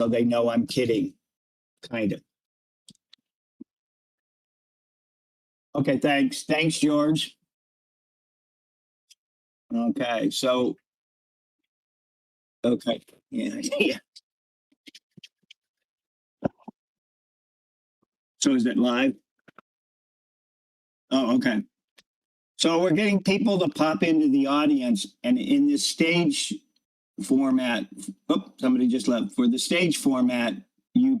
so they know I'm kidding, kind of. Okay, thanks. Thanks, George. Okay, so, okay, yeah, yeah. So is it live? Oh, okay. So we're getting people to pop into the audience, and in this stage format, oh, somebody just left. For the stage format, you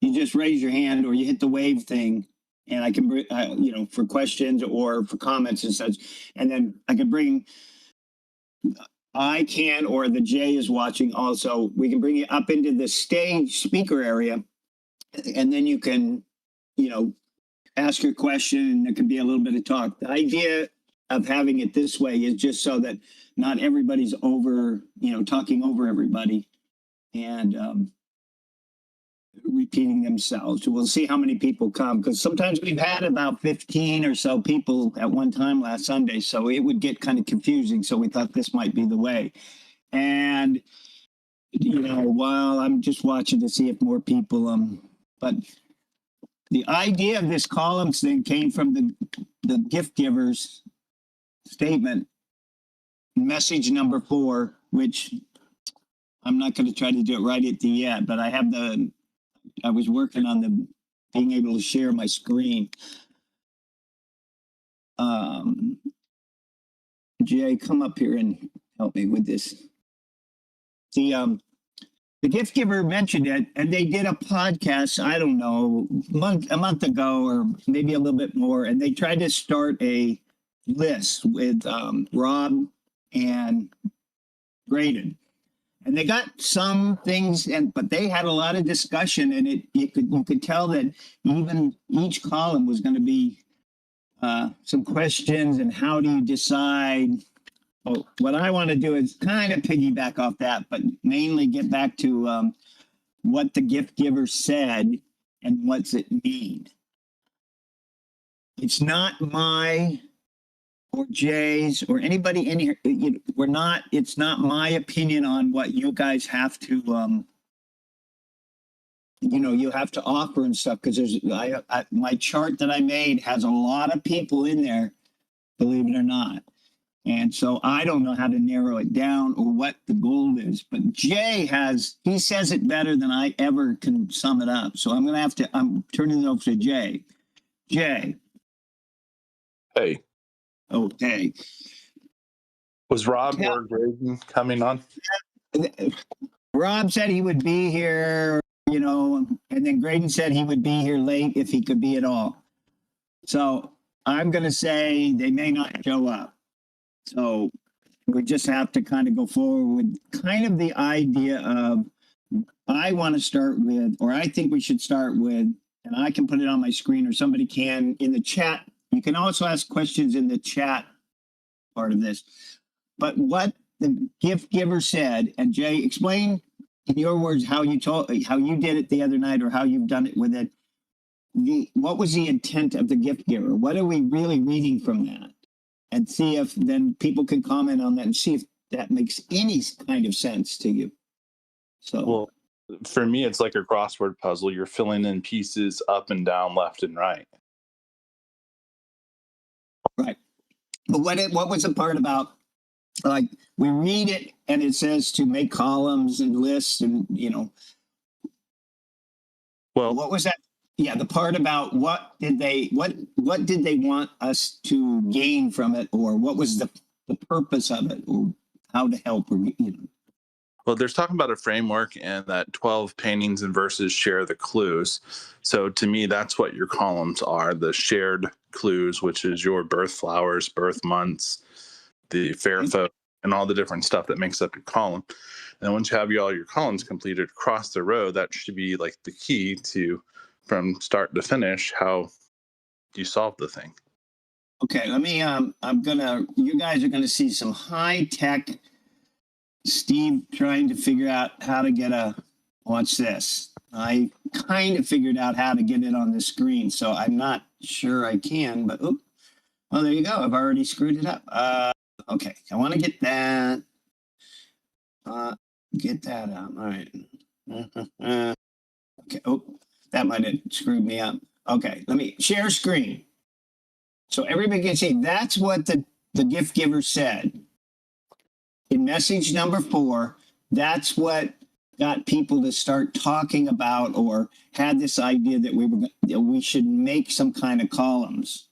just raise your hand or you hit the wave thing, and I can, for questions or for comments and such, and then I can bring. Or the Jay is watching also. We can bring you up into the stage speaker area, and then you can, ask your question, and there can be a little bit of talk. The idea of having it this way is just so that not everybody's talking over everybody and repeating themselves. We'll see how many people come, because sometimes we've had about 15 or so people at one time last Sunday, so it would get kind of confusing. So we thought this might be the way. And, while I'm just watching to see if more people, but the idea of this columns thing came from the gift givers statement, message number 4, which I'm not going to try to do it right at the end, but I was working on being able to share my screen. Jay, come up here and help me with this. The gift giver mentioned it, and they did a podcast, I don't know, a month ago or maybe a little bit more, and they tried to start a list with Rob and Graydon. And they got some things, but they had a lot of discussion, and you could tell that even each column was going to be some questions, and how do you decide? Oh, what I want to do is kind of piggyback off that, but mainly get back to what the gift giver said and what's it mean. It's not my or Jay's or anybody in here. It's not my opinion on what you guys have to, you have to offer and stuff, because my chart that I made has a lot of people in there, believe it or not. And so I don't know how to narrow it down or what the goal is, but Jay he says it better than I ever can sum it up. So I'm turning it over to Jay. Jay. Hey. Okay. Was Rob or Graydon coming on? Rob said he would be here, and then Graydon said he would be here late if he could be at all. So I'm going to say they may not show up. So we just have to kind of go forward with kind of the idea of, I want to start with, or I think we should start with, and I can put it on my screen or somebody can in the chat. You can also ask questions in the chat part of this. But what the gift giver said, and Jay, explain in your words how you did it the other night, or how you've done it with it. What was the intent of the gift giver? What are we really reading from that? And see if then people can comment on that and see if that makes any kind of sense to you. So, well, for me, it's like a crossword puzzle. You're filling in pieces up and down, left and right. Right. But what was the part about, like, we read it and it says to make columns and lists and, well, what was that? Yeah, the part about what did they want us to gain from it, or what was the purpose of it, or how to help, or Well, there's talking about a framework, and that 12 paintings and verses share the clues. So to me, that's what your columns are: the shared clues, which is your birth flowers, birth months, the fair folk, and all the different stuff that makes up your column. And once you have all your columns completed across the row, that should be like the key to, from start to finish, how you solve the thing. Okay, let me, you guys are gonna see some high tech Steve trying to figure out how to get watch this. I kind of figured out how to get it on the screen, so I'm not sure I can, but well, there you go. I've already screwed it up. Okay, I want to get that. Get that out. All right. Okay. Oh, that might have screwed me up. Okay, let me share screen. So everybody can see that's what the gift giver said. In message number 4, that's what got people to start talking about or had this idea that we should make some kind of columns.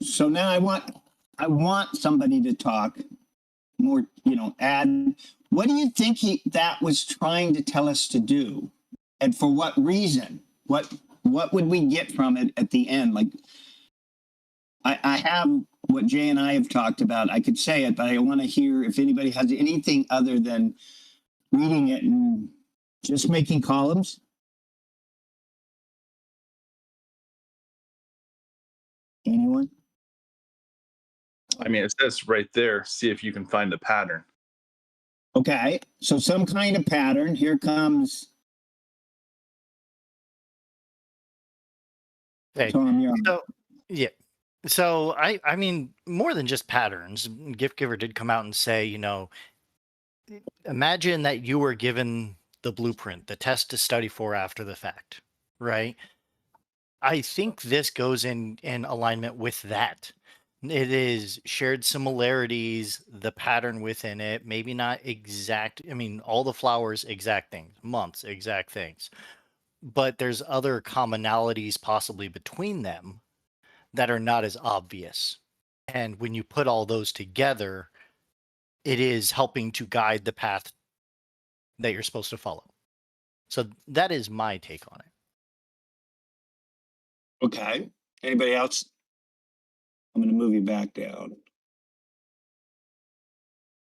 So now I want somebody to talk more, add. What do you think that was trying to tell us to do? And for what reason? What would we get from it at the end? Like, I have what Jay and I have talked about. I could say it, but I want to hear if anybody has anything other than reading it and just making columns. Anyone? I mean, it says right there, see if you can find a pattern. Okay, so some kind of pattern. Here comes Okay. Tom. You're on. So, yeah. So I mean, more than just patterns, Gift Giver did come out and say, imagine that you were given the blueprint, the test to study for after the fact, right? I think this goes in alignment with that. It is shared similarities, the pattern within it, maybe not exact. I mean, all the flowers, exact things, months, exact things. But there's other commonalities possibly between them that are not as obvious. And when you put all those together, it is helping to guide the path that you're supposed to follow. So that is my take on it. Okay. Anybody else? I'm going to move you back down.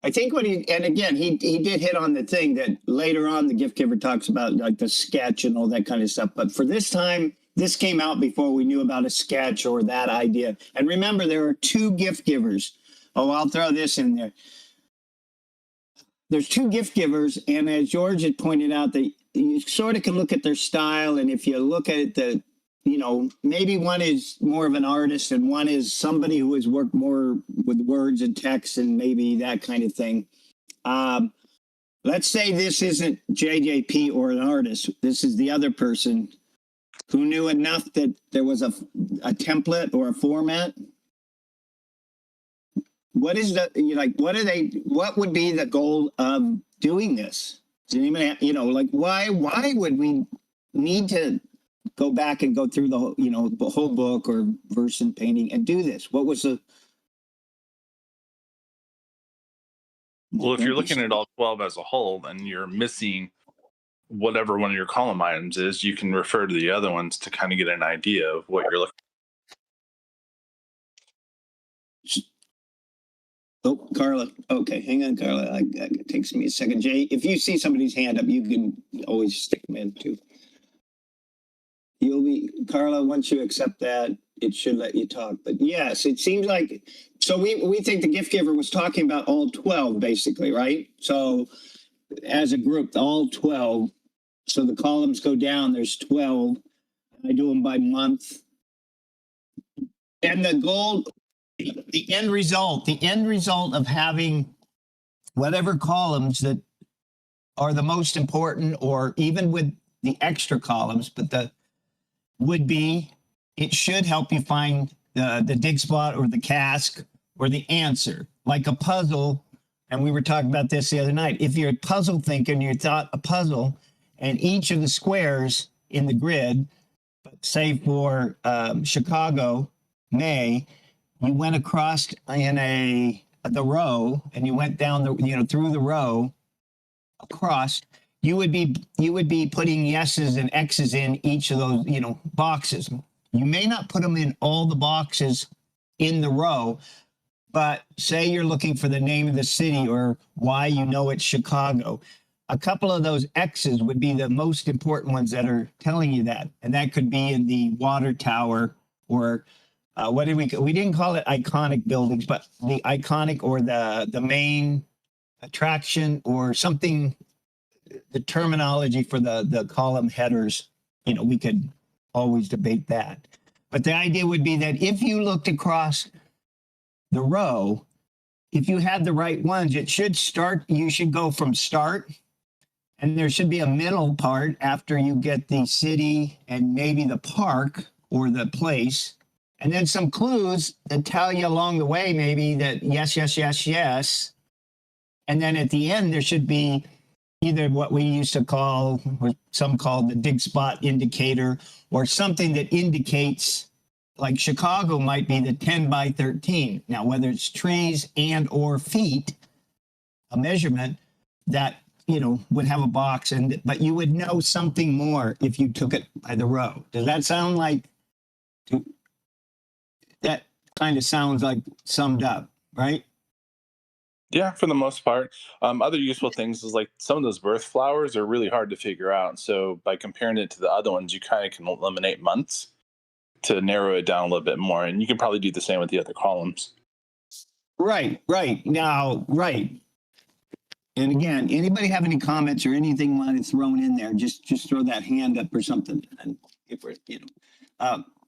I think and again, he did hit on the thing that later on the gift giver talks about, like the sketch and all that kind of stuff. But for this time, this came out before we knew about a sketch or that idea. And remember, there are 2 gift givers. Oh, I'll throw this in there. There's 2 gift givers. And as George had pointed out, that you sort of can look at their style. And if you look at it, maybe one is more of an artist and one is somebody who has worked more with words and text and maybe that kind of thing. Let's say this isn't JJP or an artist. This is the other person who knew enough that there was a template or a format. What is what would be the goal of doing this? Does anybody, why would we need to go back and go through the whole book or verse and painting and do this? What was the... Well, if you're looking at all 12 as a whole and you're missing whatever one of your column items is, you can refer to the other ones to kind of get an idea of what you're looking at. Oh, Carla. Okay, hang on, Carla. It takes me a second. Jay, if you see somebody's hand up, you can always stick them in too. Carla, once you accept that, it should let you talk. But yes, it seems like, so we think the gift giver was talking about all 12 basically, right? So as a group, all 12. So the columns go down, there's 12. I do them by month. And the goal, the end result of having whatever columns that are the most important, or even with the extra columns, but it should help you find the dig spot or the cask or the answer, like a puzzle. And we were talking about this the other night. If you're a puzzle thinker and you thought a puzzle, and each of the squares in the grid, say for Chicago, May, you went across in the row, and you went down through the row across. You would be putting yeses and X's in each of those boxes. You may not put them in all the boxes in the row, but say you're looking for the name of the city or why it's Chicago. A couple of those X's would be the most important ones that are telling you that. And that could be in the water tower, or we didn't call it iconic buildings, but the iconic or the main attraction or something, the terminology for the column headers, we could always debate that. But the idea would be that if you looked across the row, if you had the right ones, you should go from start And there should be a middle part after you get the city and maybe the park or the place. And then some clues that tell you along the way, maybe that yes, yes, yes, yes. And then at the end, there should be either what we used to call, or some called the dig spot indicator, or something that indicates, like Chicago might be the 10 by 13. Now, whether it's trees and or feet, a measurement that, would have a box, but you would know something more if you took it by the row. Does that sound like, that kind of sounds like summed up, right? Yeah, for the most part. Other useful things is like some of those birth flowers are really hard to figure out. So by comparing it to the other ones, you kind of can eliminate months to narrow it down a little bit more. And you can probably do the same with the other columns. Right. Now, right. And again, anybody have any comments or anything want it thrown in there, just throw that hand up or something. And if we're,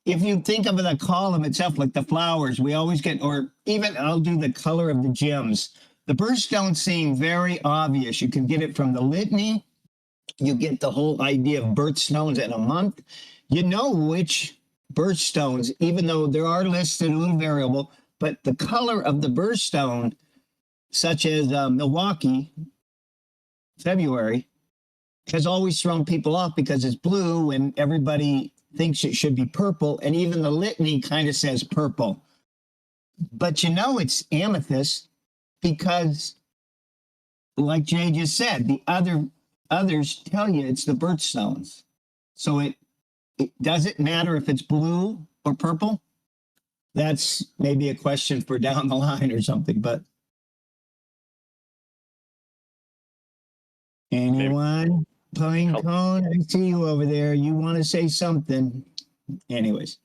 if you think of the column itself, like the flowers, we always get, or even I'll do the color of the gems. The birthstones seem very obvious. You can get it from the litany. You get the whole idea of birthstones in a month. You know which birthstones, even though there are listed a little variable, but the color of the birthstone, such as Milwaukee, February, has always thrown people off because it's blue and everybody thinks it should be purple. And even the litany kind of says purple. But it's amethyst because, like Jay just said, the others tell you it's the birthstones. So it doesn't matter if it's blue or purple. That's maybe a question for down the line or something, but anyone? Pine Cone, I see you over there. You want to say something? Anyways.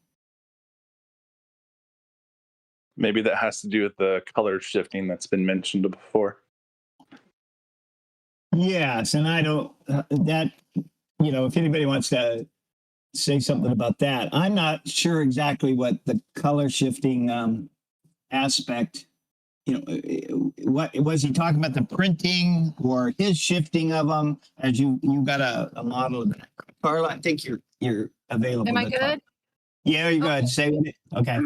Maybe that has to do with the color shifting that's been mentioned before. Yes, and I don't, if anybody wants to say something about that, I'm not sure exactly what the color shifting aspect, what was he talking about, the printing or his shifting of them, as you got a model of that. Carla, I think you're available. Am I to good? talk. Yeah, you're good. Say it. Okay.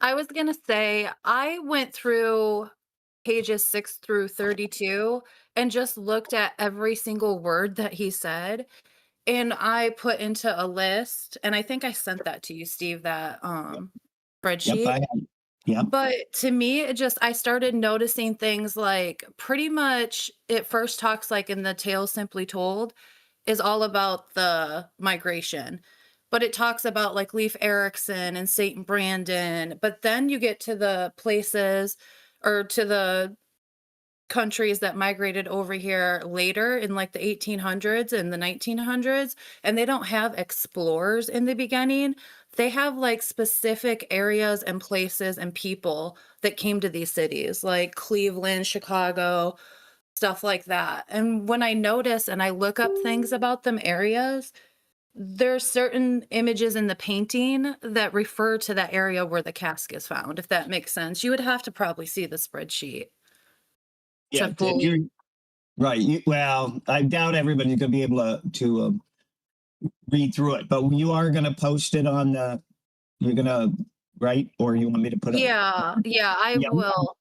I was going to say, I went through pages 6 through 32 and just looked at every single word that he said. And I put into a list, and I think I sent that to you, Steve, that spreadsheet. Yep, Yep. But to me, I started noticing things like pretty much it first talks like in the Tales Simply Told is all about the migration. But it talks about like Leif Erikson and St. Brandon. But then you get to the places or to the countries that migrated over here later in like the 1800s and the 1900s, and they don't have explorers in the beginning. They have like specific areas and places and people that came to these cities like Cleveland, Chicago, stuff like that. And when I notice and I look up things about them areas, there's certain images in the painting that refer to that area where the cask is found, if that makes sense. You would have to probably see the spreadsheet. Yeah, right. Well, I doubt everybody's going to be able to read through it, but you are going to post it on you're going to, right? Or you want me to put it? Yeah, I will.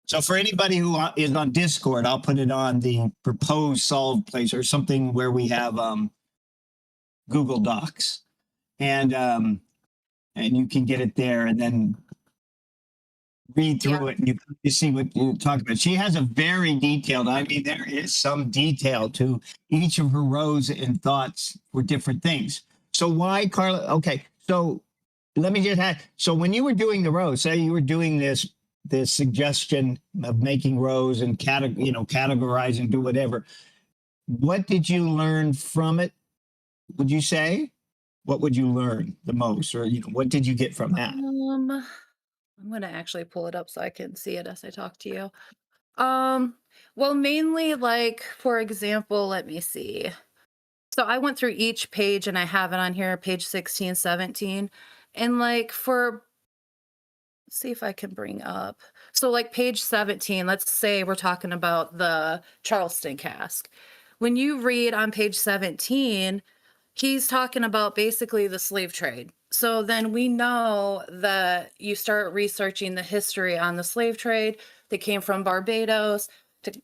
So for anybody who is on Discord, I'll put it on the proposed solved place or something where we have Google Docs, and you can get it there and then read through it and you see what you're talking about. She has a very detailed, there is some detail to each of her rows and thoughts for different things. So why, Carla? Okay, so let me just add, so when you were doing the rows, say you were doing this suggestion of making rows and categorizing, do whatever, what did you learn from it? Would you say? What would you learn the most, or what did you get from that? I'm gonna actually pull it up so I can see it as I talk to you. Well, mainly like, for example, let me see. So I went through each page and I have it on here, page 16, 17. And like let's see if I can bring up. So like page 17, let's say we're talking about the Charleston cask. when you read on page 17, he's talking about basically the slave trade. So then we know that you start researching the history on the slave trade that came from Barbados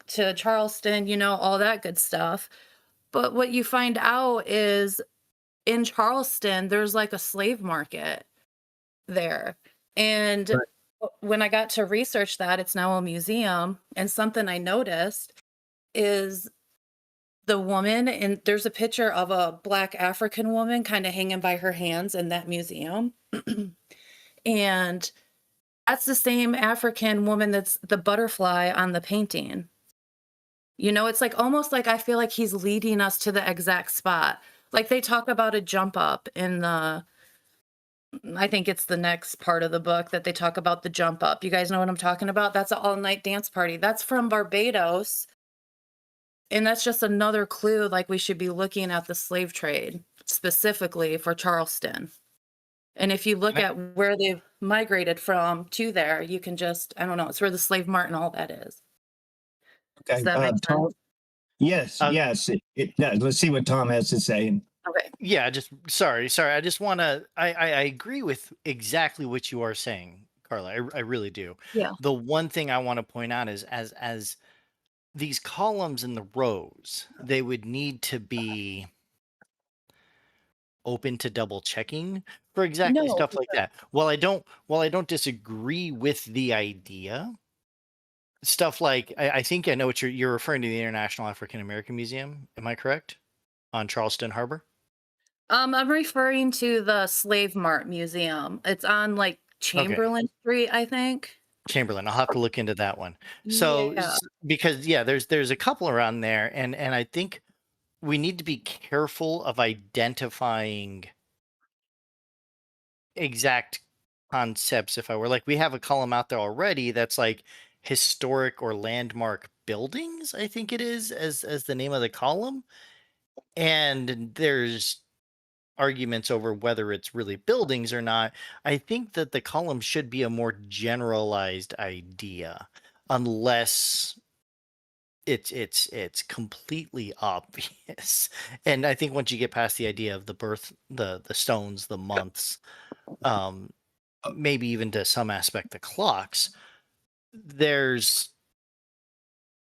to Charleston, you know, all that good stuff. But what you find out is in Charleston, there's like a slave market there. And when I got to research that, it's now a museum. And something I noticed is the woman, and there's a picture of a Black African woman kind of hanging by her hands in that museum. And that's the same African woman that's the butterfly on the painting. You know, it's like almost like I feel like he's leading us to the exact spot. Like they talk about a jump up in the, I think it's the next part of the book that they talk about the jump up. You guys know what I'm talking about? That's an all-night dance party. That's from Barbados. And that's just another clue, like we should be looking at the slave trade specifically for Charleston. And if you look at where they've migrated from to there, you can just, I don't know, it's where the slave mart and all that is. Okay. Does that make Tom? sense? Yes, yes, it does. Let's see what Tom has to say. Okay. Yeah, just sorry. I just want to. I agree with exactly what you are saying, Carla. I really do. Yeah. The one thing I want to point out is as these columns and the rows, they would need to be open to double checking for exactly No, stuff like that. While I don't disagree with the idea, stuff like I think I know what you're referring to, the International African American Museum. Am I correct? On Charleston Harbor? I'm referring to the Slave Mart Museum. It's on like Chamberlain Street, I think. Chamberlain. I'll have to look into that one. So Yeah. because there's a couple around there, and I think we need to be careful of identifying exact concepts. If I were like, we have a column out there already that's like historic or landmark buildings, I think it is as the name of the column. And there's arguments over whether it's really buildings or not. I think that the column should be a more generalized idea, unless it's completely obvious. And I think once you get past the idea of the birth, the stones, the months, maybe even to some aspect the clocks, there's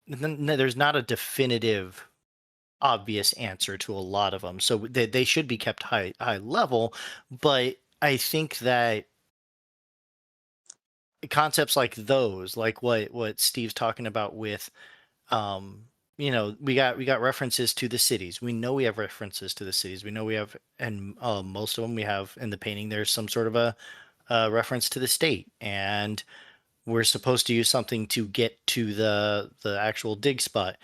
not a definitive obvious answer to a lot of them. So they should be kept high level, but I think that concepts like those, like what Steve's talking about with we got references to the cities. We know we have references to the cities. We know we have, and most of them we have in the painting, there's some sort of a reference to the state, and we're supposed to use something to get to the actual dig spot.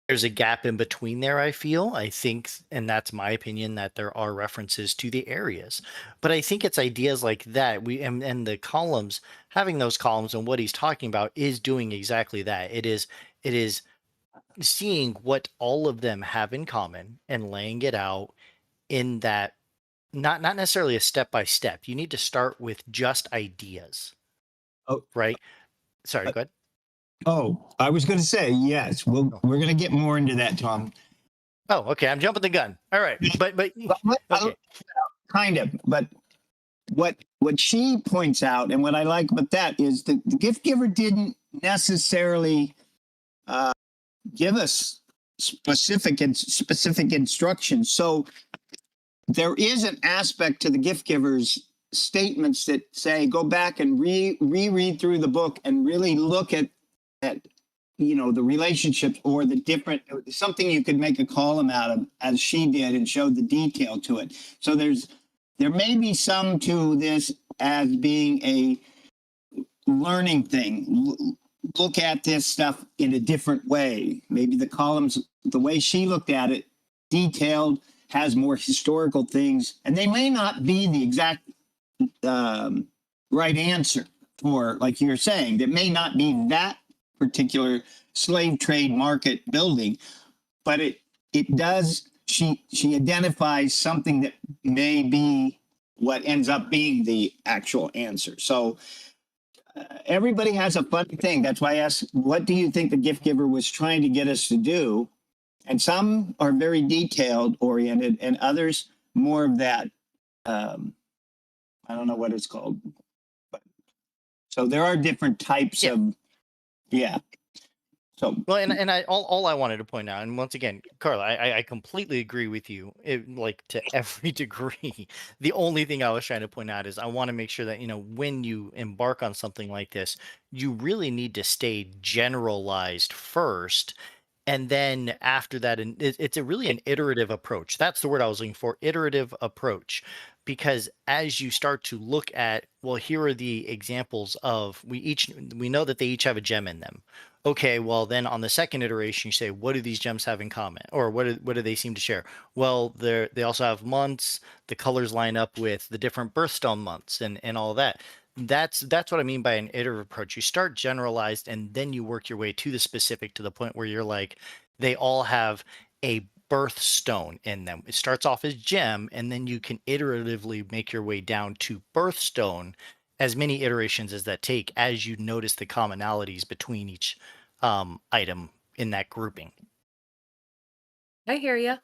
There's a gap in between there, I think, and that's my opinion, that there are references to the areas. But I think it's ideas like that. And the columns, having those columns and what he's talking about is doing exactly that. It is seeing what all of them have in common and laying it out in that, not necessarily a step by step. You need to start with just ideas. Oh, right. Sorry, go ahead. Oh, I was going to say, yes, we're going to get more into that, Tom. Oh, okay. I'm jumping the gun. All right. But okay. Kind of. But what she points out, and what I like about that, is the gift giver didn't necessarily give us specific instructions. So there is an aspect to the gift giver's statements that say, go back and reread through the book and really look at the relationships or the different, something you could make a column out of, as she did, and showed the detail to it. So there may be some to this as being a learning thing. Look at this stuff in a different way. Maybe the columns, the way she looked at it, detailed, has more historical things, and they may not be the exact right answer for, like you're saying, that may not be that particular slave trade market building, but it does, she identifies something that may be what ends up being the actual answer. So everybody has a fun thing. That's why I asked, what do you think the gift giver was trying to get us to do? And some are very detailed oriented, and others more of that. I don't know what it's called, but so there are different types Yeah. of, yeah. So Well, and all I wanted to point out, and once again, Carla, I completely agree with you, like to every degree. The only thing I was trying to point out is I want to make sure that, when you embark on something like this, you really need to stay generalized first. And then after that, and it's a really an iterative approach. That's the word I was looking for, iterative approach. Because as you start to look at, well, here are the examples of, we know that they each have a gem in them. Okay, well then on the second iteration, you say, what do these gems have in common, or what do they seem to share? Well, they also have months. The colors line up with the different birthstone months, and all that. That's what I mean by an iterative approach. You start generalized, and then you work your way to the specific, to the point where you're like, they all have a birthstone in them. It starts off as gem, and then you can iteratively make your way down to birthstone, as many iterations as that take, as you notice the commonalities between each item in that grouping. I hear you.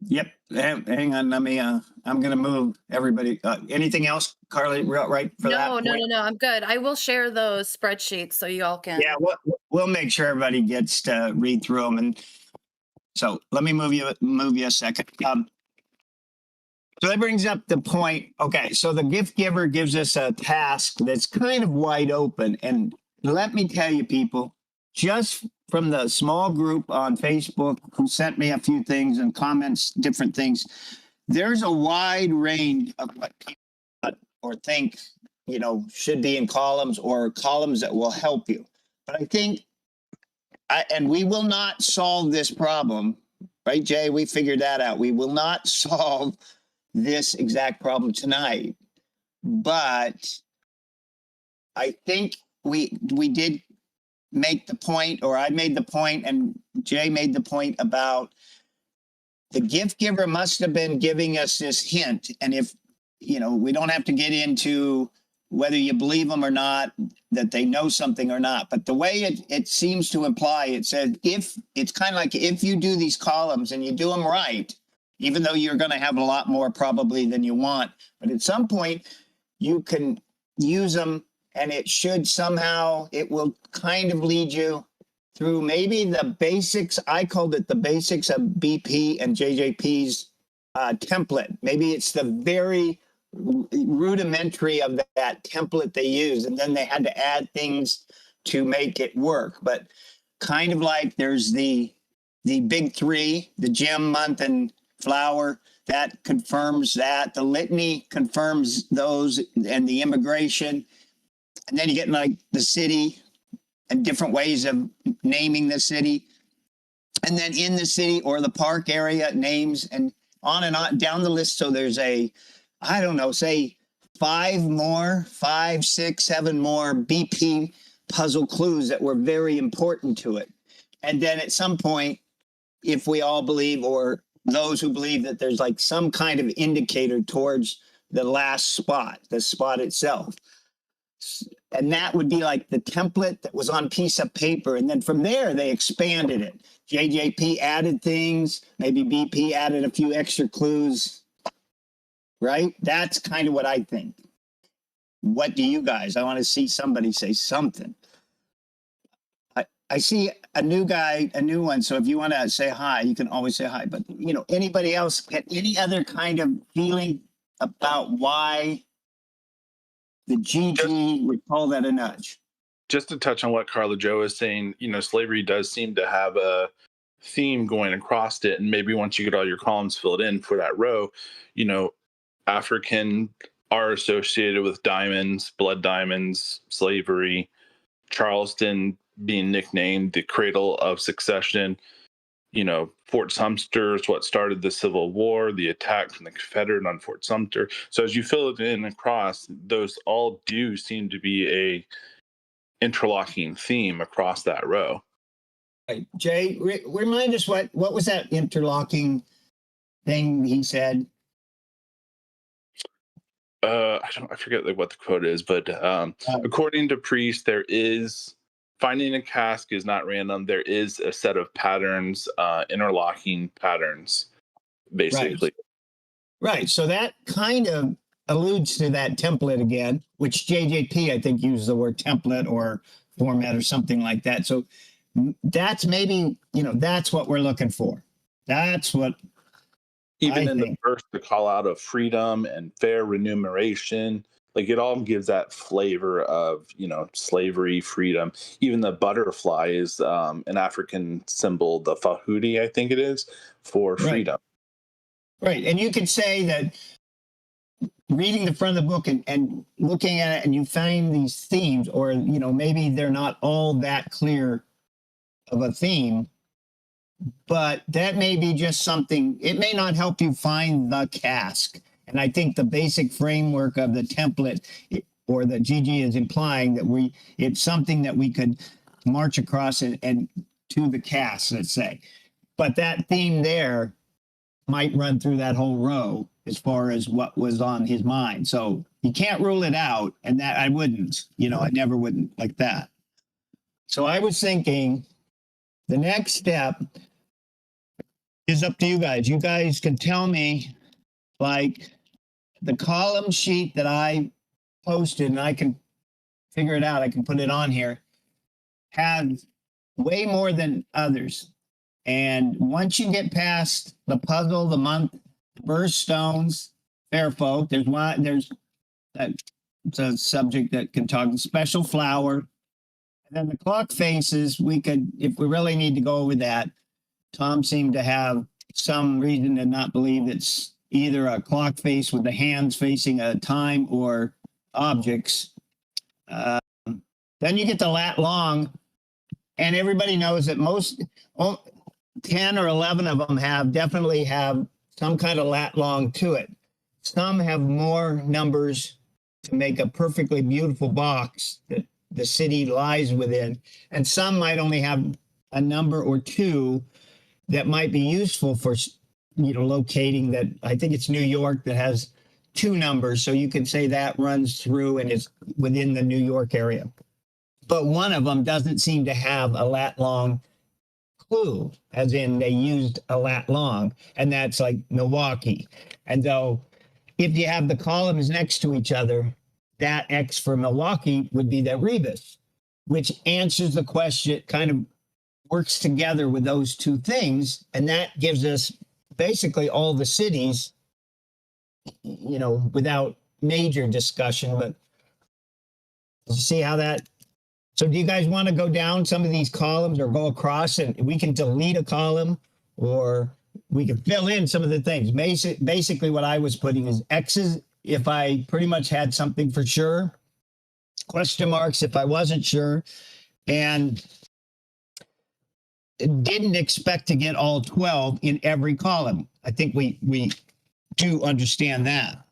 yep. Hang on. Let me. I'm going to move everybody. Anything else, Carly? Right for that No, no, point? no, no. I'm good. I will share those spreadsheets so you all can. Yeah, we'll make sure everybody gets to read through them, and so let me move you a second. So that brings up the point. Okay, so the gift giver gives us a task that's kind of wide open, and let me tell you, people, just from the small group on Facebook who sent me a few things and comments, different things, there's a wide range of what people thought or think, should be in columns, or columns that will help you. But I think, and we will not solve this problem, right, Jay? We figured that out. We will not solve this exact problem tonight, but I think we did make the point, or I made the point, and Jay made the point about the gift giver must have been giving us this hint. And if, we don't have to get into whether you believe them or not, that they know something or not. But the way it seems to imply, it said, if it's kind of like, if you do these columns and you do them right, even though you're going to have a lot more probably than you want, but at some point you can use them, and it should somehow, it will kind of lead you through maybe the basics. I called it the basics of BP and JJP's template. Maybe it's the very rudimentary of that template they use, and then they had to add things to make it work. But kind of like there's the big three, the gem, month, and flower, that confirms that. The litany confirms those, and the immigration. And then you get like the city and different ways of naming the city. And then in the city or the park area, names, and on down the list. So there's I don't know, say 5, 6, 7 more BP puzzle clues that were very important to it. And then at some point, if we all believe, or those who believe, that there's like some kind of indicator towards the last spot, the spot itself. And that would be like the template that was on piece of paper. And then from there, they expanded it. JJP added things, maybe BP added a few extra clues, right? That's kind of what I think. What do you guys? I want to see somebody say something. I see a new guy, a new one. So if you want to say hi, you can always say hi. But, anybody else get any other kind of feeling about why the GG would call that a nudge? Just to touch on what Carla Joe is saying, slavery does seem to have a theme going across it. And maybe once you get all your columns filled in for that row, African are associated with diamonds, blood diamonds, slavery, Charleston being nicknamed the cradle of succession. Fort Sumter is what started the Civil War, the attack from the Confederate on Fort Sumter. So as you fill it in across, those all do seem to be a interlocking theme across that row. Right. Jay, remind us what was that interlocking thing he said? I forget what the quote is, but according to Priest, there is Finding a cask is not random. There is a set of patterns, interlocking patterns, basically. Right. So that kind of alludes to that template again, which JJP, I think, uses the word template or format or something like that. So that's maybe, that's what we're looking for. That's what Even I in think. the verse, the call out of freedom and fair remuneration, like it all gives that flavor of, slavery, freedom. Even the butterfly is an African symbol, the fahudi, I think it is, for Right. freedom. Right. And you could say that reading the front of the book and looking at it and you find these themes, or, maybe they're not all that clear of a theme, but that may be just something, it may not help you find the cask. And I think the basic framework of the template, or that Gigi is implying, that it's something that we could march across and to the cask, let's say. But that theme there might run through that whole row as far as what was on his mind. So you can't rule it out, and that I wouldn't, I never wouldn't like that. So I was thinking the next step is up to you guys. You guys can tell me, like, the column sheet that I posted, and I can figure it out. I can put it on here, has way more than others. And once you get past the puzzle, the month, the birthstones, fair folk, there's it's a subject that can talk special flower. And then the clock faces, we could, if we really need to go over that. Tom seemed to have some reason to not believe it's either a clock face with the hands facing a time or objects. Then you get the lat long, and everybody knows that most 10 or 11 of them definitely have some kind of lat long to it. Some have more numbers to make a perfectly beautiful box that the city lies within, and some might only have a number or two that might be useful for, locating that. I think it's New York that has 2 numbers, so you can say that runs through and is within the New York area. But one of them doesn't seem to have a lat long clue, as in they used a lat long, and that's like Milwaukee. And so if you have the columns next to each other, that X for Milwaukee would be the rebus, which answers the question, kind of works together with those two things. And that gives us basically all the cities, without major discussion. But you see how that, so do you guys want to go down some of these columns or go across, and we can delete a column, or we can fill in some of the things? Basically what I was putting is X's if I pretty much had something for sure, question marks if I wasn't sure, and didn't expect to get all 12 in every column. I think we do understand that.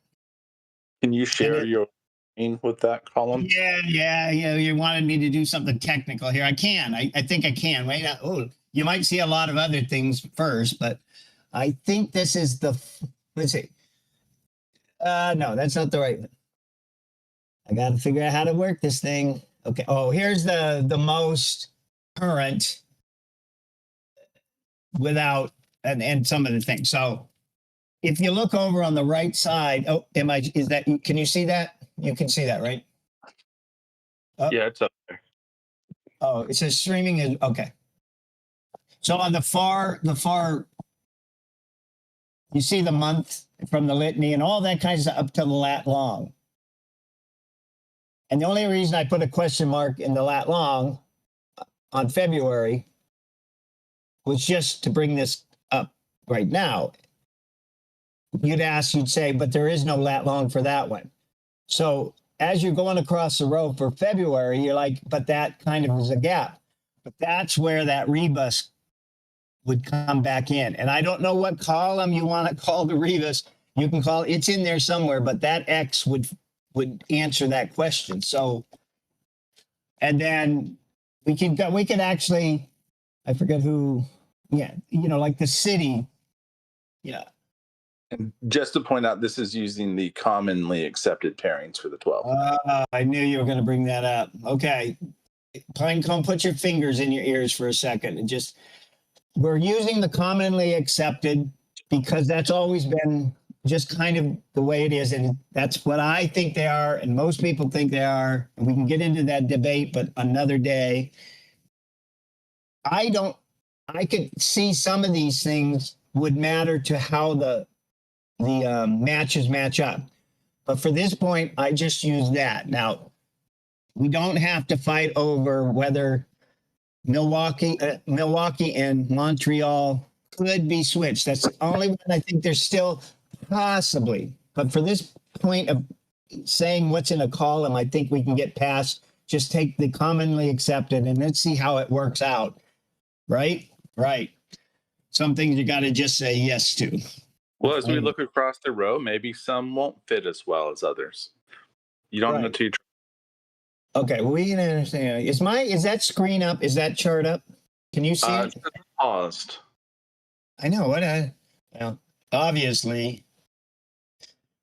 Can you share your screen with that column? Yeah. You wanted me to do something technical here. I can. I think I can. Wait. You might see a lot of other things first, but I think this is let's see. No, that's not the right one. I got to figure out how to work this thing. Okay. Oh, here's the most current without and some of the things. So if you look over on the right side, can you see that? You can see that, right? Oh. Yeah, it's up there. Oh, it says streaming is okay. So on the far, you see the month from the litany and all that kind of stuff up to the lat long. And the only reason I put a question mark in the lat long on February was just to bring this up right now. You'd say, but there is no lat long for that one. So as you're going across the row for February, you're like, but that kind of is a gap. But that's where that rebus would come back in. And I don't know what column you want to call the rebus. You can call it's in there somewhere, but that X would answer that question. So, and then we could actually, I forget who, like the city. Yeah. And just to point out, this is using the commonly accepted pairings for the 12. I knew you were going to bring that up. Okay. Pinecone, put your fingers in your ears for a second and just, we're using the commonly accepted because that's always been just kind of the way it is. And that's what I think they are. And most people think they are. And we can get into that debate, but another day. I could see some of these things would matter to how the matches match up. But for this point, I just use that. Now, we don't have to fight over whether Milwaukee and Montreal could be switched. That's the only one I think there's still possibly. But for this point of saying what's in a column, I think we can get past, just take the commonly accepted and let's see how it works out. Right? Right. Some things you got to just say yes to. Well, as we look across the row, maybe some won't fit as well as others. You don't know to. Okay, well, we can understand. Is that screen up? Is that chart up? Can you see it? Paused. I know what well, obviously.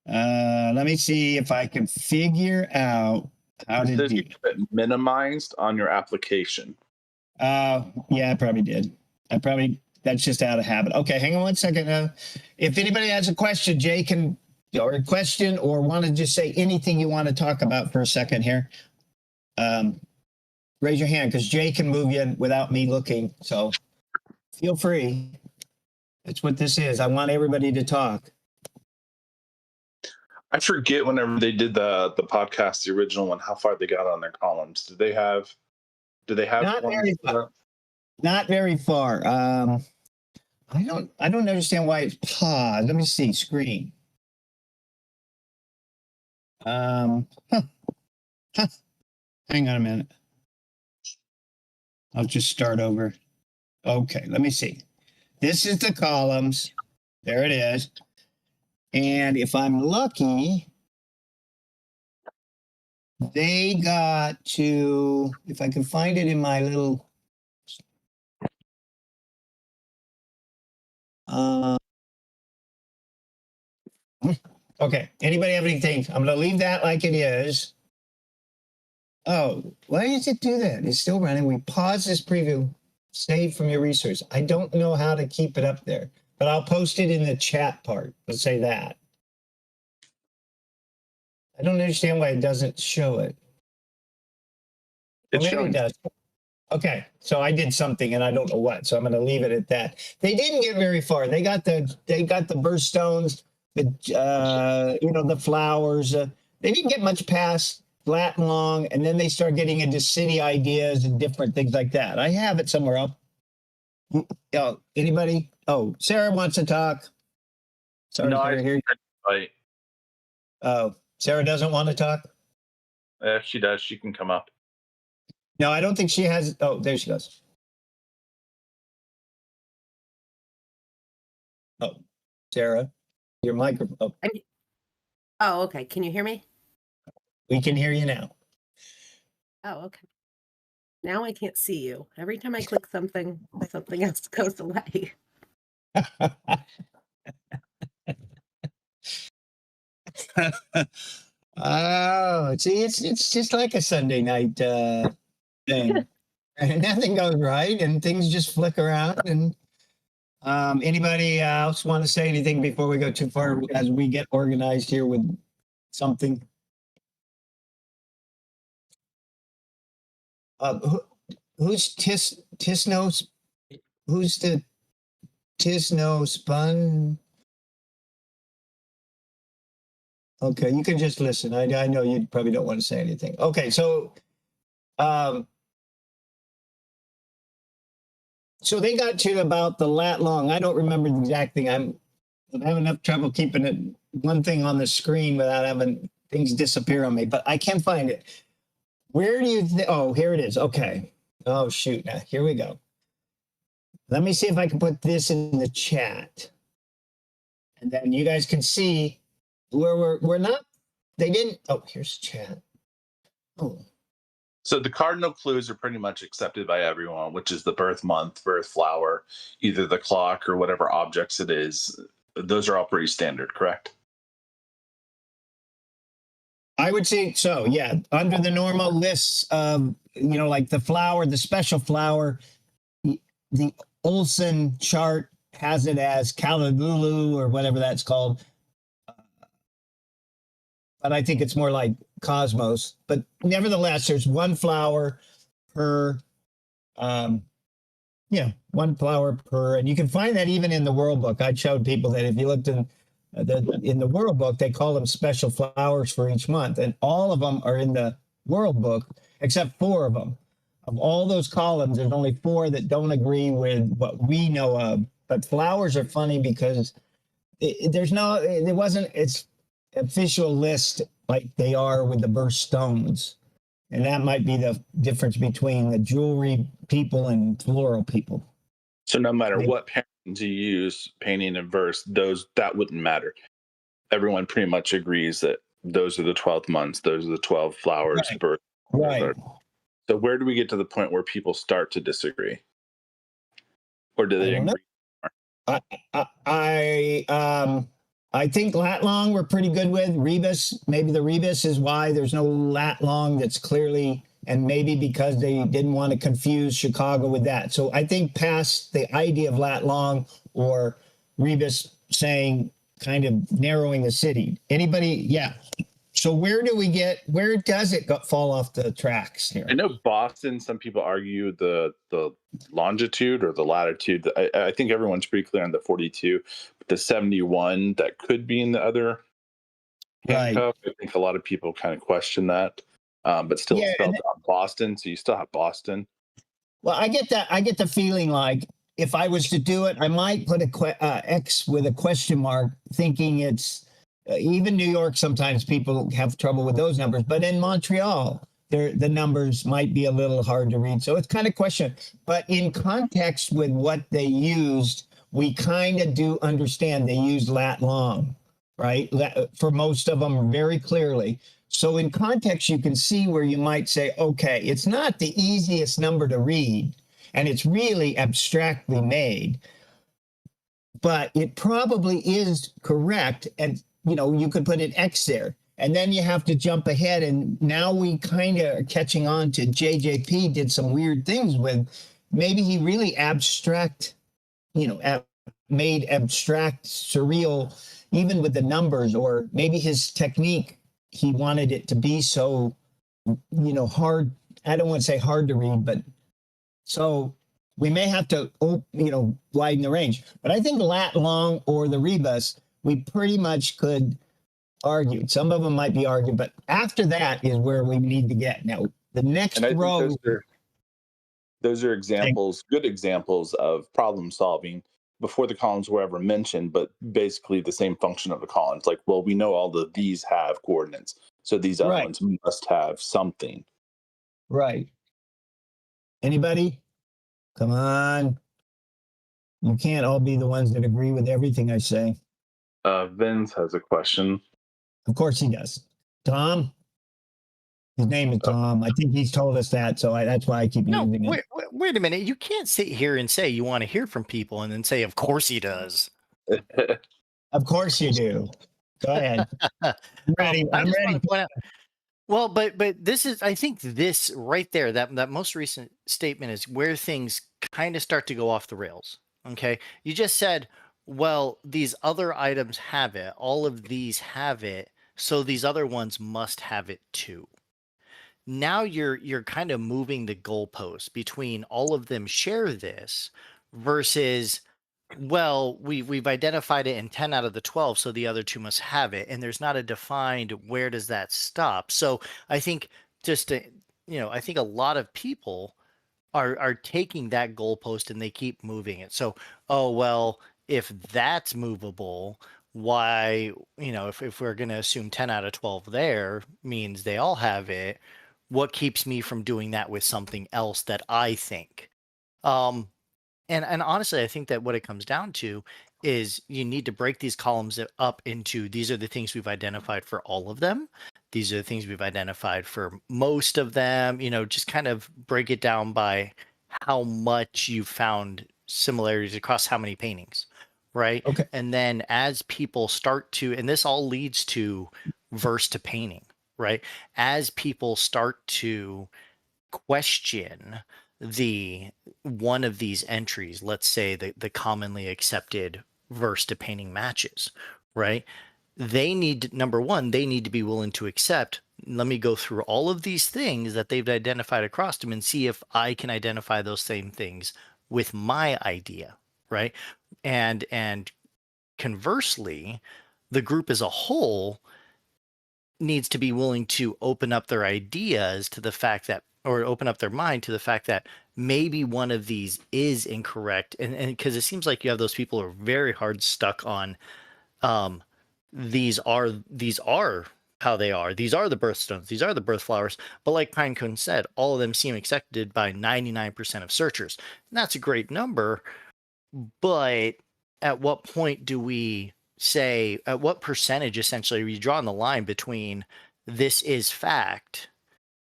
Let me see if I can figure out how to do it. Minimized on your application. Yeah, I probably did. That's just out of habit. Okay, hang on one second. If anybody has a question, Jay can, or a question, or want to just say anything you want to talk about for a second here. Raise your hand because Jay can move you without me looking. So feel free. That's what this is. I want everybody to talk. I forget whenever they did the podcast, the original one, how far they got on their columns. Did they have Not very far. Not very far. I don't understand why it's paused. Let me see screen. Hang on a minute. I'll just start over. Okay, let me see. This is the columns. There it is. And if I'm lucky, they got to, if I can find it in my little, okay, anybody have anything? I'm going to leave that like it is. Oh, why does it do that? It's still running. We pause this preview, save from your resource. I don't know how to keep it up there, but I'll post it in the chat part. Let's say that. I don't understand why it doesn't show it. It's maybe showing. It does. Okay, so I did something and I don't know what, so I'm going to leave it at that. They didn't get very far. They got the birthstones, the flowers. They didn't get much past flat and long, and then they start getting into city ideas and different things like that. I have it somewhere else. Oh, anybody? Oh, Sarah wants to talk. Sorry, No, Sarah, here. Right. Oh, Sarah doesn't want to talk? If she does, she can come up. No, I don't think she has. Oh, there she goes. Oh, Sarah, your microphone. Oh, okay. Can you hear me? We can hear you now. Oh, okay. Now I can't see you. Every time I click something, something else goes away. Oh, see, it's just like a Sunday night thing. And nothing goes right, and things just flick around. And anybody else want to say anything before we go too far as we get organized here with something? Who's Tisno? Who's the Tisno Spun? Okay, you can just listen. I know you probably don't want to say anything. Okay, so so they got to about the lat long. I don't remember the exact thing. I'm having enough trouble keeping it one thing on the screen without having things disappear on me, but I can find it. Where do you oh, here it is. Okay. Oh shoot. Now here we go. Let me see if I can put this in the chat. And then you guys can see where we're not, they didn't, oh, here's chat. Oh. So the cardinal clues are pretty much accepted by everyone, which is the birth month, birth flower, either the clock or whatever objects it is. Those are all pretty standard, correct? I would say so, yeah. Under the normal lists of, like the flower, the special flower, the Olson chart has it as Callalulu or whatever that's called. But I think it's more like Cosmos. But nevertheless, there's one flower per, one flower per, and you can find that even in the World Book. I showed people that if you looked in the World Book, they call them special flowers for each month, and all of them are in the World Book except 4 of them. Of all those columns, there's only 4 that don't agree with what we know of. But flowers are funny because it's official list like they are with the birthstones. And that might be the difference between the jewelry people and floral people. So no matter Maybe. what paintings you use, painting and verse, that wouldn't matter. Everyone pretty much agrees that those are the 12 months. Those are the 12 flowers. Right. Birth. Right. So where do we get to the point where people start to disagree? Or do they I don't know. agree? I think lat long we're pretty good with. Rebus, maybe the rebus is why there's no lat long that's clearly, and maybe because they didn't want to confuse Chicago with that. So I think past the idea of lat long or rebus saying kind of narrowing the city. Anybody? Yeah. So where does it fall off the tracks here? I know Boston, some people argue the longitude or the latitude. I think everyone's pretty clear on the 42, but the 71 that could be in the other handcuff. I think a lot of people kind of question that, but still spelled out Boston. So you still have Boston. Well, I get that. I get the feeling like if I was to do it, I might put a X with a question mark, thinking it's even New York. Sometimes people have trouble with those numbers, but in Montreal, the numbers might be a little hard to read. So it's kind of question. But in context with what they used, we kind of do understand they used lat long, right? For most of them very clearly. So in context, you can see where you might say, okay, it's not the easiest number to read, and it's really abstractly made, but it probably is correct. And, you could put an X there. And then you have to jump ahead. And now we kind of are catching on to JJP did some weird things with, maybe he really made abstract, surreal, even with the numbers, or maybe his technique, he wanted it to be so, hard. I don't want to say hard to read, but so we may have to, widen the range. But I think lat long or the rebus, we pretty much could argue. Some of them might be argued, but after that is where we need to get. Now, the next row. Those are examples, good examples of problem solving before the columns were ever mentioned, but basically the same function of the columns. Like, well, we know all of these have coordinates, so these other ones must have something. Right. Anybody? Come on. You can't all be the ones that agree with everything I say. Vince has a question. Of course he does. Tom? His name is Tom. I think he's told us that, so that's why I keep using it. Wait a minute. You can't sit here and say you want to hear from people and then say, of course he does. Of course you do. Go ahead. I'm ready. I'm ready. Well, but this is, I think this right there, that most recent statement is where things kind of start to go off the rails. Okay. You just said, well, these other items have it. All of these have it. So these other ones must have it too. Now you're kind of moving the goalpost between all of them share this versus, well, we've identified it in 10 out of the 12, so the other 2 must have it. And there's not a defined where does that stop. So I think I think a lot of people are taking that goalpost and they keep moving it. So, oh, well, if that's movable, why, if we're going to assume 10 out of 12 there means they all have it, what keeps me from doing that with something else that I think? And honestly, I think that what it comes down to is you need to break these columns up into, these are the things we've identified for all of them. These are the things we've identified for most of them, just kind of break it down by how much you found similarities across how many paintings, right? Okay. And then as people start to, and this all leads to verse to painting, right? As people start to question the one of these entries, let's say the commonly accepted verse to painting matches, right? They need, number one, they need to be willing to accept, let me go through all of these things that they've identified across them and see if I can identify those same things with my idea, right? And conversely, the group as a whole needs to be willing to open up their ideas to the fact that, or open up their mind to the fact that maybe one of these is incorrect. And because it seems like you have those people who are very hard stuck on, these are how they are. These are the birthstones. These are the birth flowers. But like Pinecone said, all of them seem accepted by 99% of searchers. And that's a great number. But at what point do we say, at what percentage essentially are you drawing the line between this is fact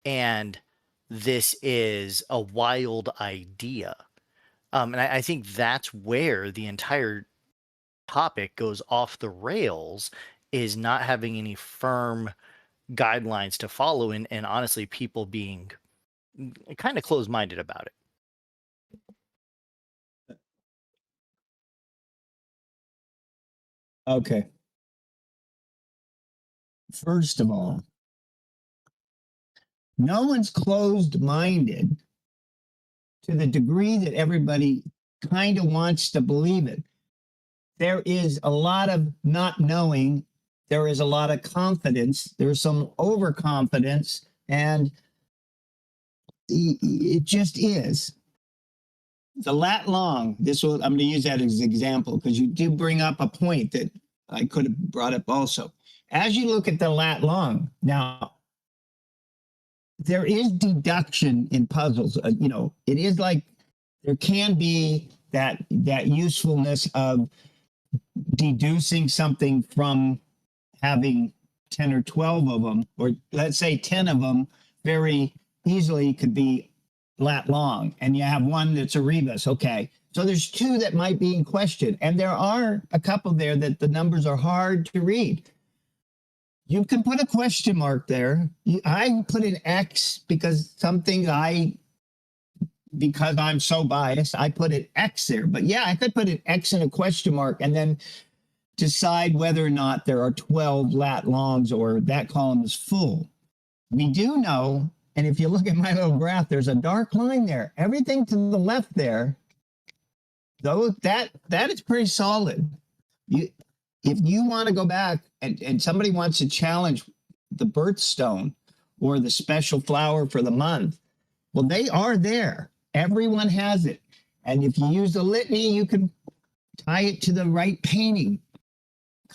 and this is a wild idea? And I think that's where the entire topic goes off the rails, is not having any firm guidelines to follow, and honestly people being kind of closed-minded about it. Okay. First of all, no one's closed-minded to the degree that everybody kind of wants to believe it. There is a lot of not knowing. There is a lot of confidence. There's some overconfidence, and it just is. The lat long, I'm going to use that as an example because you do bring up a point that I could have brought up also. As you look at the lat long, now, there is deduction in puzzles. It is like there can be that usefulness of deducing something from having 10 or 12 of them, or let's say 10 of them very easily could be lat long, and you have one that's a rebus. Okay, so there's two that might be in question, and there are a couple there that the numbers are hard to read. You can put a question mark there. I put an X because because I'm so biased, I put an X there. But yeah, I could put an X and a question mark and then decide whether or not there are 12 lat longs or that column is full. We do know, and if you look at my little graph, there's a dark line there. Everything to the left there, though, that is pretty solid. If you want to go back and somebody wants to challenge the birthstone or the special flower for the month, well, they are there. Everyone has it. And if you use the litany, you can tie it to the right painting.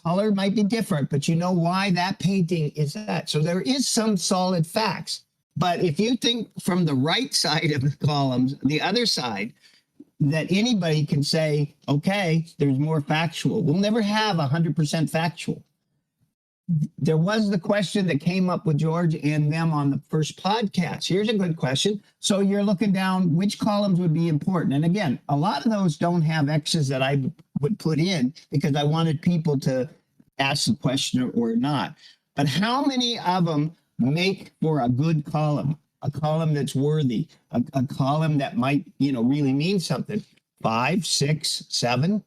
Color might be different, but you know why that painting is that. So there is some solid facts. But if you think from the right side of the columns, the other side, that anybody can say, okay, there's more factual. We'll never have 100% factual. There was the question that came up with George and them on the first podcast. Here's a good question. So you're looking down, which columns would be important? And again, a lot of those don't have X's that I would put in because I wanted people to ask the question or not. But how many of them make for a good column? A column that's worthy, a column that might, really mean something. 5, 6, 7.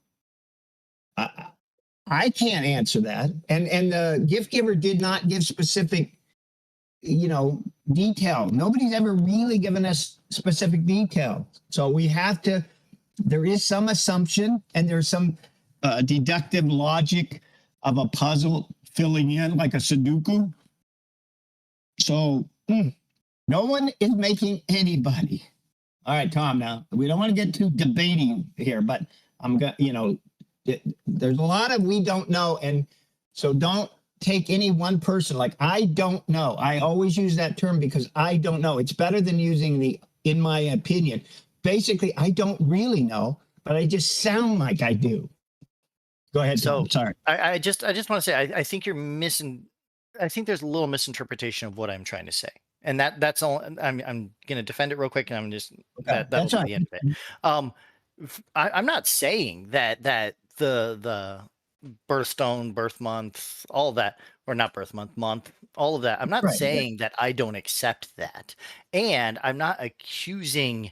I can't answer that. And the gift giver did not give specific, detail. Nobody's ever really given us specific detail. So we have to, there is some assumption and there's some deductive logic of a puzzle filling in like a Sudoku. So, no one is making anybody. All right, Tom, now, we don't want to get too debating here, but I'm going to, there's a lot of we don't know. And so don't take any one person like, I don't know. I always use that term because I don't know. It's better than using the, in my opinion. Basically, I don't really know, but I just sound like I do. Go ahead, Tom. Sorry. I just want to say, I think you're missing, I think there's a little misinterpretation of what I'm trying to say. And that's all. I'm going to defend it real quick, and I'm just that'll be the end of it. I'm not saying that the birthstone, birth month, all of that, or not birth month, all of that. I'm not Right, right. saying that I don't accept that. And I'm not accusing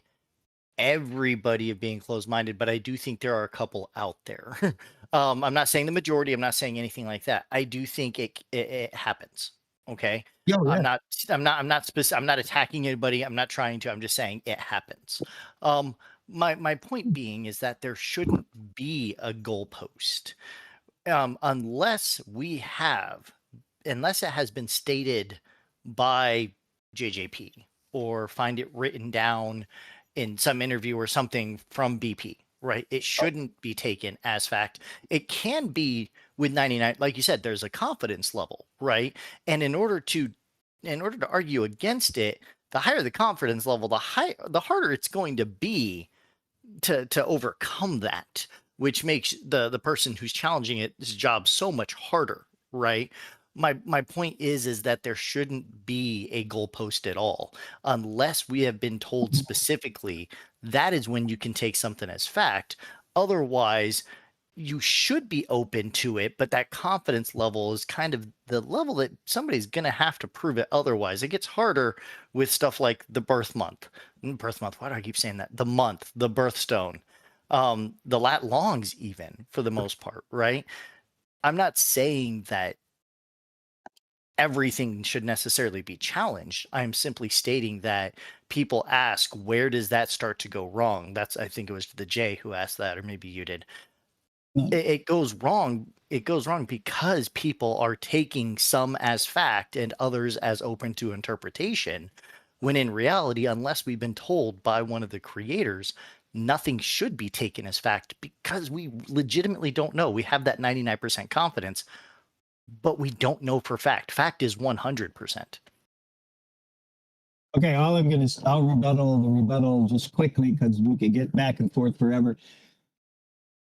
everybody of being closed-minded, but I do think there are a couple out there. I'm not saying the majority, I'm not saying anything like that. I do think it happens. Okay. Oh, yeah. I'm not attacking anybody. I'm not trying to. I'm just saying it happens. My point being is that there shouldn't be a goalpost unless it has been stated by JJP or find it written down in some interview or something from BP, right? It shouldn't be taken as fact. It can be with 99, like you said, there's a confidence level, right? And in order to argue against it, the higher the confidence level, the harder it's going to be to overcome that, which makes the person who's challenging his job so much harder, right? My point is that there shouldn't be a goalpost at all unless we have been told specifically. That is when you can take something as fact. Otherwise, you should be open to it, but that confidence level is kind of the level that somebody's going to have to prove it. Otherwise, it gets harder with stuff like the birth month. Why do I keep saying that? The month, the birthstone, the lat longs, even for the most part, right? I'm not saying that everything should necessarily be challenged. I'm simply stating that people ask, where does that start to go wrong? I think it was the Jay who asked that, or maybe you did. It goes wrong. It goes wrong because people are taking some as fact and others as open to interpretation, when in reality, unless we've been told by one of the creators, nothing should be taken as fact because we legitimately don't know. We have that 99% confidence, but we don't know for fact. Fact is 100%. Okay, I'll rebuttal the rebuttal just quickly because we could get back and forth forever.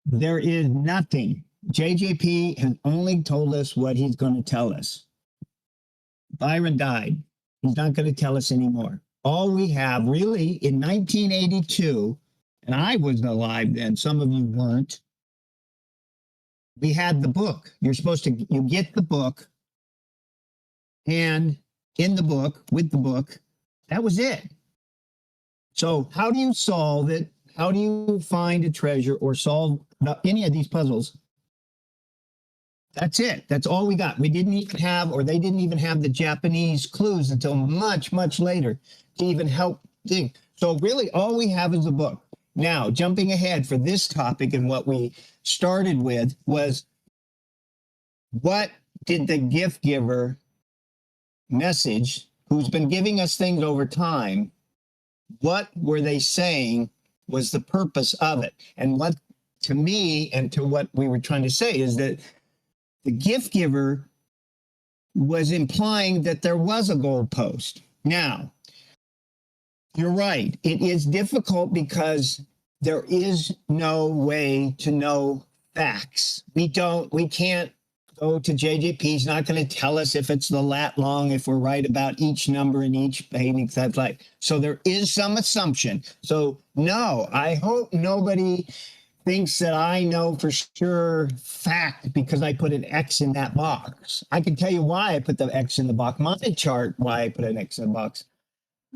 There is nothing. JJP has only told us what he's going to tell us. Byron died. He's not going to tell us anymore. All we have really in 1982, and I wasn't alive then, some of you weren't, we had the book. You get the book, and in the book, with the book, that was it. So how do you solve it? How do you find a treasure or solve any of these puzzles? That's it. That's all we got. We didn't even have, or they didn't even have the Japanese clues until much, much later to even help dig. So really all we have is a book. Now, jumping ahead for this topic, and what we started with was, what did the gift giver message, who's been giving us things over time, what were they saying was the purpose of it? And what, to me, and to what we were trying to say, is that the gift giver was implying that there was a goalpost. Now, you're right. It is difficult because there is no way to know facts. We can't go to JJP. He's not going to tell us if it's the lat long, if we're right about each number in each painting. That's like, so there is some assumption. So no, I hope nobody thinks that I know for sure fact because I put an X in that box. I can tell you why I put the X in the box. My chart why I put an X in the box.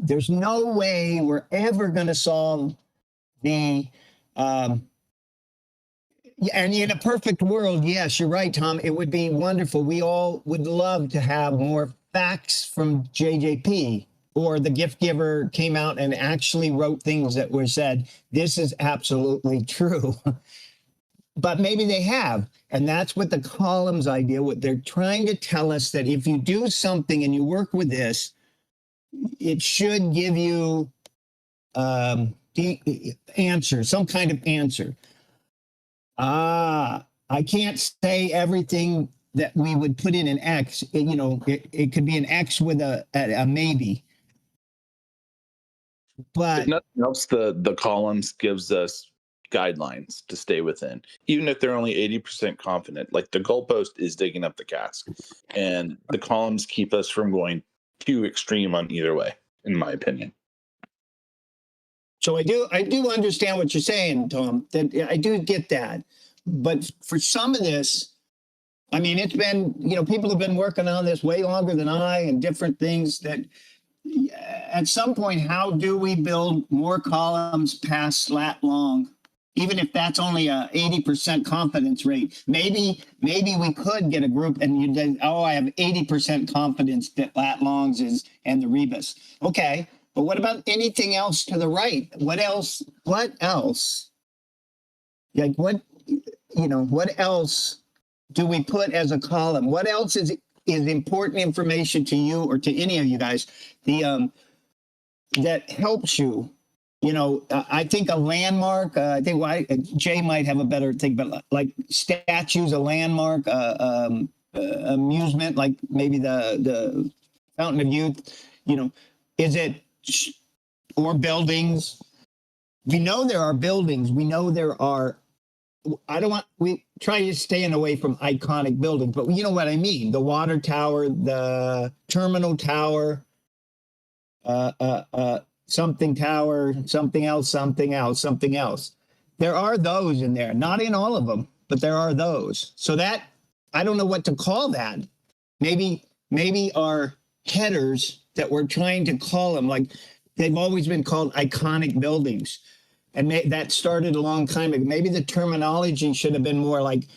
There's no way we're ever going to solve the, and in a perfect world, yes, you're right, Tom, it would be wonderful. We all would love to have more facts from JJP, or the gift giver came out and actually wrote things that were said, this is absolutely true. But maybe they have. And that's what the columns idea, what they're trying to tell us, that if you do something and you work with this, it should give you the answer, some kind of answer. I can't say everything that we would put in an X. It could be an X with a maybe. But If nothing else, the columns gives us guidelines to stay within, even if they're only 80% confident. Like the goalpost is digging up the cask, and the columns keep us from going too extreme on either way, in my opinion. so I do understand what you're saying, Tom. That I do get that, but for some of this, I mean, it's been, people have been working on this way longer than I and different things that at some point, how do we build more columns past slat long? Even if that's only a 80% confidence rate, maybe we could get a group and you did, oh, I have 80% confidence that lat longs is and the rebus. Okay. But what about anything else to the right? What else? Like what else do we put as a column? What else is important information to you or to any of you guys? That helps you. I think a landmark. I think Jay might have a better thing, but like statues, a landmark, amusement, like maybe the Fountain of Youth. Is it or buildings? We know there are buildings. We know there are. We try to stay away from iconic buildings, but you know what I mean. The water tower, the terminal tower, something tower, something else. There are those in there, not in all of them, but there are those. So that, I don't know what to call that. Maybe our headers that we're trying to call them, like they've always been called iconic buildings. And that started a long time ago. Maybe the terminology should have been more like,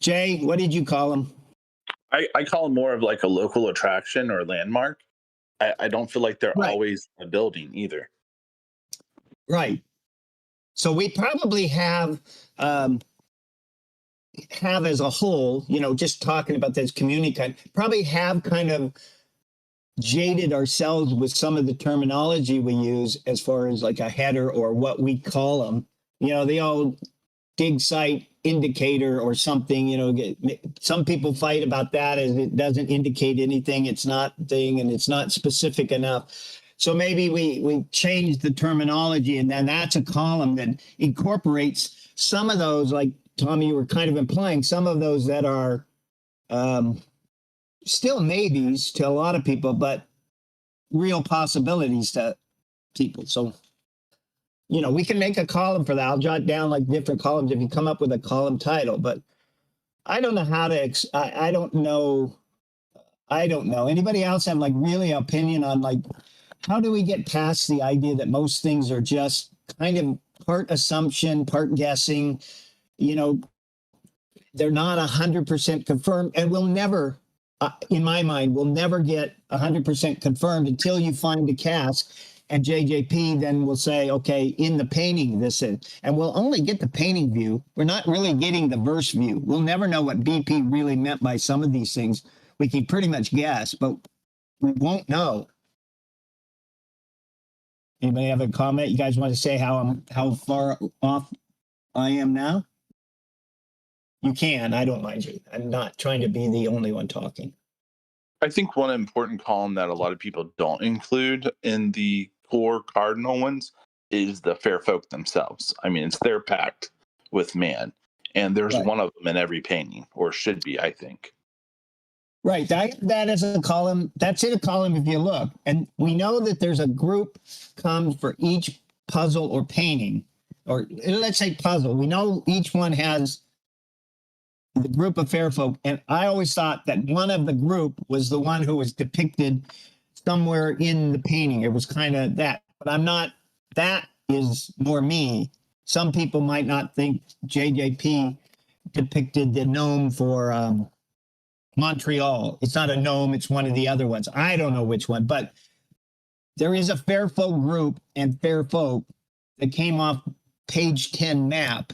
Jay, what did you call them? I call them more of like a local attraction or landmark. I don't feel like they're always a building either. Right. So we probably have as a whole, just talking about this community, probably have kind of jaded ourselves with some of the terminology we use as far as like a header or what we call them. The old dig site indicator or something, some people fight about that as it doesn't indicate anything. It's not thing and it's not specific enough. So maybe we change the terminology and then that's a column that incorporates some of those, like Tommy, you were kind of implying, some of those that are still maybes to a lot of people, but real possibilities to people. So, we can make a column for that. I'll jot down like different columns if you come up with a column title, but I don't know how to, I don't know. Anybody else have like really opinion on like, how do we get past the idea that most things are just kind of part assumption, part guessing, they're not 100% confirmed and we'll never, in my mind, we'll never get 100% confirmed until you find a cast. And JJP then will say, okay, in the painting, this is, and we'll only get the painting view. We're not really getting the verse view. We'll never know what BP really meant by some of these things. We can pretty much guess, but we won't know. Anybody have a comment? You guys want to say how far off I am now? You can. I don't mind you. I'm not trying to be the only one talking. I think one important column that a lot of people don't include in the core cardinal ones is the fair folk themselves. I mean, it's their pact with man, and there's one of them in every painting, or should be, I think. Right. That is a column. That's in a column if you look. And we know that there's a group comes for each puzzle or painting, or let's say puzzle. We know each one has the group of fair folk. And I always thought that one of the group was the one who was depicted somewhere in the painting. It was kind of that, but I'm not, that is more me. Some people might not think JJP depicted the gnome for Montreal. It's not a gnome, it's one of the other ones. I don't know which one, but there is a fair folk group and fair folk that came off page 10 map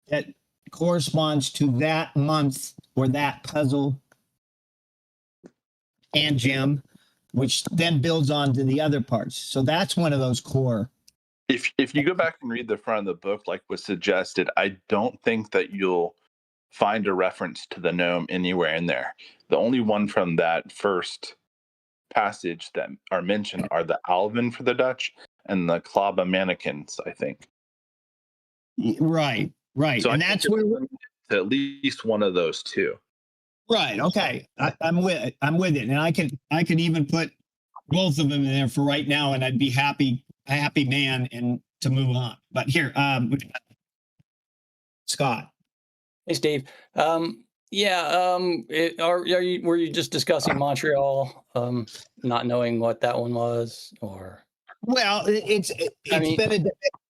that corresponds to that month or that puzzle and gem, which then builds on to the other parts. So that's one of those core. If you go back and read the front of the book, like was suggested, I don't think that you'll find a reference to the gnome anywhere in there. The only one from that first passage that are mentioned are the Alvin for the Dutch and the Klaba mannequins, I think. Right. So and that's where at least one of those two. Right. Okay. I'm with it. And I could even put both of them in there for right now, and I'd be a happy man and to move on. But here, Scott. Hey, Steve. Yeah. Were you just discussing Montreal, not knowing what that one was, or? Well, it's I mean,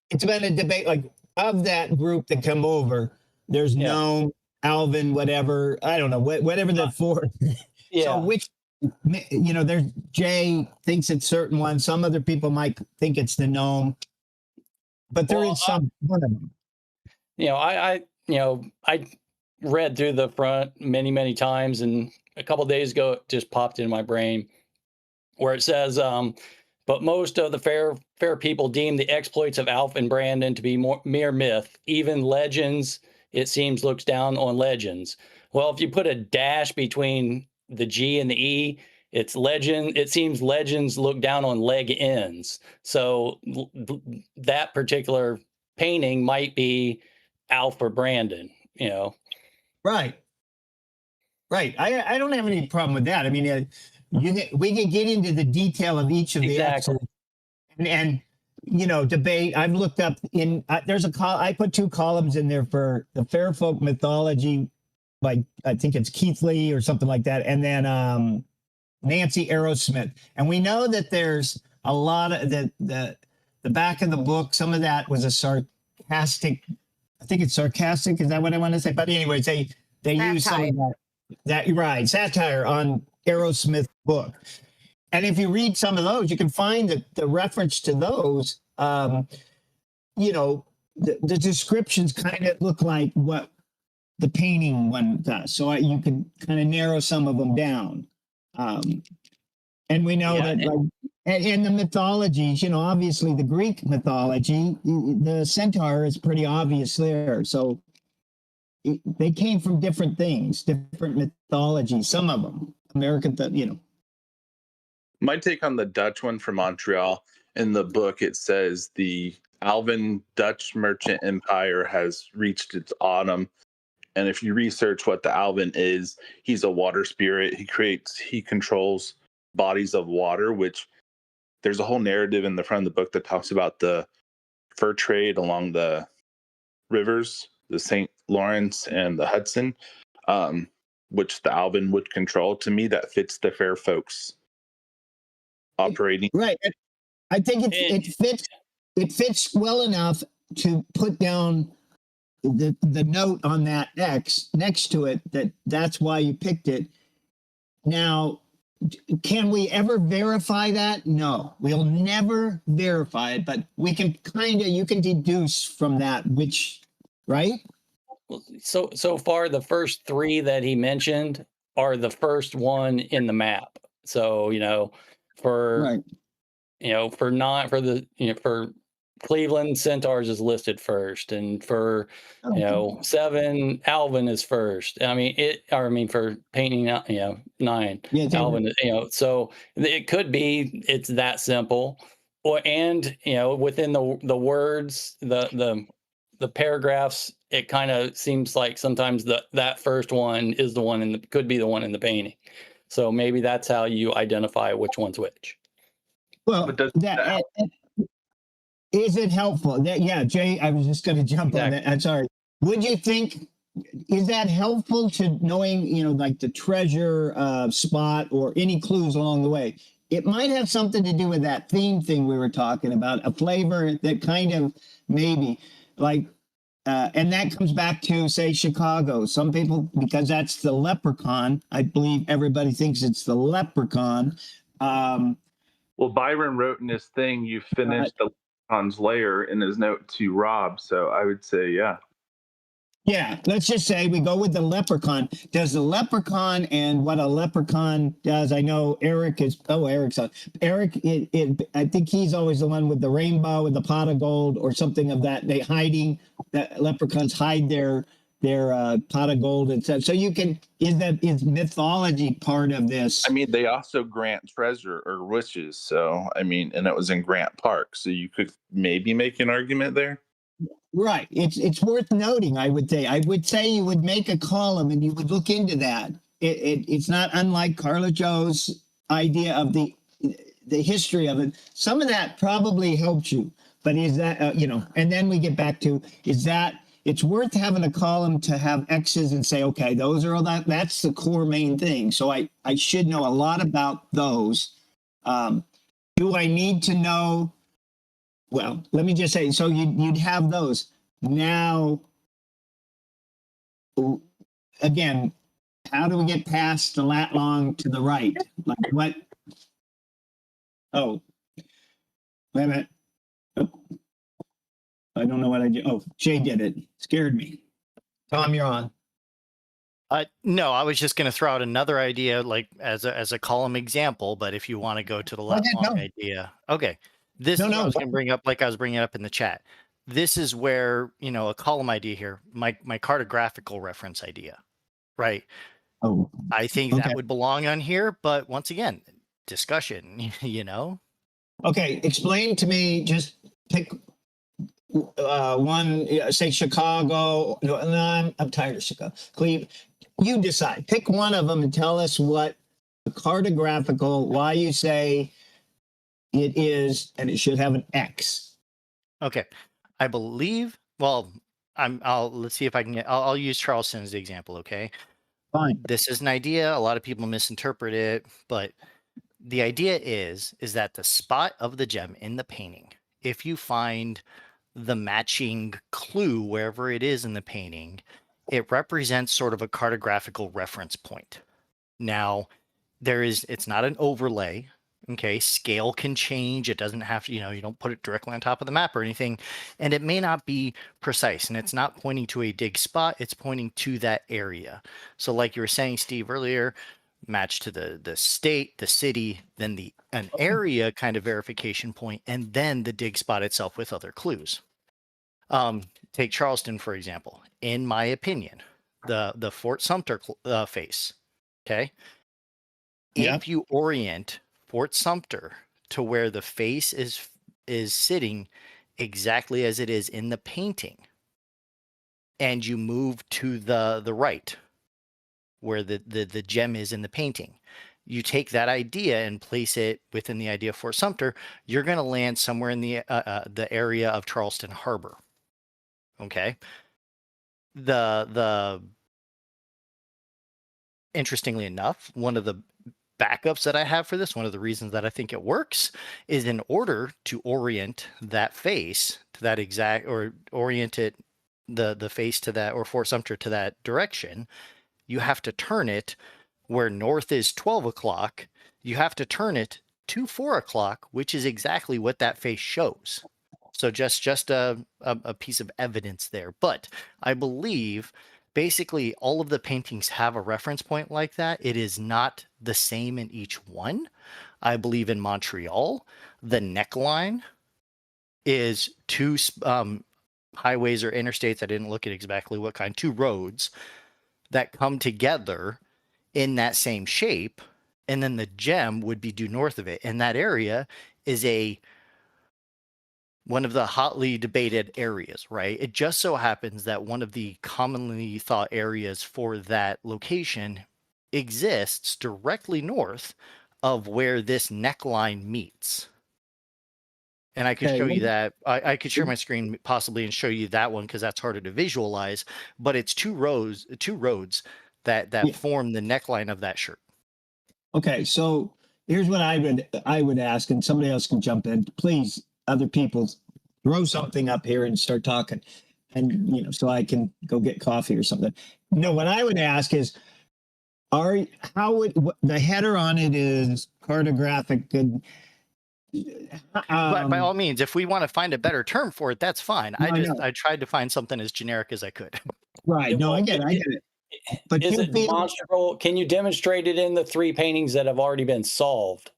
it's been a debate like of that group that come over. There's yeah, Gnome, Alvin, whatever. I don't know whatever the four. So yeah. which there's Jay thinks it's certain one. Some other people might think it's the Gnome, but there Well, is some one of them. I read through the front many, many times, and a couple days ago it just popped in my brain where it says, but most of the fair people deem the exploits of Alf and Brandon to be mere myth. Even legends, it seems, looks down on legends. Well, if you put a dash between the G and the E, it's legend. It seems legends look down on leg ends. So that particular painting might be Alf or Brandon. Right. I don't have any problem with that. I mean, we can get into the detail of each of the Exactly. X's and debate. I've looked up I put 2 columns in there for the Fairfolk mythology, like I think it's Keith Lee or something like that, and then Nancy Arrowsmith. And we know that there's a lot of the back of the book. Some of that was a sarcastic. I think it's sarcastic. Is that what I want to say? But anyways, they use some of that right satire on Arrowsmith's book. And if you read some of those, you can find the reference to those. The descriptions kind of look like what the painting one does. So you can kind of narrow some of them down. And we know that, and the mythologies, obviously the Greek mythology, the centaur is pretty obvious there. So they came from different things, different mythologies, some of them, American, My take on the Dutch one from Montreal, in the book, it says the Alvin Dutch merchant empire has reached its autumn. And if you research what the Alvin is, he's a water spirit. He controls bodies of water, which there's a whole narrative in the front of the book that talks about the fur trade along the rivers, the St. Lawrence and the Hudson, which the Alvin would control. To me, that fits the fair folks operating. Right. I think it fits well enough to put down the note on that X next to it that's why you picked it. Now, can we ever verify that? No, we'll never verify it, but we can you can deduce from that right? So far, the first 3 that he mentioned are the first one in the map. So, for Cleveland, Centaurs is listed first, and for 7, Alvin is first. For painting 9, Alvin. So it could be it's that simple, within the words, the paragraphs, it kind of seems like sometimes that first one is the one could be the one in the painting. So maybe that's how you identify which one's which. Well, is it helpful? Jay, I was just going to jump on that. I'm sorry. Would you think, is that helpful to knowing, like the treasure spot or any clues along the way? It might have something to do with that theme thing we were talking about, a flavor that kind of maybe like, and that comes back to, say, Chicago. Some people, because that's the leprechaun, I believe everybody thinks it's the leprechaun. Well, Byron wrote in his thing, you finished the leprechaun's lair in his note to Rob. So I would say, yeah. Yeah, let's just say we go with the leprechaun. Does the leprechaun and what a leprechaun does? I know Eric is. Oh, Eric's on. Eric, I think he's always the one with the rainbow and the pot of gold or something of that. That leprechauns hide their pot of gold and stuff. So is mythology part of this? I mean, they also grant treasure or wishes. So and it was in Grant Park. So you could maybe make an argument there. Right. It's worth noting, I would say. I would say you would make a column and you would look into that. It's not unlike Carla Joe's idea of the history of it. Some of that probably helped you, but is that, and then we get back to, is it's worth having a column to have X's and say, okay, those are all that's the core main thing. So I should know a lot about those. Do I need to know? Well, let me just say, so you'd have those. Now, again, how do we get past the lat long to the right? Like what? Oh, wait a minute. Oh, I don't know what I did. Oh, Jay did it. Scared me. Tom, you're on. No, I was just going to throw out another idea, like as a column example. But if you want to go to the lat long no. idea, okay. This No, is what no, I was go- going to bring up, like I was bringing it up in the chat. This is where, a column idea here, my cartographical reference idea, right? Oh, I think Okay. that would belong on here, but once again, discussion, okay. Explain to me. Just pick one. Say Chicago. No, I'm tired of Chicago. Cleveland. You decide. Pick one of them and tell us what the cartographical. Why you say it is, and it should have an X. Okay. I believe, well, let's see if I can get, I'll use Charleston as the example. Okay. Fine. This is an idea. A lot of people misinterpret it, but the idea is that the spot of the gem in the painting, if you find the matching clue wherever it is in the painting, it represents sort of a cartographical reference point. Now, it's not an overlay. Okay, scale can change. It doesn't have to, you don't put it directly on top of the map or anything. And it may not be precise. And it's not pointing to a dig spot, it's pointing to that area. So, like you were saying, Steve, earlier, match to the state, the city, then an area kind of verification point, and then the dig spot itself with other clues. Take Charleston, for example. In my opinion, the Fort Sumter face, okay? Yeah. If you orient Fort Sumter to where the face is sitting exactly as it is in the painting, and you move to the right where the gem is in the painting, you take that idea and place it within the idea of Fort Sumter, you're going to land somewhere in the area of Charleston Harbor. Okay. The interestingly enough, one of the backups that I have for this, one of the reasons that I think it works, is in order to orient that face to that exact, or orient it, the face to that, or Fort Sumter to that direction, you have to turn it where north is 12 o'clock. You have to turn it to 4 o'clock, which is exactly what that face shows. So just a piece of evidence there. But I believe basically all of the paintings have a reference point like that. It is not the same in each one. I believe in Montreal, the neckline is two highways or interstates. I didn't look at exactly what kind, two roads that come together in that same shape. And then the gem would be due north of it. And that area is one of the hotly debated areas, right? It just so happens that one of the commonly thought areas for that location exists directly north of where this neckline meets. And I could Okay, show you let me- that. I could share my screen possibly and show you that one because that's harder to visualize. But it's two roads that Yeah. form the neckline of that shirt. Okay, so here's what I would ask, and somebody else can jump in. Please, other people, throw something up here and start talking, and so I can go get coffee or something. No, what I would ask is, the header on it is cartographic good. But by all Um, means, if we want to find a better term for it, that's fine. No, I know. I tried to find something as generic as I could. right? No, I get it. But Is you it feel- demonstrable? Can you demonstrate it in the 3 paintings that have already been solved?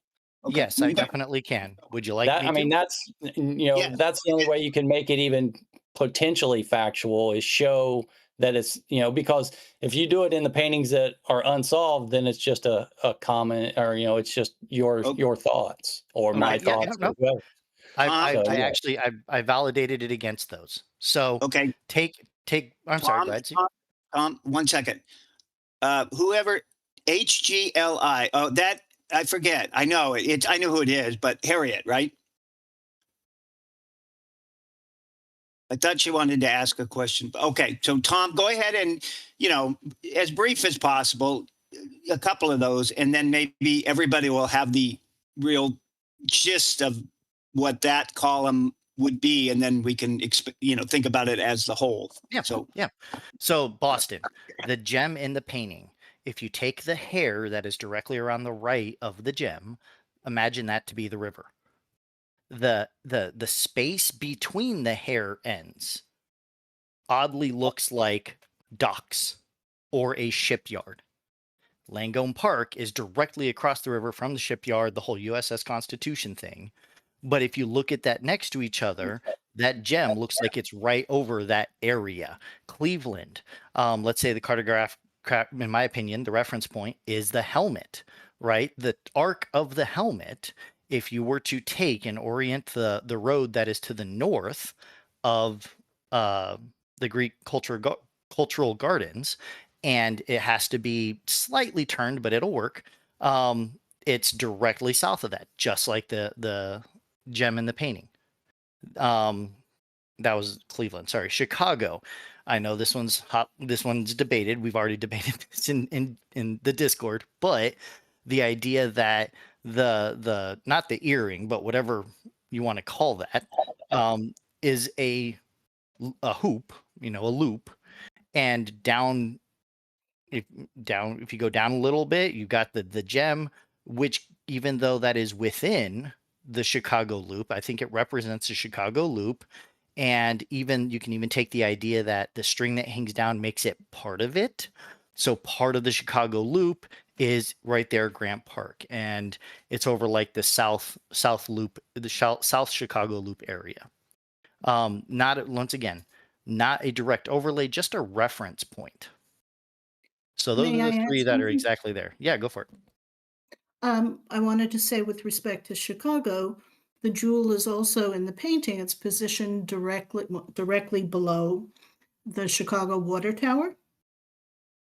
Okay, Yes, I you got- definitely can. Would you like That me I mean, to? that's Yeah. that's the only way you can make it even potentially factual is show that it's because if you do it in the paintings that are unsolved, then it's just a comment or it's just your Okay. your thoughts or my Right, yeah, thoughts. no. As well. I yeah. actually I validated it against those. So Okay, take I'm sorry, Tom, go ahead. Steve. Tom, 1 second. Whoever HGLI. Oh, that I forget. I know it. I know who it is, but Harriet, right? I thought you wanted to ask a question. Okay, so Tom, go ahead and, as brief as possible, a couple of those, and then maybe everybody will have the real gist of what that column would be, and then we can think about it as the whole. Yeah. So Boston, the gem in the painting. If you take the hair that is directly around the right of the gem, imagine that to be the river. The space between the hair ends oddly looks like docks or a shipyard. Langone Park is directly across the river from the shipyard, the whole USS Constitution thing. But if you look at that next to each other, that gem looks like it's right over that area. Cleveland, let's say the cartograph, in my opinion, the reference point is the helmet, right? The arc of the helmet, if you were to take and orient the road that is to the north of the Greek cultural gardens, and it has to be slightly turned, but it'll work. It's directly south of that, just like the gem in the painting. That was Cleveland. Sorry, Chicago. I know this one's hot. This one's debated. We've already debated this in the Discord, but the idea that the not the earring, but whatever you want to call that, is a hoop, a loop, and if you go down a little bit, you've got the gem, which even though that is within the Chicago loop, I think it represents the Chicago loop. And you can even take the idea that the string that hangs down makes it part of it. So part of the Chicago loop is right there, Grant Park, and it's over like the south loop, the South Chicago loop area. Not a direct overlay, just a reference point. So those May are the I three add that are something? exactly there. Yeah, go for it. I wanted to say with respect to Chicago, the jewel is also in the painting. It's positioned directly below the Chicago Water Tower.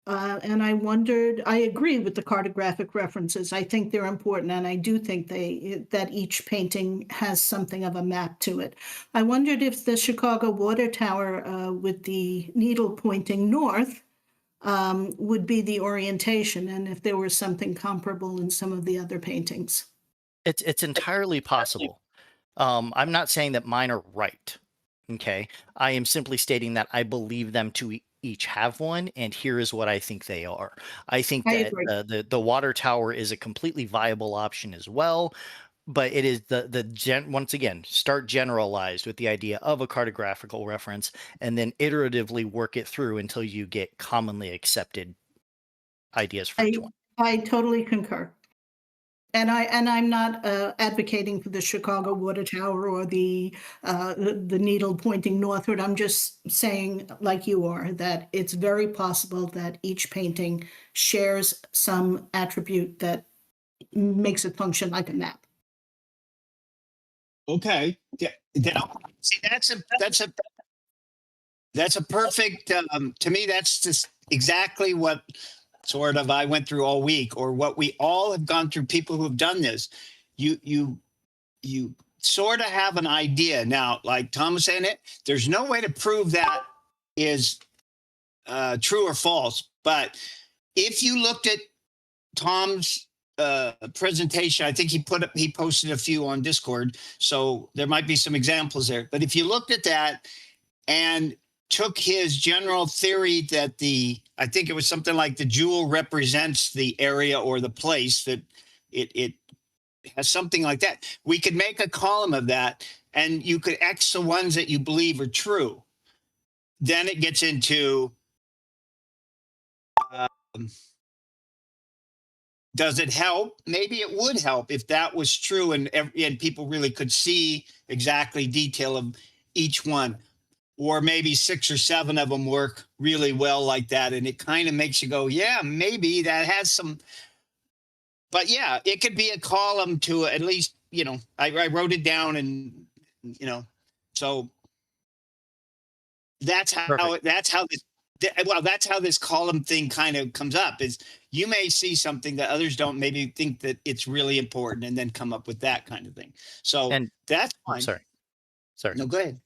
And I agree with the cartographic references. I think they're important, and I do think that each painting has something of a map to it. I wondered if the Chicago Water Tower with the needle pointing north would be the orientation, and if there was something comparable in some of the other paintings. It's entirely possible. I'm not saying that mine are right. Okay. I am simply stating that I believe them to each have one, and here is what I think they are. I think I that agree. the water tower is a completely viable option as well, but it is once again, start generalized with the idea of a cartographical reference, and then iteratively work it through until you get commonly accepted ideas for each one. I totally concur. And I'm not advocating for the Chicago Water Tower or the needle pointing northward. I'm just saying, like you are, that it's very possible that each painting shares some attribute that makes it function like a map. Okay. Yeah. See, that's a perfect. To me, that's just exactly what sort of I went through all week, or what we all have gone through. People who have done this, you sort of have an idea now. Like Tom was saying, there's no way to prove that is true or false. But if you looked at Tom's presentation, I think he posted a few on Discord, so there might be some examples there. But if you looked at that and took his general theory that I think it was something like the jewel represents the area or the place, that it has something like that, we could make a column of that, and you could X the ones that you believe are true. Then it gets into does it help? Maybe it would help if that was true, and people really could see exactly detail of each one. Or maybe 6 or 7 of them work really well like that. And it kind of makes you go, yeah, maybe that has some. But yeah, it could be a column to at least, I wrote it down, and, so that's how this column thing kind of comes up. Is you may see something that others don't, maybe think that it's really important, and then come up with that kind of thing. So And that's fine. sorry. No, go ahead.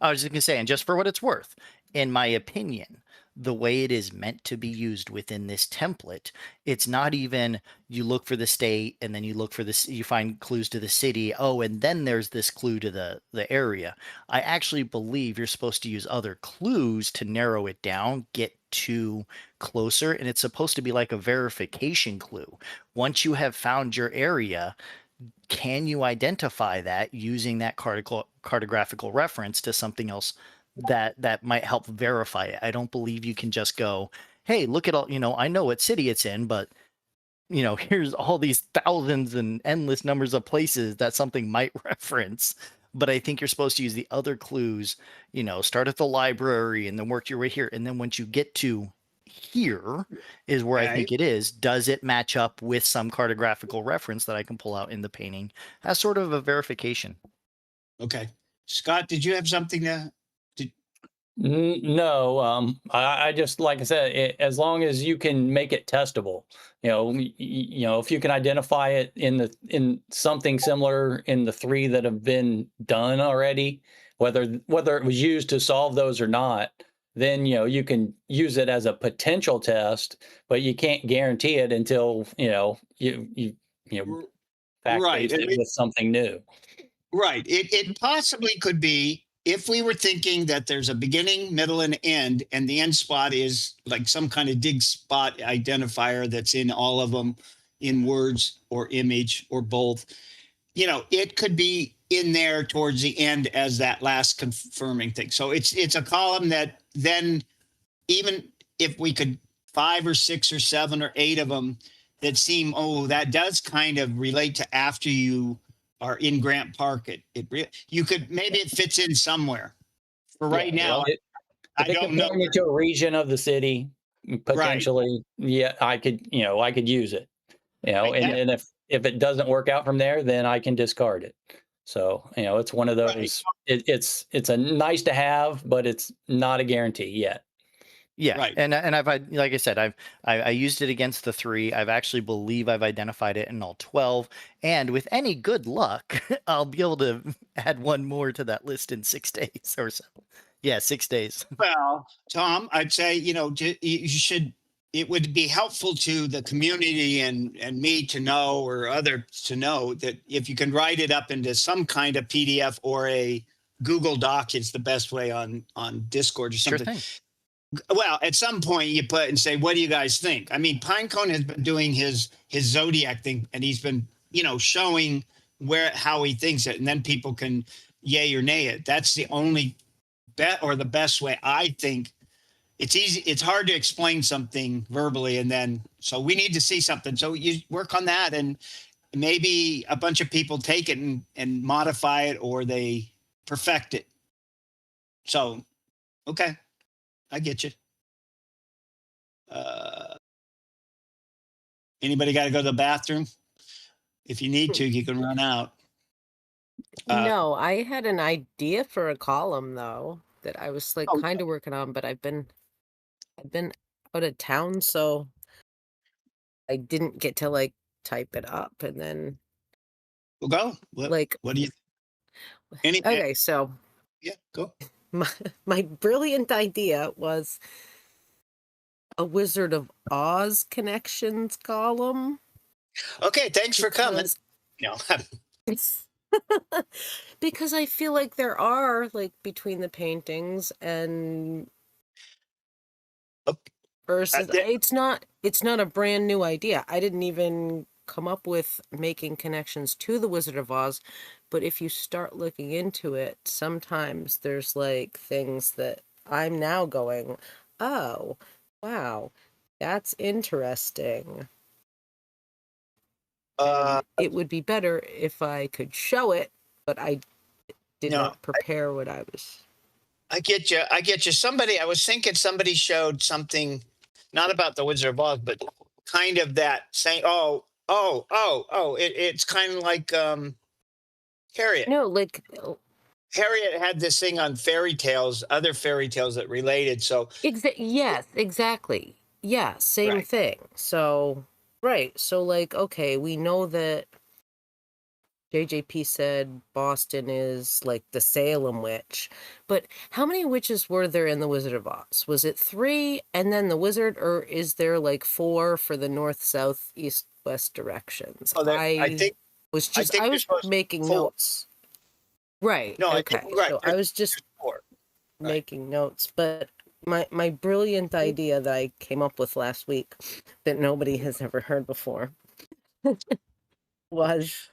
I was just gonna say, and just for what it's worth, in my opinion, the way it is meant to be used within this template, it's not even you look for the state and then you look for this, you find clues to the city. Oh, and then there's this clue to the area. I actually believe you're supposed to use other clues to narrow it down, get to closer, and it's supposed to be like a verification clue. Once you have found your area, can you identify that using that cartographical reference to something else that might help verify it? I don't believe you can just go, hey, look at all, I know what city it's in, but here's all these thousands and endless numbers of places that something might reference. But I think you're supposed to use the other clues, start at the library and then work your way here. And then once you get to here is where I think it is. Does it match up with some cartographical reference that I can pull out in the painting as sort of a verification? Okay. Scott, did you have something to? No, I just, like I said, as long as you can make it testable, if you can identify it in something similar in the 3 that have been done already, whether it was used to solve those or not, then you can use it as a potential test, but you can't guarantee it until you fact Right. base it with something new. Right. It possibly could be if we were thinking that there's a beginning, middle, and end, and the end spot is like some kind of dig spot identifier that's in all of them in words or image or both. It could be in there towards the end as that last confirming thing. So it's a column that then, even if we could 5 or 6 or 7 or 8 of them that seem, that does kind of relate to after you are in Grant Park. You could, maybe it fits in somewhere. For right now, I don't know. If it to a region of the city, potentially, yeah, I could use it. And if it doesn't work out from there, then I can discard it. So it's one of those. Right. It's a nice to have, but it's not a guarantee yet. Yeah, right. And I've, like I said, I used it against the 3. I've actually believe I've identified it in all 12, and with any good luck, I'll be able to add one more to that list in 6 days or so. Yeah, 6 days. Well, Tom, I'd say you should. It would be helpful to the community and me to know, or others to know, that if you can write it up into some kind of PDF or a Google Doc, it's the best way on Discord or something. Sure thing. Well, at some point you put and say, what do you guys think? I mean, Pinecone has been doing his Zodiac thing, and he's been, showing how he thinks it, and then people can yay or nay it. That's the only the best way, I think. It's easy. It's hard to explain something verbally, and then, so we need to see something. So you work on that, and maybe a bunch of people take it and modify it, or they perfect it. So, okay. I get you. Anybody got to go to the bathroom? If you need to, you can run out. No, I had an idea for a column though that I was kind of working on, but I've been out of town, so I didn't get to type it up, and then. We'll go. What do you? Okay, so. Yeah, go. My brilliant idea was a Wizard of Oz connections column. Okay, thanks for coming. Because I feel like there are, between the paintings and versus it's not a brand new idea. I didn't even come up with making connections to the Wizard of Oz, but if you start looking into it, sometimes there's things that I'm now going, oh, wow, that's interesting. It would be better if I could show it, but I did not prepare what I was. I get you. I was thinking somebody showed something, not about the Wizard of Oz, but kind of that saying, it's kind of like Harriet. No, Harriet had this thing on fairy tales, other fairy tales that related. So yes, exactly. Yeah, same thing. So right. So okay, we know that JJP said Boston is like the Salem witch. But how many witches were there in the Wizard of Oz? Was it 3 and then the wizard, or is there like 4 for the north, south, east, west directions? Oh, I think was I just think I you're was supposed to making 4. notes. Right. No, I Okay. think right. So I was just 4. Right. making notes, but my brilliant idea that I came up with last week that nobody has ever heard before was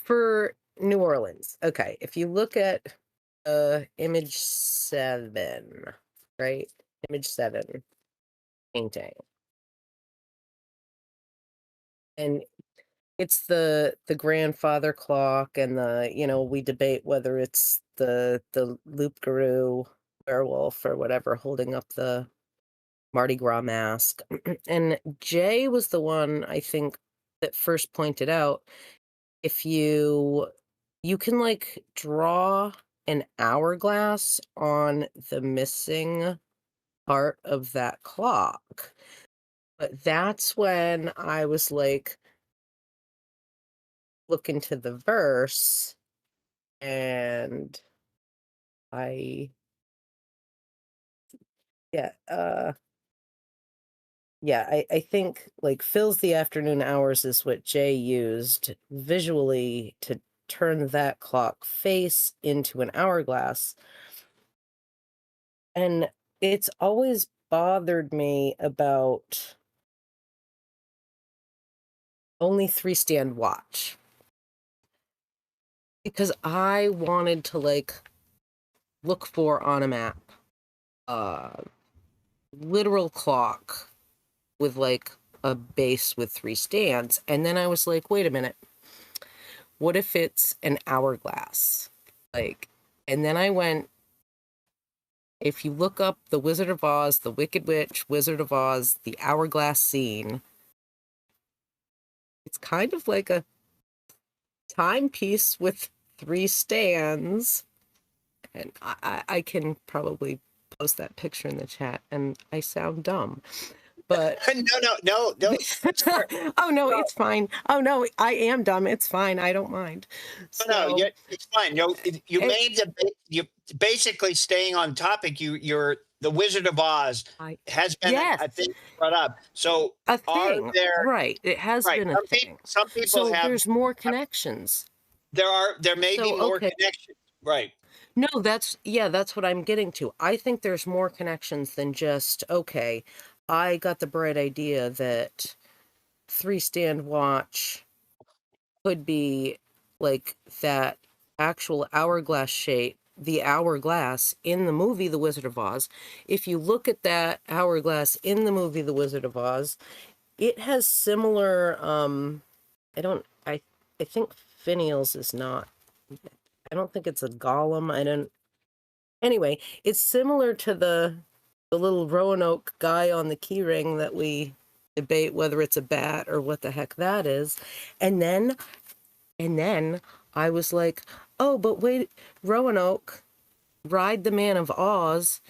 for New Orleans. Okay, if you look at image 7, right? Image 7 painting. And it's the grandfather clock, and we debate whether it's the loup-garou werewolf or whatever holding up the Mardi Gras mask. And Jay was the one, I think, that first pointed out, if you can like draw an hourglass on the missing part of that clock. But that's when I was like, look into the verse, and I I think like fills the afternoon hours is what Jay used visually to turn that clock face into an hourglass. And it's always bothered me about only 3 stand watch, because I wanted to like look for on a map literal clock with like a base with 3 stands. And then I was like, wait a minute, what if it's an hourglass? Like, and then I went, if you look up the Wizard of Oz, the Wicked Witch, Wizard of Oz, the hourglass scene, it's kind of like a timepiece with 3 stands. And I can probably post that picture in the chat, and I sound dumb. But no. oh no, it's fine. Oh no, I am dumb. It's fine. I don't mind. No, it's fine. You basically staying on topic. You're the Wizard of Oz has been a thing brought up. So a thing, there, right? It has been a thing. Some people so have. There's more connections. There may be more connections, right? No, that's what I'm getting to. I think there's more connections than just, okay, I got the bright idea that 3 stand watch could be like that actual hourglass shape, the hourglass in the movie The Wizard of Oz. If you look at that hourglass in the movie The Wizard of Oz, it has similar I think Finial's is not. I don't think it's a golem. Anyway, it's similar to the little Roanoke guy on the keyring that we debate whether it's a bat or what the heck that is. And then I was like, oh, but wait, Roanoke, Ride the Man of Oz.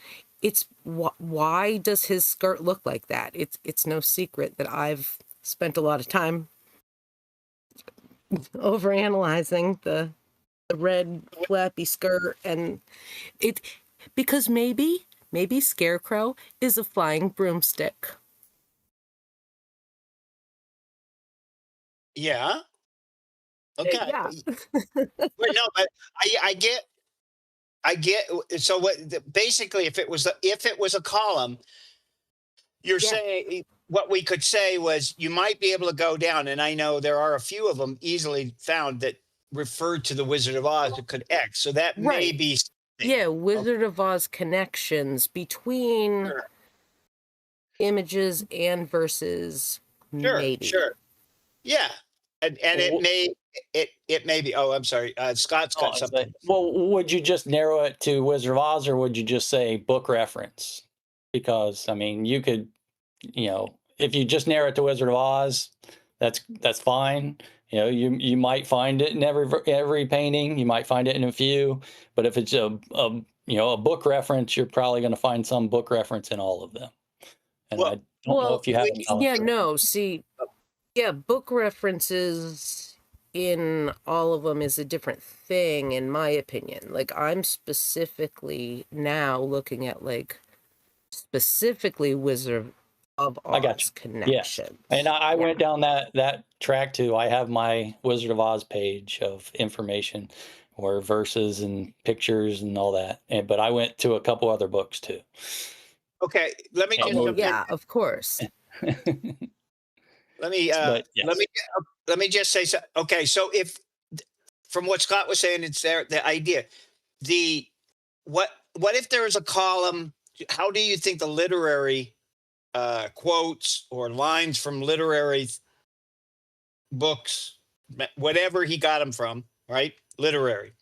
It's why does his skirt look like that? It's no secret that I've spent a lot of time overanalyzing the red flappy skirt, and because maybe Scarecrow is a flying broomstick. Yeah. Okay. Yeah. But no, but I get. So what? Basically, if it was a column, you're saying what we could say was you might be able to go down, and I know there are a few of them easily found that referred to the Wizard of Oz that could X. So that may be something. Yeah, Wizard of Oz connections between images and verses. Maybe. Sure. Yeah. And it may be. Oh, I'm sorry. Scott's got something. Well, would you just narrow it to Wizard of Oz, or would you just say book reference? Because I mean, you could, if you just narrow it to Wizard of Oz, that's fine. You might find it in every painting. You might find it in a few. But if it's a book reference, you're probably going to find some book reference in all of them. And I don't know if you have. See, Yeah, book references in all of them is a different thing, in my opinion. Like, I'm specifically now looking at, like, specifically Wizard of I got Oz you. Yeah. connections. And I Yeah. went down that track too. I have my Wizard of Oz page of information or verses and pictures and all that. But I went to a couple other books too. Okay, let me Yeah, just Well, jump in. yeah, of course. Let me But yes. let me just say so. Okay, so if from what Scott was saying, it's there the idea. The what if there is a column? How do you think the literary quotes or lines from literary books, whatever he got them from, right? Literary,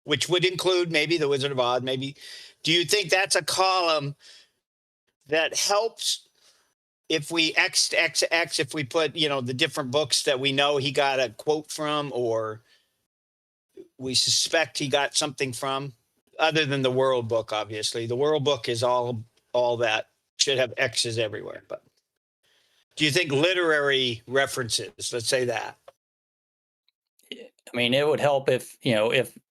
which would include maybe the Wizard of Oz. Maybe, do you think that's a column that helps? If we X, if we put, the different books that we know he got a quote from, or we suspect he got something from, other than the World Book, obviously. The World Book is all that should have X's everywhere. But do you think literary references, let's say that? I mean, it would help if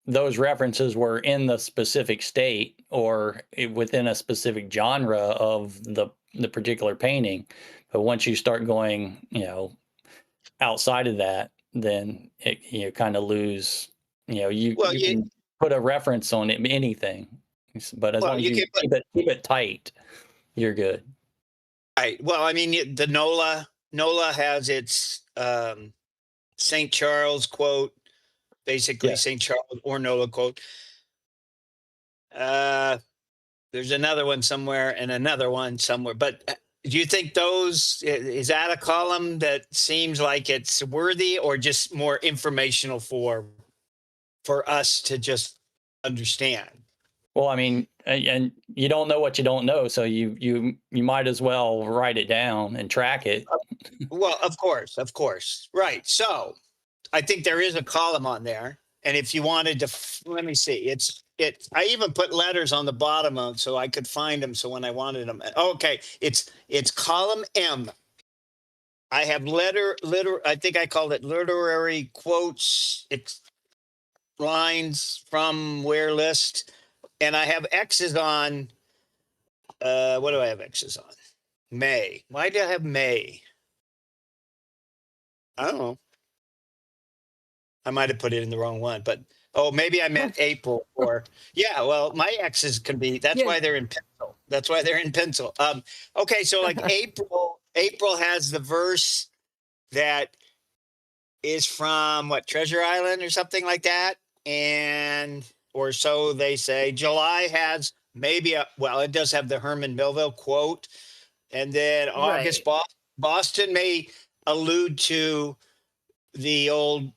those references were in the specific state or within a specific genre of the particular painting. But once you start going, outside of that, then you kind of lose. You can put a reference on anything, but as long as you keep it tight, you're good. Right. Well, I mean, the NOLA has its St. Charles quote, basically. Yes. St. Charles or NOLA quote. There's another one somewhere and another one somewhere. But do you think is that a column that seems like it's worthy, or just more informational for us to just understand? Well, I mean, and you don't know what you don't know, so you might as well write it down and track it. Well, of course. Right. So I think there is a column on there. And if you wanted to, let me see, I even put letters on the bottom of so I could find them. So when I wanted them, okay, it's column M. I have I think I called it literary quotes, lines from where list. And I have X's on, what do I have X's on? May. Why do I have May? I don't know. I might have put it in the wrong one, but maybe I meant April or well, my X's can be, that's why they're in pencil. Okay, so like April has the verse that is from what, Treasure Island or something like that, or so they say. July has maybe it does have the Herman Melville quote, and then August, Boston may allude to the old,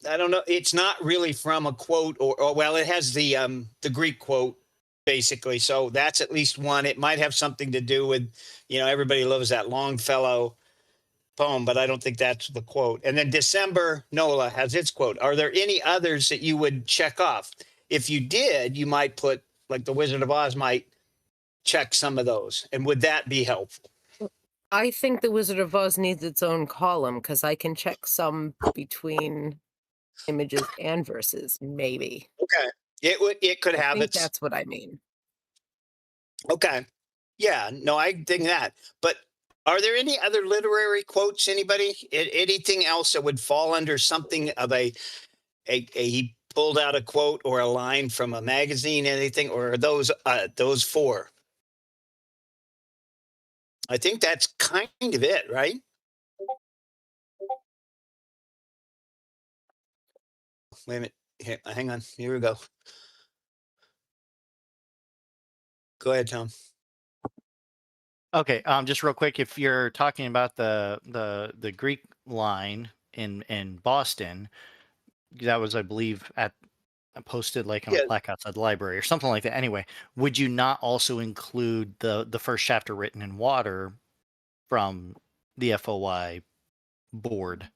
I don't know. It's not really from a quote, or it has the Greek quote basically. So that's at least one. It might have something to do with, everybody loves that Longfellow poem, but I don't think that's the quote. And then December, NOLA has its quote. Are there any others that you would check off? If you did, you might put, like the Wizard of Oz might check some of those. And would that be helpful? I think the Wizard of Oz needs its own column, because I can check some between images and verses, maybe. Okay. It could have its. That's what I mean. Okay. Yeah, no, I think that. But are there any other literary quotes, anybody? Anything else that would fall under something of he pulled out a quote or a line from a magazine, anything, or are those four? I think that's kind of it, right? Wait a minute. Here, hang on. Here we go. Go ahead, Tom. Okay, just real quick, if you're talking about the Greek line in Boston, that was, I believe, posted like on a plaque outside the library or something like that. Anyway, would you not also include the first chapter written in water from the FOI board?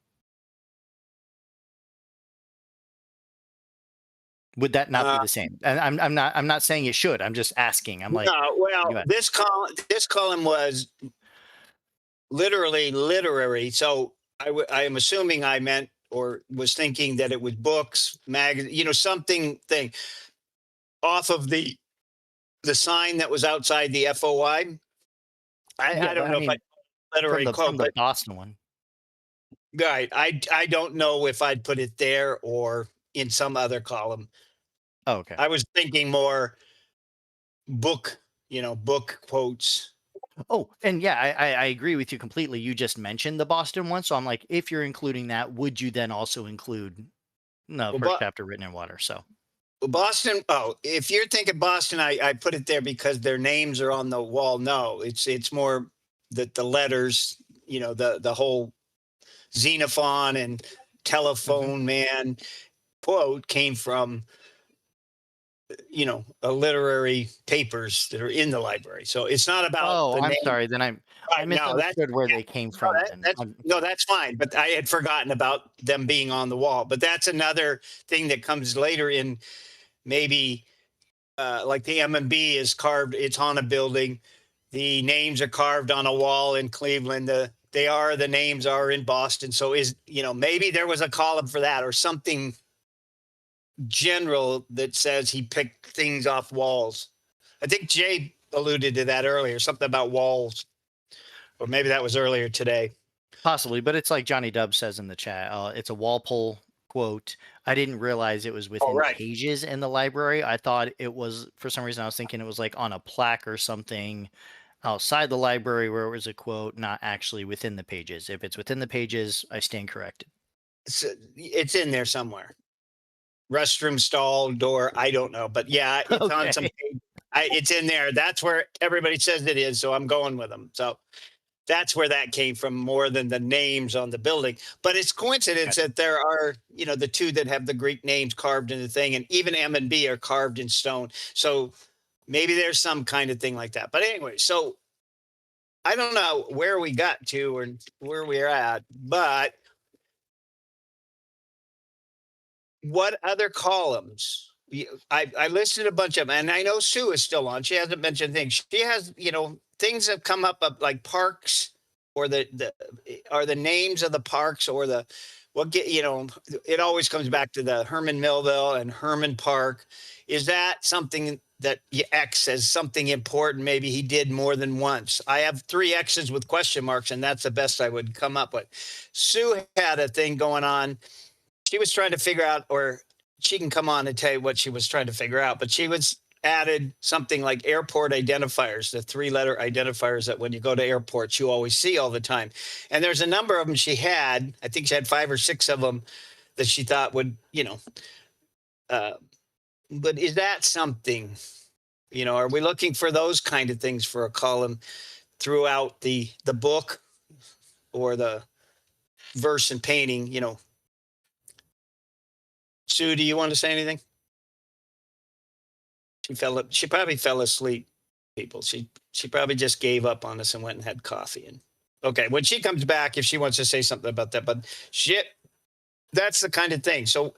Would that not be the same? And I'm not saying it should. I'm just asking. I'm like, this column was literally literary. So I am assuming I meant or was thinking that it was books, magazine, something thing off of the sign that was outside the FOI. Yeah, I but don't know if I mean, literally from quote, the but Boston one. right. I don't know if I'd put it there or in some other column. Oh, okay. I was thinking more book, book quotes. Oh, and yeah, I agree with you completely. You just mentioned the Boston one, so I'm like, if you're including that, would you then also include no Well, first chapter written in water? So Boston. Oh, if you're thinking Boston, I put it there because their names are on the wall. No, it's more that the letters, the whole Xenophon and telephone man quote came from, a literary papers that are in the library. So it's not about oh, the I'm name. sorry. Then I Right, no, that's misunderstood where yeah, they came no, from. Then that's fine. But I had forgotten about them being on the wall. But that's another thing that comes later in maybe like the M&B is carved. It's on a building. The names are carved on a wall in Cleveland. The names are in Boston. So maybe there was a column for that or something general that says he picked things off walls. I think Jay alluded to that earlier, something about walls, or maybe that was earlier today. possibly, but it's like Johnny Dub says in the chat. It's a Walpole quote. I didn't realize it was within right. pages in the library. I thought it was, for some reason, I was thinking it was like on a plaque or something outside the library where it was a quote, not actually within the pages. If it's within the pages, I stand corrected. It's in there somewhere. Restroom stall door. I don't know, but yeah, it's on some Okay. page. It's in there. That's where everybody says it is. So I'm going with them. So that's where that came from more than the names on the building. But it's coincidence that there are, the two that have the Greek names carved in the thing, and even M&B are carved in stone. So maybe there's some kind of thing like that. But anyway, so I don't know where we got to or where we're at, but what other columns? I listed a bunch of them, and I know Sue is still on. She hasn't mentioned things. She has, things have come up of like parks or the names of the parks or it always comes back to the Herman Melville and Herman Park. Is that something that you X as something important? Maybe he did more than once. I have 3 X's with question marks, and that's the best I would come up with. Sue had a thing going on. She was trying to figure out, or she can come on and tell you what she was trying to figure out, but she was added something like airport identifiers, the 3-letter identifiers that when you go to airports, you always see all the time. And there's a number of them she had. I think she had 5 or 6 of them that she thought would, but is that something, are we looking for those kind of things for a column throughout the book or the verse and painting, Sue, do you want to say anything? She probably fell asleep, people. She probably just gave up on us and went and had coffee. And okay, when she comes back, if she wants to say something about that, but that's the kind of thing. So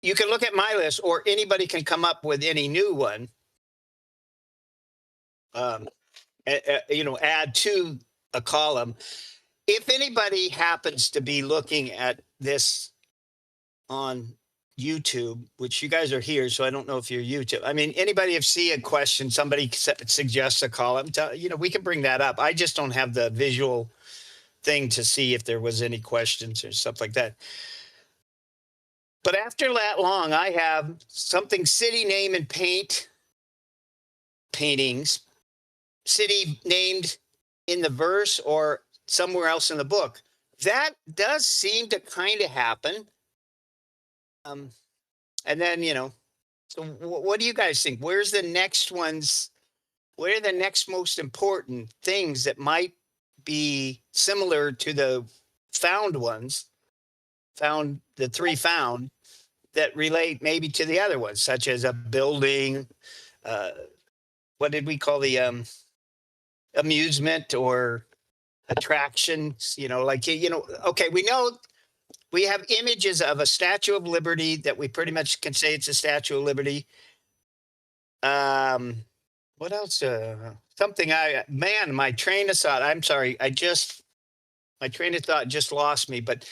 you can look at my list, or anybody can come up with any new one. Add to a column. If anybody happens to be looking at this on YouTube, which you guys are here, so I don't know if you're YouTube. I mean, anybody if see a question, somebody suggests a column, we can bring that up. I just don't have the visual thing to see if there was any questions or stuff like that. But after that long, I have something city name and paintings, city named in the verse or somewhere else in the book. That does seem to kind of happen. And then, so what do you guys think? Where's the next ones? What are the next most important things that might be similar to the found ones, the 3 found that relate maybe to the other ones, such as a building, what did we call the amusement or attractions, okay, we know we have images of a Statue of Liberty that we pretty much can say it's a Statue of Liberty. What else? My train of thought. I'm sorry. my train of thought just lost me, but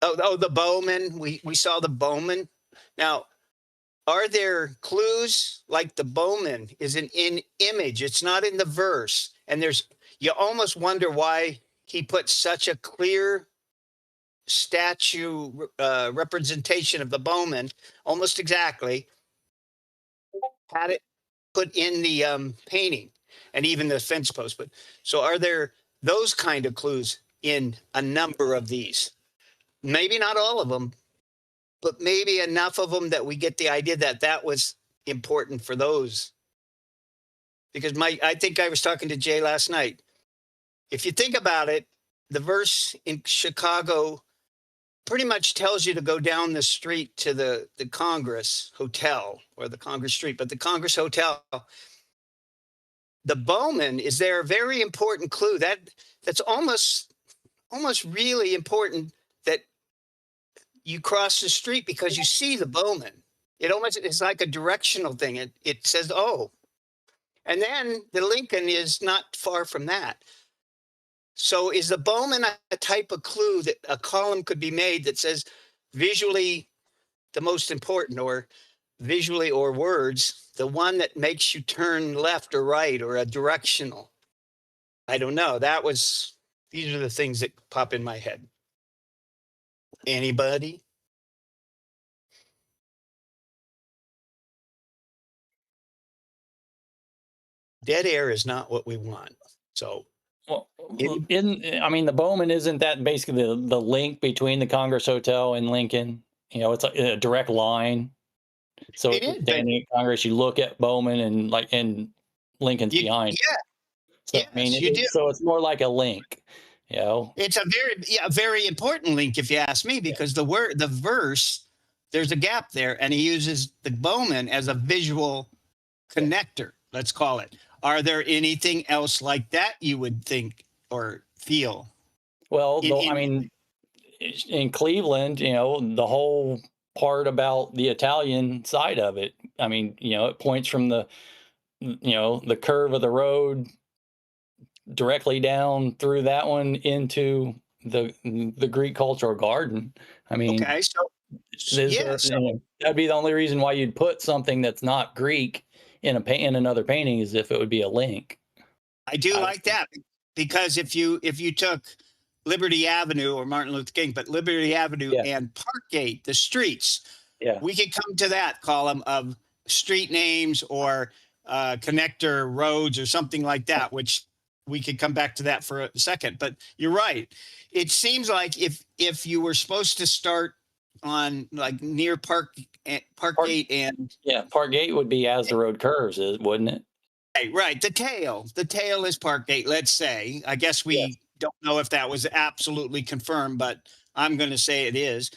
oh, the Bowman. We saw the Bowman. Now, are there clues like the Bowman is an in image? It's not in the verse, and you almost wonder why he put such a clear statue representation of the Bowman, almost exactly, had it put in the painting and even the fence post. But so are there those kind of clues in a number of these? Maybe not all of them, but maybe enough of them that we get the idea that that was important for those. Because I think I was talking to Jay last night. If you think about it, the verse in Chicago pretty much tells you to go down the street to the Congress Hotel or the Congress Street, but the Congress Hotel. The Bowman is there a very important clue that's almost really important that you cross the street because you see the Bowman. It's like a directional thing. It says, oh, and then the Lincoln is not far from that. So is the Bowman a type of clue that a column could be made that says visually the most important, or visually or words, the one that makes you turn left or right, or a directional? I don't know. These are the things that pop in my head. Anybody? Dead air is not what we want. So Well, the Bowman, isn't that basically the link between the Congress Hotel and Lincoln? It's a direct line. So it is. standing at Congress, you look at Bowman and Lincoln's behind. Yeah. So, Yes, you do. So it's more like a link. It's a very important link, if you ask me, because the verse, there's a gap there, and he uses the Bowman as a visual connector, let's call it. Are there anything else like that you would think or feel? Well, in Cleveland, the whole part about the Italian side of it, it points from the curve of the road directly down through that one into the Greek cultural garden. Okay, that'd be the only reason why you'd put something that's not Greek in another painting, is if it would be a link. I do like that, because if you took Liberty Avenue or Martin Luther King, but Liberty Avenue and Parkgate, the streets, we could come to that column of street names or connector roads or something like that, which we could come back to that for a second. But you're right. It seems like if you were supposed to start on like near Parkgate and Parkgate would be as the road curves, wouldn't it? Right. The tail is Parkgate, let's say. I guess we don't know if that was absolutely confirmed, but I'm going to say it is.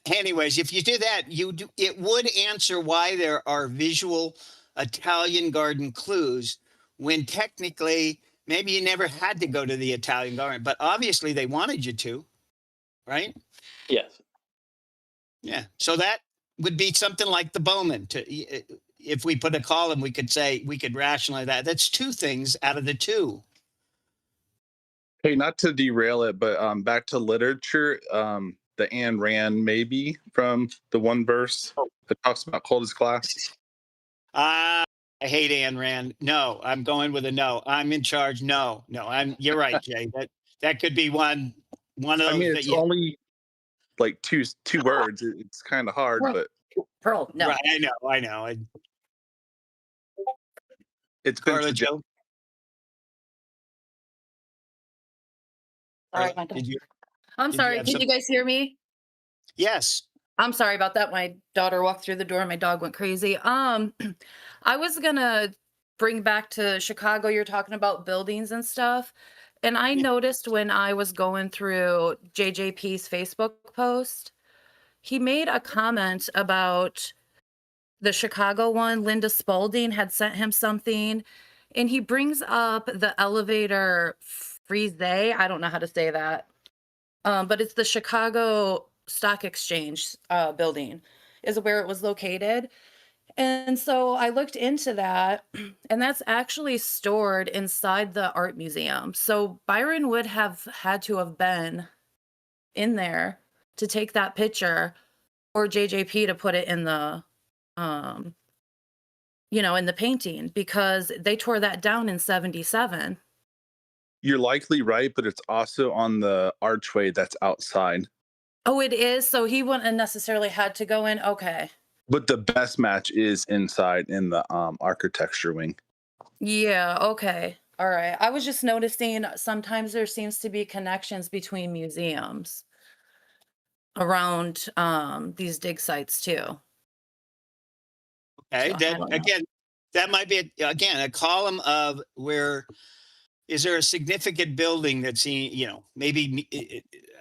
Anyways, if you do that, it would answer why there are visual Italian garden clues when technically maybe you never had to go to the Italian garden, but obviously they wanted you to, right? Yes. Yeah. So that would be something like the Bowman. If we put a column, we could rationalize that. That's two things out of the two. Hey, not to derail it, but back to literature, the Ayn Rand maybe from the one verse that talks about cold as glass. I hate Ayn Rand. No, I'm going with a no. I'm in charge. No. You're right, Jay. That could be one of those. It's only like two words. It's kind of hard, but Pearl, no. Right, I know. It's Carla, Joe. Sorry, I'm sorry. Can you guys hear me? Yes. I'm sorry about that. My daughter walked through the door. My dog went crazy. I was gonna bring back to Chicago. You're talking about buildings and stuff. And I noticed when I was going through JJP's Facebook post, he made a comment about the Chicago one. Linda Spalding had sent him something, and he brings up the elevator Frieze. I don't know how to say that. But it's the Chicago Stock Exchange building is where it was located. And so I looked into that, and that's actually stored inside the art museum. So Byron would have had to have been in there to take that picture, or JJP to put it in the in the painting, because they tore that down in 77. You're likely right, but it's also on the archway that's outside. Oh, it is. So he wouldn't have necessarily had to go in. Okay. But the best match is inside in the architecture wing. Yeah, okay. All right. I was just noticing sometimes there seems to be connections between museums around these dig sites too. Okay, So I that don't know. again, that might be again a column of where is there a significant building that's maybe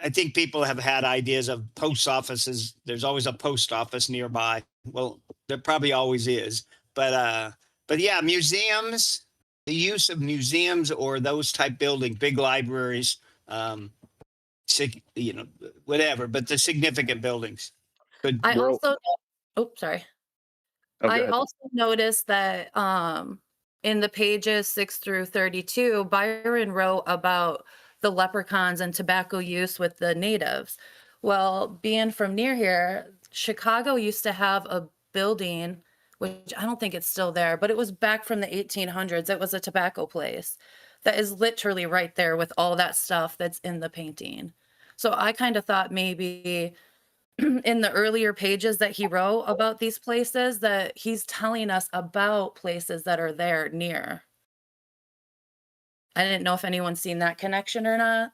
I think people have had ideas of post offices. There's always a post office nearby. Well, there probably always is, but yeah, museums, the use of museums or those type building, big libraries, whatever, but the significant buildings. Good. I Well- also sorry. Okay. I also noticed that in the pages 6 through 32, Byron wrote about the leprechauns and tobacco use with the natives. Well, being from near here, Chicago used to have a building, which I don't think it's still there, but it was back from the 1800s. It was a tobacco place that is literally right there with all that stuff that's in the painting. So I kind of thought maybe in the earlier pages that he wrote about these places that he's telling us about places that are there near. I didn't know if anyone's seen that connection or not.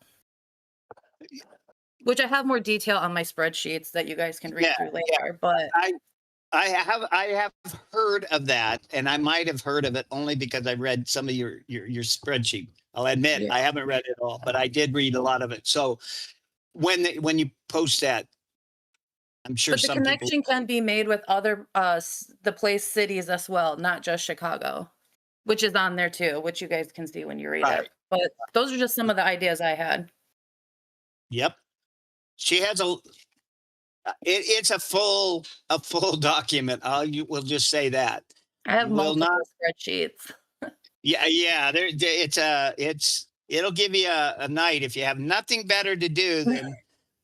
Which I have more detail on my spreadsheets that you guys can read Yeah, through later, but I have heard of that, and I might have heard of it only because I read some of your spreadsheet. I'll admit Yeah. I haven't read it all, but I did read a lot of it. So when you post that, I'm sure but the some people. connection can be made with other the place cities as well, not just Chicago, which is on there too, which you guys can see when you read Right. it. But those are just some of the ideas I had. Yep, she has it's a full document. We'll just say that. I have You will multiple not- spreadsheets. Yeah. It'll give you a night if you have nothing better to do than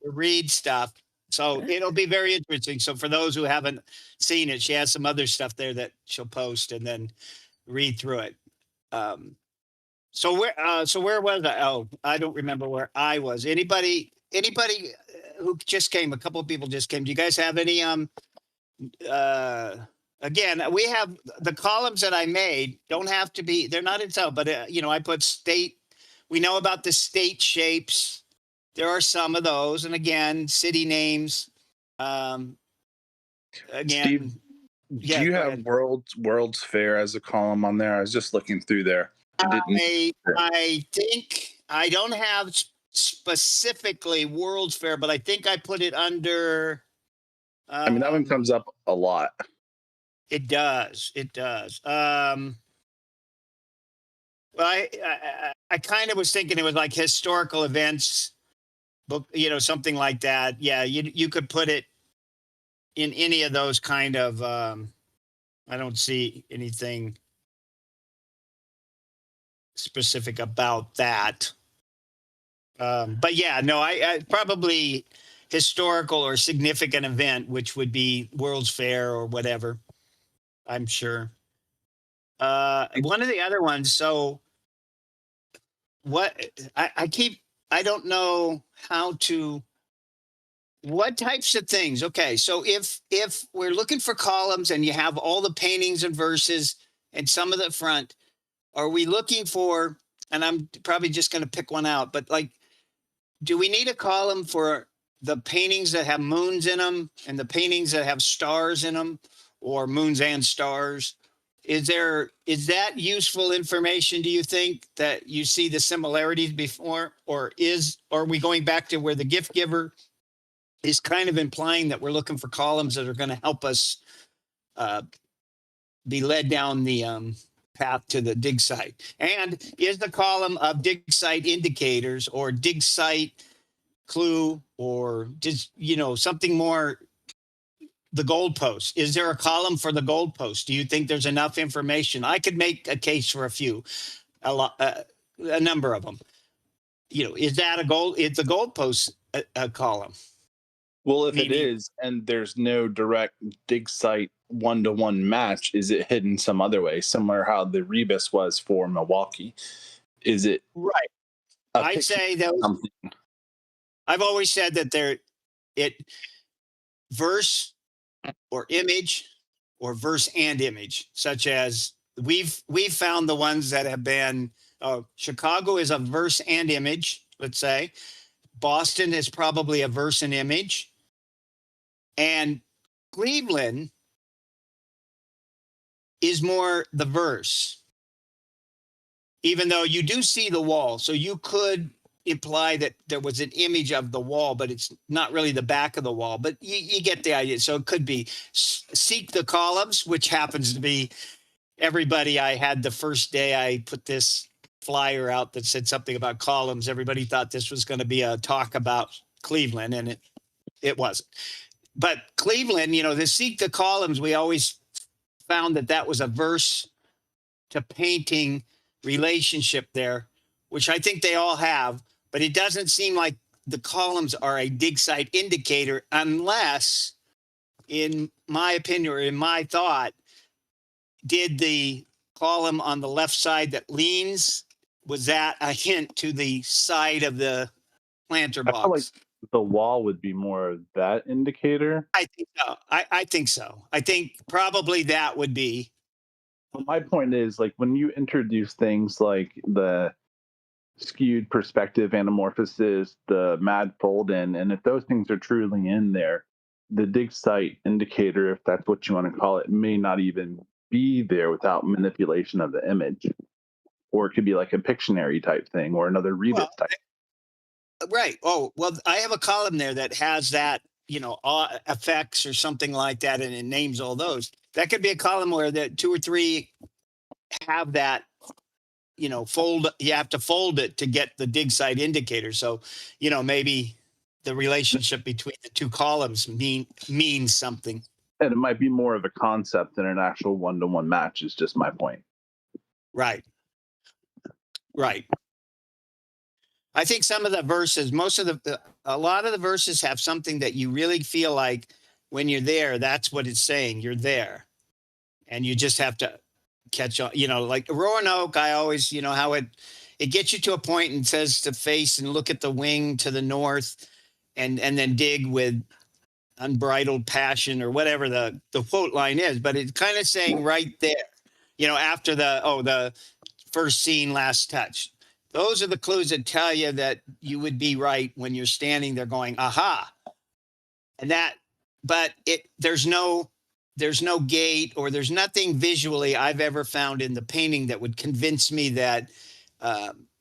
to read stuff. So it'll be very interesting. So for those who haven't seen it, she has some other stuff there that she'll post and then read through it. So where was I? Oh, I don't remember where I was. Anybody who just came? A couple of people just came. Do you guys have any? Again, we have the columns that I made. Don't have to be. They're not itself, but I put state. We know about the state shapes. There are some of those, and again, city names. Again, Steve, yeah, do you go have ahead. World's Fair as a column on there? I was just looking through there. I think I don't have specifically World's Fair, but I think I put it under. I mean, that one comes up a lot. It does. It does. Well, I kind of was thinking it was like historical events, book, something like that. Yeah, you could put it in any of those kind of. I don't see anything specific about that. But yeah, no, I probably historical or significant event, which would be World's Fair or whatever. I'm sure. One of the other ones. So what I don't know what types of things. Okay. So if we're looking for columns and you have all the paintings and verses and some of the front, are we looking for, and I'm probably just going to pick one out, but like, do we need a column for the paintings that have moons in them and the paintings that have stars in them, or moons and stars? Is that useful information, do you think, that you see the similarities before, or are we going back to where the gift giver is kind of implying that we're looking for columns that are going to help us be led down the path to the dig site? And is the column of dig site indicators or dig site clue, or just something more the goalpost. Is there a column for the goalpost? Do you think there's enough information? I could make a case for a number of them. Is that it's a goalpost a column? Well, if it Meaning- is, and there's no direct dig site one-to-one match, is it hidden some other way, similar how the Rebus was for Milwaukee? Is it Right. a I'd picture say that of something? I've always said that verse or image or verse and image, such as we've found the ones that have been Chicago is a verse and image, let's say. Boston is probably a verse and image. And Cleveland is more the verse. Even though you do see the wall, so you could imply that there was an image of the wall, but it's not really the back of the wall. But you get the idea. So it could be seek the columns, which happens to be everybody. I had the first day I put this flyer out that said something about columns. Everybody thought this was going to be a talk about Cleveland, and it wasn't. But Cleveland, the seek the columns, we always found that was a verse to painting relationship there, which I think they all have, but it doesn't seem like the columns are a dig site indicator unless, in my opinion or in my thought, did the column on the left side that leans, was that a hint to the side of the planter I feel like box? the wall would be more of that indicator. I think so. I think so. I think probably that would be. But my point is, like, when you introduce things like the skewed perspective anamorphosis, the mad fold in, and if those things are truly in there, the dig site indicator, if that's what you want to call it, may not even be there without manipulation of the image. Or it could be like a Pictionary type thing or another Rebus type. Right. Oh, well, I have a column there that has that, effects or something like that, and it names all those. That could be a column where that 2 or 3 have that, fold. You have to fold it to get the dig site indicator. So, maybe the relationship between the 2 columns means something. And it might be more of a concept than an actual one-to-one match, is just my point. Right. Right. I think some of the verses, a lot of the verses have something that you really feel like when you're there, that's what it's saying. You're there. And you just have to catch on, like Roanoke, I always, how it gets you to a point and says to face and look at the wing to the north and then dig with unbridled passion or whatever the quote line is. But it's kind of saying right there, after the first scene, last touch. Those are the clues that tell you that you would be right when you're standing there going, aha. And there's no gate or there's nothing visually I've ever found in the painting that would convince me that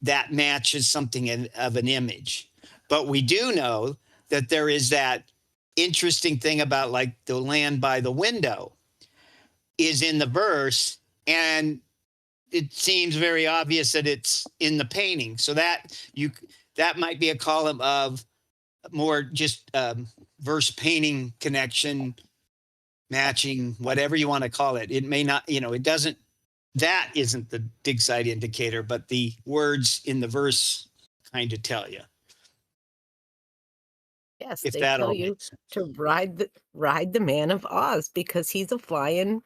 that matches something of an image. But we do know that there is that interesting thing about like the land by the window is in the verse, and it seems very obvious that it's in the painting. So that might be a column of more just verse painting connection, matching, whatever you want to call it. It may not, that isn't the dig site indicator, but the words in the verse kind of tell you. Yes, If they that tell all you makes sense. to ride the Man of Oz because he's a flying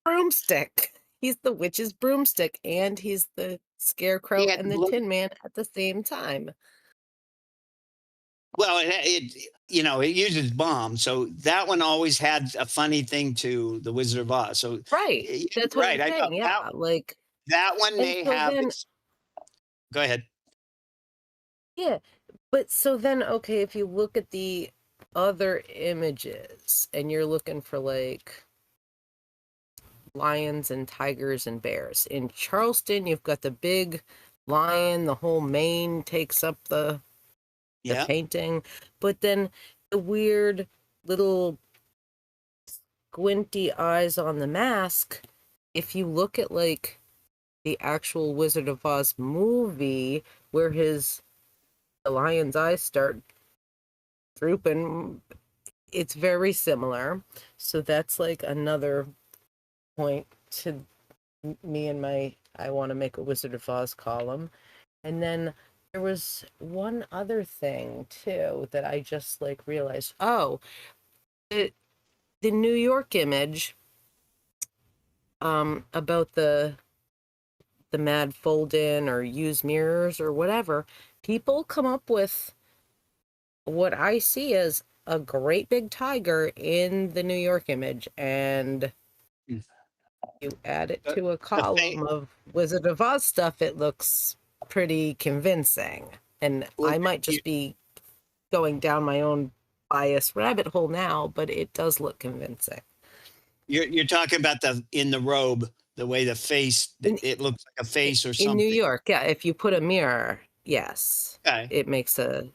broomstick. He's the witch's broomstick, and he's the scarecrow had and the blue- Tin Man at the same time. Well, it uses bombs, so that one always had a funny thing to the Wizard of Oz. So Right. That's what right, I'm I know saying. Yeah. Like, that one and may so have. then- Go ahead. yeah. But so then, okay, if you look at the other images and you're looking for like lions and tigers and bears. In Charleston, you've got the big lion, the whole mane takes up the Yeah. painting, but then the weird little squinty eyes on the mask, if you look at like the actual Wizard of Oz movie where the lion's eyes start drooping, it's very similar. So that's like another point to me and my I want to make a Wizard of Oz column. And then there was one other thing too that I just like realized. Oh, the New York image about the mad fold in or use mirrors or whatever. People come up with what I see as a great big tiger in the New York image, and you add it to a column of Wizard of Oz stuff, it looks pretty convincing. And Well, I might just be going down my own bias rabbit hole now, but it does look convincing. You're talking about in the robe, the way the face, it looks like a face or something. In New York, yeah, if you put a mirror, yes, Okay. it makes a...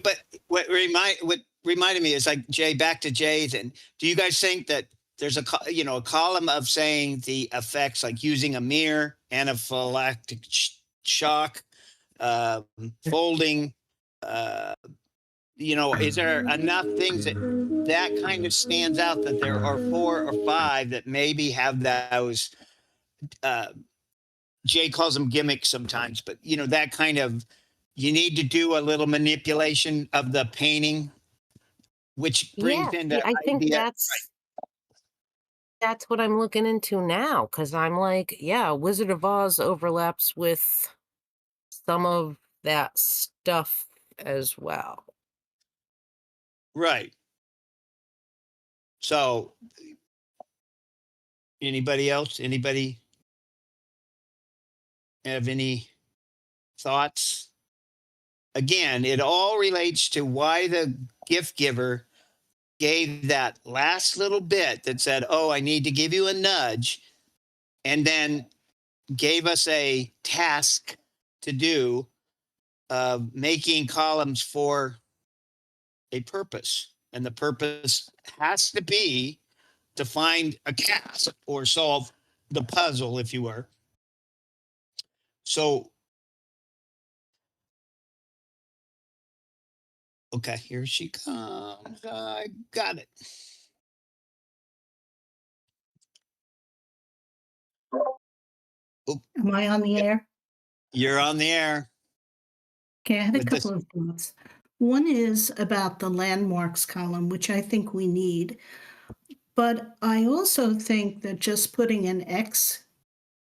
But what reminded me is like Jay, back to Jay. Then, do you guys think that there's a column of saying the effects like using a mirror, anaphylactic shock, folding, is there enough things that kind of stands out that there are 4 or 5 that maybe have those, Jay calls them gimmicks sometimes, but that kind of, you need to do a little manipulation of the painting, which brings into I think idea. that's what I'm looking into now, because I'm like, yeah, Wizard of Oz overlaps with some of that stuff as well. Right. So anybody else? Anybody have any thoughts? Again, it all relates to why the gift giver gave that last little bit that said, oh, I need to give you a nudge, and then gave us a task to do, making columns for a purpose. And the purpose has to be to find a cast or solve the puzzle, if you were. So, okay, here she comes. I got it. Am I on the air? You're on the air. Okay, I had a With this- couple of thoughts. One is about the landmarks column, which I think we need. But I also think that just putting an X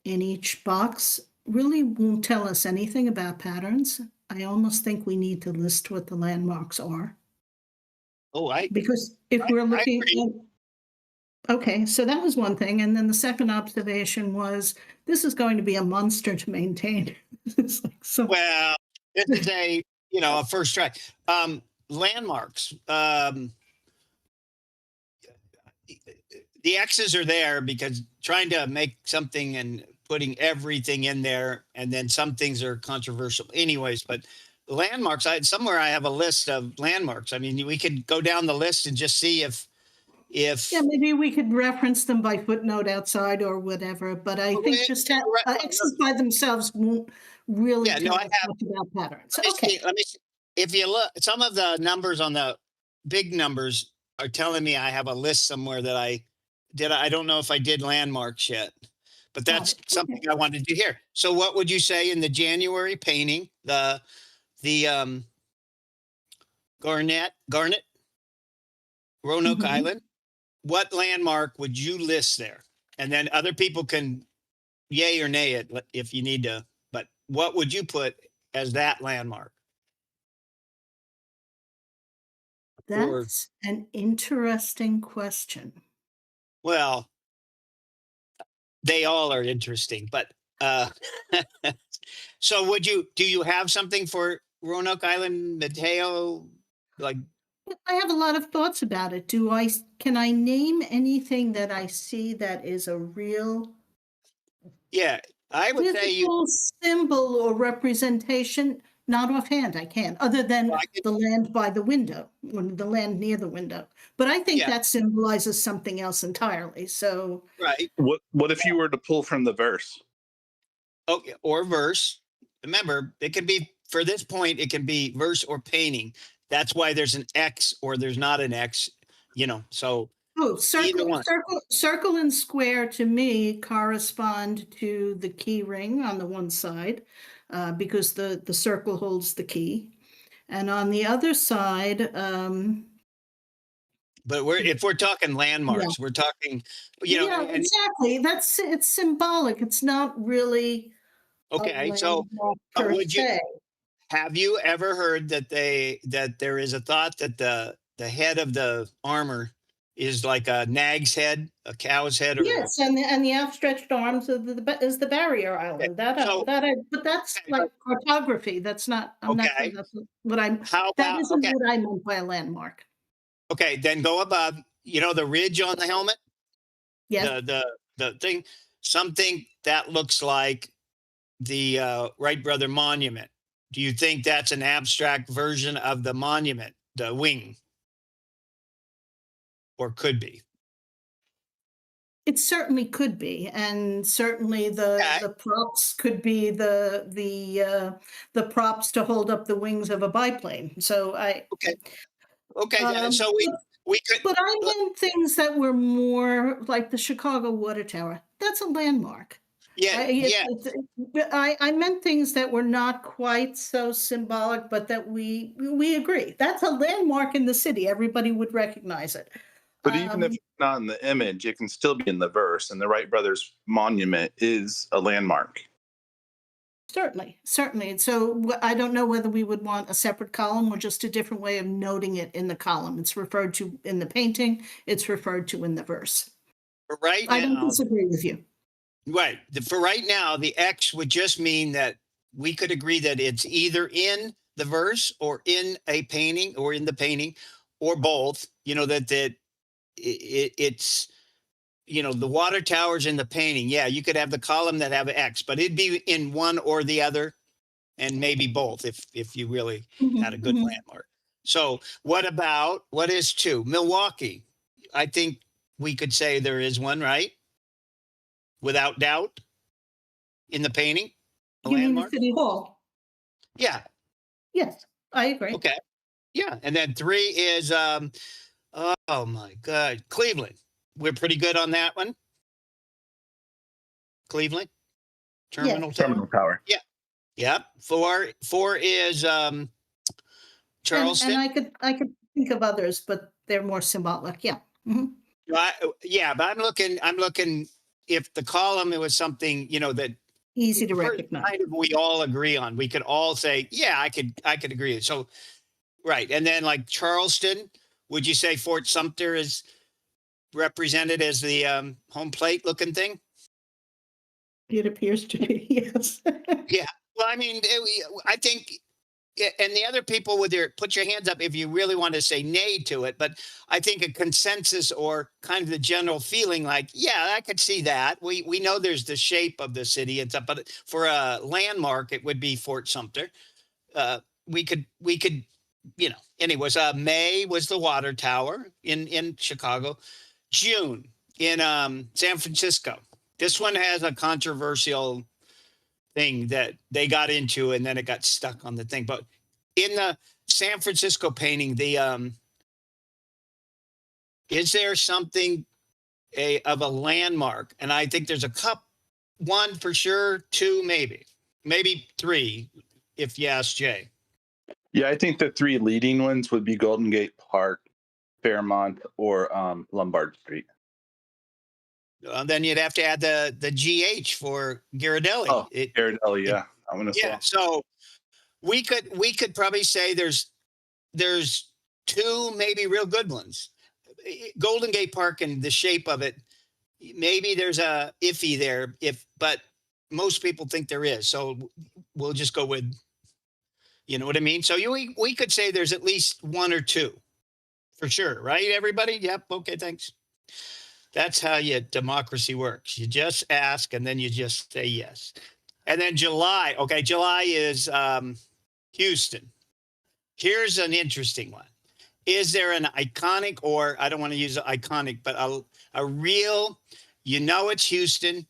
in each box really won't tell us anything about patterns. I almost think we need to list what the landmarks are. Oh, Because if we're looking agree. at, okay, so that was one thing. And then the second observation was, this is going to be a monster to maintain. It's like so. Well, this is a first try. Landmarks. The X's are there because trying to make something and putting everything in there, and then some things are controversial anyways, but landmarks, somewhere I have a list of landmarks. I mean, we could go down the list and just see if Yeah, maybe we could reference them by footnote outside or whatever, but I think just X's by themselves won't really tell us much about patterns. Okay. let me see. If you look, some of the numbers on the big numbers are telling me I have a list somewhere that I don't know if I did landmarks yet, but that's something I wanted to hear. So what would you say in the January painting, the Garnet, Roanoke Island? What landmark would you list there? And then other people can yay or nay it if you need to, but what would you put as that landmark? That's an interesting question. Well, they all are interesting, but so do you have something for Roanoke Island, Mateo? Like, I have a lot of thoughts about it. Can I name anything that I see that is a real yeah, I would say physical symbol or representation? Not offhand, I can't, other than the land by the window, or the land near the window. But I think that symbolizes something else entirely. So right. What if you were to pull from the verse? Okay, or verse. Remember, it could be, for this point, it can be verse or painting. That's why there's an X or there's not an X, so Oh, either one. circle and square to me correspond to the key ring on the one side, because the circle holds the key. And on the other side, But if we're talking landmarks, we're talking, yeah, and exactly. It's symbolic. It's not really a okay, so landmark per would you- se. have you ever heard that there is a thought that the head of the armor is like a nag's head, a cow's head, or Yes, and the outstretched arms of is the barrier island. so- But that's Okay, like cartography. That's not. I'm not Okay. saying that's what I'm. how That about isn't okay, what I meant by a landmark. okay, then go above, the ridge on the helmet, Yes. the thing, something that looks like the Wright Brother Monument. Do you think that's an abstract version of the monument, the wing? Or could be. It certainly could be, and certainly Okay. the props could be the props to hold up the wings of a biplane. So Okay, then, um, so we could, but I meant things that were more like the Chicago Water Tower. That's a landmark. yeah, I meant things that were not quite so symbolic, but that we agree. That's a landmark in the city. Everybody would recognize it. But even if Um, it's not in the image, it can still be in the verse. And the Wright Brothers Monument is a landmark. Certainly. And so I don't know whether we would want a separate column or just a different way of noting it in the column. It's referred to in the painting. It's referred to in the verse. for right I don't now, disagree with you. right. For right now, the X would just mean that we could agree that it's either in the verse or in a painting or in the painting or both, that it's, the water towers in the painting. Yeah, you could have the column that have an X, but it'd be in one or the other and maybe both if you really had a good Mhm. landmark. So what is two? Milwaukee. I think we could say there is one, right? Without doubt, in the painting, a You mean the landmark. City Hall? Yeah. Yes, I agree. Okay. Yeah. And then three is oh my God, Cleveland. We're pretty good on that one. Cleveland. Terminal Tower. Terminal Tower. Yep. Four is Charleston. And I could think of others, but they're more symbolic. Yeah. Mhm. Yeah, but I'm looking if the column it was something, that Easy to first recognize. kind of we all agree on. We could all say, yeah, I could agree. So right. And then like Charleston, would you say Fort Sumter is represented as the home plate looking thing? It appears to be, yes. Well, I mean, I think, and the other people with put your hands up if you really want to say nay to it. But I think a consensus or kind of the general feeling like, yeah, I could see that. We know there's the shape of the city and stuff, but for a landmark, it would be Fort Sumter. We could, anyways, May was the water tower in Chicago. June in San Francisco. This one has a controversial thing that they got into and then it got stuck on the thing. But in the San Francisco painting, is there something of a landmark? And I think there's one for sure, two maybe three, if you ask Jay. Yeah, I think the three leading ones would be Golden Gate Park, Fairmont, or Lombard Street. Then you'd have to add the GH for Ghirardelli. Oh, Ghirardelli, yeah. I want to Yeah, so we could probably say there's two maybe real good ones. Golden Gate Park and the shape of it, maybe there's a iffy there, but most people think there is. So we'll just go with, you know what I mean? So we could say there's at least one or two for sure, right? Everybody? Yep. Okay, thanks. That's how democracy works. You just ask and then you just say yes. And then July. Okay, July is Houston. Here's an interesting one. Is there an iconic, or I don't want to use iconic, but a real, it's Houston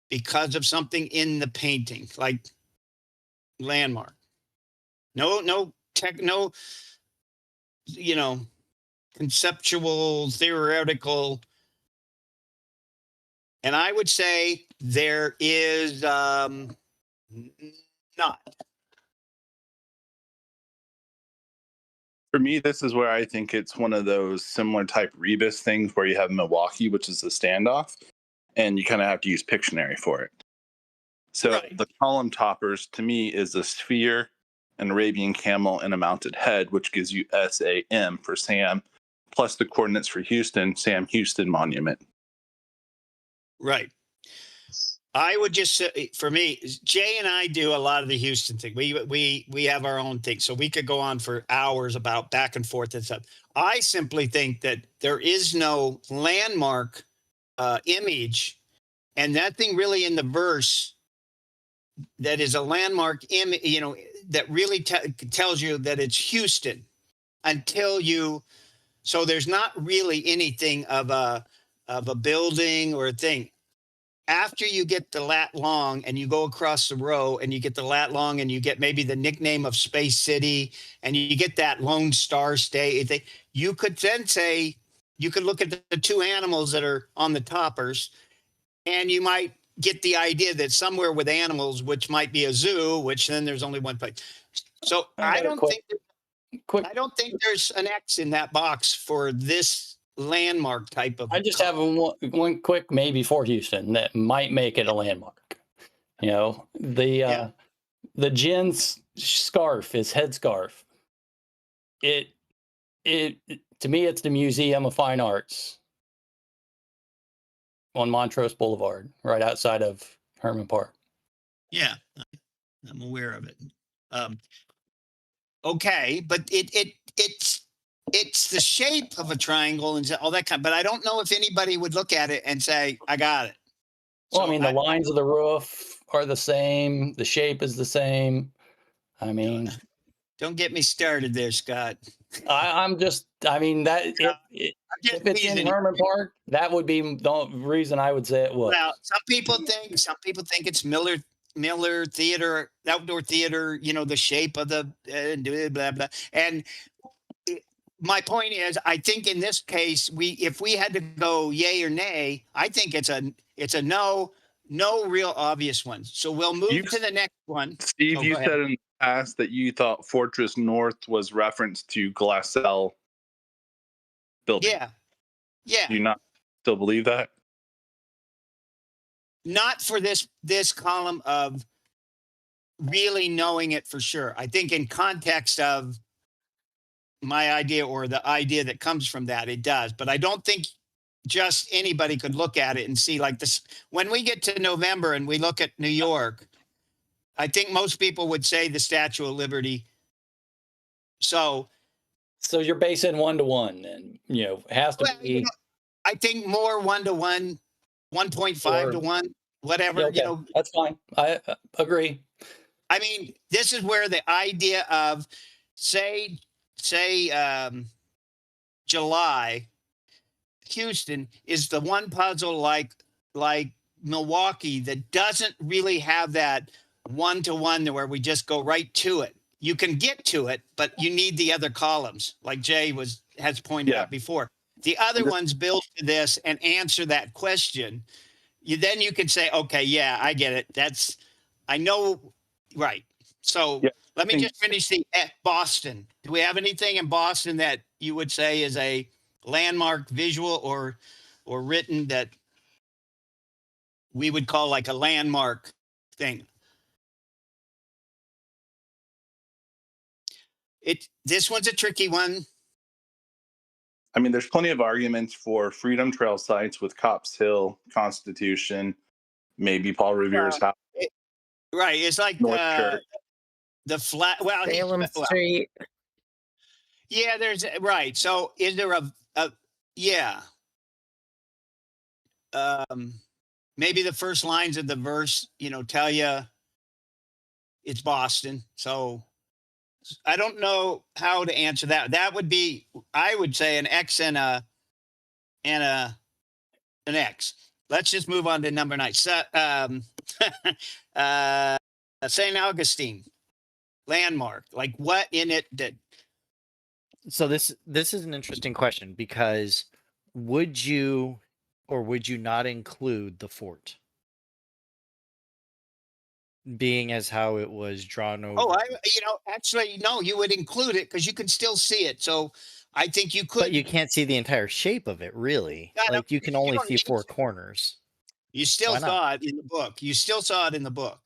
because of something in the painting, like landmark? No no, you know, conceptual, theoretical. And I would say there is not. For me, this is where I think it's one of those similar type rebus things where you have Milwaukee, which is the standoff, and you kind of have to use Pictionary for it. So Right. the column toppers to me is a sphere, an Arabian camel, and a mounted head, which gives you SAM for Sam, plus the coordinates for Houston, Sam Houston Monument. Right. I would just say, for me, Jay and I do a lot of the Houston thing. We have our own thing, so we could go on for hours about back and forth and stuff. I simply think that there is no landmark image, and nothing really in the verse that is a landmark image. You know, that really tells you that it's Houston until you. So there's not really anything of a building or a thing. After you get the lat long and you go across the row and you get the lat long and you get maybe the nickname of Space City and you get that Lone Star State, you could then say, you could look at the two animals that are on the toppers and you might get the idea that somewhere with animals, which might be a zoo, which then there's only one place. So I don't think there's an X in that box for this landmark type of. I just have one quick maybe for Houston that might make it a landmark. You know, the Jen's scarf, his headscarf. It to me, it's the Museum of Fine Arts on Montrose Boulevard, right outside of Herman Park. Yeah, I'm aware of it. Okay, but it's the shape of a triangle and all that kind. But I don't know if anybody would look at it and say, "I got it." Well, I mean, the lines of the roof are the same. The shape is the same. I mean, don't get me started there, Scott. I'm just. I mean that if it's in Herman Park, that would be the reason I would say it was. Well, some people think it's Miller Theater, outdoor theater. You know, the shape of the blah blah. And my point is, I think in this case, if we had to go yay or nay, I think it's a no real obvious one. So we'll move to the next one. Steve, you said in the past that you thought Fortress North was reference to Glassell building. Yeah. Do you not still believe that? Not for this column of really knowing it for sure. I think in context of my idea or the idea that comes from that, it does. But I don't think just anybody could look at it and see like this. When we get to November and we look at New York, I think most people would say the Statue of Liberty. So you're basing 1-to-1 and, you know, it has to be. You know, I think more 1-to-1, 1.5 to 1, whatever, okay. You know. That's fine. I agree. I mean, this is where the idea of say July, Houston is the one puzzle like Milwaukee that doesn't really have that 1-to-1 where we just go right to it. You can get to it, but you need the other columns, like Jay has pointed out before. The other ones build to this and answer that question. Then you can say, okay, yeah, I get it. I know, right. So let me just finish Boston. Do we have anything in Boston that you would say is a landmark visual or written that we would call like a landmark thing? This one's a tricky one. I mean, there's plenty of arguments for Freedom Trail sites with Copp's Hill, Constitution, maybe Paul Revere's house. Right. It's like the flat. Well, Salem Street. Yeah, there's right. So is there a maybe the first lines of the verse, you know, tell you it's Boston. So I don't know how to answer that. That would be, I would say, an X and an X. Let's just move on to number 9. St. Augustine. landmark? Like what in it that So this is an interesting question, because would you or would you not include the fort, being as how it was drawn over? Oh, actually, no, you would include it because you can still see it. So I think you could. But you can't see the entire shape of it, really. Yeah, no, Like you can you only don't see need 4 to. corners. You still Why not? saw it in the book. You still saw it in the book.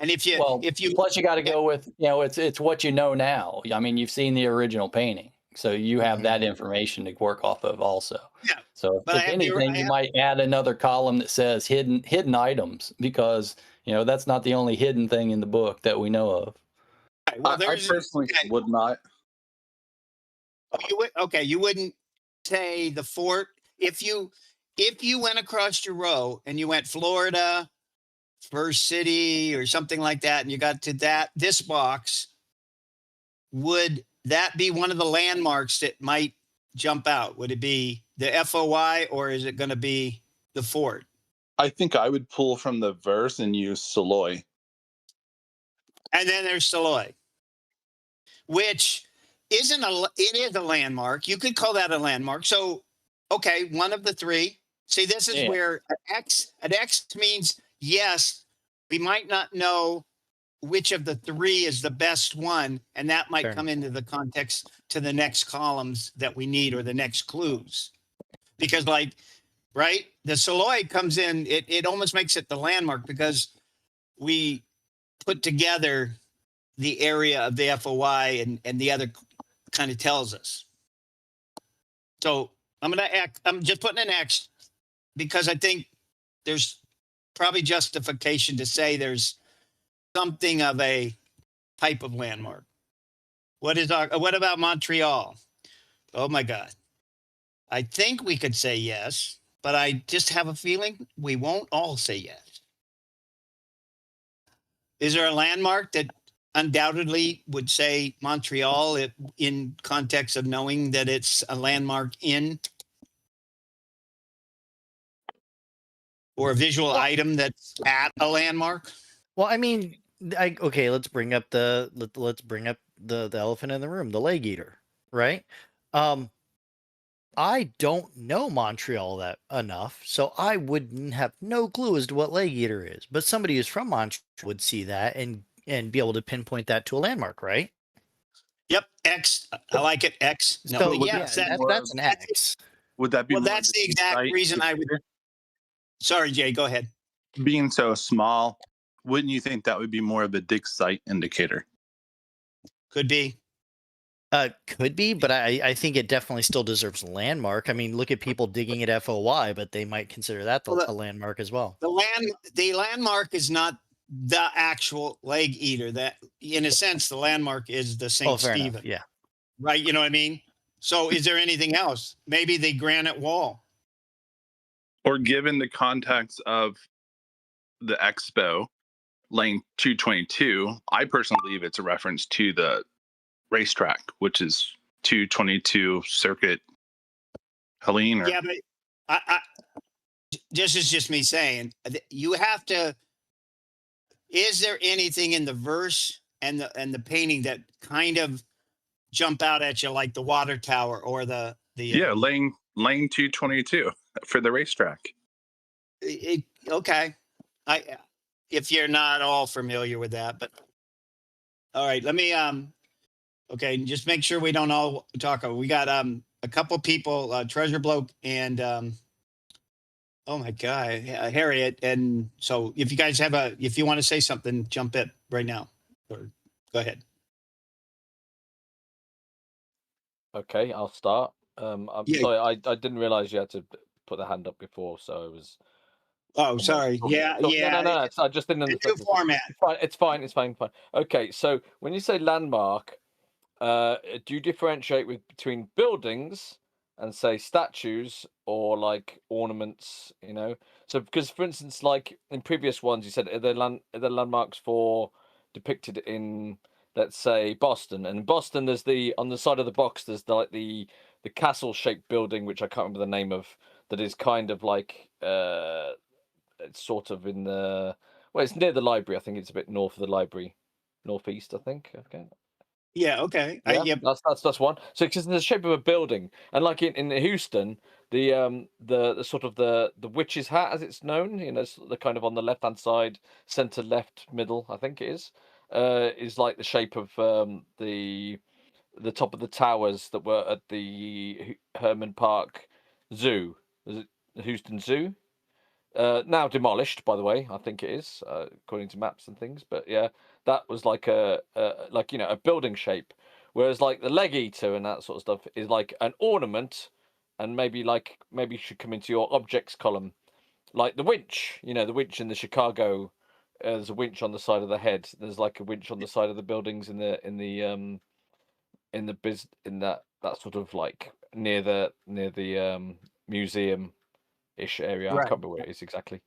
And Well, if you, plus you got to go with, it's what you know now. I mean, you've seen the original painting, so you have that information to work off of also. Yeah, So but I if have anything, you might add another column that says hidden items, because that's not the only hidden thing in the book that we know of. well, I there's personally okay. would not. You wouldn't say the fort if you went across your row and you went Florida, First City, or something like that, and you got to this box, would that be one of the landmarks that might jump out? Would it be the FOI, or is it going to be the fort? I think I would pull from the verse and use Saloy. And then there's Saloy, which it is a landmark. You could call that a landmark. So, okay, one of the three. See, this is where an X means yes, we might not know which of the three is the best one, and that might come into the context to the next columns that we need, or the next clues. Because the Saloy comes in, it almost makes it the landmark, because we put together the area of the FOI, and the other kind of tells us. So I'm just putting an X, because I think there's probably justification to say there's something of a type of landmark. What about Montreal? Oh my God. I think we could say yes, but I just have a feeling we won't all say yes. Is there a landmark that undoubtedly would say Montreal in context of knowing that it's a landmark or a visual item that's at a landmark? Well, I mean, okay, let's bring up the elephant in the room, the leg eater, right? I don't know Montreal that enough, so I wouldn't have no clue as to what leg eater is. But somebody who's from Montreal would see that and be able to pinpoint that to a landmark, right? Yep, X. I like it. X. No, So yes, that's an X. Would that be? Well, that's the exact reason I would. Sorry, Jay. Go ahead. Being so small, wouldn't you think that would be more of a dig site indicator? Could be. Could be, but I think it definitely still deserves a landmark. I mean, look at people digging at FOI, but they might consider that a landmark as well. The landmark is not the actual leg eater. That, in a sense, the landmark is the St. Stephen. Yeah. Right. You know what I mean? So is there anything else? Maybe the granite wall. Or given the context of the expo, lane 222, I personally believe it's a reference to the racetrack, which is 222 Circuit Helene. Yeah, but I this is just me saying, you have to. Is there anything in the verse and the painting that kind of jump out at you, like the water tower or the lane 222 for the racetrack? Okay, if you're not all familiar with that, but all right, let me okay, just make sure we don't all talk. We got a couple people, Treasure Bloke and oh my God, Harriet. And so if you guys if you want to say something, jump in right now, or go ahead. Okay, I'll start. I'm sorry, I didn't realize you had to put the hand up before, so I was. Oh, sorry. Yeah. No. I just didn't understand the format. It's fine. Okay, so when you say landmark, do you differentiate between buildings and say statues or like ornaments? So because, for instance, like in previous ones, you said are there landmarks for depicted in, let's say, Boston, and in Boston there's on the side of the box there's the castle shaped building, which I can't remember the name of, that is kind of like it's sort of in it's near the library. I think it's a bit north of the library. northeast, I think. Okay. Yeah. Okay. Yeah, Yep. that's one. So it's in the shape of a building, and like in Houston, the sort of the witch's hat, as it's known, the kind of on the left hand side, center left, middle, I think it is like the shape of the top of the towers that were at the Herman Park Zoo. Is it the Houston Zoo? Now demolished, by the way. I think it is, according to maps and things. But yeah, that was like a building shape. Whereas like the leg eater and that sort of stuff is like an ornament, and maybe should come into your objects column, like the winch. The winch in the Chicago. There's a winch on the side of the head. There's like a winch on the side of the buildings in that sort of like near the museum ish area. I Right. can't remember where it is exactly.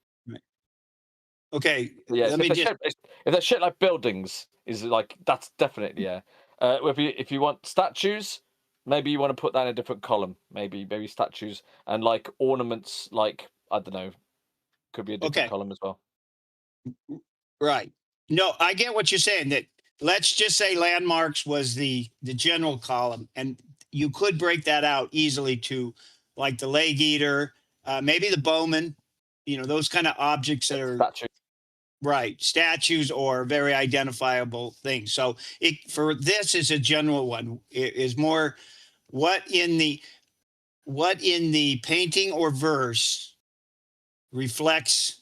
Okay. But yeah, Let so me if just. they're shit like buildings, is like that's definitely yeah. If you want statues, maybe you want to put that in a different column. Maybe statues and like ornaments, like I don't know, could be a different Okay. column as well. Right. No, I get what you're saying. That let's just say landmarks was the general column, and you could break that out easily to like the leg eater, maybe the Bowman. Those kind of objects that are Statue. right, statues or very identifiable things. So for this is a general one. It is more what in the painting or verse reflects,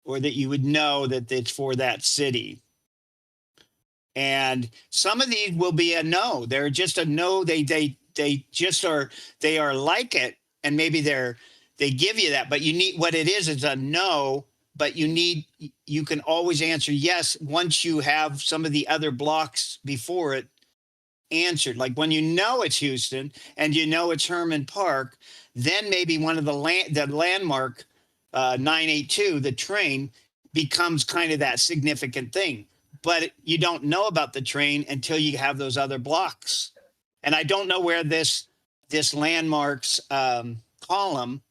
or that you would know that it's for that city. And some of these will be a no. They're just a no. They just are. They are like it, and maybe they give you that. But you need what it is a no. But you can always answer yes once you have some of the other blocks before it answered. Like when it's Houston and it's Herman Park, then maybe one of the landmark 982, the train, becomes kind of that significant thing. But you don't know about the train until you have those other blocks. And I don't know where this landmarks column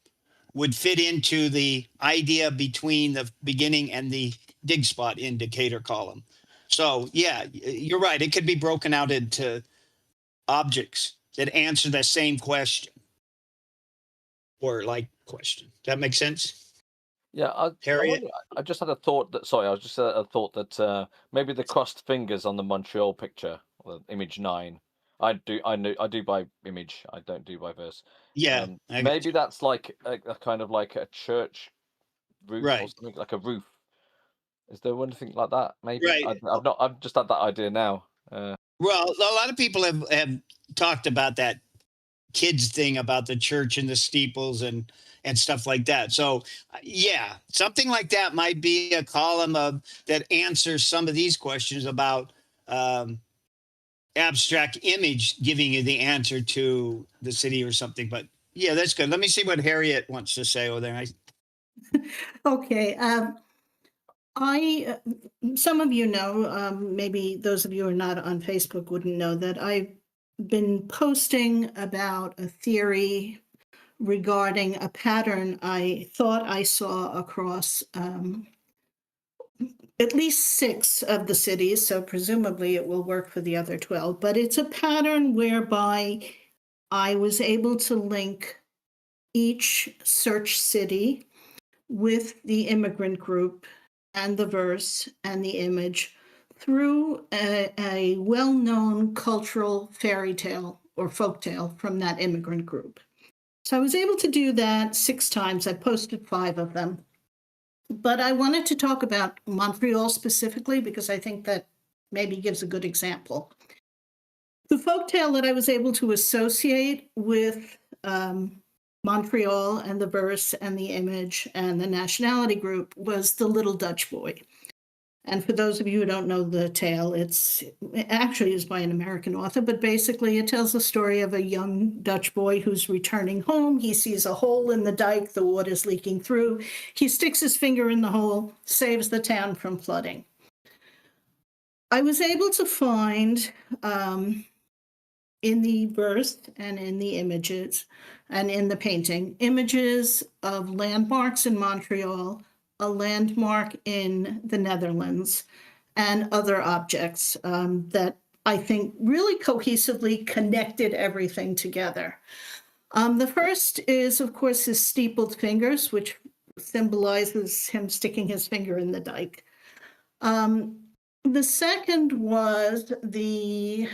would fit into the idea between the beginning and the dig spot indicator column. So yeah, you're right. It could be broken out into objects that answer the same question or like question. Does that make sense? Yeah, Harriet? I just had a thought that. Sorry, I was just a thought that maybe the crossed fingers on the Montreal picture, or image 9. I do by image. I don't do by verse. Yeah. Maybe that's like a kind of like a church roof or Right. something, like a roof. Is there anything like that? Maybe Right. I've just had that idea now. Well, a lot of people have talked about that kids thing about the church and the steeples and stuff like that. So yeah, something like that might be a column that answers some of these questions about abstract image, giving you the answer to the city or something. But yeah, that's good. Let me see what Harriet wants to say over there. Okay. Some of you know, maybe those of you who are not on Facebook wouldn't know that I've been posting about a theory regarding a pattern I thought I saw across at least 6 of the cities, so presumably it will work for the other 12, but it's a pattern whereby I was able to link each search city with the immigrant group and the verse and the image through a well-known cultural fairy tale or folktale from that immigrant group. So I was able to do that 6 times. I posted 5 of them. But I wanted to talk about Montreal specifically because I think that maybe gives a good example. The folktale that I was able to associate with Montreal and the verse and the image and the nationality group was The Little Dutch Boy. And for those of you who don't know the tale, it actually is by an American author, but basically it tells the story of a young Dutch boy who's returning home. He sees a hole in the dike, the water's leaking through. He sticks his finger in the hole, saves the town from flooding. I was able to find in the verse and in the images and in the painting, images of landmarks in Montreal, a landmark in the Netherlands, and other objects that I think really cohesively connected everything together. The first is, of course, his steepled fingers, which symbolizes him sticking his finger in the dike. The second was the,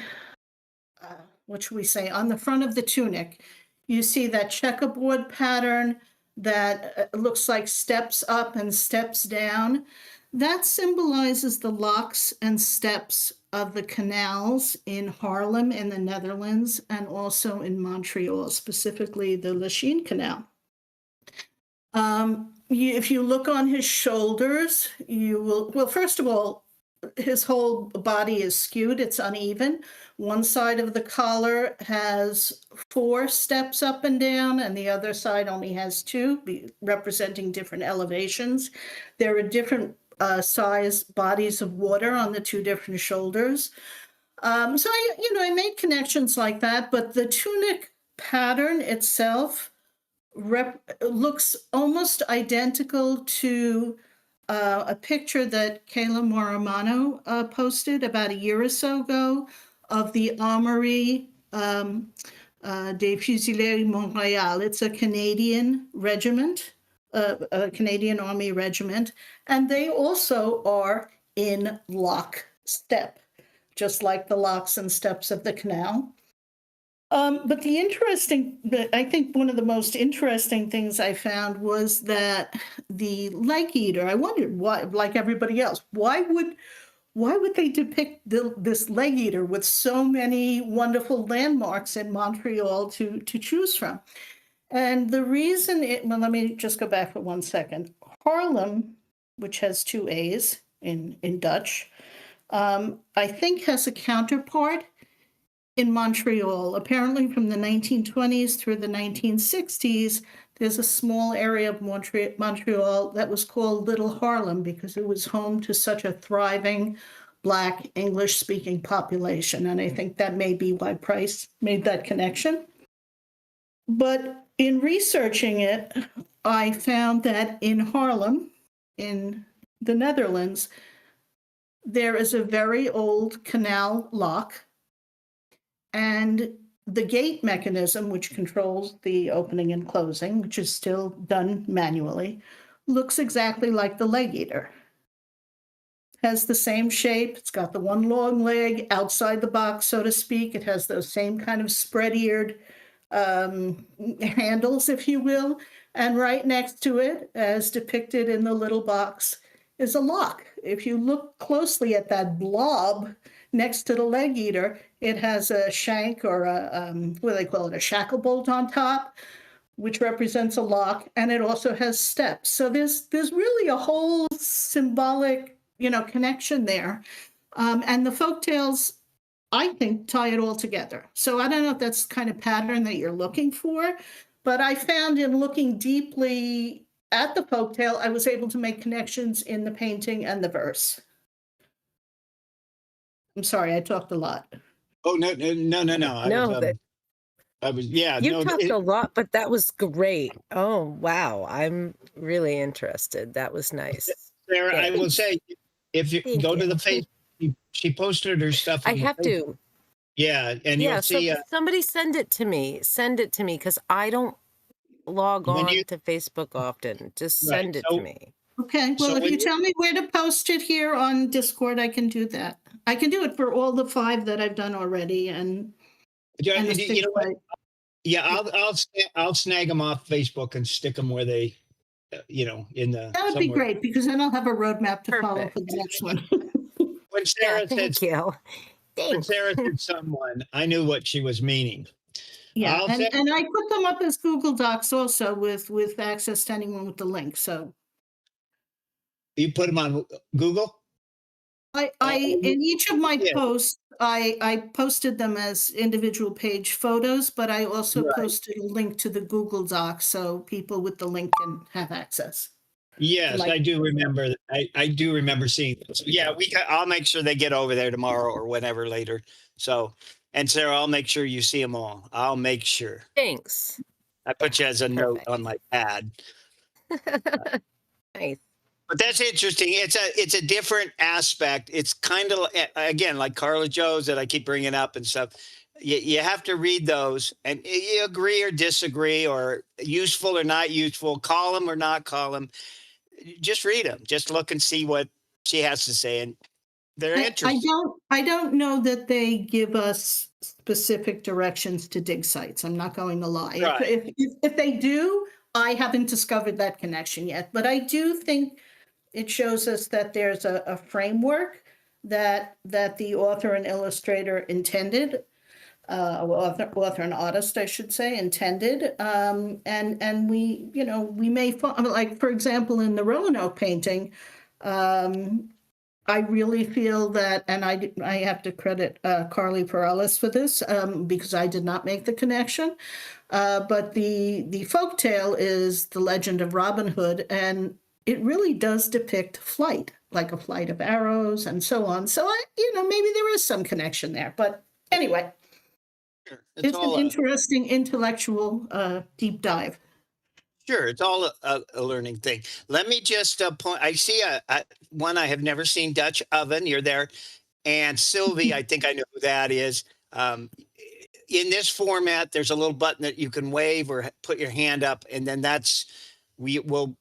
what should we say, on the front of the tunic. You see that checkerboard pattern that looks like steps up and steps down. That symbolizes the locks and steps of the canals in Haarlem in the Netherlands and also in Montreal, specifically the Lachine Canal. If you look on his shoulders, you will, well, first of all, his whole body is skewed, it's uneven. One side of the collar has 4 steps up and down, and the other side only has 2, representing different elevations. There are different size bodies of water on the 2 different shoulders. So I made connections like that, but the tunic pattern itself looks almost identical to a picture that Kayla Morimano posted about a year or so ago of the Armory des Fusiliers Montréal. It's a Canadian regiment, a Canadian Army regiment, and they also are in lock step, just like the locks and steps of the canal. But I think one of the most interesting things I found was that the leg eater, I wondered why, like everybody else, why would they depict this leg eater with so many wonderful landmarks in Montreal to choose from? And the reason well, let me just go back for 1 second. Haarlem, which has 2 A's in Dutch, I think has a counterpart in Montreal. Apparently from the 1920s through the 1960s, there's a small area of Montreal that was called Little Haarlem because it was home to such a thriving Black English-speaking population. And I think that may be why Price made that connection. But in researching it, I found that in Haarlem, in the Netherlands, there is a very old canal lock, and the gate mechanism, which controls the opening and closing, which is still done manually, looks exactly like the leg eater. Has the same shape. It's got the one long leg outside the box, so to speak. It has those same kind of spread-eared handles, if you will. And right next to it, as depicted in the little box, is a lock. If you look closely at that blob next to the leg eater, it has a shank or a, what do they call it, a shackle bolt on top, which represents a lock, and it also has steps. So there's really a whole symbolic, connection there. And the folktales, I think, tie it all together. So I don't know if that's the kind of pattern that you're looking for, but I found in looking deeply at the folktale, I was able to make connections in the painting and the verse. I'm sorry, I talked a lot. Oh, no. You talked a lot, but that was great. Oh, wow. I'm really interested. That was nice. Sarah, I will say, if you Thank go to you. the Facebook, she posted her stuff. I on the have Facebook. to. Yeah, and Yeah, you'll see. somebody send it to me. Send it to me because I don't log When on you- to Facebook often. Just Right, send it so- to me. Okay, well, So if when you you- tell me where to post it here on Discord, I can do that. I can do it for all the 5 that I've done already, and Yeah, the you know what? 6 Yeah, I'll snag them off Facebook and stick them where they, in the. that would be somewhere. great because then I'll have a roadmap to follow for Perfect. the next one. When Yeah, Sarah said, thank you. when Thanks. Sarah said someone, I knew what she was meaning. Yeah, I'll and say- I put them up as Google Docs also with access to anyone with the link. So You put them on Google. I in each of my Yeah. posts, I posted them as individual page photos, but I also Right. posted a link to the Google Docs so people with the link can have access. Yes, Like- I do remember. I do remember seeing them. So, yeah, I'll make sure they get over there tomorrow or whenever later. So, and Sarah, I'll make sure you see them all. I'll make sure. Thanks. I put you as a note Perfect. on my pad. Nice. But that's interesting. It's a different aspect. It's kind of again like Carla Joe's that I keep bringing up and stuff. You have to read those, and you agree or disagree, or useful or not useful, call them or not call them. Just read them. Just look and see what she has to say, and they're interesting. I don't know that they give us specific directions to dig sites. I'm not going to lie. Right. If they do, I haven't discovered that connection yet. But I do think it shows us that there's a framework that the author and illustrator intended, author and artist, I should say, intended. And we, we may, like, for example, in the Roanoke painting, I really feel that, and I have to credit Carly Perales for this because I did not make the connection. But the folktale is the legend of Robin Hood, and it really does depict flight, like a flight of arrows and so on. So maybe there is some connection there. But anyway, it's an interesting intellectual deep dive. Sure, it's all a learning thing. Let me just point. I see one I have never seen, Dutch Oven. You're there, and Sylvie. I think I know who that is. In this format, there's a little button that you can wave or put your hand up, and then we will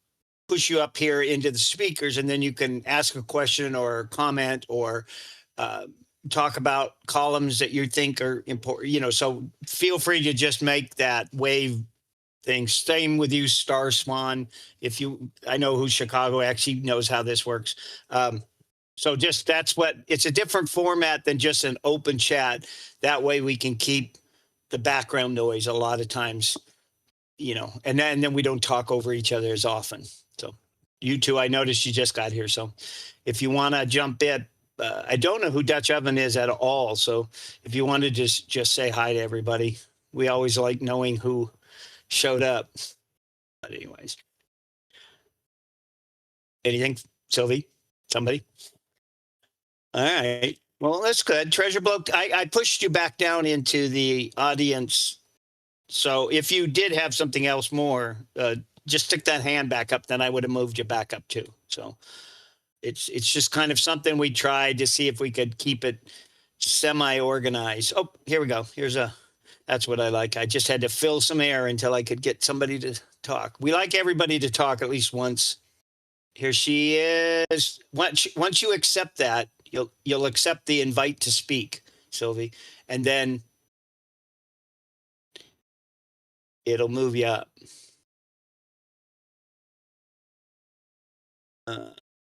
push you up here into the speakers, and then you can ask a question or comment or talk about columns that you think are important. So feel free to just make that wave thing. Same with you, Star Swan. I know who Chicago actually knows how this works. So just it's a different format than just an open chat. That way we can keep the background noise a lot of times, and then we don't talk over each other as often. So you two, I noticed you just got here. So if you want to jump in, I don't know who Dutch Oven is at all. So if you want to just say hi to everybody, we always like knowing who showed up. But anyways, anything, Sylvie? Somebody? All right. Well, that's good. Treasure Bloke, I pushed you back down into the audience. So if you did have something else more, just stick that hand back up. Then I would have moved you back up too. So it's just kind of something we tried to see if we could keep it semi-organized. Oh, here we go. That's what I like. I just had to fill some air until I could get somebody to talk. We like everybody to talk at least once. Here she is. Once you accept that, you'll accept the invite to speak, Sylvie, and then it'll move you up.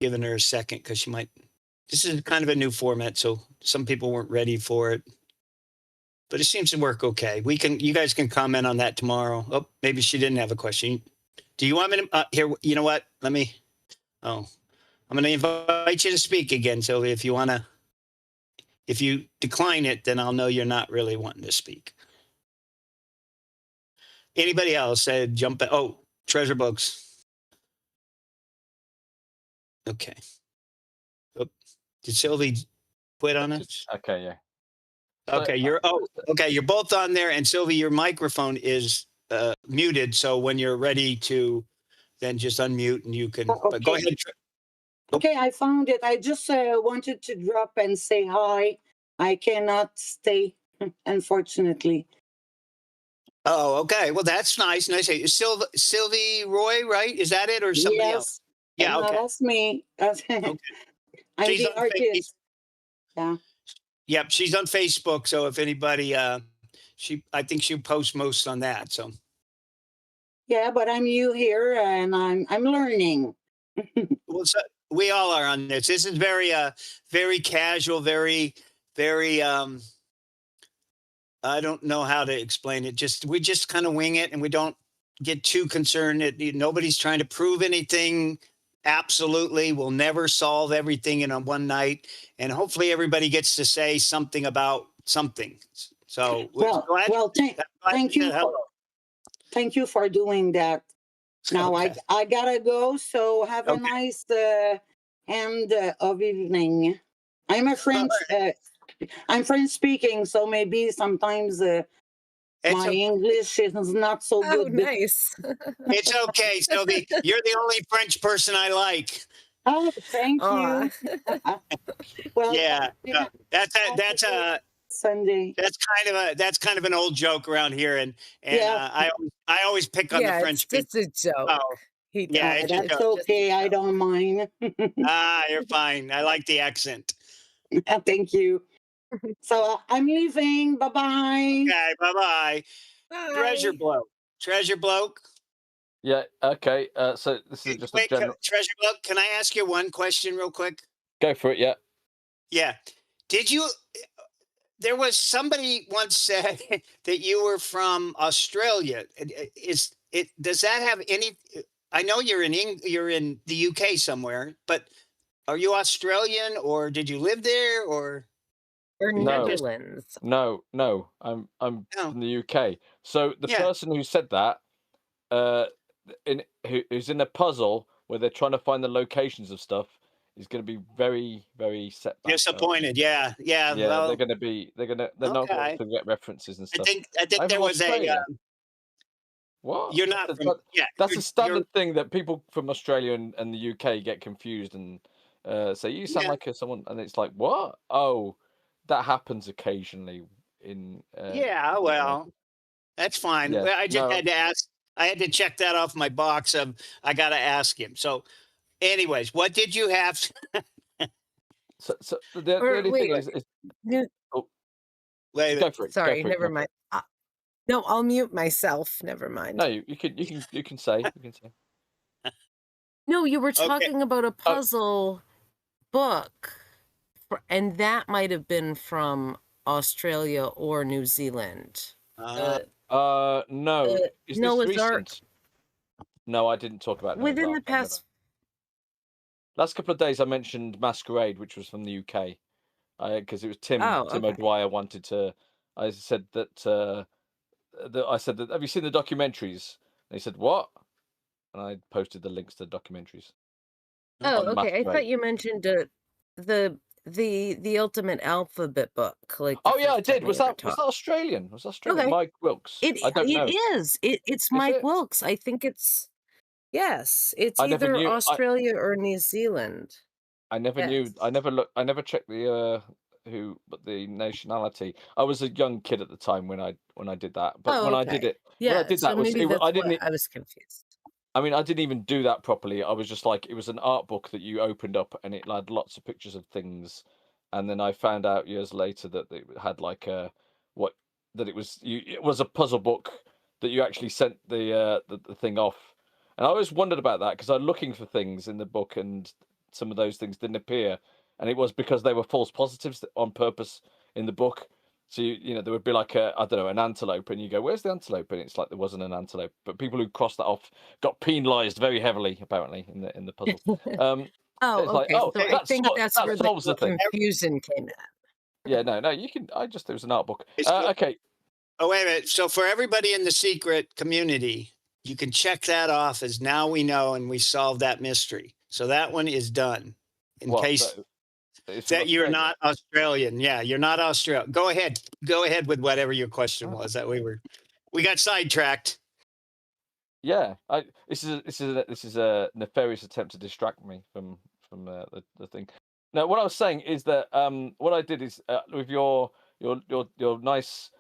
Giving her a second because she might. This is kind of a new format, so some people weren't ready for it. But it seems to work okay. You guys can comment on that tomorrow. Oh, maybe she didn't have a question. Do you want me to here? You know what? I'm going to invite you to speak again, Sylvia. If you decline it, then I'll know you're not really wanting to speak. Anybody else? Jump in. Oh, Treasure Books. Okay. Oh, did Sylvie quit on us? Okay, yeah. Okay, you're both on there, and Sylvie, your microphone is muted. So when you're ready to, then just unmute and you can. Okay. But go ahead. Okay, I found it. I just wanted to drop and say hi. I cannot stay, unfortunately. Oh, okay. Well, that's nice. Nice. Sylvie Roy, right? Is that it, or somebody else? Yeah. Okay. That's me. Okay. I'm She's the artist. Yeah. Yep, she's on Facebook. So if anybody, I think she posts most on that. So. Yeah, but I'm new here and I'm learning. Well, so we all are on this. This is very, very casual, very, very. I don't know how to explain it. We just kind of wing it, and we don't get too concerned. Nobody's trying to prove anything. Absolutely, we'll never solve everything in a one night, and hopefully everybody gets to say something about something. So thank you. Thank you for doing that. Now I gotta go. So have a nice end of evening. I'm a French. I'm French speaking, so maybe sometimes my English is not so good. Oh, nice. It's okay, Sylvie. You're the only French person I like. Oh, thank Aw. you. Well, Yeah, that's Sunday. that's kind of an old joke around here, and Yeah. I always pick on the Yeah, French it's people. just a joke. Oh, He yeah, does it's it. just That's a, okay. I don't mind. you're fine. I like the accent. Thank you. So I'm leaving. Bye bye. Okay, bye bye. Treasure Bye. bloke. Treasure bloke. Yeah. Okay. So this is just a Wait, general. treasure bloke. Can I ask you one question real quick? Go for it. Yeah. Yeah. Did you? There was somebody once said that you were from Australia. Is it? Does that have any? I know you're you're in the UK somewhere, but are you Australian or did you live there or? Or No. Netherlands. No. I'm No. from the UK. So the Yeah. person who said that, who's in a puzzle where they're trying to find the locations of stuff, is going to be very, very set back. Disappointed. Yeah. Yeah. Yeah, Well, they're not going okay. to get references and I stuff. think I'm there from was a. Australia. What? You're not That's from. Yeah. that's a you're- standard thing that people from Australia and the UK get confused and say you sound Yeah. like someone, and it's like, what? Oh, that happens occasionally in. Yeah. Well, that's fine. Yeah. Well, I just No. had to ask. I had to check that off my box of I got to ask him. So, anyways, what did you have? So the Or only wait, thing is New- Wait, go for it. sorry, go for it, never go for mind. it. No, I'll mute myself. Never mind. No, you can say. You can say. No, you were Okay. talking about a puzzle book, and that might have been from Australia or New Zealand. Uh, No. Is Noah's this Ark. recent? No, I didn't talk about Noah's Within the Ark, I never. past, Last couple of days, I mentioned Masquerade, which was from the UK, because it was Tim okay. O'Dwyer wanted to. I said that. I said that. Have you seen the documentaries? And he said what? And I posted the links to the documentaries. Oh, on okay. I Masquerade. thought you mentioned the Ultimate Alphabet book. Like, the Oh yeah, I first time did. we Was ever that talked. Australian? Was Australian? Okay. Mike Wilkes. I don't know. It's Mike it? Wilkes. I think it's yes. It's I never either knew. Australia or New Zealand. I never knew. Yes. I never looked. I never checked the but the nationality. I was a young kid at the time when I did that. But Oh, when I did okay. it, when I Yeah. did So that was maybe that's I didn't. what I was confused. I mean, I didn't even do that properly. I was just like, it was an art book that you opened up and it had lots of pictures of things. And then I found out years later that it had like it was a puzzle book that you actually sent the thing off. And I always wondered about that because I was looking for things in the book and some of those things didn't appear. And it was because they were false positives on purpose in the book. So there would be like I don't know, an antelope, and you go, "Where's the antelope?" And it's like there wasn't an antelope. But people who crossed that off got penalised very heavily, apparently, in the puzzle. Oh, it's like, okay. So I that think that's where solves the the thing. confusion came at. Yeah, no, you can. There was an art book. It's good. Okay, oh, wait a minute. So for everybody in the secret community, you can check that off as now we know and we solved that mystery. So that one is done. In what, case it's from that you're Australia? not Australian. Yeah, you're not Australian. Go ahead. Go ahead with whatever your question was. That we got sidetracked. Yeah, this is a nefarious attempt to distract me from the thing. Now, what I was saying is that what I did is with your nice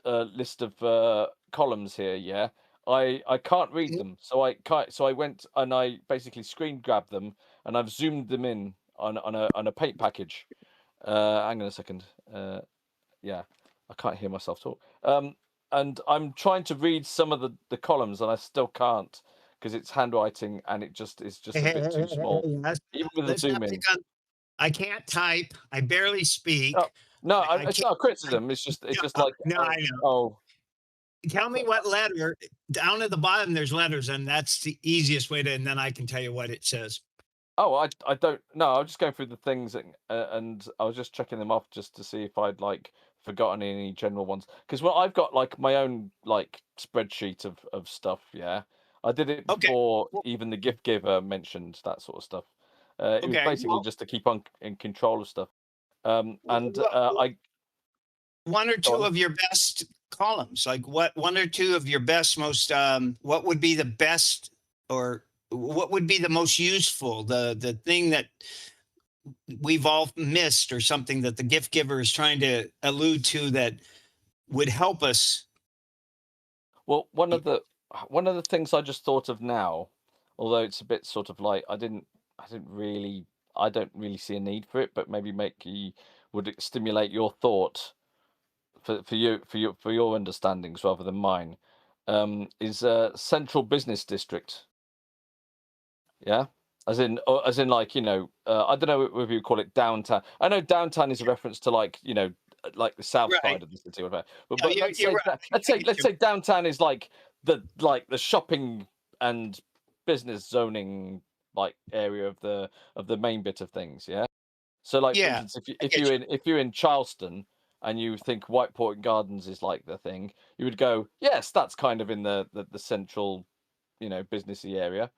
list of columns here, yeah, I can't read them, so I went and I basically screen grabbed them and I've zoomed them in on a paint package. Hang on a second. Yeah, I can't hear myself talk. And I'm trying to read some of the columns and I still can't because it's handwriting and it's just a bit too small, even with the Let's not zoom in. pick on- I can't type. I barely speak. Oh, no, I it's can't- not a criticism. It's just like no, I know. oh. Tell me what letter. Down at the bottom, there's letters, and that's the easiest way to. And then I can tell you what it says. Oh, I don't know. I was just going through the things and I was just checking them off just to see if I'd like forgotten any general ones. Because I've got like my own like spreadsheet of stuff. Yeah, I did it Okay. before even the gift giver mentioned that sort of stuff. It was Okay, basically well- just to keep on in control of stuff. And Well, I one or Go two on. of your best columns, like what one or two of your best most what would be the best or what would be the most useful, the thing that we've all missed, or something that the gift giver is trying to allude to that would help us? Well, one of the things I just thought of now, although it's a bit sort of like I don't really see a need for it, but maybe would it stimulate your thought for your understandings rather than mine, is central business district. Yeah, as in like I don't know whether you call it downtown. I know downtown is a reference to like like the south Right. side of the city or whatever. But, No, but let's say you're right. let's say downtown is like the shopping and business zoning like area of the main bit of things. Yeah. So like for Yeah, instance, I get you. if you're in Charleston and you think Whiteport Gardens is like the thing, you would go, yes, that's kind of in the central, businessy area.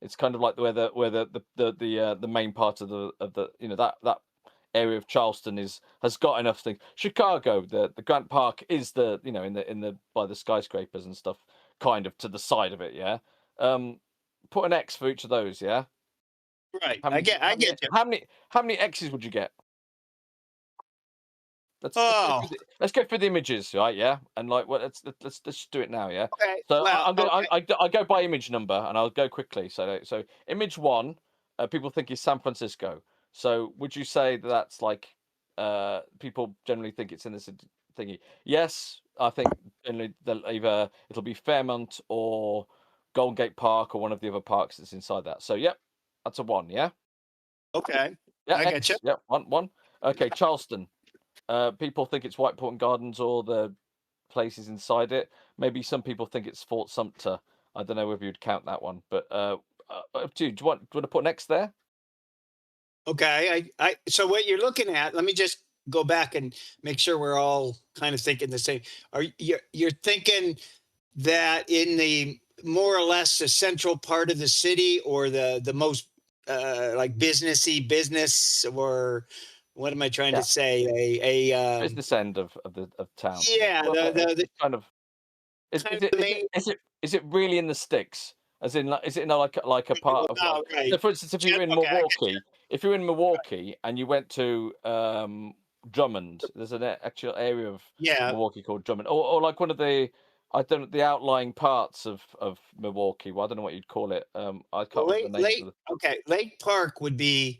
It's kind of like where the main part of the that area of Charleston has got enough things. Chicago, the Grant Park is in the by the skyscrapers and stuff, kind of to the side of it. Yeah. Put an X for each of those. Yeah. Right. How I many get you. how many X's would you get? Oh, Let's go through the images, right? Yeah, and like, well, let's just do it now. Yeah. okay. So Well, I'm gonna okay. I go by image number, and I'll go quickly. So image one, people think is San Francisco. So would you say that that's like people generally think it's in this thingy? Yes, I think generally it'll be Fairmont or Golden Gate Park or one of the other parks that's inside that. So yep, that's a one. Yeah. Okay. Yeah. I get X. you. Yep. One. Okay. Charleston. People think it's White Porton Gardens or the places inside it. Maybe some people think it's Fort Sumter. I don't know whether you'd count that one, but up to you. Do you want to put next there? Okay. So what you're looking at, let me just go back and make sure we're all kind of thinking the same. You're thinking that in the more or less the central part of the city, or the most like businessy business, or what am I trying Yeah, to say? business end of town. Yeah, Well, the kind of. Is kind is of it the is main. it is it is it really in the sticks? As in, like, is it in like a part of like? Oh, right. So, for instance, if you're in Okay, I get you. Milwaukee and you went to Drummond, there's an actual area of Yeah. Milwaukee called Drummond, or like one of the I don't know, the outlying parts of Milwaukee. Well, I don't know what you'd call it. I can't Well, remember the names of the. Okay, Lake Park would be,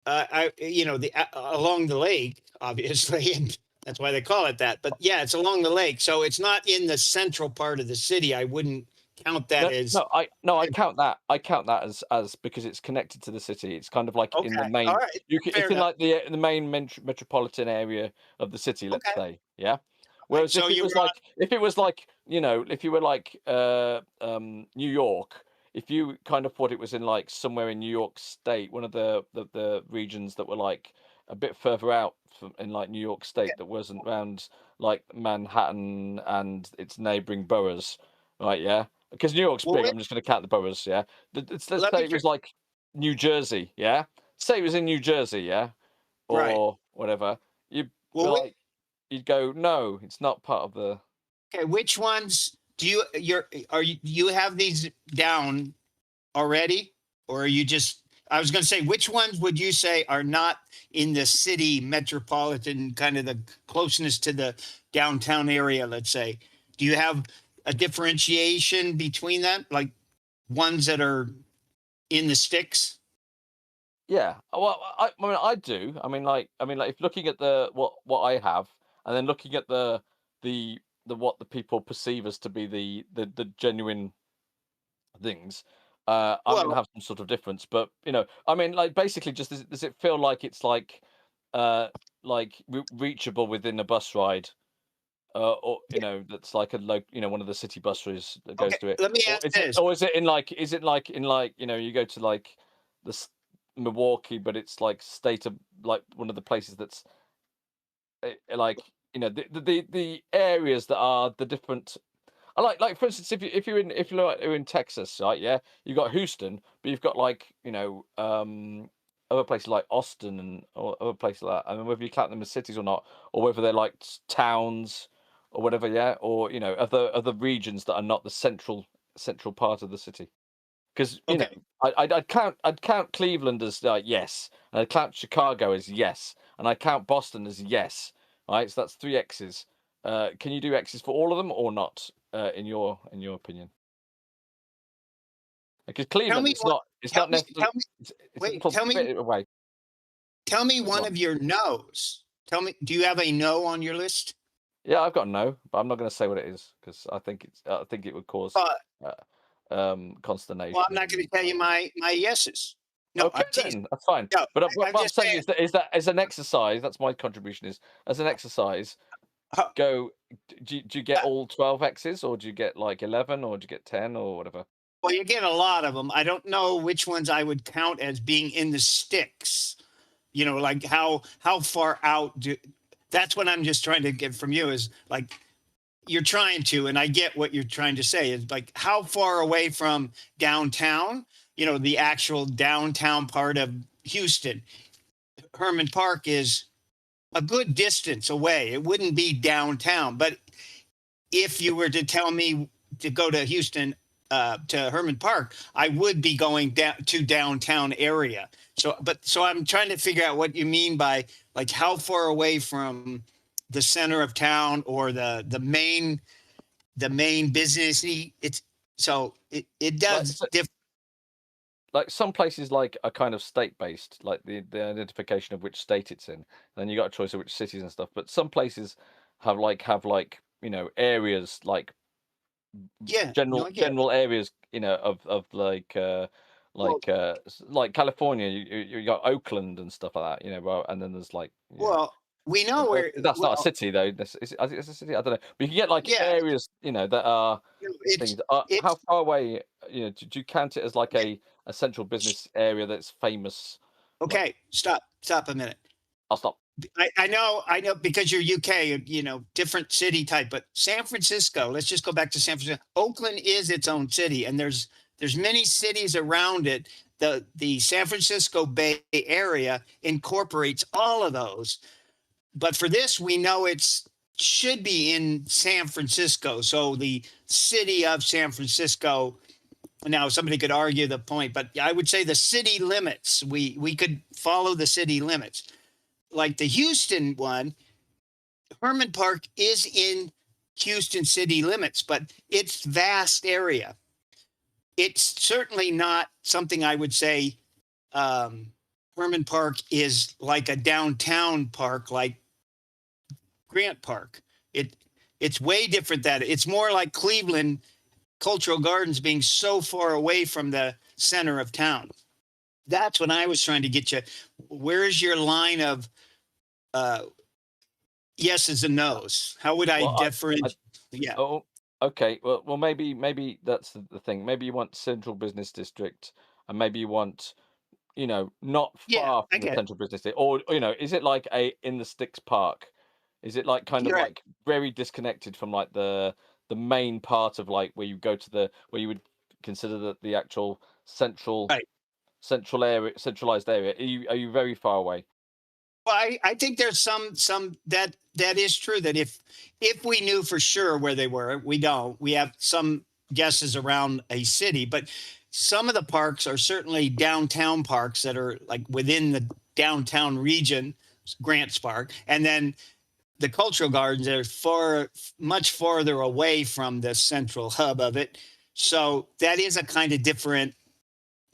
the along the lake, obviously, and that's why they call it that. But yeah, it's along the lake, so it's not in the central part of the city. I wouldn't count that No, as. I count that. I count that as because it's connected to the city. It's kind of like in the Okay, all main. right, fair It's in enough. like the main metropolitan area of the city. Let's Okay, say, yeah. right. Whereas So you were on. if it was like if you were like New York, if you kind of thought it was in like somewhere in New York State, one of the regions that were like a bit further out in like New York Yeah, State, that wasn't around like Manhattan and its neighboring boroughs, right? Yeah, because New York's well, big. I'm just going to count the boroughs. Yeah, let's let say me. it was like New Jersey. Yeah, say it was in New Jersey. Yeah, Right. or whatever. You'd be Well, like, you'd go, no, it's not part of the. okay. Which ones do you have these down already, or are you just? I was going to say, which ones would you say are not in the city metropolitan, kind of the closeness to the downtown area? Let's say, do you have a differentiation between that, like ones that are in the sticks? Yeah, well, I mean, I do. Like, if looking at the what I have, and then looking at the what the people perceive as to be the genuine things, I'm gonna Well, have some sort of difference. But I mean, like, basically, just does it feel like it's uh, like reachable within a bus ride, or that's like one of the city buses that goes okay. to it, Let me or ask this. is it in like you go to like the Milwaukee, but it's like state of like one of the places that's like the areas that are the different. I like for instance, if you're in Texas, right? Yeah, you've got Houston, but you've got like other places like Austin and or other places like that. I mean, whether you count them as cities or not, or whether they're like towns or whatever, yeah, or other regions that are not the central part of the city. Because you know, Okay. I'd count Cleveland as yes, and I'd count Chicago as yes, and I count Boston as yes. Right, so that's 3 X's. Can you do X's for all of them or not? In your opinion? Because Tell Cleveland, me it's one. not necessarily. It's a Wait. little bit away. Tell me one Go on. of your no's. Tell me. Do you have a no on your list? Yeah, I've got a no, but I'm not going to say what it is because I think it would cause consternation. Well, I'm not going to tell you my yeses. No, Okay, I'm teasing. then that's fine. No, But I'm what I'm just saying saying. is that as an exercise, that's my contribution. Is as an exercise, Uh, go. Do you get uh, all 12 X's, or do you get like 11, or do you get 10, or whatever? Well, you get a lot of them. I don't know which ones I would count as being in the sticks. You know, like how far out do. That's what I'm just trying to get from you is like you're trying to, and I get what you're trying to say is like how far away from downtown, you know, the actual downtown part of Houston. Herman Park is a good distance away. It wouldn't be downtown, but if you were to tell me to go to Houston, to Herman Park, I would be going down to downtown area. So I'm trying to figure out what you mean by like how far away from the center of town or the main business. It does differ. Like some places like are kind of state based, like the identification of which state it's in. And then you got a choice of which cities and stuff. But some places have you know areas like Yeah, no, I get it. general areas, you know, of like California. You got Oakland and stuff like that, you know. Well, and then there's like Well, we know where. that's not a Well, city though. I think it's a city. I don't know. But you can get like yeah, areas, you know, that are it's things. it's How far away? You know, do you count it as like a central business area that's famous? Like, okay. Stop a minute. I'll stop. I know because you're UK, you know, different city type, but San Francisco, let's just go back to San Francisco. Oakland is its own city, and there's many cities around it. The San Francisco Bay Area incorporates all of those. But for this, we know should be in San Francisco. So the city of San Francisco. Now somebody could argue the point, but I would say the city limits. We could follow the city limits. Like the Houston one, Herman Park is in Houston city limits, but it's vast area. It's certainly not something I would say Herman Park is like a downtown park like Grant Park. It's way different than it's more like Cleveland Cultural Gardens being so far away from the center of town. That's what I was trying to get you. Where's your line of yeses and nos? How would I differentiate? Yeah. Oh, okay. Well, maybe that's the thing. Maybe you want central business district, and maybe you want, you know, not far from the central business district, or you know, is it like a in the sticks park? Is it like kind of like very disconnected from like the main part of like where you go to where you would consider the actual central area, centralized area? Are you very far away? Well, I think there's some that is true that if we knew for sure where they were, we don't. We have some guesses around a city, but some of the parks are certainly downtown parks that are like within the downtown region, Grants Park, and then the cultural gardens are much farther away from the central hub of it. So that is a kind of different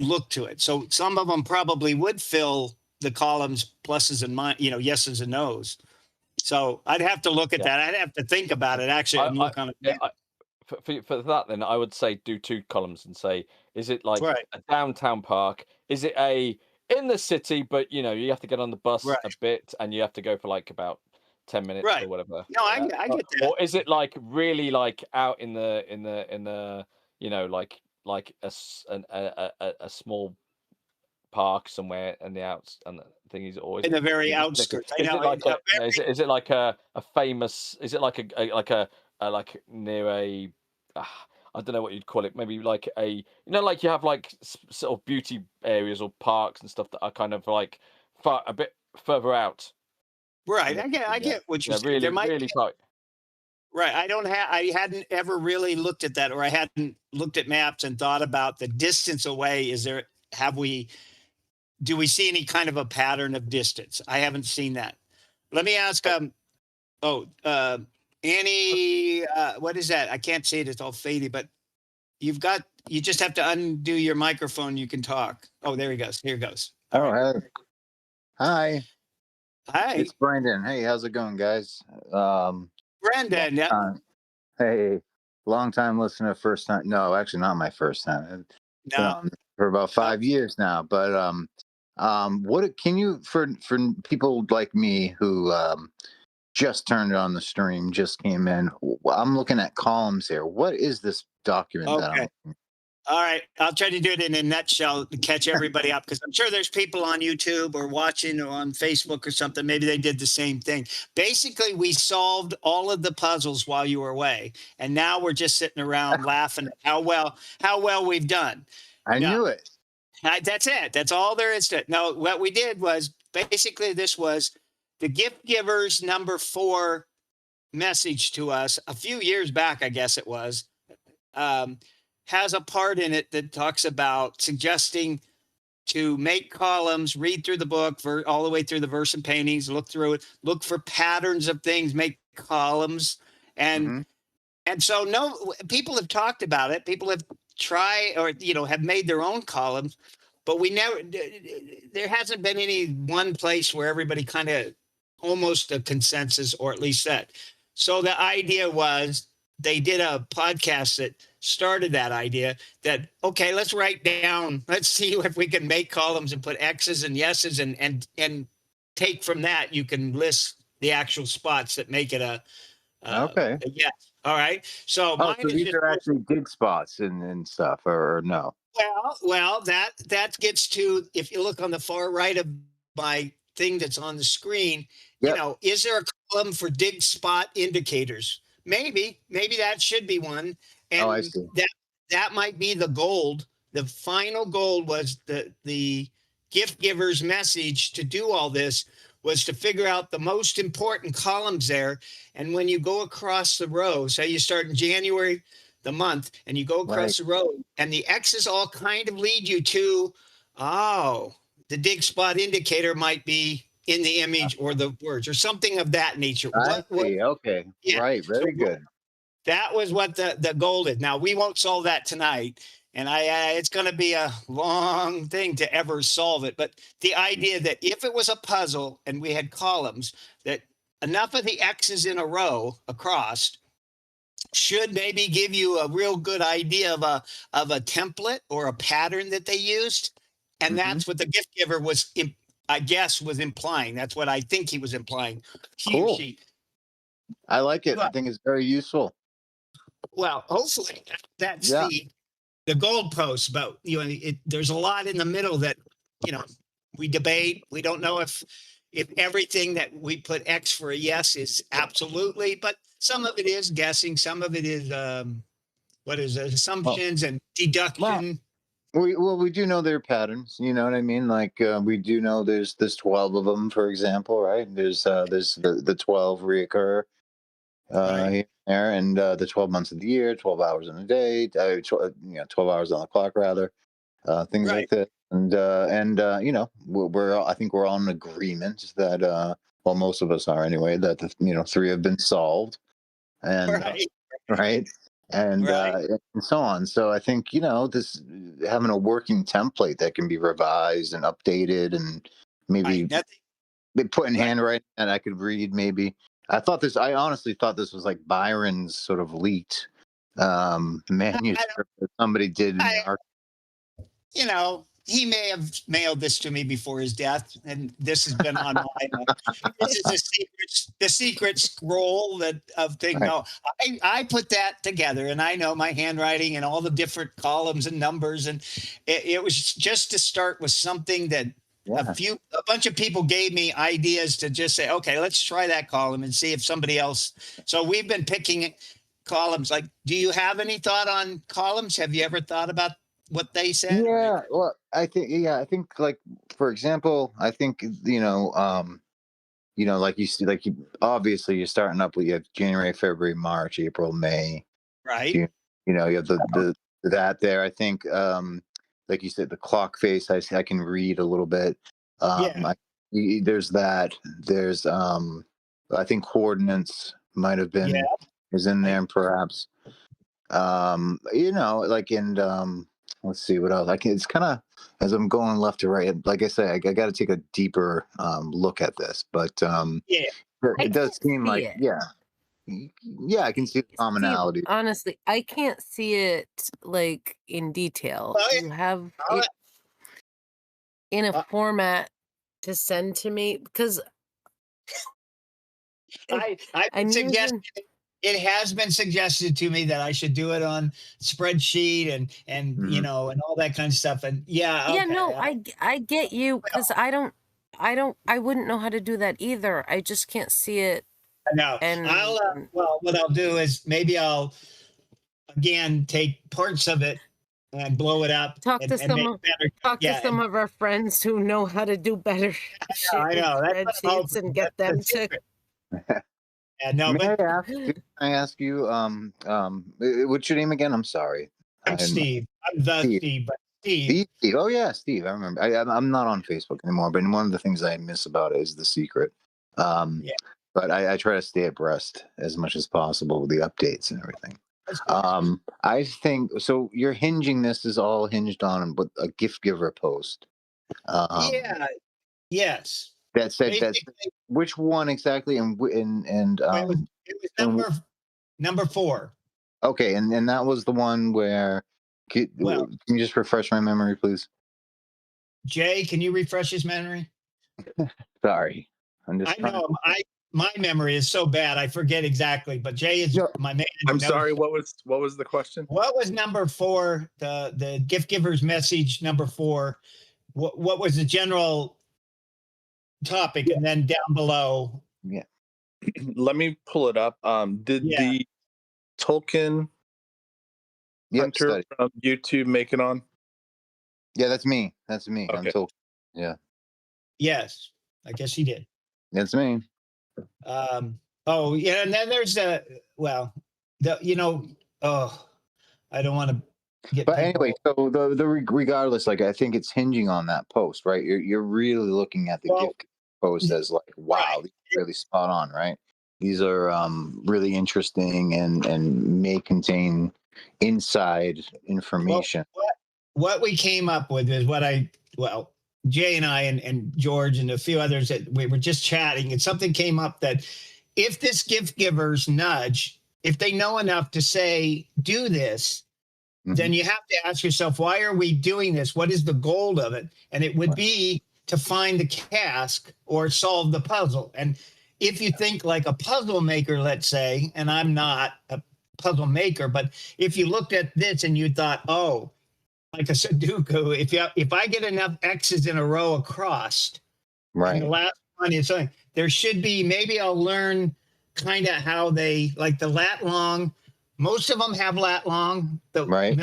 look to it. So some of them probably would fill the columns pluses and yeses and nos. So I'd have to look at that. I'd have to think about it actually and look on it. Yeah, for that, then I would say do 2 columns and say, is it like a downtown park? Is it a in the city, but you know you have to get on the bus a bit and you have to go for like about 10 minutes or whatever. No, I get that. Or is it like really like out in the you know like a small park somewhere in the outs and the thing is always in the very outskirts. Is it like a famous? Is it like a like near a? I don't know what you'd call it. Maybe like like you have like sort of beauty areas or parks and stuff that are kind of like a bit further out. Right. I get what you're saying. Really, really far. Right. I hadn't ever really looked at that, or I hadn't looked at maps and thought about the distance away. Do we see any kind of a pattern of distance? I haven't seen that. Let me ask, Annie, what is that? I can't see it. It's all faded, but you just have to undo your microphone. You can talk. Oh, there he goes. Here he goes. All right. Hey. Hi, Hi, it's Brendan. Hey, how's it going, guys? Brendan. Yeah. Hey, long time listener, first time. No, actually, not my first time. I've been No. on for about 5 years now. But what can you for people like me who just turned on the stream, just came in? I'm looking at columns here. What is this document that Okay. I'm? All right. I'll try to do it in a nutshell to catch everybody up, because I'm sure there's people on YouTube or watching or on Facebook or something. Maybe they did the same thing. Basically, we solved all of the puzzles while you were away. And now we're just sitting around laughing at how well we've done. I Yeah. knew it. That's it. That's all there is to it. No, what we did was basically this was the gift givers number 4 message to us a few years back, I guess it was, has a part in it that talks about suggesting to make columns, read through the book all the way through the verse and paintings, look through it, look for patterns of things, make columns. And so people have talked about it. People have tried or, have made their own columns, but there hasn't been any one place where everybody kind of almost a consensus, or at least set. So the idea was they did a podcast that started that idea that, okay, let's see if we can make columns and put X's and yeses and take from that. You can list the actual spots that make it Okay. a yes. All right. So, so these are actually dig spots and stuff, or no? Well, that gets to, if you look on the far right of my thing that's on the screen, Yep. is there a column for dig spot indicators? Maybe that should be one. And I see. that might be the gold. The final gold was the gift giver's message to do all this was to figure out the most important columns there. And when you go across the row, say you start in January, the month, and you go across the row, and the X's all kind of lead you to, the dig spot indicator might be in the image or the words or something of that nature. I see. Okay. Yeah. Right. Very good. That was what the goal is. Now, we won't solve that tonight, and it's going to be a long thing to ever solve it. But the idea that if it was a puzzle and we had columns, that enough of the X's in a row across should maybe give you a real good idea of a template or a pattern that they used. And that's what the gift giver was implying. That's what I think he was implying. Cool. I like it. I think it's very useful. Well, hopefully that's the goalpost. But there's a lot in the middle that we debate. We don't know if everything that we put X for a yes is absolutely, but some of it is guessing. Some of it is assumptions and deduction. We do know their patterns. You know what I mean? Like we do know there's 12 of them, for example, right? There's the 12 reoccur here and there, and the 12 months of the year, 12 hours in a day, 12 hours on the clock rather, things like that. And I think we're all in agreement that most of us are anyway, that the 3 have been solved, and right. And so on. So I think this having a working template that can be revised and updated and maybe put in handwriting and I could read. Maybe I honestly thought this was like Byron's sort of leaked manuscript that somebody did. He may have mailed this to me before his death, and this has been on my. This is the secret scroll of things. Right. No, I put that together, and I know my handwriting and all the different columns and numbers, and it was just to start with something that a bunch of people gave me ideas to just say, okay, let's try that column and see if somebody else. So we've been picking columns. Like, do you have any thought on columns? Have you ever thought about what they said? Yeah, well, I think like, for example, I think you know, like you see, like obviously you're starting up with, you have January, February, March, April, May, Right. June. You know, you have the that there. I think, like you said, the clock face. I can read a little bit. Yeah. There's that. There's I think coordinates might have been Yeah. is in there perhaps. You know, like, and let's see what else. Like, it's kind of, as I'm going left to right, like I say, I got to take a deeper look at this, but Yeah. I it does can't seem see like, it. yeah, I can see the Steve, commonality. honestly, I can't see it like in detail. Well, You have I'll- it in a Uh, format to send to me because I've I'm been suggesting, using. it has been suggested to me that I should do it on spreadsheet and you Mhm. know, and all that kind of stuff. And yeah, Yeah, okay. no, I get you because I wouldn't know how to do that either. I just can't see it. No, And well, what I'll do is maybe I'll again take parts of it and blow it up talk to and make some better. talk to Yeah, some of our friends who know how to do better shit I with know. That's what I'm spreadsheets hoping. and get That's them the to. secret. Yeah, no, May but can I ask you, what's your name again? I'm sorry. I'm Steve. I'm the Steve. Steve, but Steve. Steve. Oh yeah, Steve. I remember. I'm not on Facebook anymore, but one of the things I miss about it is the secret. Yeah. But I try to stay abreast as much as possible with the updates and everything. That's good. I think so. You're hinging this is all hinged on but a gift giver post. Yeah. Yes. That said that. Basically, Which one exactly? And it was and number 4. okay, and that was the one where. Well, Can you just refresh my memory, please? Jay, can you refresh his memory? Sorry, I'm just I trying. know my memory is so bad I forget exactly, but Jay is No, my man. who I'm knows. sorry. What was the question? What was number 4? The gift giver's message number 4. What was the general topic, and then down below? Yeah. Let me pull it up. Did Yeah. the Tolkien Yep, Hunter study. from YouTube make it on? Yeah, that's me. That's me. Okay. Until, yeah, Yes, I guess he did. that's me. Oh yeah, and then there's I don't want to get. But people- anyway, so regardless, like I think it's hinging on that post, right? You're really looking at the Well, gift post as like, wow, these are really spot on, right? These are really interesting and may contain inside information. what we came up with is Jay and I and George and a few others that we were just chatting, and something came up that if this gift giver's nudge, if they know enough to say, do this, then you have to ask yourself, why are we doing this? What is the goal of it? And it would be to find the cask or solve the puzzle. And if you think like a puzzle maker, let's say, and I'm not a puzzle maker, but if you looked at this and you thought, oh, like a Sudoku, if I get enough X's in a row across, and Right. the last one is something, there should be, maybe I'll learn kind of how they, like the lat long, most of them have lat long, the Right.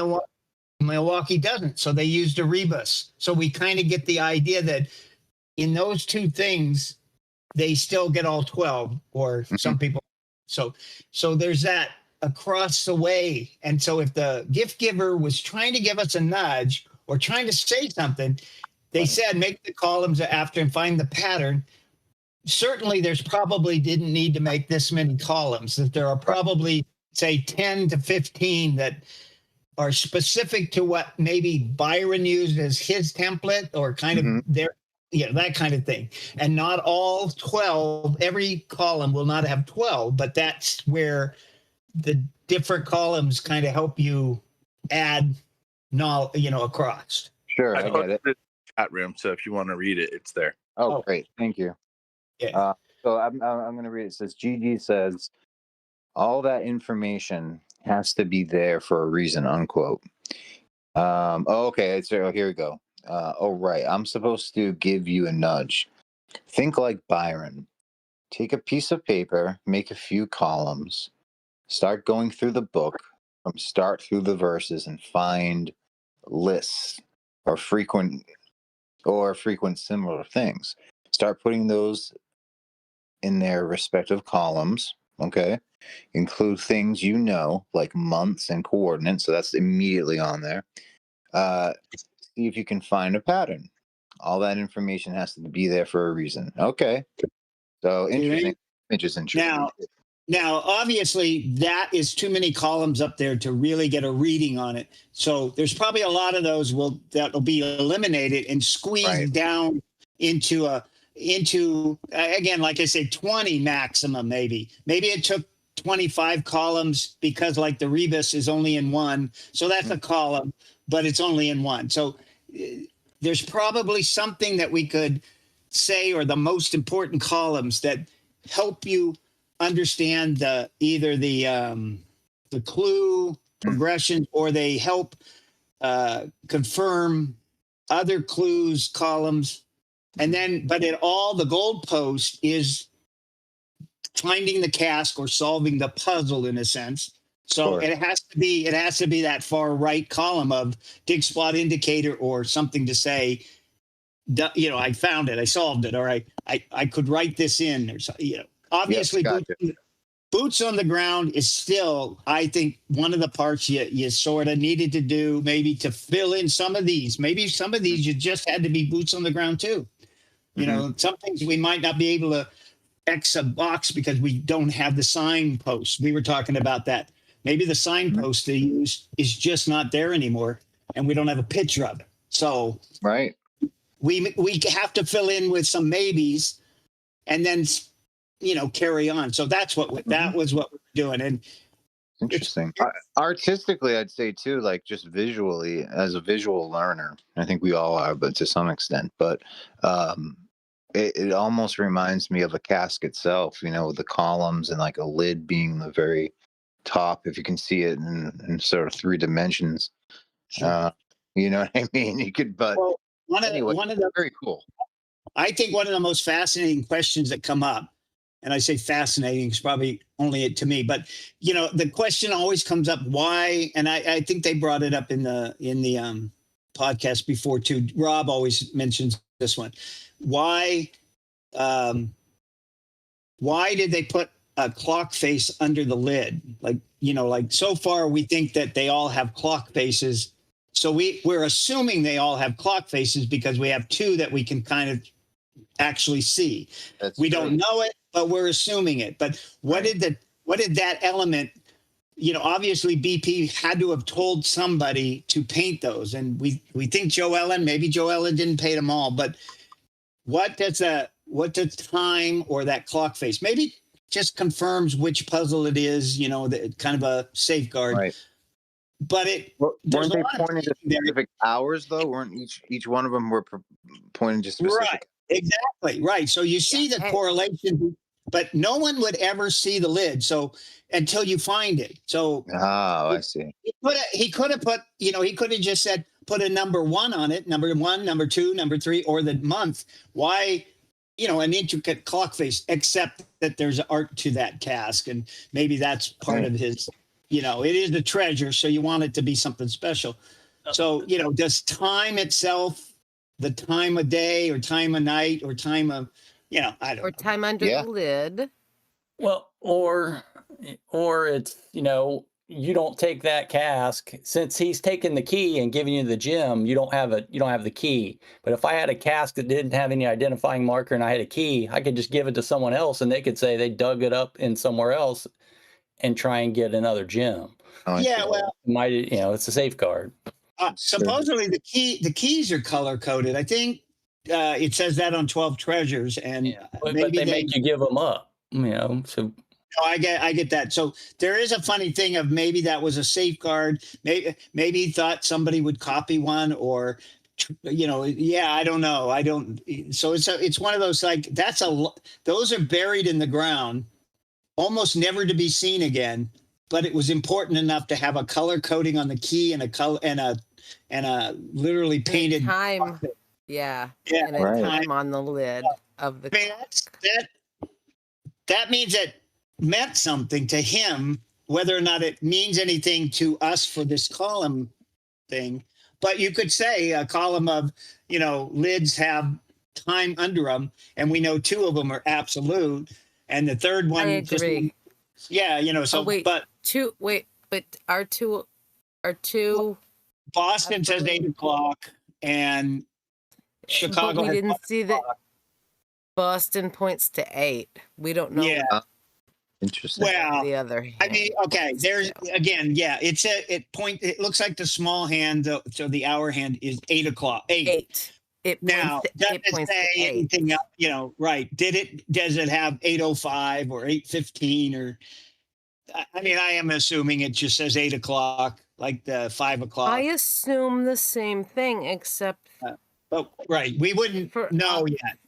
Milwaukee doesn't. So they used a rebus. So we kind of get the idea that in those two things, they still get all 12, or some people. So there's that across the way. And so if the gift giver was trying to give us a nudge or trying to say something, they said, make the columns after and find the pattern. Certainly there's probably didn't need to make this many columns, that there are probably say 10 to 15 that are specific to what maybe Byron used as his template, or kind of their, that kind of thing. And not all 12, every column will not have 12, but that's where the different columns kind of help you add across. Sure, I get posted it. in the chat room, so if you want to read it, it's there. Oh, great. Thank you. Yeah. So I'm going to read it. It says, Gigi says, all that information has to be there for a reason, unquote. Okay. Here we go. Right. I'm supposed to give you a nudge. Think like Byron. Take a piece of paper, make a few columns, start going through the book from start through the verses, and find lists or frequent similar things. Start putting those in their respective columns. Okay. Include things you know, like months and coordinates. So that's immediately on there. See if you can find a pattern. All that information has to be there for a reason. Okay. So interesting. It's just interesting. Now, obviously, that is too many columns up there to really get a reading on it. So there's probably a lot of those that will be eliminated and squeezed down into again, like I say, 20 maximum, maybe. Maybe it took 25 columns because like the rebus is only in one. So that's a column, but it's only in one. So there's probably something that we could say are the most important columns that help you understand either the clue progression, or they help confirm other clues columns. And then, but the goalpost is finding the cask or solving the puzzle in a sense. So it has to be that far right column of dig spot indicator or something to say, I found it, I solved it, or I could write this in, or something. Obviously, boots on the ground is still, I think, one of the parts you sort of needed to do, maybe to fill in some of these. Maybe some of these you just had to be boots on the ground too. Some things we might not be able to X a box because we don't have the signpost. We were talking about that. Maybe the signpost they use is just not there anymore, and we don't have a picture of it. So we have to fill in with some maybes, and then carry on. So that's that was what we were doing. And interesting. Artistically, I'd say too, like just visually, as a visual learner, I think we all are, but to some extent. But it almost reminds me of a cask itself, with the columns and like a lid being the very top, if you can see it in sort of 3 dimensions. Sure. You know what I mean? You could, but one of the very cool. I think one of the most fascinating questions that come up, and I say fascinating, it's probably only it to me, but the question always comes up, why? And I think they brought it up in the podcast before too. Rob always mentions this one. Why did they put a clock face under the lid? Like so far we think that they all have clock faces. So we're assuming they all have clock faces because we have 2 that we can kind of actually see. We don't know it, but we're assuming it. But what did that element, obviously BP had to have told somebody to paint those. And we think maybe Joe Ellen didn't paint them all, but what does time or that clock face maybe just confirms which puzzle it is, kind of a safeguard. Right. But weren't they pointing to specific hours though? Weren't each one of them were pointing to specific? Right. Exactly. Right. So you see the correlation, but no one would ever see the lid. So until you find it. So I see. He could have put, he could have just said, put a number 1 on it, number 1, number 2, number 3, or the month. Why, an intricate clock face, except that there's art to that cask. And maybe that's part of his, it is a treasure. So you want it to be something special. So, does time itself, the time of day or time of night or time of, I don't know. Or time under the lid. Well, or it's, you don't take that cask since he's taken the key and giving you the gem. You don't have the key. But if I had a cask that didn't have any identifying marker and I had a key, I could just give it to someone else and they could say they dug it up in somewhere else and try and get another gem. It's a safeguard. Supposedly the keys are color coded. I think it says that on 12 Treasures, and but they make you give them up. So. No, I get that. So there is a funny thing of maybe that was a safeguard. Maybe he thought somebody would copy one, or I don't know. So it's one of those, like, those are buried in the ground, almost never to be seen again. But it was important enough to have a color coding on the key and a color and a literally painted time. Yeah. And a time on the lid of the. I mean, that means that meant something to him, whether or not it means anything to us for this column thing. But you could say a column of, lids have time under them, and we know 2 of them are absolute. And the third one, I just- agree. yeah, you know, so, wait. but But our two, Boston says 8 o'clock and Chicago but we has didn't 1 see that o'clock. Boston points to 8. We don't know Yeah. Interesting. Well, the other I mean, hand. okay, there's So, again, yeah, it looks like the small hand, so the hour hand is 8 o'clock. 8. 8. It Now, points to, does it it points say to 8. anything else? You know, right? Does it have 8:05 or 8:15 or? I mean, I am assuming it just says 8 o'clock, like the 5 o'clock. I assume the same thing, except Oh, right. We wouldn't know yet.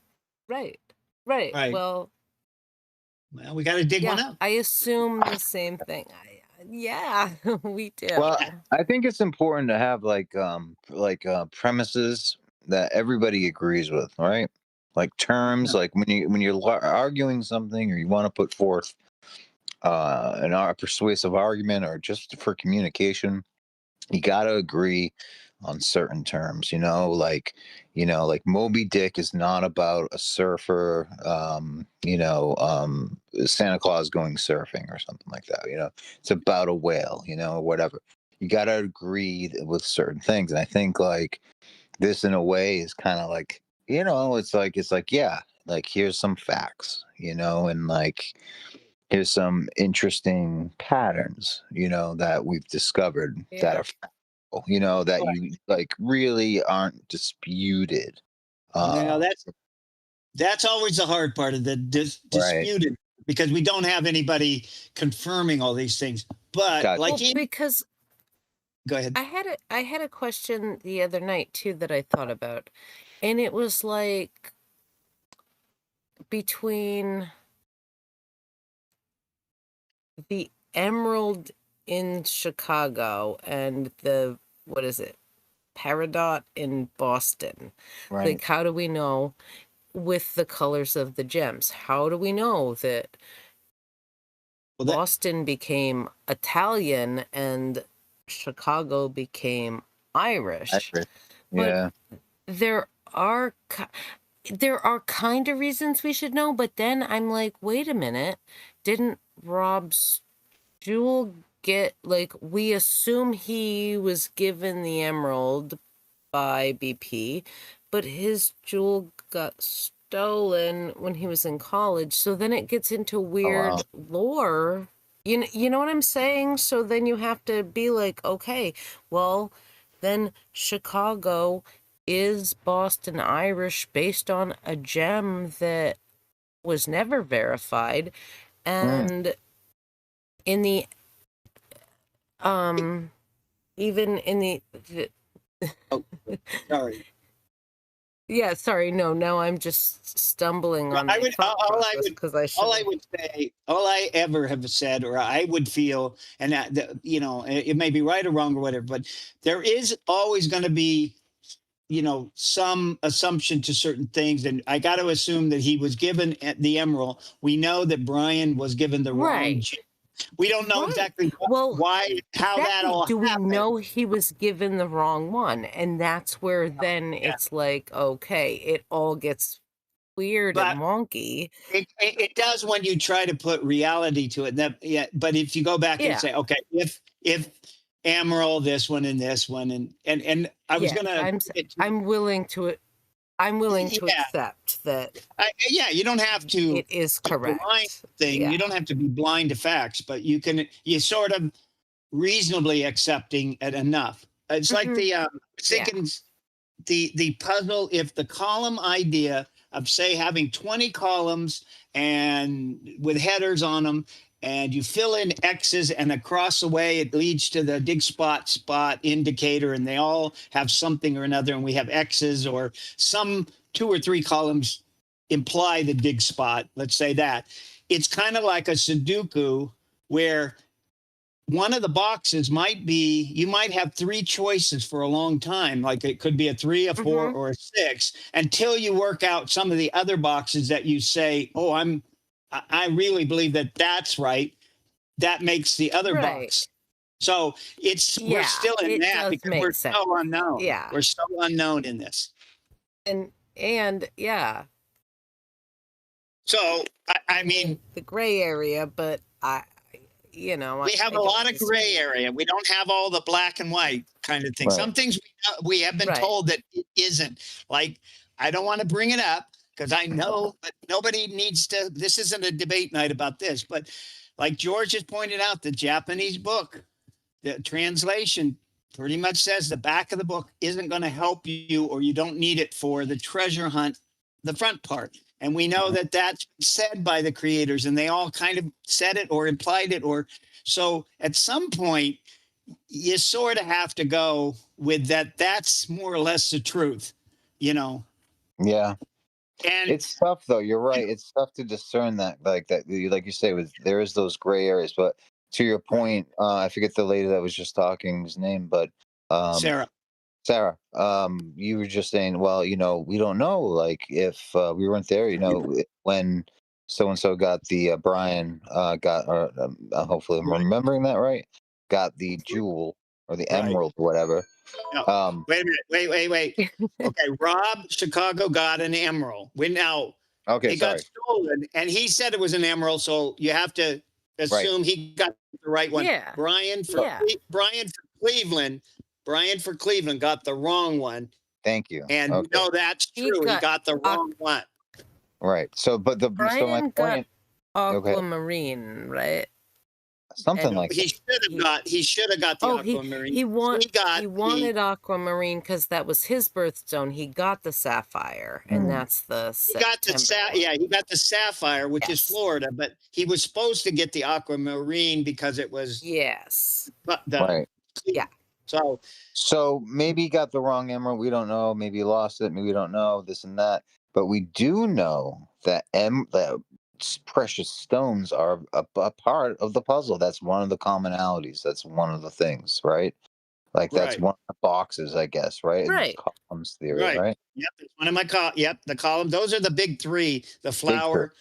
right. Right. Well, we got to dig one yeah, up. I assume the same thing. Yeah, we do. Well, I think it's important to have premises that everybody agrees with, right? Like terms, like when you're arguing something or you want to put forth a persuasive argument or just for communication, you got to agree on certain terms, like Moby Dick is not about a surfer, Santa Claus going surfing or something like that. It's about a whale, or whatever. You got to agree with certain things. And I think like this in a way is kind of like, it's like, yeah, like here's some facts, and like, here's some interesting patterns, that we've discovered that are, that you like really aren't disputed. Well, that's always the hard part of the disputed, because we don't have anybody confirming all these things. But because go ahead. I had a question the other night too that I thought about, and it was like between the emerald in Chicago and the, what is it, peridot in Boston. Right. Like, how do we know with the colors of the gems? How do we know that Boston became Italian and Chicago became Irish? Yeah. But there are kind of reasons we should know, but then I'm like, wait a minute, didn't Rob's jewel get, like, we assume he was given the emerald by BP, but his jewel got stolen when he was in college, so then it gets into weird lore. You know what I'm saying? So then you have to be like, okay, well, then Chicago is Boston Irish based on a gem that was never verified, and in the even in the sorry. Yeah, sorry. No, now I'm just stumbling on all I ever have said, or I would feel, and that, it may be right or wrong or whatever, but there is always going to be, some assumption to certain things. And I got to assume that he was given the emerald. We know that Brian was given the wrong. We don't know exactly how that all do happened. we know he was given the wrong one? And that's where then it's like, okay, it all gets weird and wonky. It does when you try to put reality to it. But if you go back and say, okay, if emerald, this one and this one, and I was I'm willing to accept that. You don't have to. It is correct. You don't have to be blind to facts, but you sort of reasonably accepting it enough. It's like the thinking the puzzle. If the column idea of, say, having 20 columns and with headers on them, and you fill in X's, and across the way it leads to the dig spot indicator, and they all have something or another, and we have X's, or some 2 or 3 columns imply the dig spot. Let's say that. It's kind of like a Sudoku, where one of the boxes might be, you might have 3 choices for a long time. Like it could be a 3, a 4, or a 6, until you work out some of the other boxes that you say, oh, I really believe that that's right. That makes the other box. So we're still in that because we're so unknown. Yeah. We're so unknown in this. And yeah. So, I mean, the gray area, but we have a lot of gray area. We don't have all the black and white kind of thing. Right. Some things we have been told that it isn't. Like, I don't want to bring it up because I know, but nobody needs to. This isn't a debate night about this, but like George has pointed out, the Japanese book, the translation pretty much says the back of the book isn't going to help you, or you don't need it for the treasure hunt, the front part. And we know that that's said by the creators, and they all kind of said it or implied it. Or so at some point, you sort of have to go with that. That's more or less the truth, Yeah. And it's tough though. You're right. It's tough to discern that, like you say, there is those gray areas. But to your point, I forget the lady that was just talking's name, but Sarah, you were just saying, well, we don't know, like if we weren't there, when so and so got the Brian got, or hopefully I'm remembering that right, got the jewel or the Right. emerald, whatever. No. Wait a minute. Wait. Okay, Rob Chicago got an emerald. Okay, it sorry. got stolen, and he said it was an emerald, so you have to assume he got the right one. Yeah. Brian for Cleveland got the wrong one, Thank you. and Okay. no, that's He true. He got got the wrong one. Right. So, but so my Brian got point, okay, aquamarine, right? something and like He should have got the aquamarine. He got wanted aquamarine because that was his birthstone. He got the sapphire, and that's the He got the he got the sapphire, which is Yes. Florida, but he was supposed to get the aquamarine because it was Yes. right. Yeah. So maybe he got the wrong emerald. We don't know. Maybe he lost it. Maybe we don't know this and that. But we do know that that precious stones are a part of the puzzle. That's one of the commonalities. That's one of the things, right? Like that's Right. one of the boxes, I guess, right? In this Right. columns theory, right? Yep, it's one of my the column. Those are the big three. The flower.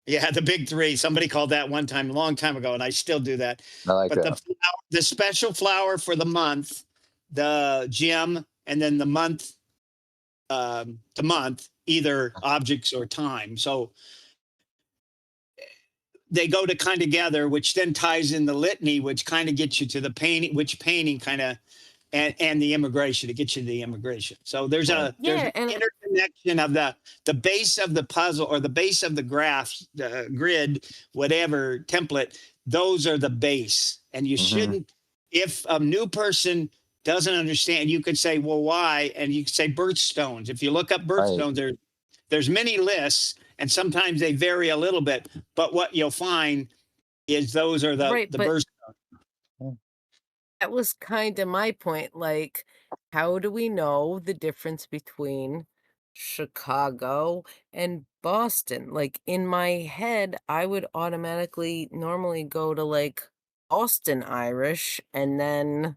Yeah, the big three. Somebody called that one time, a long time ago, and I still do that. I like But that. the special flower for the month, the gem, and then the month, either objects or time. So they go to kind of together, which then ties in the litany, which kind of gets you to the painting, which painting kind of, and the immigration, to get you to the immigration. So there's an interconnection of the base of the puzzle, or the base of the graph, grid, whatever template. Those are the base, and you shouldn't. If a new person doesn't understand, you could say, well, why? And you could say birthstones. If you look up birthstones, there's many lists, and sometimes they vary a little bit. But what you'll find is those are the birthstones. That was kind of my point. Like, how do we know the difference between Chicago and Boston? Like, in my head, I would automatically normally go to like Austin Irish and then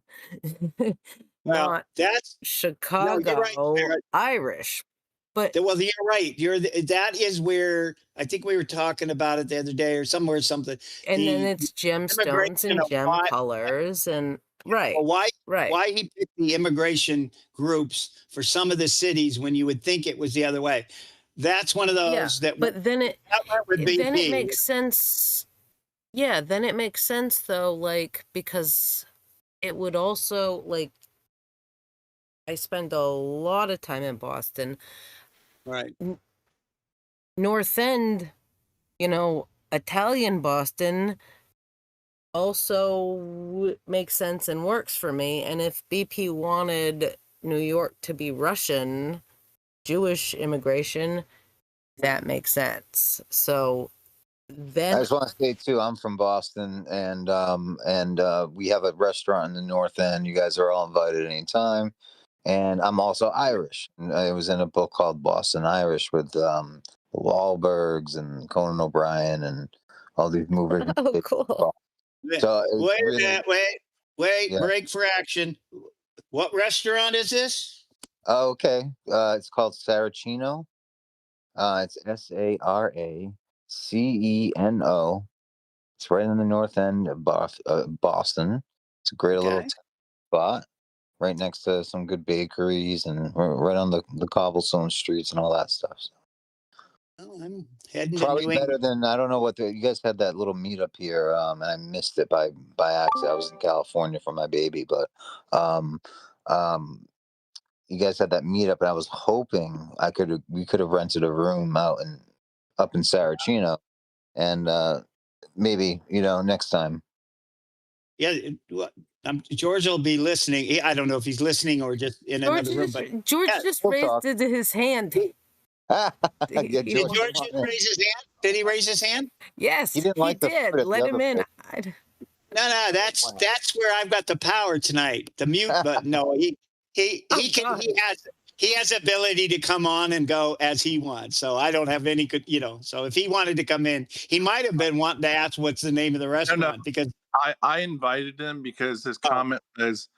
not that's Chicago Sarah. Irish. But well, you're right. That is where I think we were talking about it the other day, or somewhere, something. And then it's gemstones and gem colors, and right. Well, why he picked the immigration groups for some of the cities when you would think it was the other way. That's one of those but then it makes sense. Yeah, then it makes sense though, like, because it would also, like, I spend a lot of time in Boston. Right. North End, Italian Boston also makes sense and works for me. And if BP wanted New York to be Russian, Jewish immigration, that makes sense. So then I just want to say too, I'm from Boston, and we have a restaurant in the North End. You guys are all invited anytime. And I'm also Irish. And I was in a book called Boston Irish with the Wahlbergs and Conan O'Brien and all these movies. Oh, cool. So wait a minute, wait, break for action. What restaurant is this? Oh, okay. It's called Saraceno. It's Saraceno. It's right in the North End of Boston. It's a great little spot, right next to some good bakeries, and right on the cobblestone streets and all that stuff. So. Well, I'm heading to Probably New better England. than I don't know what you guys had that little meetup here, and I missed it by accident. I was in California for my baby, but um, um, you guys had that meetup, and I was hoping we could have rented a room up in Saracino, and maybe next time. Yeah, George will be listening. I don't know if he's listening or just in another room, but George yeah. just We'll raised talk. his hand. Yeah, He Did George, George come just on in. raise his hand? Did he raise his hand? Yes, He didn't he like the did. foot at the Let him other in. place. No, that's where I've got the power tonight. The mute button. No, he can he has ability to come on and go as he wants. So I don't have any good, So if he wanted to come in, he might have been wanting to ask what's the name of the restaurant because I invited him because his comment was,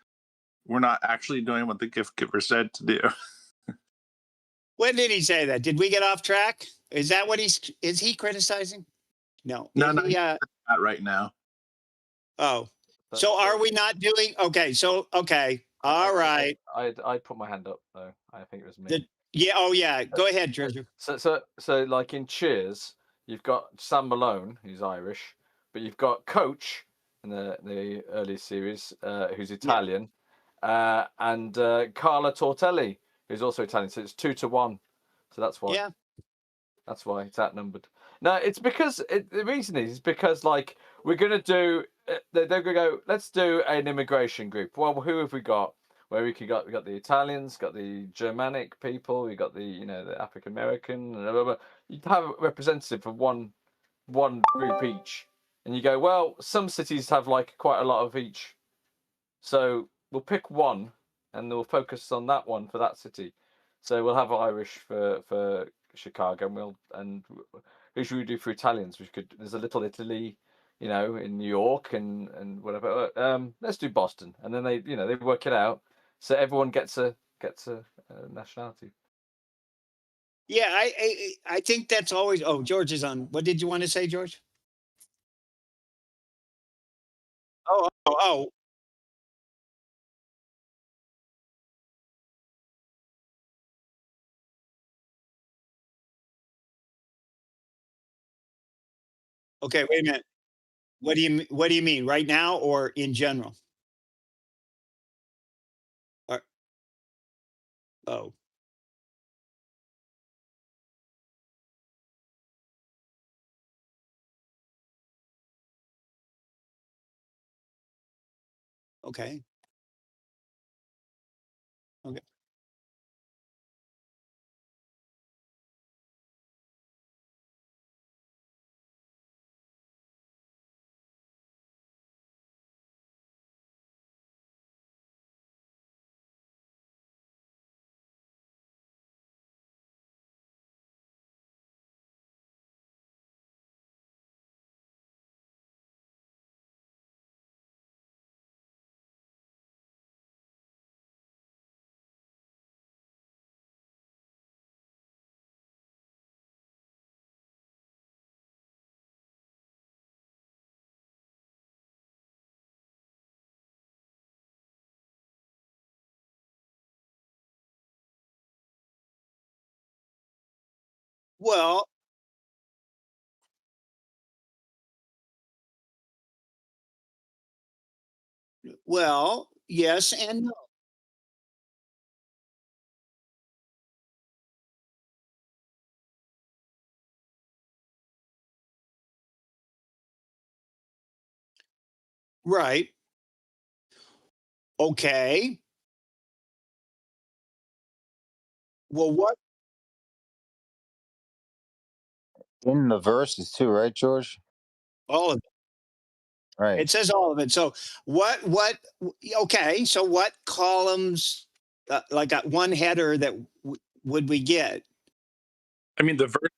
"We're not actually doing what the gift giver said to do." when did he say that? Did we get off track? Is that what is he criticizing? No. No, Is no, he, not right now. oh. But- So are but we not doing okay? So okay. I- All right. I put my hand up though. I think it was me. Yeah. Oh yeah. Go ahead, Treasure. So like in Cheers, you've got Sam Malone, who's Irish, but you've got Coach in the early series, who's Italian, and Carla Tortelli, who's also Italian. So it's 2-1. So that's why. Yeah. That's why it's outnumbered. No, it's because the reason is because like we're gonna do. They're gonna go. Let's do an immigration group. Well, who have we got? Where we got the Italians, got the Germanic people, we got the the African American, and blah, blah, blah. You'd have a representative of one group each, and you go, well, some cities have like quite a lot of each, so we'll pick one, and we'll focus on that one for that city. So we'll have Irish for Chicago, and who should we do for Italians? There's a little Italy, in New York and whatever. Let's do Boston, and then they work it out, so everyone gets a nationality. Yeah, I think that's always. Oh, George is on. What did you want to say, George? Oh. Okay, wait a minute. What do you mean? Right now or in general? Or, oh, okay. Okay. Well, yes and no. Right. Okay. Well, what? In the verses too, right, George? All of it. Right. It says all of it. So what? Okay. So what columns? Like one header that would we get? I mean, the verse.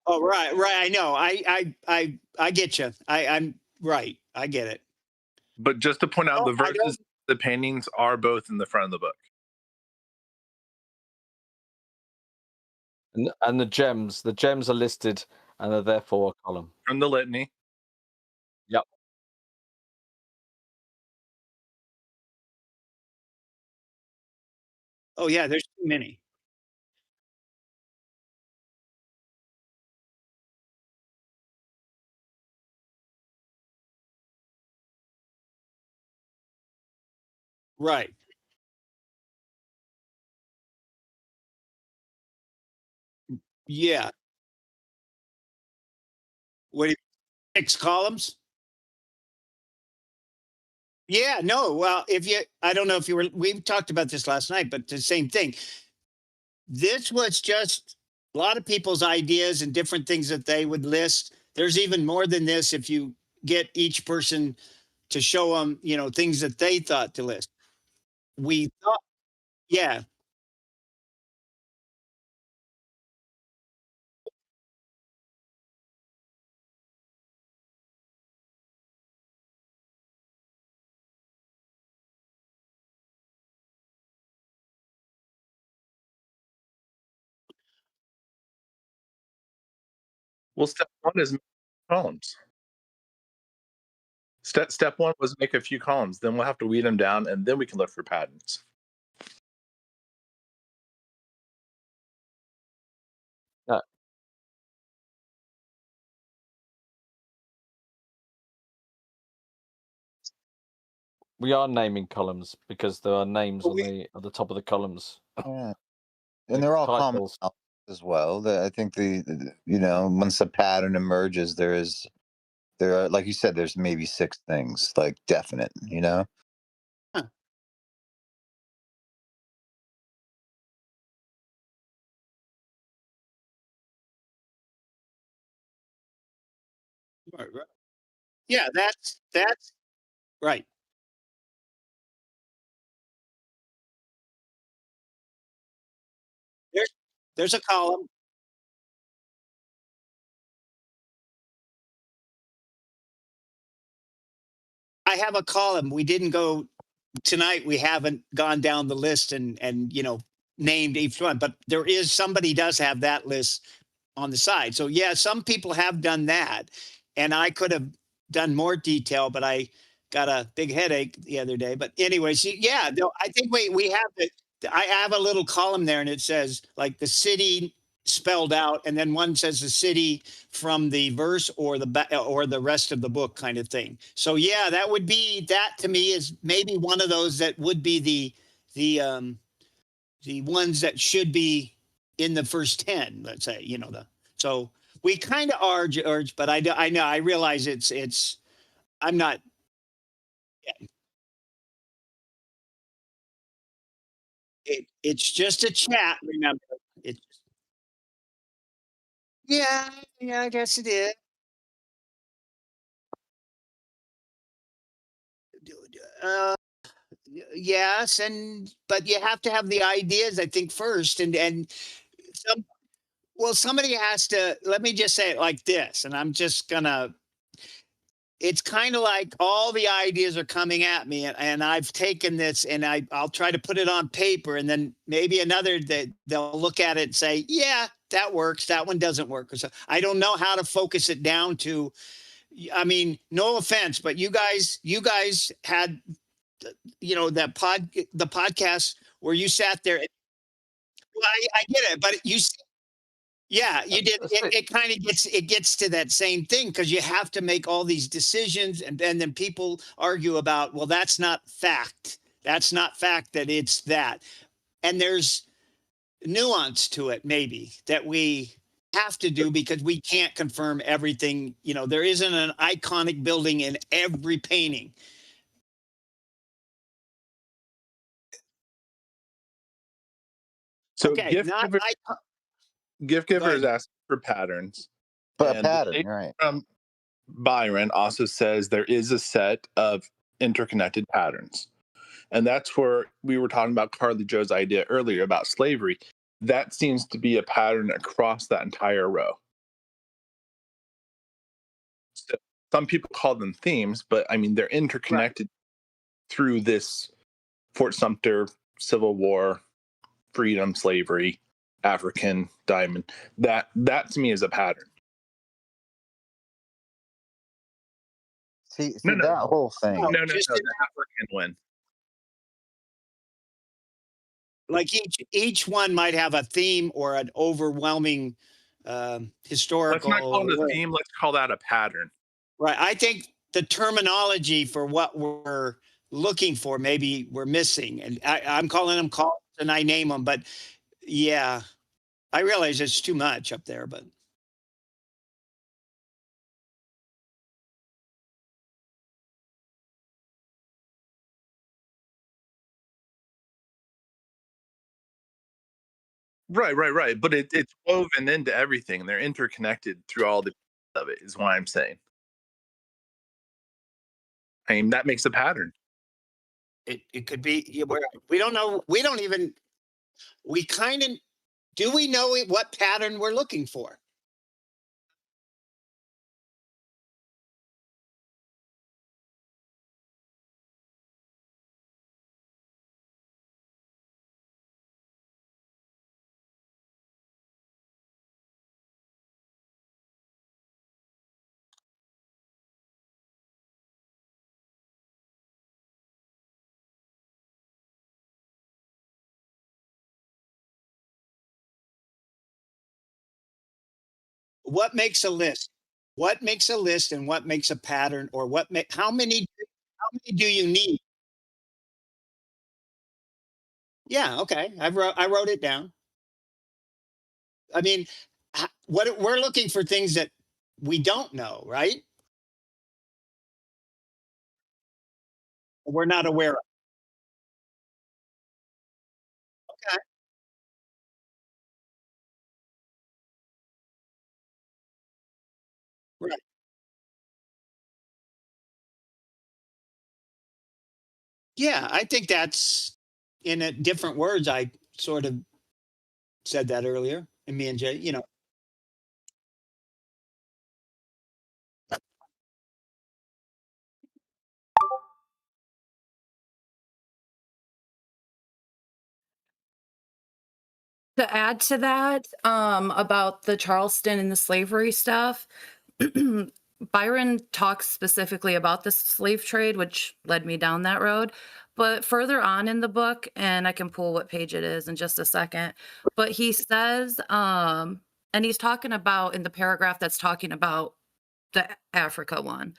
Oh, right. I know. I get you. I'm right. I get it. But just to point out, No, the I don't. verses, the paintings are both in the front of the book. And the gems are listed, and are therefore a column. From the litany. Yep. Oh yeah, there's too many. Right. Yeah. What do you, 6 columns? Yeah, no. Well, if you, I don't know if you were, we talked about this last night, but the same thing. This was just a lot of people's ideas and different things that they would list. There's even more than this if you get each person to show them, things that they thought to list. We thought, yeah, Well, step one is make columns. Step one was make a few columns. Then we'll have to weed them down, and then we can look for patterns. Yeah. We are naming columns because there are names on the at the top of the columns. Yeah. The And they're all common titles. as well. I think once a pattern emerges, there are, like you said, there's maybe 6 things, like definite, huh, right. Yeah, that's right. There's there's a column. I have a column. We didn't go tonight. We haven't gone down the list and named each one, but there is somebody does have that list on the side. So yeah, some people have done that, and I could have done more detail, but I got a big headache the other day. But anyways, yeah, no, I think we have it. I have a little column there, and it says like the city spelled out, and then one says the city from the verse or or the rest of the book kind of thing. So yeah, that would be that to me is maybe one of those that would be the ones that should be in the first 10, let's say, so we kind of are, George, but I know, I realize I'm not, it's just a chat, remember. It's, yeah, yeah, I guess it is. Uh, yes, but you have to have the ideas, I think, first, and some, well, somebody has to, let me just say it like this, and I'm just gonna, it's kind of like all the ideas are coming at me, and I've taken this and I'll try to put it on paper, and then maybe another that they'll look at it and say, yeah, that works, that one doesn't work, or so I don't know how to focus it down to. I mean, no offense, but you guys had that the podcast where you sat there. Well, I get it, but yeah, you did. That's It kind of gets to that same thing because you have to make all these decisions, and then people argue about, well, that's not fact. That's not fact that it's that. And there's nuance to it, maybe that we have to do because we can't confirm everything. There isn't an iconic building in every painting. So Okay, not gift go giver is ahead. asking for patterns, but a and the pattern, data right? from Byron also says there is a set of interconnected patterns. And that's where we were talking about Carly Joe's idea earlier about slavery. That seems to be a pattern across that entire row. So some people call them themes, but I mean, they're Right. interconnected through this Fort Sumter, Civil War, freedom, slavery, African, diamond. That to me is a pattern. See, No, no, that whole thing. No, no, just no, in the African one. like each one might have a theme or an overwhelming Let's not call historical it a link. theme. Let's call that a pattern. Right. I think the terminology for what we're looking for, maybe we're missing. And I'm calling them calls and I name them. But yeah, I realize it's too much up there, but Right. But it's woven into everything. They're interconnected through all the pieces of it, is what I'm saying. I mean, that makes a pattern. it could be, we don't know. We don't even, we kind of, do we know what pattern we're looking for? What makes a list? What makes a list and what makes a pattern, or how many do you need? Yeah, okay. I wrote it down. I mean, what we're looking for things that we don't know, right? We're not aware of. Okay. Right. Yeah, I think that's in a different words. I sort of said that earlier, and me and Jay, To add to that, about the Charleston and the slavery stuff, Byron talks specifically about the slave trade, which led me down that road. But further on in the book, and I can pull what page it is in just a second, but he says, and he's talking about in the paragraph that's talking about the Africa one.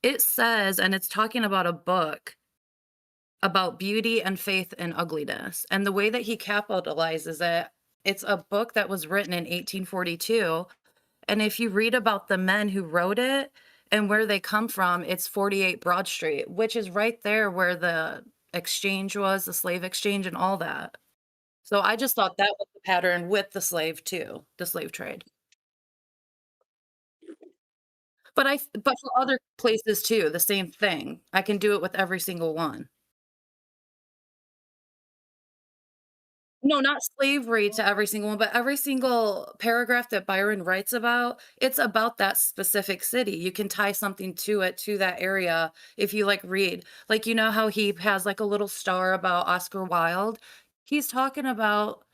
It says, and it's talking about a book about beauty and faith and ugliness. And the way that he capitalizes it, it's a book that was written in 1842. And if you read about the men who wrote it and where they come from, it's 48 Broad Street, which is right there where the exchange was, the slave exchange and all that. So I just thought that was the pattern with the slave too, the slave trade. But for other places too, the same thing. I can do it with every single one. No, not slavery to every single one, but every single paragraph that Byron writes about, it's about that specific city. You can tie something to it, to that area if you, like, read. Like, you know how he has, like, a little star about Oscar Wilde? He's talking about,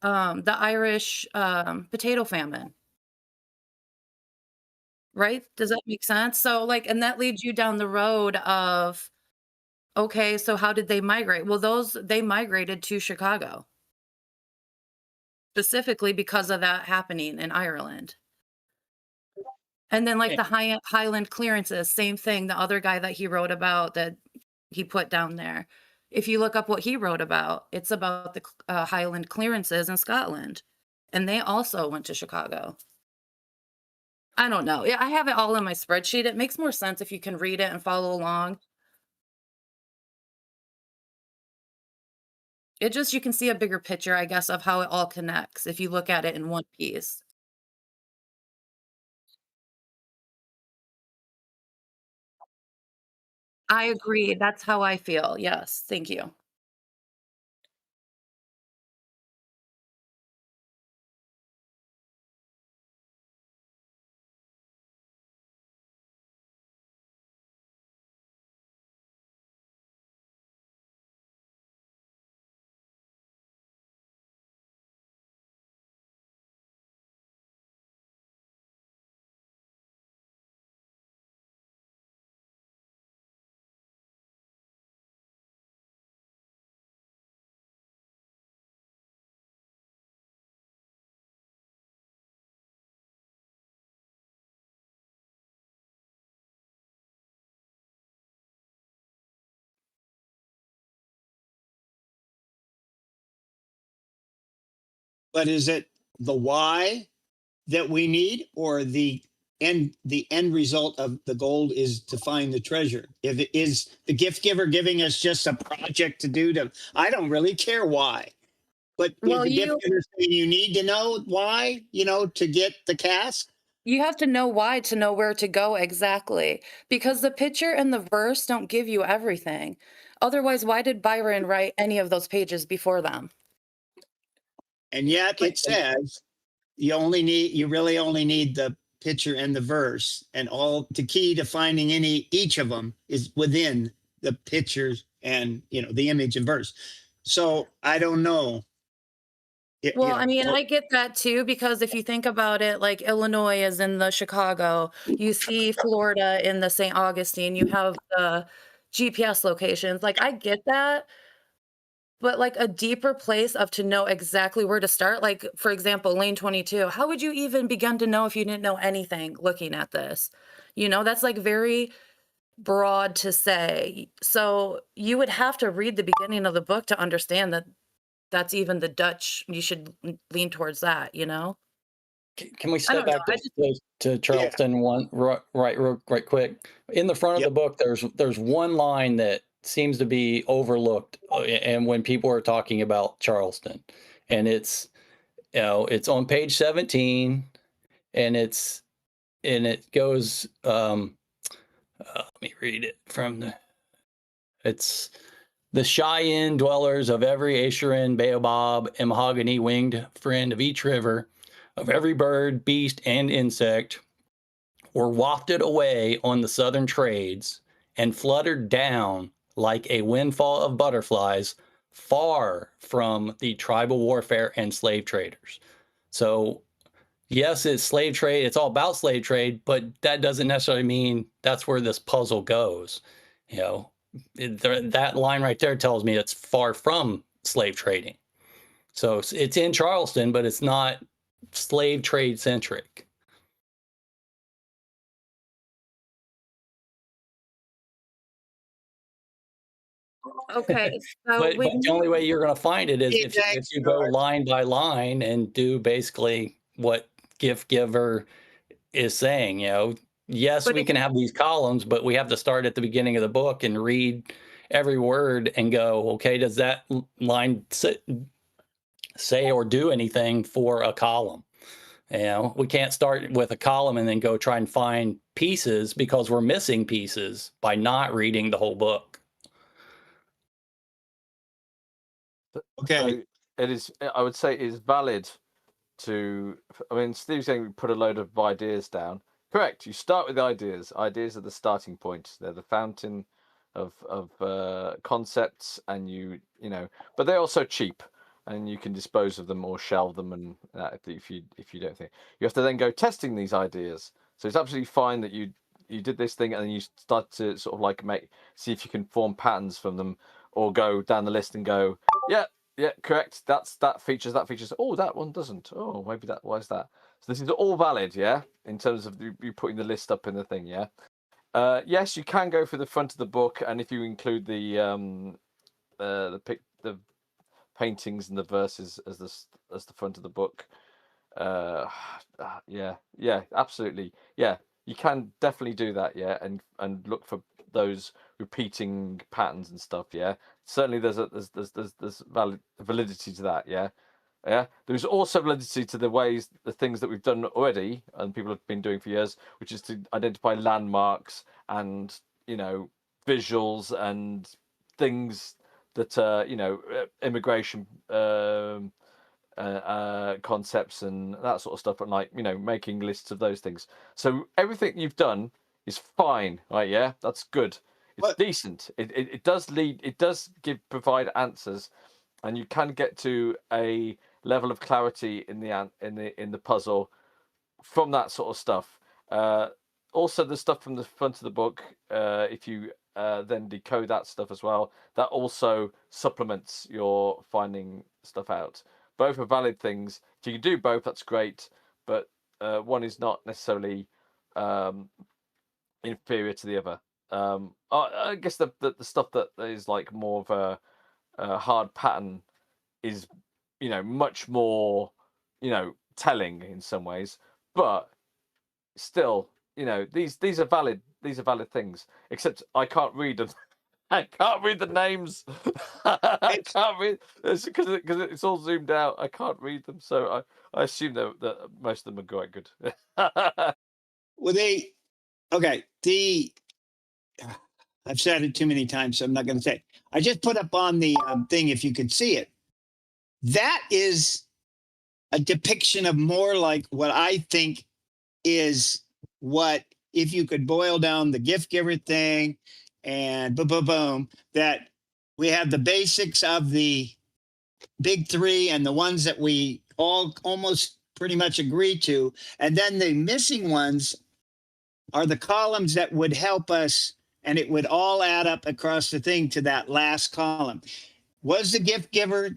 the Irish, potato famine, right? Does that make sense? So, like, and that leads you down the road of, okay, so how did they migrate? Well, they migrated to Chicago, specifically because of that happening in Ireland. And then, like, Eh, the Highland clearances, same thing, the other guy that he wrote about that he put down there. If you look up what he wrote about, it's about the Highland clearances in Scotland, and they also went to Chicago. I don't know. Yeah, I have it all in my spreadsheet. It makes more sense if you can read it and follow along. It just you can see a bigger picture, I guess, of how it all connects if you look at it in one piece. I agree, that's how I feel. Yes, thank you. But is it the why that we need, or the end result of the gold is to find the treasure? If it is the gift giver giving us just a project to do, I don't really care why. But Well, is the you gift giver saying you need to know why, to get the cask? you have to know why to know where to go exactly, because the picture and the verse don't give you everything. Otherwise, why did Byron write any of those pages before them? And yet it says you really only need the picture and the verse, and all the key to finding each of them is within the pictures and the image and verse. So I don't know. Well, I mean, I get that too, because if you think about it, like Illinois is in the Chicago, you see Florida in the St. Augustine, you have the GPS locations. Like, I get that, but like a deeper place of to know exactly where to start. Like, for example, lane 22, how would you even begin to know if you didn't know anything looking at this? That's like very broad to say. So you would have to read the beginning of the book to understand that that's even the Dutch. You should lean towards that, Can we I step don't know. back to Charleston one right quick? In the front of Yep. the book, there's one line that seems to be overlooked, and when people are talking about Charleston, and it's it's on page 17, and it goes. Let me read it from the. It's the Cheyenne dwellers of every Asherin, Baobab, and mahogany-winged friend of each river, of every bird, beast, and insect, were wafted away on the southern trades and fluttered down like a windfall of butterflies far from the tribal warfare and slave traders. So, yes, it's slave trade. It's all about slave trade, but that doesn't necessarily mean that's where this puzzle goes. That line right there tells me it's far from slave trading. So it's in Charleston, but it's not slave trade centric. Okay, so But the only way you're going to find it is if you go Exactly. line by line and do basically what gift giver is saying. Yes, But we can have these columns, but we have to start at the beginning of the book and read every word and go, okay, does that line say or do anything for a column? We can't start with a column and then go try and find pieces, because we're missing pieces by not reading the whole book. Okay. So it is. I would say it is valid to. I mean, Steve's saying we put a load of ideas down. Correct. You start with ideas. Ideas are the starting point. They're the fountain of concepts, and but they're also cheap, and you can dispose of them or shelve them, and if you don't think, you have to then go testing these ideas. So it's absolutely fine that you did this thing, and then you start to sort of like see if you can form patterns from them, or go down the list and go, yeah, correct. That features. Oh, that one doesn't. Oh, maybe that. Why is that? So this is all valid, yeah, in terms of you putting the list up in the thing, yeah. Yes, you can go for the front of the book, and if you include the paintings and the verses as the front of the book, yeah, absolutely, yeah, you can definitely do that, yeah, and look for those repeating patterns and stuff, yeah. Certainly, there's validity to that, yeah. Yeah, there's also validity to the things that we've done already, and people have been doing for years, which is to identify landmarks and visuals and things that immigration concepts and that sort of stuff, and making lists of those things. So everything you've done is fine, right? Yeah, that's good. It's decent. It does lead. It does provide answers, and you can get to a level of clarity in the puzzle from that sort of stuff. Also, the stuff from the front of the book, if you then decode that stuff as well, that also supplements your finding stuff out. Both are valid things. If you can do both, that's great. But one is not necessarily inferior to the other. I guess the stuff that is like more of a hard pattern is much more telling in some ways, but still, these are valid things, except I can't read them. I can't read the names. I can't read because it's all zoomed out. I can't read them, so I assume that most of them are quite good. Well, I've said it too many times, so I'm not going to say it. I just put up on the thing, if you could see it. That is a depiction of more like what I think is what, if you could boil down the gift giver thing and boom, that we have the basics of the big three and the ones that we all almost pretty much agree to. And then the missing ones are the columns that would help us, and it would all add up across the thing to that last column. Was the gift giver,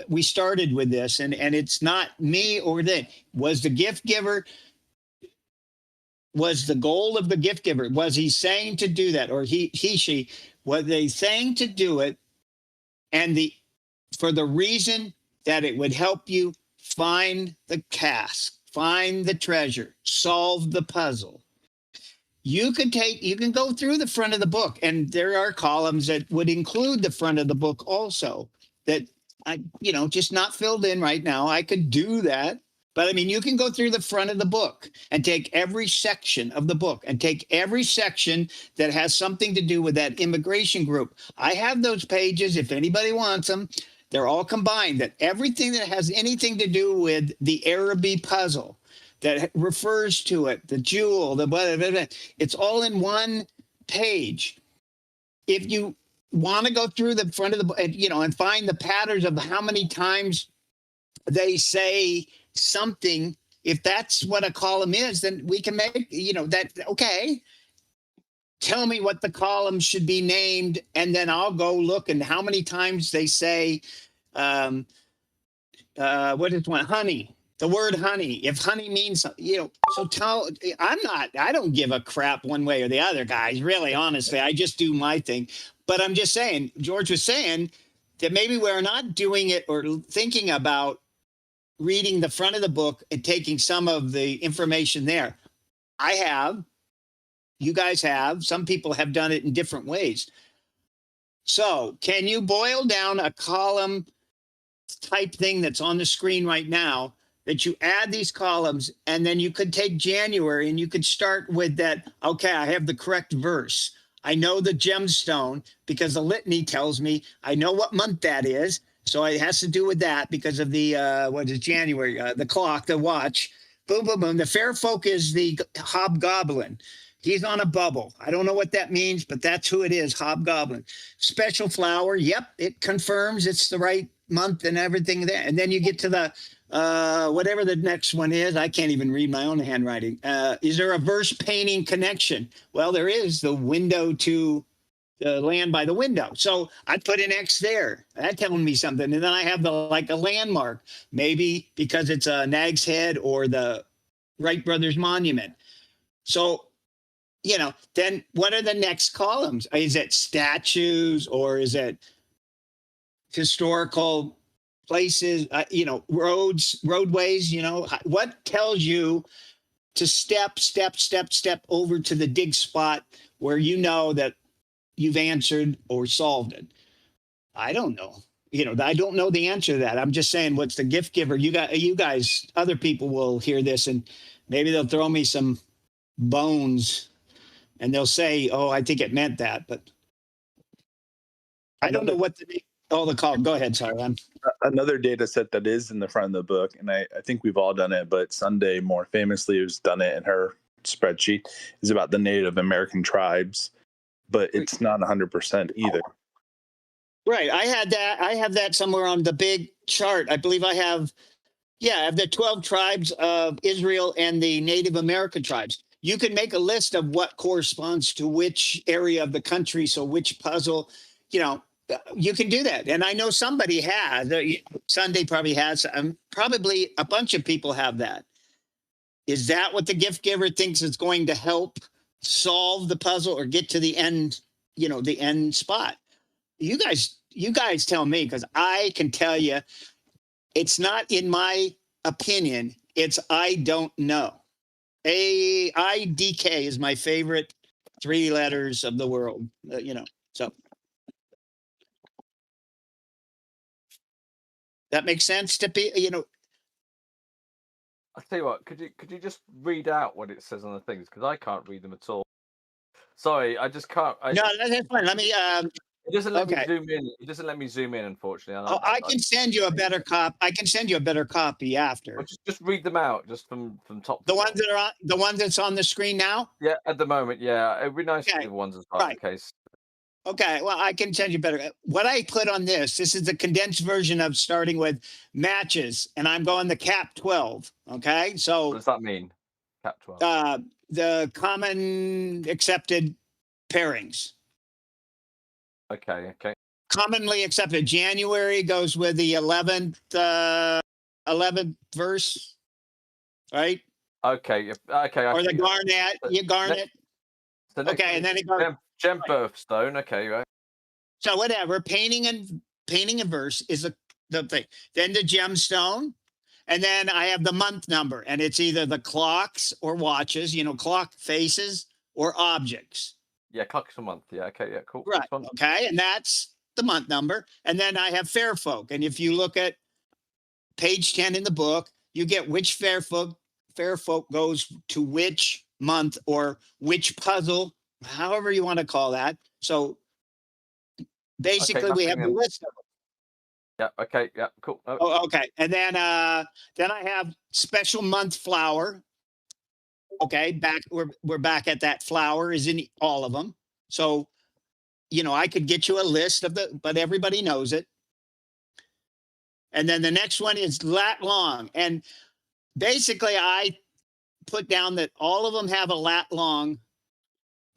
we started with this, and it's not me or them. Was the gift giver, was the goal of the gift giver, was he saying to do that, or she, was they saying to do it, and for the reason that it would help you find the cask, find the treasure, solve the puzzle. You can go through the front of the book, and there are columns that would include the front of the book also that just not filled in right now. I could do that. But I mean, you can go through the front of the book and take every section of the book and take every section that has something to do with that immigration group. I have those pages if anybody wants them. They're all combined, that everything that has anything to do with the Araby puzzle that refers to it, the jewel, the whatever, it's all in one page. If you want to go through the front of the book, and find the patterns of how many times they say something, if that's what a column is, then we can make, that, okay, tell me what the column should be named, and then I'll go look and how many times they say, what is one? Honey. The word honey, if honey means, so I don't give a crap one way or the other, guys, really, honestly. I just do my thing. But I'm just saying, George was saying that maybe we're not doing it or thinking about reading the front of the book and taking some of the information there. I have, you guys have, some people have done it in different ways. So can you boil down a column type thing that's on the screen right now, that you add these columns, and then you could take January and you could start with that. Okay, I have the correct verse. I know the gemstone because the litany tells me I know what month that is. So it has to do with that because of the, January, the clock, the watch. Boom, boom, boom. The fair folk is the hobgoblin. He's on a bubble. I don't know what that means, but that's who it is, hobgoblin. Special flower. Yep, it confirms it's the right month and everything there. And then you get to the, whatever the next one is. I can't even read my own handwriting. Is there a verse painting connection? Well, there is, the window to the land by the window. So I put an X there. That's telling me something. And then I have a landmark, maybe because it's a Nag's Head or the Wright Brothers Monument. So, then what are the next columns? Is it statues, or is it historical places, roadways, what tells you to step over to the dig spot where you know that you've answered or solved it? I don't know. I don't know the answer to that. I'm just saying, what's the gift giver? You guys, other people will hear this and maybe they'll throw me some bones and they'll say, oh, I think it meant that, but I don't know what the call. Go ahead, sorry. Another data set that is in the front of the book, and I think we've all done it, but Sunday more famously has done it in her spreadsheet, is about the Native American tribes, but it's not 100% either. Right. I have that somewhere on the big chart. I believe I have the 12 tribes of Israel and the Native American tribes. You can make a list of what corresponds to which area of the country, so which puzzle, you can do that. And I know somebody has. Sunday probably has. Probably a bunch of people have that. Is that what the gift giver thinks is going to help solve the puzzle or get to the end, the end spot? You guys tell me, because I can tell you it's not in my opinion, it's I don't know. AIDK is my favorite 3 letters of the world, so. That makes sense to be, I'll tell you what, could you just read out what it says on the things? Because I can't read them at all. Sorry, I just can't. no, that's fine. Let me, It doesn't let me okay. zoom in. It doesn't let me zoom in, unfortunately. Oh, I can send you a better copy. I can send you a better copy after. Well, just read them out, just from top. The to ones bottom. that are on, the one that's on the screen now? Yeah, at the moment, yeah. It'd be nice to Okay, give ones as well in right. case. Okay, well, I can send you better. What I put on this is the condensed version of starting with matches, and I'm going the cap 12. Okay, What so does that mean? Cap 12. the common accepted pairings. Okay. Commonly accepted. January goes with the 11th verse, right? Okay. Okay. Or the garnet. You garnet. So next Okay, one and then is it goes. gem birthstone. Okay, right. So whatever, painting and verse is the thing. Then the gemstone, and then I have the month number, and it's either the clocks or watches, clock faces or objects. Yeah, clocks a month. Yeah. Okay. Yeah. Cool. Right. Next one. Okay, and that's the month number. And then I have fair folk, and if you look at page 10 in the book, you get which fair folk goes to which month or which puzzle, however you want to call that. So basically, we have the list of them. Yeah. Okay. Yeah. Cool. Oh, Oh, okay. And then I have special month flower. Okay, we're back at that. Flower is in all of them. So, I could get you a list of but everybody knows it. And then the next one is lat long. And basically I put down that all of them have a lat long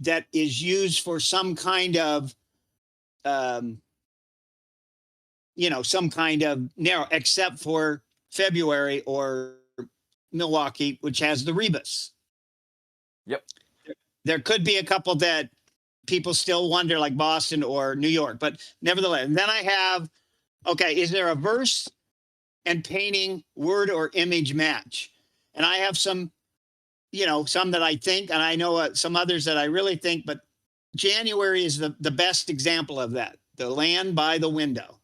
that is used for some kind of some kind of narrow, except for February or Milwaukee, which has the rebus. Yep. There could be a couple that people still wonder, like Boston or New York, but nevertheless. And then I have, okay, is there a verse and painting word or image match? And I have some, some that I think, and I know some others that I really think, but January is the best example of that. The land by the window.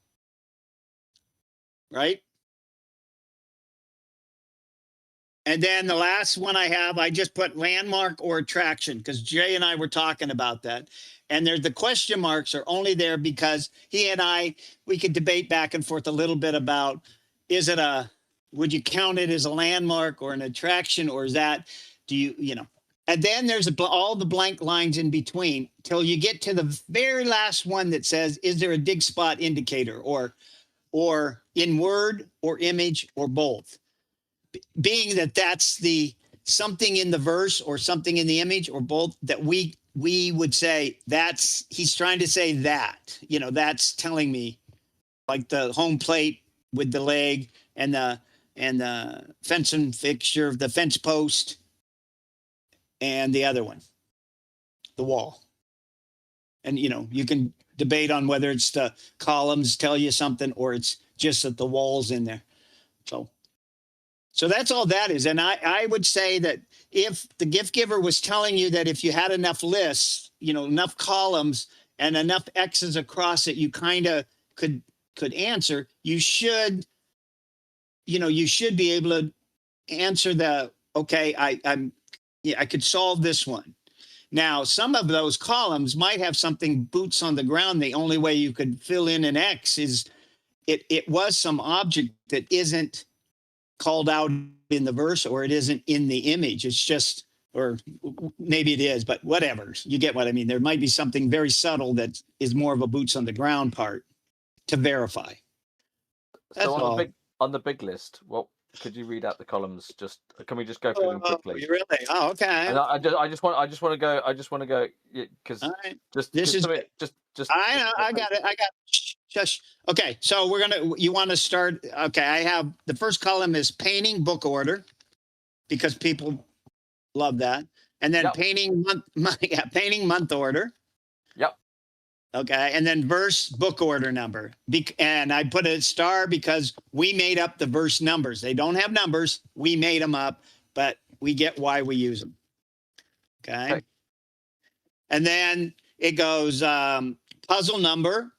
Right? And then the last one I just put landmark or attraction, because Jay and I were talking about that. And the question marks are only there because he and we could debate back and forth a little bit about, would you count it as a landmark or an attraction, or is that, and then there's all the blank lines in between till you get to the very last one that says, is there a dig spot indicator or in word or image or both? Being that that's the something in the verse or something in the image or both, that we would say he's trying to say that, that's telling me, like the home plate with the leg and the fencing fixture, the fence post, and the other one, the wall. And you can debate on whether it's the columns tell you something or it's just that the wall's in there. So that's all that is. And I would say that if the gift giver was telling you that if you had enough lists, enough columns and enough X's across it, you kind of could answer, you should be able to answer okay, I could solve this one. Now, some of those columns might have something boots on the ground. The only way you could fill in an X is it was some object that isn't called out in the verse, or it isn't in the image. It's just, or maybe it is, but whatever. You get what I mean? There might be something very subtle that is more of a boots on the ground part to verify. That's so all. On the big list, what could you read out the columns? Can we just go through them quickly? You really? Oh, okay. And I just want to go because Right. just I know. I got it. Shush. Okay. So you want to start. Okay. I have the first column is painting book order, because people love that. And then painting month order. Yep. Okay. And then verse book order number. And I put a star because we made up the verse numbers. They don't have numbers. We made them up, but we get why we use them. Okay. Okay. And then it goes puzzle number.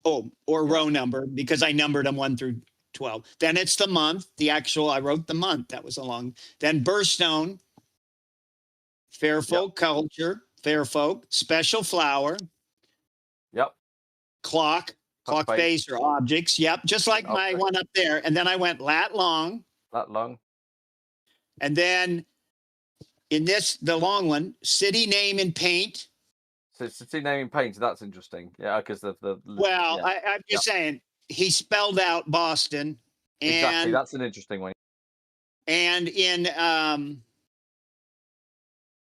Oh, or row number because I numbered them 1 through 12. Then it's the month, the actual, I wrote the month. That was a long. Then birthstone, fair folk culture, fair folk, special flower, Yep. clock face or objects. Yep. Just like my Okay. one up there. And then I went lat long. That long. And then in this, the long one, city name in paint. So city name in paint. That's interesting. Yeah, because the Well, yeah, I'm just saying he spelled out Boston exactly. and That's an interesting one. and in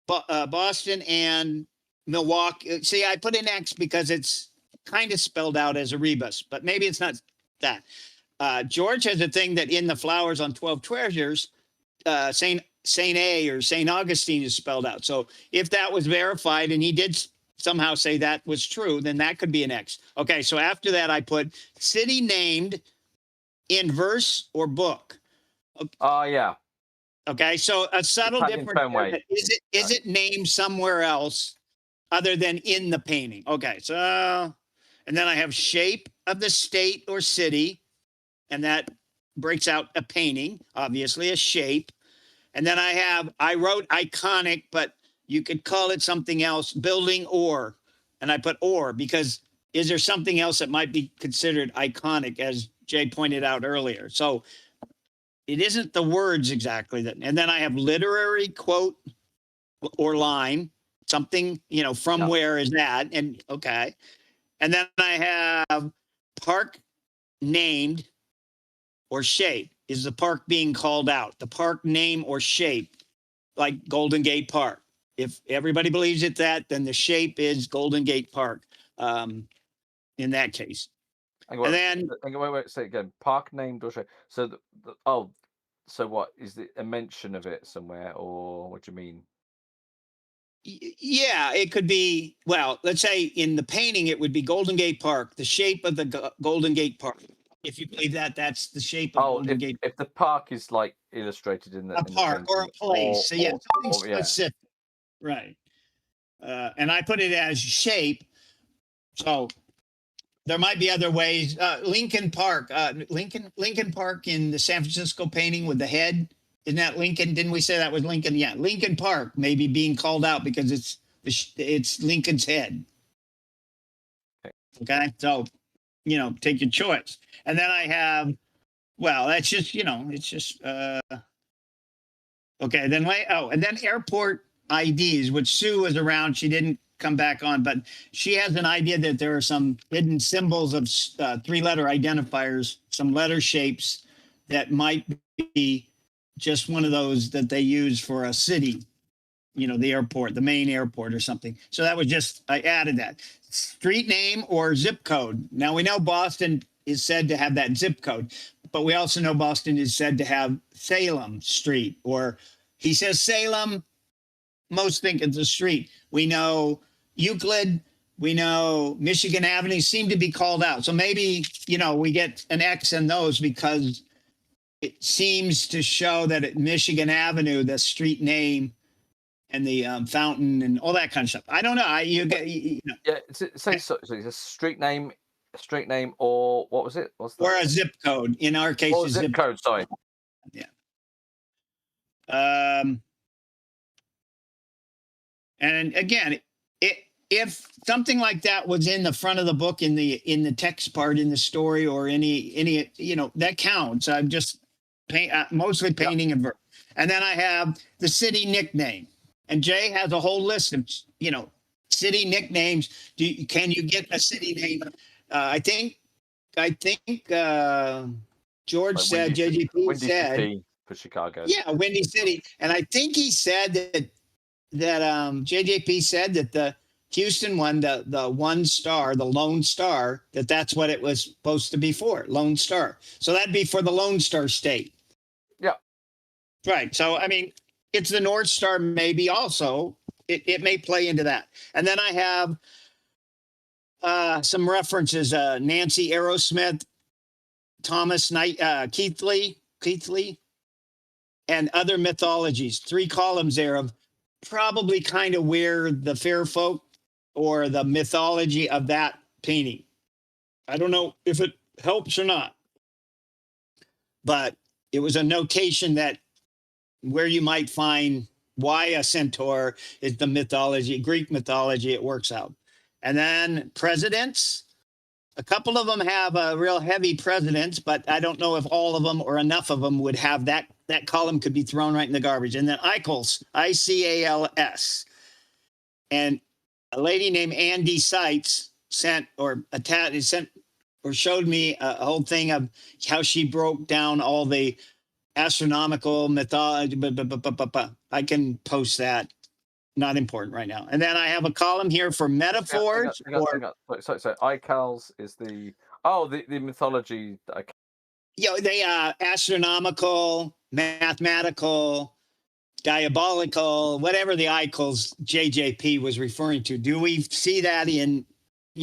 Boston and Milwaukee. See, I put an X because it's kind of spelled out as a rebus, but maybe it's not that. George has a thing that in the flowers on 12 treasures, Saint A or Saint Augustine is spelled out. So if that was verified and he did somehow say that was true, then that could be an X. Okay, so after that, I put city named in verse or book. Oh yeah. Okay, so a subtle Italian difference. Fenway. There. Is it named somewhere else other than in the painting? Okay, so and then I have shape of the state or city, and that breaks out a painting, obviously a shape. And then I wrote iconic, but you could call it something else, building or, and I put or because is there something else that might be considered iconic, as Jay pointed out earlier? So it isn't the words exactly that, and then I have literary quote or line, something, from where is that? And okay. And then I have park named or shape. Is the park being called out? The park name or shape, like Golden Gate Park. If everybody believes it that, then the shape is Golden Gate Park. In that case. And then wait, say it again. Park named or shape. So so what is it? A mention of it somewhere, or what do you mean? Yeah, it could be. Well, let's say in the painting, it would be Golden Gate Park, the shape of the Golden Gate Park. If you believe that, that's the shape of Golden Gate. If the park is like illustrated in the park or a place, so yeah, something specific, right? And I put it as shape. So there might be other ways. Lincoln Park, Lincoln Park in the San Francisco painting with the head. Isn't that Lincoln? Didn't we say that was Lincoln? Yeah, Lincoln Park maybe being called out because it's Lincoln's head. Okay, so take your choice. And then I have, well, that's just it's just okay. Then and then airport IDs, which Sue was around. She didn't come back on, but she has an idea that there are some hidden symbols of 3-letter identifiers, some letter shapes that might be just one of those that they use for a city, the airport, the main airport or something. So that was I added that. Street name or zip code. Now we know Boston is said to have that zip code, but we also know Boston is said to have Salem Street, or he says Salem, most think it's a street. We know Euclid, we know Michigan Avenue seem to be called out. So maybe, we get an X in those because it seems to show that at Michigan Avenue, the street name and the fountain and all that kind of stuff. I don't know. Yeah, so it's a street name, or what was it? What's that? Or a zip code. In our case, a zip code. Sorry. Yeah. And again, if something like that was in the front of the book, in the text part, in the story, or any that counts. I'm just mostly painting and verse. And then I have the city nickname, and Jay has a whole list of city nicknames. Can you get a city name? I think George said, JGP said for Chicago. Yeah, Windy City, and I think he said that JJP said that the Houston one, the one star, the Lone Star, that's what it was supposed to be for, Lone Star. So that'd be for the Lone Star State. Yeah. Right. So I mean, it's the North Star maybe also. It may play into that. And then I have some references, Nancy Aerosmith, Thomas Knight, Keith Lee, and other mythologies. 3 columns there of probably kind of where the fair folk or the mythology of that painting. I don't know if it helps or not, but it was a notation that where you might find why a centaur is the mythology, Greek mythology, it works out. And then presidents, a couple of them have a real heavy presidents, but I don't know if all of them or enough of them would have that column could be thrown right in the garbage. And then Icals, ICALS. And a lady named Andy Seitz sent or showed me a whole thing of how she broke down all the astronomical mythology. I can post that. Not important right now. And then I have a column here for metaphors. So ICALS is the mythology. They astronomical, mathematical, diabolical, whatever the ICALS JJP was referring to. Do we see that in,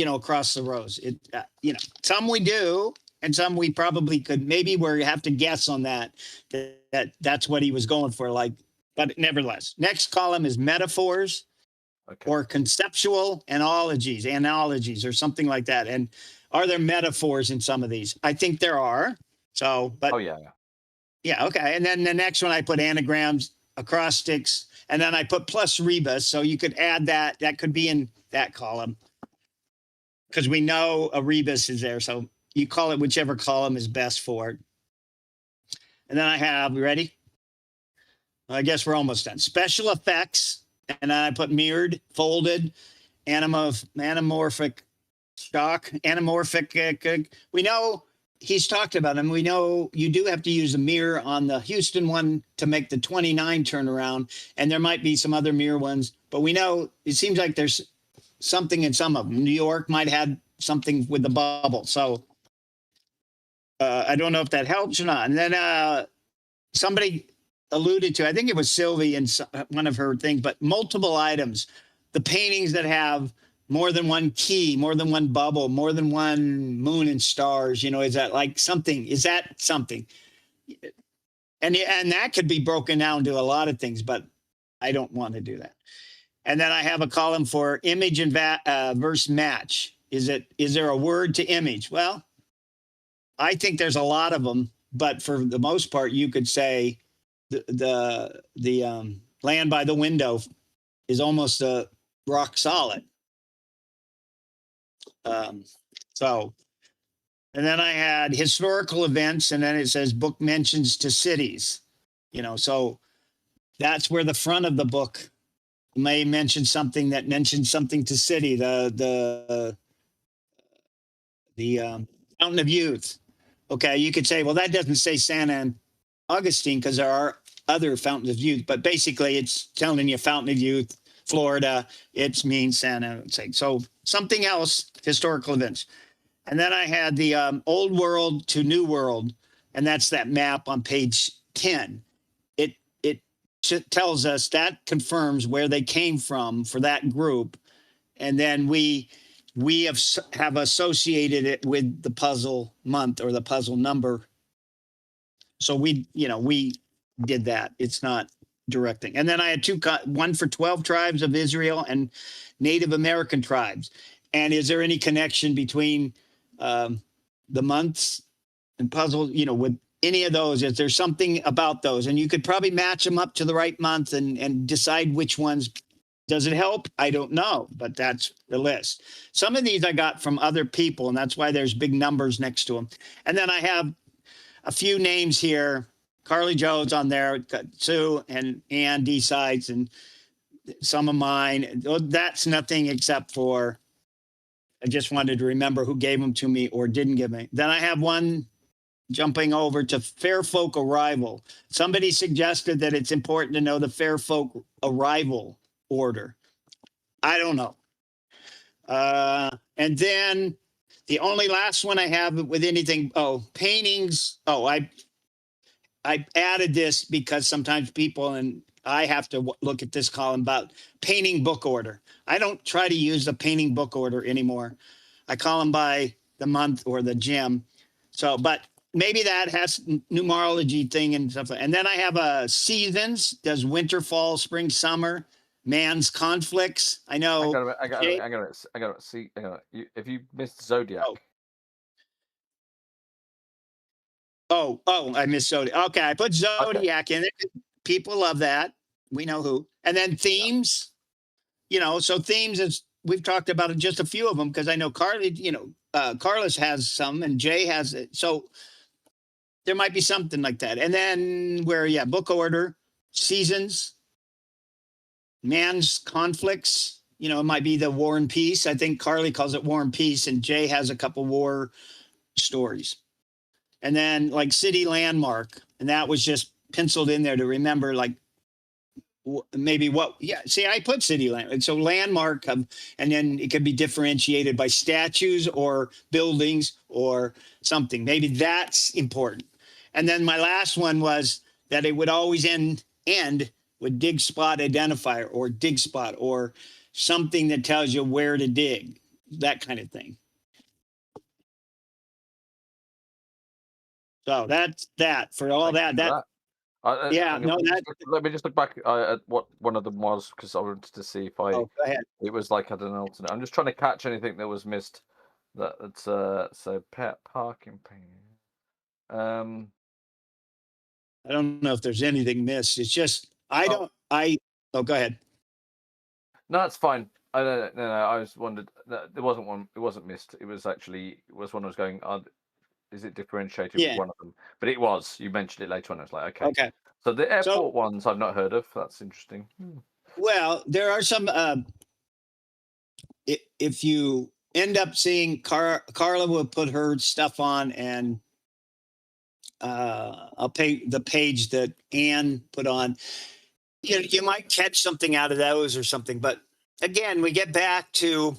across the rows? Some we do, and some we probably could. Maybe we have to guess on that's what he was going for. But nevertheless, next column is metaphors or conceptual analogies or something like that. And are there metaphors in some of these? I think there are. So, but yeah, okay. And then the next one I put anagrams, acrostics, and then I put plus rebus. So you could add that. That could be in that column because we know a rebus is there. So you call it whichever column is best for it. And then I have, you ready? I guess we're almost done. Special effects, and I put mirrored, folded, anamorphic shock, we know he's talked about them. We know you do have to use a mirror on the Houston one to make the 29 turnaround, and there might be some other mirror ones, but we know it seems like there's something in some of them. New York might have something with the bubble. So I don't know if that helps or not. And then somebody alluded to, I think it was Sylvie in one of her things, but multiple items, the paintings that have more than one key, more than one bubble, more than one moon and stars, is that something? Is that something? And that could be broken down to a lot of things, but I don't want to do that. And then I have a column for image and verse match. Is there a word to image? Well, I think there's a lot of them, but for the most part, you could say the land by the window is almost a rock solid. So, and then I had historical events, and then it says book mentions to cities, so that's where the front of the book may mention something that mentions something to city, the Fountain of Youth. Okay, you could say, well, that doesn't say Santa Augustine because there are other fountains of youth, but basically it's telling you Fountain of Youth, Florida, it means Santa. So something else, historical events. And then I had the old world to new world, and that's that map on page 10. It tells us, that confirms where they came from for that group. And then we have associated it with the puzzle month or the puzzle number. So we did that. It's not directing. And then I had one for 12 tribes of Israel and Native American tribes. And is there any connection between the months and puzzle, with any of those? Is there something about those? And you could probably match them up to the right month and decide which ones. Does it help? I don't know, but that's the list. Some of these I got from other people, and that's why there's big numbers next to them. And then I have a few names here. Carly Joe's on there, Sue and Ann D. Sides, and some of mine. That's nothing except for, I just wanted to remember who gave them to me or didn't give me. Then I have one jumping over to Fair Folk arrival. Somebody suggested that it's important to know the Fair Folk arrival order. I don't know. And then the only last one I have with anything, paintings. I added this because sometimes people, and I have to look at this column about painting book order. I don't try to use the painting book order anymore. I call them by the month or the gym. So, but maybe that has numerology thing and stuff. And then I have seasons, does winter, fall, spring, summer, man's conflicts. I know. I got to see. If you missed Zodiac. Oh, I missed Zodiac. Okay, I put Zodiac in it. People love that. We know who. And then themes, so themes is, we've talked about just a few of them because I know Carly, Carlos has some and Jay has it. So there might be something like that. And then book order, seasons, man's conflicts, it might be the War and Peace. I think Carly calls it War and Peace and Jay has a couple war stories. And then like city landmark. And that was just penciled in there to remember I put city landmark. So landmark, and then it could be differentiated by statues or buildings or something. Maybe that's important. And then my last one was that it would always end with dig spot identifier or dig spot or something that tells you where to dig, that kind of thing. So that's that for all that. Let me just look back at what one of them was because I wanted to see if go ahead. It was like had an alternate. I'm just trying to catch anything that was missed. That's so pet parking pain. I don't know if there's anything missed. It's just go ahead. No, it's fine. No. I just wondered. There wasn't one. It wasn't missed. It was one I was going. Is it differentiated with one of them? But it was. You mentioned it later on. I was like, okay. So the airport ones I've not heard of. That's interesting. Well, there are some. If you end up seeing Carla will put her stuff on, and I'll pay the page that Anne put on. You might catch something out of those or something. But again, we get back to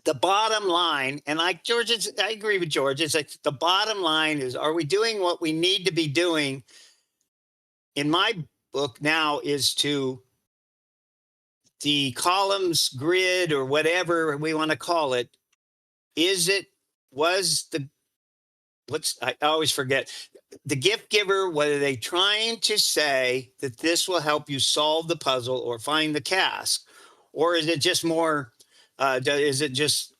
the bottom line, and I agree with George. It's like the bottom line is: are we doing what we need to be doing? In my book now is to the columns, grid, or whatever we want to call it. I always forget the gift giver. Were they trying to say that this will help you solve the puzzle or find the cask, or is it just more? Is it just,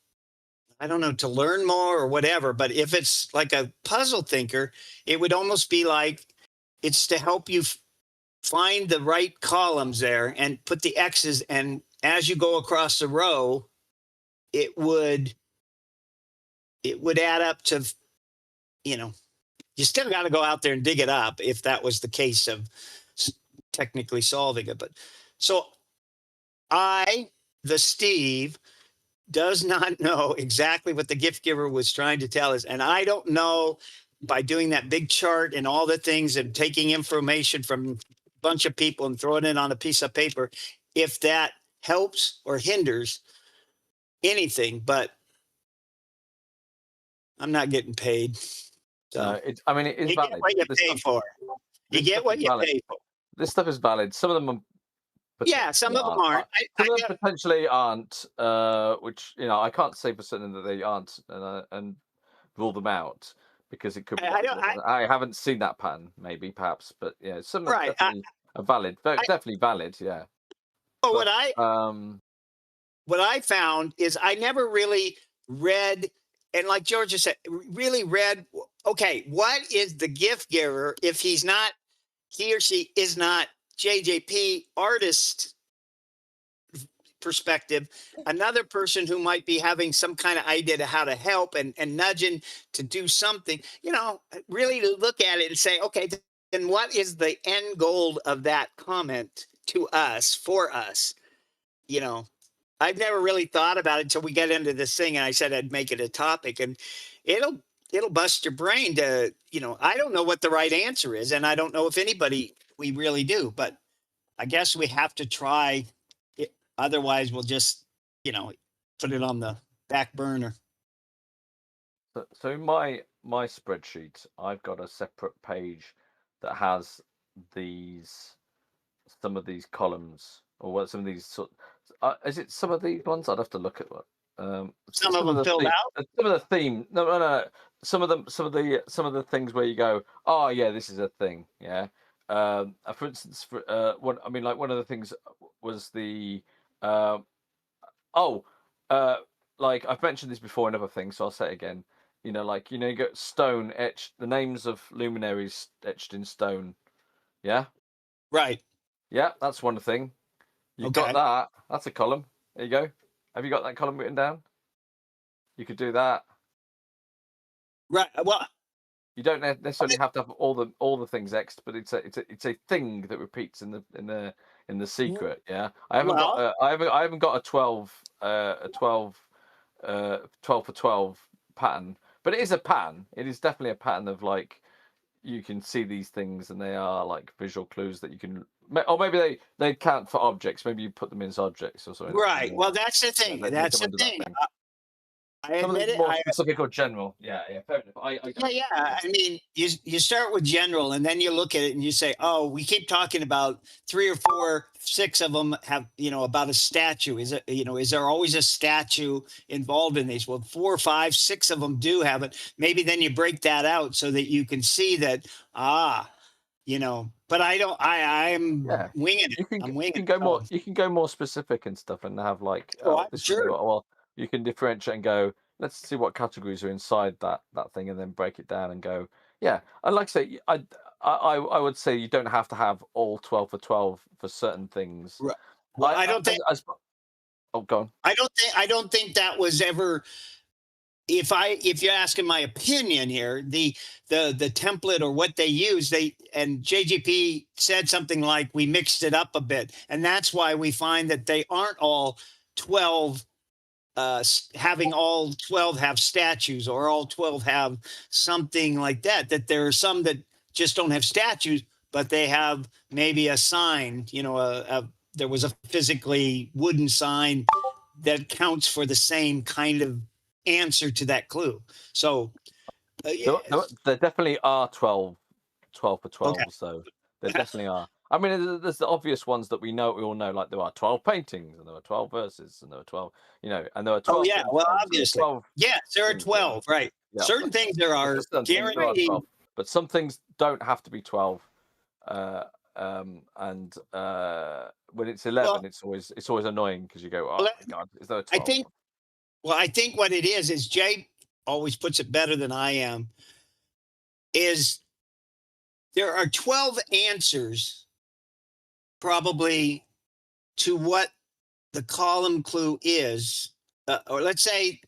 I don't know, to learn more or whatever? But if it's like a puzzle thinker, it would almost be like it's to help you find the right columns there and put the X's. And as you go across the row, it would add up to, you still got to go out there and dig it up if that was the case of technically solving it. But so the Steve does not know exactly what the gift giver was trying to tell us. And I don't know, by doing that big chart and all the things and taking information from a bunch of people and throwing it on a piece of paper, if that helps or hinders anything. But I'm not getting paid. So it is valid. You get what you pay for. You get what you pay for. This stuff is valid. Some of them are. Some of them aren't. Some of them potentially aren't, which I can't say for certain that they aren't, and rule them out because it could be. I haven't seen that pattern, perhaps, but yeah, some of them definitely are valid. Definitely valid, yeah. But what I found is I never really read, and like George just said, really read. Okay, what is the gift giver if he or she is not JJP artist perspective, another person who might be having some kind of idea to how to help and nudging to do something, really to look at it and say, okay, then what is the end goal of that comment to us, for us? I've never really thought about it until we get into this thing, and I said I'd make it a topic, and it'll bust your brain to, I don't know what the right answer is, and I don't know if we really do, but I guess we have to try it. Otherwise we'll just, put it on the back burner. So in my spreadsheet, I've got a separate page that has some of these columns, or what some of these is it some of these ones? I'd have to look at what. Some of them filled out. Some of the theme. No. Some of the things where you go, oh yeah, this is a thing. Yeah. For instance, one of the things was the like I've mentioned this before in other things, so I'll say it again. You got stone etched, the names of luminaries etched in stone. Yeah. Right. Yeah, that's one thing. You've got that. That's a column. There you go. Have you got that column written down? You could do that. Right. Well, you don't necessarily have to have all the things X'd, but it's a thing that repeats in the secret. Yeah. I haven't got a 12 for 12 pattern, but it is a pattern. It is definitely a pattern of like you can see these things and they are like visual clues that you can, or maybe they count for objects. Maybe you put them in as objects or something. Right. Well, that's the thing. That's the thing. I admit it. More specific or general. Yeah. Fair enough. Yeah. I mean, you start with general, and then you look at it and you say, "Oh, we keep talking about 3 or 4, 6 of them have, about a statue. Is it, is there always a statue involved in these? Well, 4, 5, 6 of them do have it. Maybe then you break that out so that you can see that. But I don't. I'm winging it. You can go more. You can go more specific and stuff, and have like. Sure. Well, you can differentiate and go, let's see what categories are inside that thing, and then break it down and go, yeah. And like I say, I would say you don't have to have all 12 for 12 for certain things. Right. Well, I don't think. Go on. I don't think that was ever. If you're asking my opinion here, the template or what they use, and JGP said something like we mixed it up a bit, and that's why we find that they aren't all 12. Having all 12 have statues or all 12 have something like that, that there are some that just don't have statues, but they have maybe a sign, there was a physically wooden sign that counts for the same kind of answer to that clue. So there definitely are 12 for 12. So there definitely are. I mean, there's the obvious ones that we all know, like there are 12 paintings, and there are 12 verses, and there are 12, and there are 12. Oh yeah, well, obviously, yes, there are 12, right? Yeah. Certain things there are guaranteed, but some things don't have to be 12. And when it's 11, it's always annoying because you go, oh my God, is there a 12? I think what it is Jay always puts it better than I am. Is there are 12 answers. Probably to what the column clue is, or let's say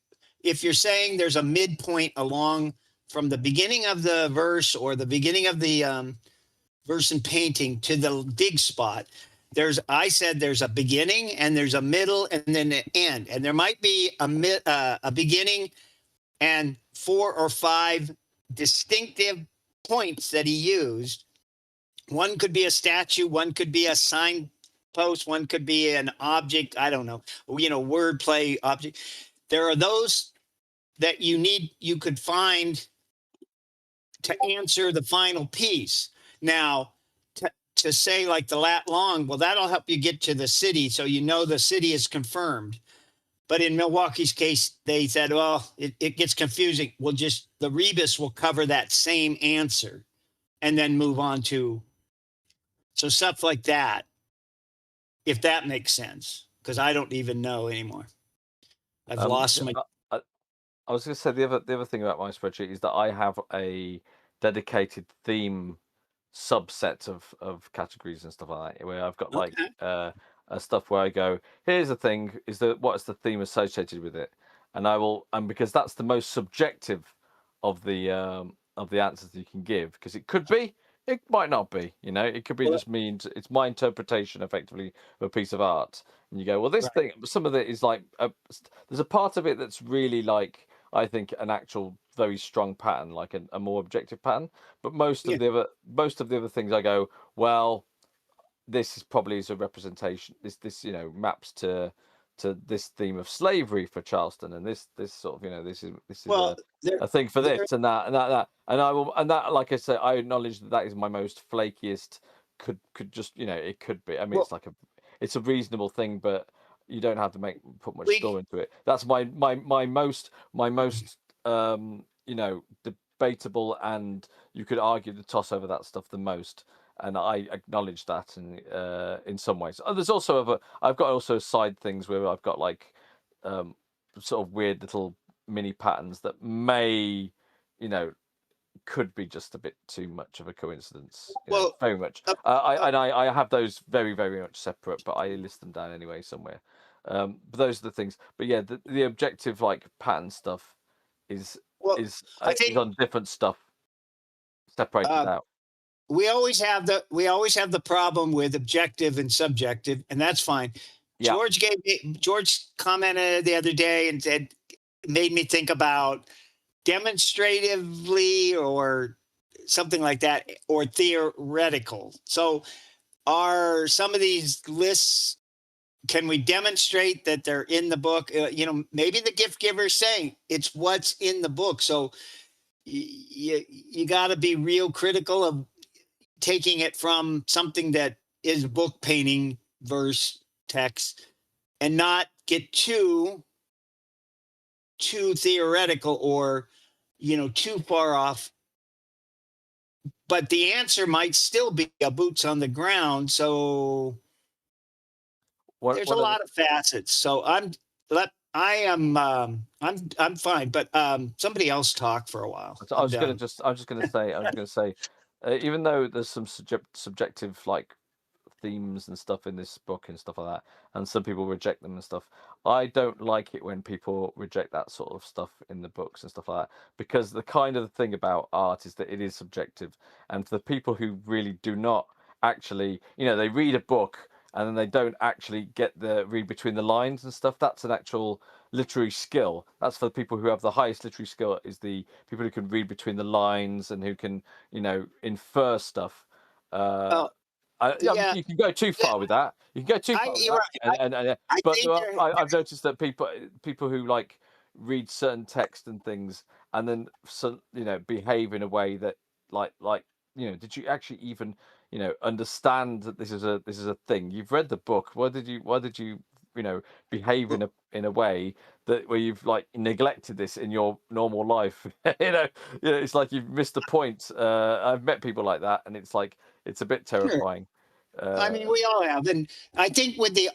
if you're saying there's a midpoint along from the beginning of the verse or the beginning of the verse and painting to the dig spot, I said there's a beginning and there's a middle and then an end, and there might be a beginning and 4 or 5 distinctive points that he used. One could be a statue, one could be a signpost, one could be an object, I don't know, wordplay object. There are those that you could find to answer the final piece. Now, to say like the lat long, well, that'll help you get to the city, so the city is confirmed. But in Milwaukee's case, they said, well, it gets confusing. Well, just the rebus will cover that same answer and then move on to. So stuff like that, if that makes sense, because I don't even know anymore. I've lost my. I was going to say the other thing about my spreadsheet is that I have a dedicated theme subset of categories and stuff like that, where I've got like stuff where I go, here's the thing, what is the theme associated with it, and because that's the most subjective of the answers you can give, because it could be. It might not be, it could be just me. It's my interpretation, effectively, of a piece of art. And you go, well, this thing, some of it is like, there's a part of it that's really like, I think, an actual very strong pattern, like a more objective pattern. But most of the other things, I go, well, this is probably a representation. This maps to this theme of slavery for Charleston, and this sort of this is a thing for this and that, and that like I said, I acknowledge that is my most flakiest. Could just it could be. I mean, it's a reasonable thing, but You don't have to put much We- thought into it. That's my most you know, debatable, and you could argue the toss over that stuff the most. And I acknowledge that in some ways. There's also I've got also side things where I've got like sort of weird little mini patterns that may, you know, could be just a bit too much of a coincidence. Well, very much. I have those very, very much separate, but I list them down anyway somewhere. But those are the things. But yeah, the objective like pattern stuff is I think on different stuff separated out. we always have the problem with objective and subjective, and that's fine. Yeah. George commented the other day and said, made me think about demonstratively or something like that, or theoretical. So are some of these lists, can we demonstrate that they're in the book? You know, maybe the gift giver's saying it's what's in the book. So you got to be real critical of taking it from something that is book painting verse text, and not get too theoretical or, you know, too far off. But the answer might still be a boots on the ground. So there's a lot of facets. So I'm fine. But somebody else talk for a while. I was just gonna say, even though there's some subjective like themes and stuff in this book and stuff like that, and some people reject them and stuff, I don't like it when people reject that sort of stuff in the books and stuff like that, because the kind of the thing about art is that it is subjective, and for the people who really do not actually, you know, they read a book and then they don't actually get the read between the lines and stuff, that's an actual literary skill. That's for the people who have the highest literary skill, is the people who can read between the lines and who can, you know, infer stuff. You can go too far with that. You can go too far with that. I've noticed that people who like read certain text and things, and then you know, behave in a way that like you know, did you actually even, you know, understand that this is a thing? You've read the book. Why did you you know, behave in a way that where you've like neglected this in your normal life? you know, it's like you've missed the point. I've met people like that, and it's like, it's a bit terrifying. Sure. I mean, we all have, and I think with the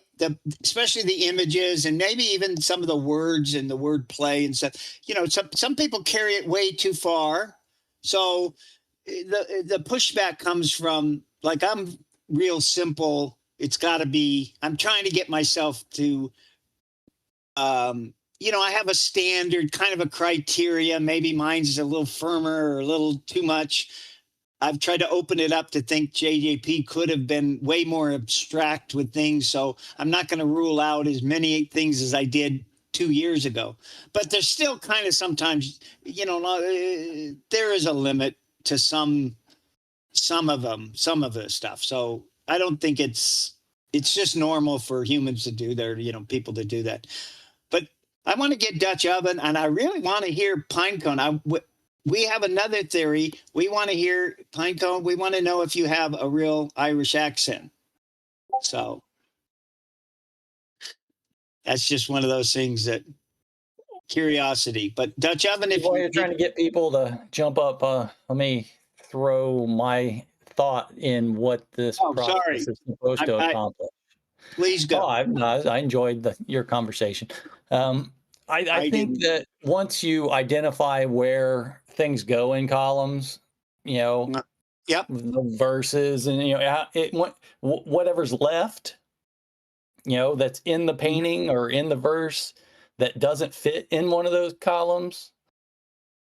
especially the images and maybe even some of the words and the word play and stuff, you know, some people carry it way too far. So the pushback comes from, like, I'm real simple. It's got to be. I'm trying to get myself to, you know, I have a standard kind of a criteria. Maybe mine's a little firmer or a little too much. I've tried to open it up to think JJP could have been way more abstract with things. So I'm not going to rule out as many things as I did 2 years ago. But there's still kind of sometimes, you know, there is a limit to some of the stuff. So I don't think it's just normal for humans to do their, you know, people to do that. But I want to get Dutch Oven, and I really want to hear Pinecone. We have another theory. We want to hear Pinecone. We want to know if you have a real Irish accent. So that's just one of those things that curiosity. But Dutch Oven, if you're trying to get people to jump up, let me throw my thought in what this process is supposed to accomplish. Please go. I enjoyed your conversation. I think that once you identify where things go in columns, you know, the verses, and you know, whatever's left, you know, that's in the painting or in the verse that doesn't fit in one of those columns,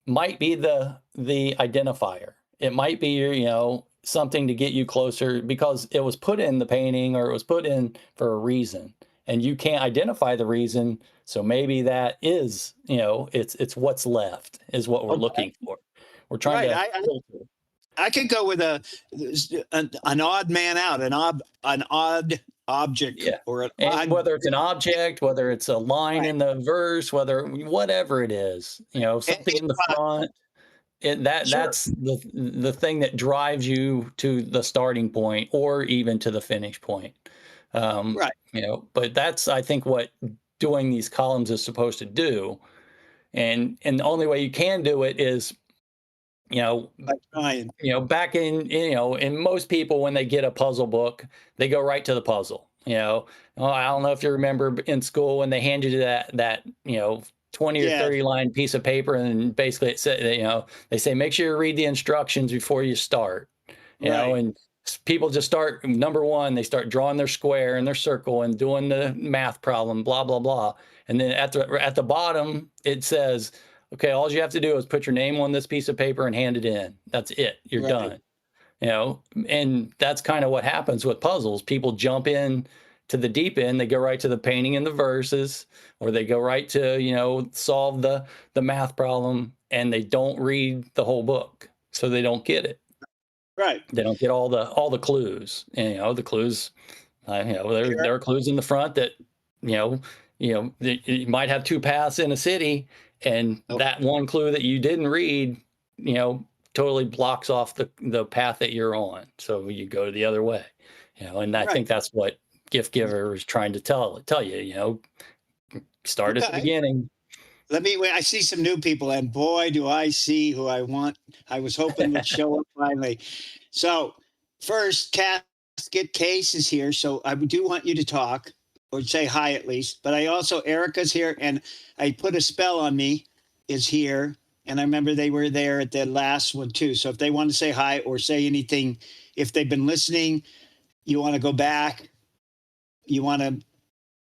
might be the identifier. It might be your, you know, something to get you closer because it was put in the painting or it was put in for a reason, and you can't identify the reason. So maybe that is, you know, it's what's left is what we're looking for. We're trying to. I could go with an odd man out, an odd object, or whether it's an object, whether it's a line in the verse, whatever it is, you know, something in the front. That's the thing that drives you to the starting point or even to the finish point. Right. You know, but that's, I think, what doing these columns is supposed to do. And the only way you can do it is, you know, By trying. back in, in most people, when they get a puzzle book, they go right to the puzzle. I don't know if you remember in school when they handed you that 20 or Yeah. 30 line piece of paper, and basically it said, they say, make sure you read the instructions before you start, Right. and people just start, number one, they start drawing their square and their circle and doing the math problem, blah, blah, blah. And then at the bottom, it says, okay, all you have to do is put your name on this piece of paper and hand it in. That's it. You're Right. done. And that's kind of what happens with puzzles. People jump in to the deep end. They go right to the painting and the verses, or they go right to, solve the math problem, and they don't read the whole book. So they don't get it. Right. They don't get all the clues. And, the clues, there Sure. are clues in the front that, you might have two paths in a city, and Oh. that one clue that you didn't read, totally blocks off the path that you're on. So you go the other way, and I Right. think that's what Gift Giver is trying to tell you, start at the Okay. beginning. Wait, I see some new people, and boy, do I see who I was hoping would show up finally. So, first, Casket Case is here, so I do want you to talk or say hi at least. But I also, Erica's here, and I put a spell on me is here, and I remember they were there at the last one too. So if they want to say hi or say anything, if they've been listening, you want to go back, you want to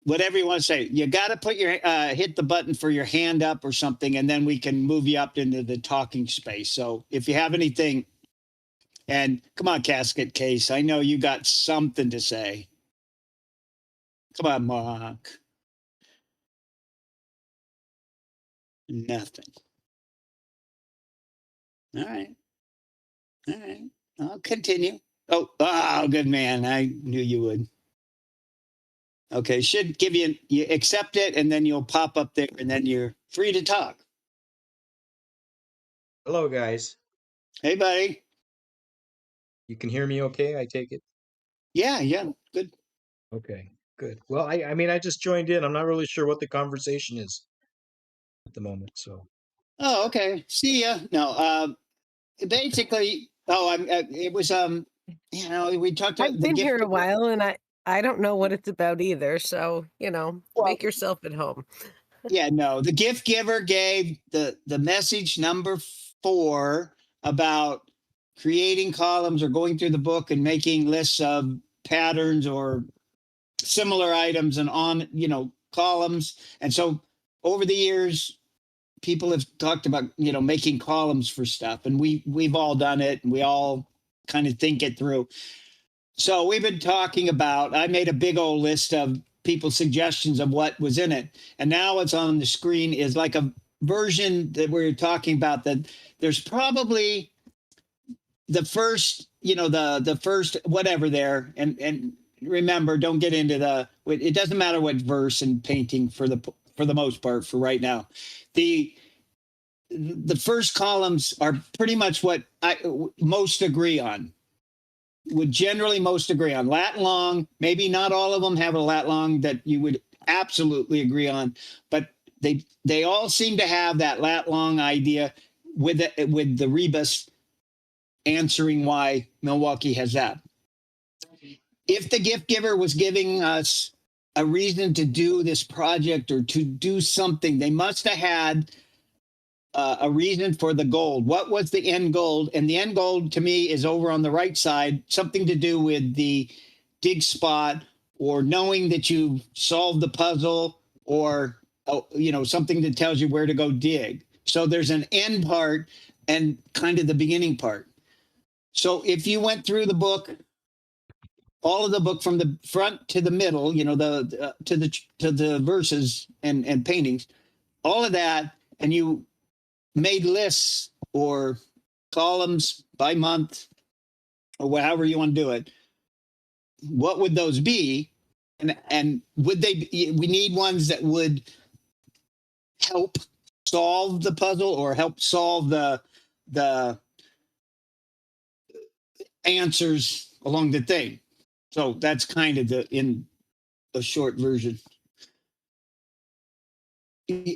whatever you want to say, you got to put your hit the button for your hand up or something, and then we can move you up into the talking space. So if you have anything, and come on, Casket Case, I know you got something to say. Come on, Mark. Nothing. All right. All right. I'll continue. Oh, good man. I knew you would. Okay, should give you accept it, and then you'll pop up there, and then you're free to talk. Hello, guys. Hey, buddy. You can hear me okay, I take it? Yeah, good. Okay, good. Well, I mean, I just joined in. I'm not really sure what the conversation is at the moment, so. Oh, okay. See ya. No, basically, it was, we talked about I've the been gift. here a while, and I don't know what it's about either. So, Well, make yourself at home. yeah, no, the gift giver gave the message number 4 about creating columns or going through the book and making lists of patterns or similar items and on, columns. And so over the years, people have talked about, making columns for stuff, and we've all done it, and we all kind of think it through. So we've been talking about, I made a big old list of people's suggestions of what was in it. And now what's on the screen is like a version that we're talking about, that there's probably the first, the first whatever there. And remember, don't get into it doesn't matter what verse and painting for the most part for right now. The first columns are pretty much what I most agree on. Would generally most agree on. Lat long, maybe not all of them have a lat long that you would absolutely agree on, but they all seem to have that lat long idea with the rebus answering why Milwaukee has that. If the gift giver was giving us a reason to do this project or to do something, they must have had a reason for the goal. What was the end goal? And the end goal to me is over on the right side, something to do with the dig spot or knowing that you solved the puzzle or, something that tells you where to go dig. So there's an end part and kind of the beginning part. So if you went through the book, all of the book from the front to the middle, to the verses and paintings, all of that, and you made lists or columns by month or however you want to do it, what would those be? And would we need ones that would help solve the puzzle or help solve the answers along the thing? So that's kind of in a short version.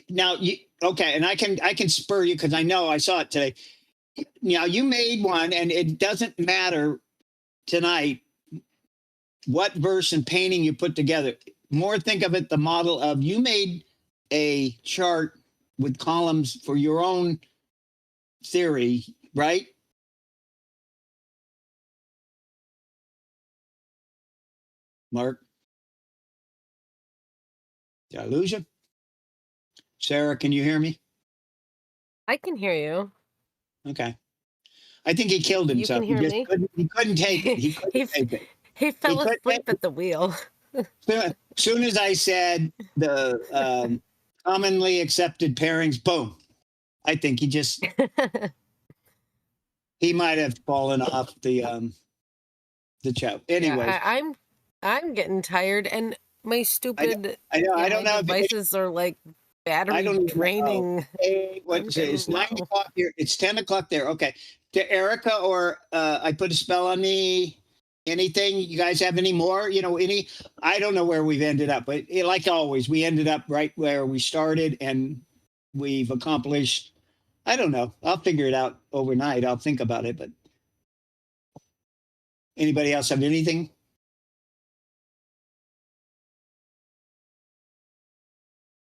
Now okay, and I can spur you because I know I saw it today. Now you made one, and it doesn't matter tonight what verse and painting you put together. More think of it the model of you made a chart with columns for your own theory, right? Mark? Did I lose you? Sarah, can you hear me? I can hear you. Okay. I think he killed You can himself. hear me? He couldn't take it. He couldn't take it. He fell couldn't asleep take at the wheel. Soon as I said the commonly accepted pairings, boom. I think he might have fallen off the chat. Anyway, Yeah, I'm getting tired, and my stupid I know. I don't my know. devices are like I battery don't even know. draining. Hey, what I'm is it? It's getting 9 low. o'clock here. It's 10 o'clock there. Okay. To Erica or I put a spell on me. Anything? You guys have any more? Any? I don't know where we've ended up, but like always, we ended up right where we started, and we've accomplished. I don't know. I'll figure it out overnight. I'll think about it. But anybody else have anything?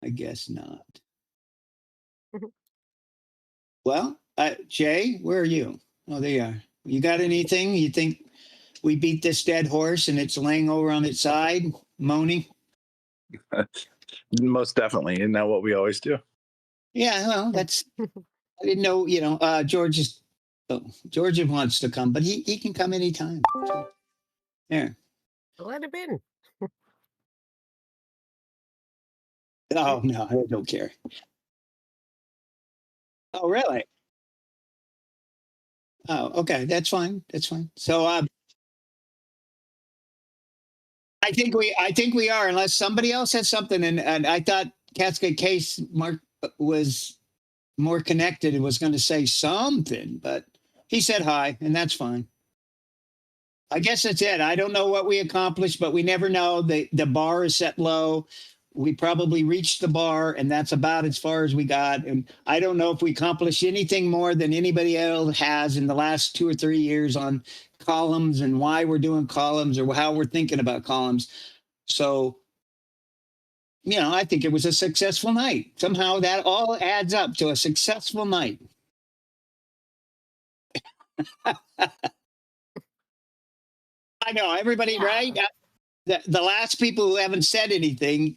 I guess not. Well, Jay, where are you? Oh, there you are. You got anything? You think we beat this dead horse and it's laying over on its side, moaning? Most definitely. Isn't that what we always do? Yeah, well, that's. I didn't know. George wants to come, but he can come anytime. So, there. Let him in. Oh no, I don't care. Oh really? Oh, okay. That's fine. That's fine. So I think we are, unless somebody else has something. And I thought Cascade Case Mark was more connected and was going to say something, but he said hi, and that's fine. I guess that's it. I don't know what we accomplished, but we never know. The bar is set low. We probably reached the bar, and that's about as far as we got. And I don't know if we accomplished anything more than anybody else has in the last 2 or 3 years on columns and why we're doing columns or how we're thinking about columns. So, I think it was a successful night. Somehow that all adds up to a successful night. I know everybody, right? The last people who haven't said anything,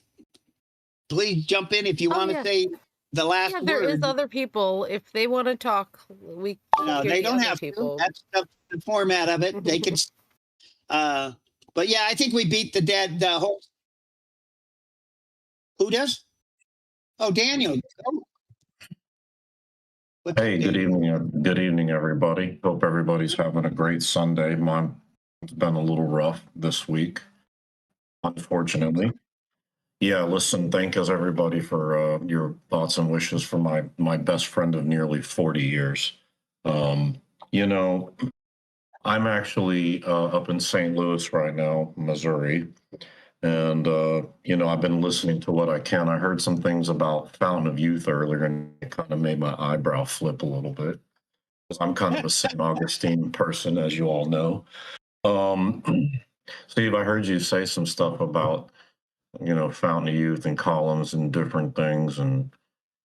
please jump in if you want to say the last word. There is other people. If they want to talk, we No, they don't have people. That's the format of it. They can. But yeah, I think we beat the horse. Who does? Oh, Daniel. Oh. Hey, good evening. Good evening, everybody. Hope everybody's having a great Sunday. Mine's been a little rough this week, unfortunately. Yeah, listen, thank you everybody for your thoughts and wishes for my best friend of nearly 40 years. I'm actually up in St. Louis right now, Missouri. And, I've been listening to what I can. I heard some things about Fountain of Youth earlier, and it kind of made my eyebrow flip a little bit. I'm kind of a St. Augustine person, as you all know. Steve, I heard you say some stuff about, Fountain of Youth and columns and different things. And,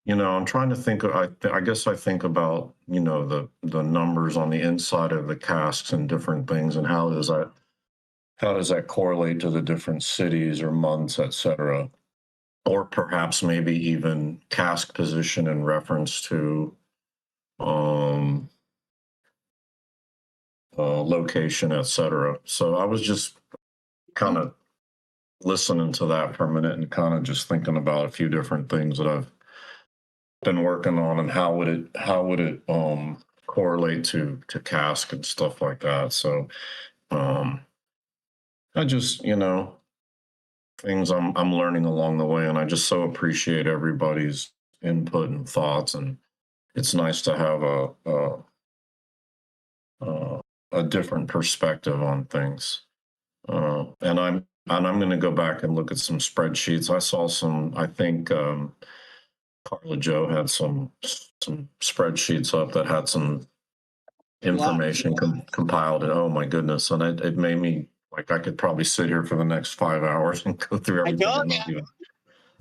I'm trying to think, I guess I think about, the numbers on the inside of the casks and different things, and how does that correlate to the different cities or months, et cetera? Or perhaps maybe even cask position in reference to location, et cetera. So I was just kind of listening to that for a minute and kind of just thinking about a few different things that I've been working on, and how would it correlate to cask and stuff like that. So I just, things I'm learning along the way, and I just so appreciate everybody's input and thoughts, and it's nice to have a different perspective on things. And I'm going to go back and look at some spreadsheets. I saw some. I think Carla Joe had some spreadsheets up that had some information compiled. And oh my goodness! And it made me like I could probably sit here for the next 5 hours and go through everything. told and not you. even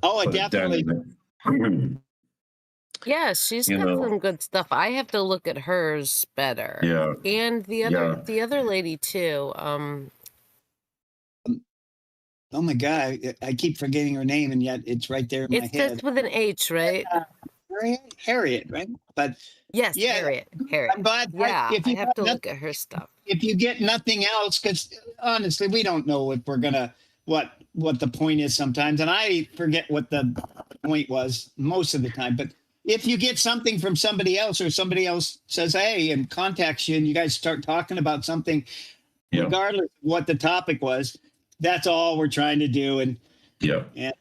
Oh, put a dent definitely. in it. Yeah, she's You got know. some good stuff. I have to look at hers better. Yeah. And the other lady too. Oh my God, I keep forgetting her name, and yet it's right there in my It head. starts with an H, right? Harriet, right? But Yes, yeah, Harriet. I'm glad. Yeah, If I you have to look at her stuff. if you get nothing else, because honestly, we don't know if we're gonna what the point is sometimes, and I forget what the point was most of the time. But if you get something from somebody else, or somebody else says, "Hey," and contacts you, and you guys start talking about something, Yeah. regardless of what the topic was, that's all we're trying to do. And Yeah. and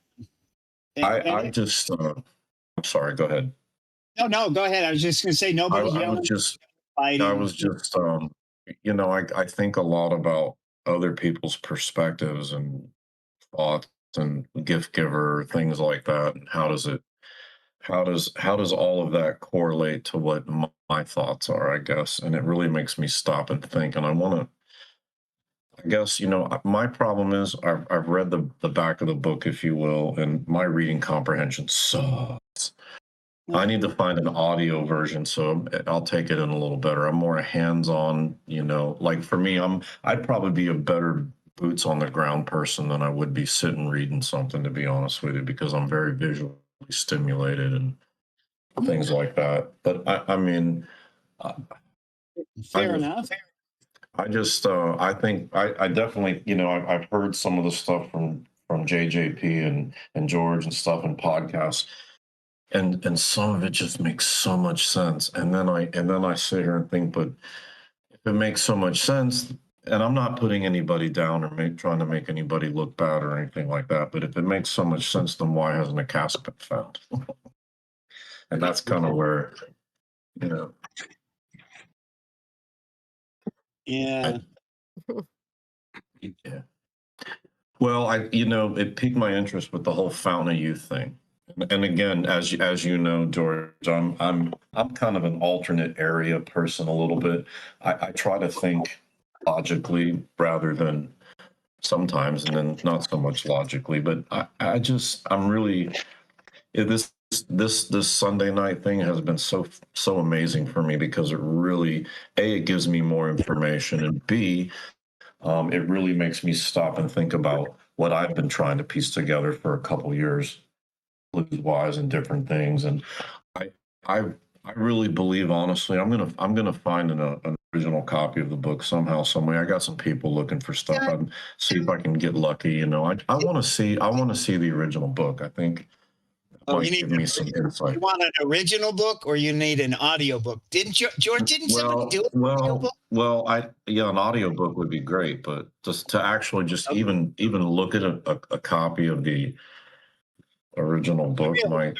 I just. I'm sorry. Go ahead. no, go ahead. I was just gonna say nobody's I yelling, was just. fighting. I was just. You know, I think a lot about other people's perspectives and thoughts and gift giver things like that, and how does all of that correlate to what my thoughts are, I guess. And it really makes me stop and think. And I guess, you know, my problem is I've read the back of the book, if you will, and my reading comprehension sucks. I need to find an audio version, so I'll take it in a little better. I'm more a hands-on, you know, like for me, I'd probably be a better boots on the ground person than I would be sitting reading something, to be honest with you, because I'm very visually stimulated and things like that. But I mean, Fair enough. I think I definitely, you know, I've heard some of the stuff from JJP and George and stuff in podcasts, and some of it just makes so much sense. And then I sit here and think, but if it makes so much sense, and I'm not putting anybody down or trying to make anybody look bad or anything like that, but if it makes so much sense, then why hasn't a cast been found? And that's kind of where, you know. Yeah. Yeah. Well, it piqued my interest with the whole Fountain of Youth thing. And again, as you know, George, I'm kind of an alternate area person a little bit. I try to think logically rather than sometimes, and then not so much logically. But I'm really this Sunday night thing has been so amazing for me, because it really, it gives me more information, and B, it really makes me stop and think about what I've been trying to piece together for a couple years, blues-wise and different things. And I really believe, honestly, I'm gonna find an original copy of the book somehow, some way. I got some people looking for stuff. I'd see if I can get lucky. You know, I want to see the original book. I think it might give me some insight. You want an original book, or you need an audio book? Didn't George? Somebody do it? Well, an audio book would be great, but just to actually even look at a copy of the original book might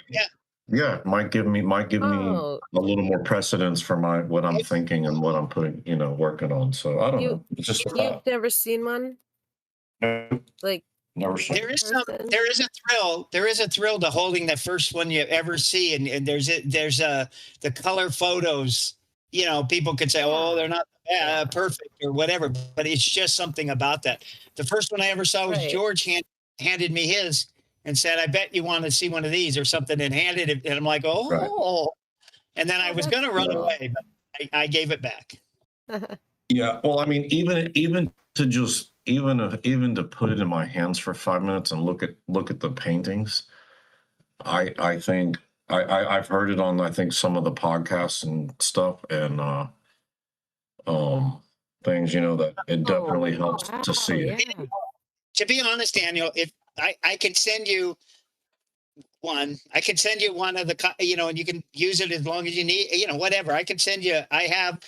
give me a little more precedence for what I'm thinking and what I'm working on. So I don't know. It's just a thought. You've never seen one? Like, never seen. There is a thrill to holding the first one you ever see, and there's the color photos. You know, people could say, "Oh, they're not perfect" or whatever, but it's just something about that. The first one I ever saw was George handed me his and said, "I bet you want to see one of these," or something, and handed it, and I'm like, "Oh," right. And then I was going to run away, but I gave it back. Yeah, well, I mean, even to put it in my hands for 5 minutes and look at the paintings, I think I've heard it on, I think, some of the podcasts and stuff, and things, you know, that it definitely helps to see it. To be honest, Daniel, if I can send you one, I can send you one of the, and you can use it as long as you need, whatever. I can send you, I'll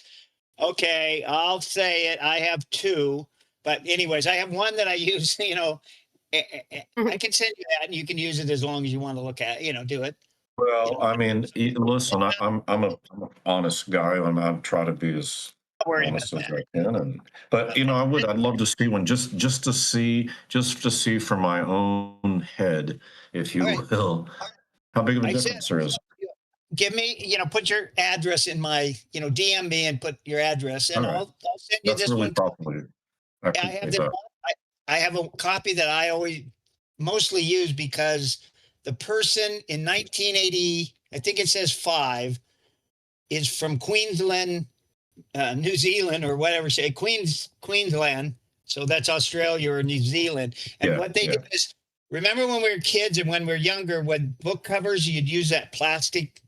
say it. I have two, but anyways, I have one that I use, I can send you that, and you can use it as long as you want to look at, do it. Well, I mean, listen, I'm an honest guy, and I try to be as worry about honest as that. I can. But you know, I'd love to see one just to see for my own head, if you All right. will, how big of a I said, difference there is. give me, put your address in my, DM me and put your address, and All right. I'll send you That's this really one. thoughtful. I I appreciate have this that. one. I have a copy that I always mostly use because the person in 1980, I think it says 5, is from Queensland, New Zealand, or whatever. Say Queensland. So that's Australia or New Zealand. And Yeah, what they yeah. did is, remember when we were kids and when we were younger, when book covers, you'd use that plastic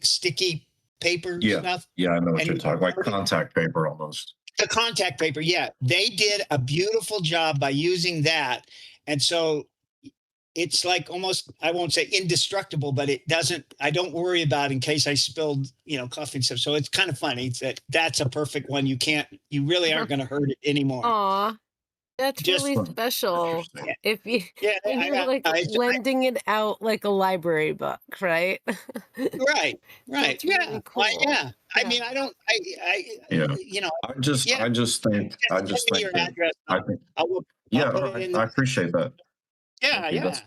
sticky paper Yeah. stuff. Yeah, I know what And you're you talking, like covered it- contact paper almost. The contact paper, yeah. They did a beautiful job by using that. And so it's like almost, I won't say indestructible, but I don't worry about in case I spilled, coffee and stuff. So it's kind of funny that's a perfect one. You really aren't going to hurt it anymore. Aw, that's Just- really special. Yeah. If you Yeah, when you're like lending it out like a library book, right? right. That's Yeah. really cool. Yeah. I Yeah. mean, I don't, Yeah. I I just think send me your that address. I think I'll yeah, put it in I appreciate that. yeah, Thank you. yeah. That's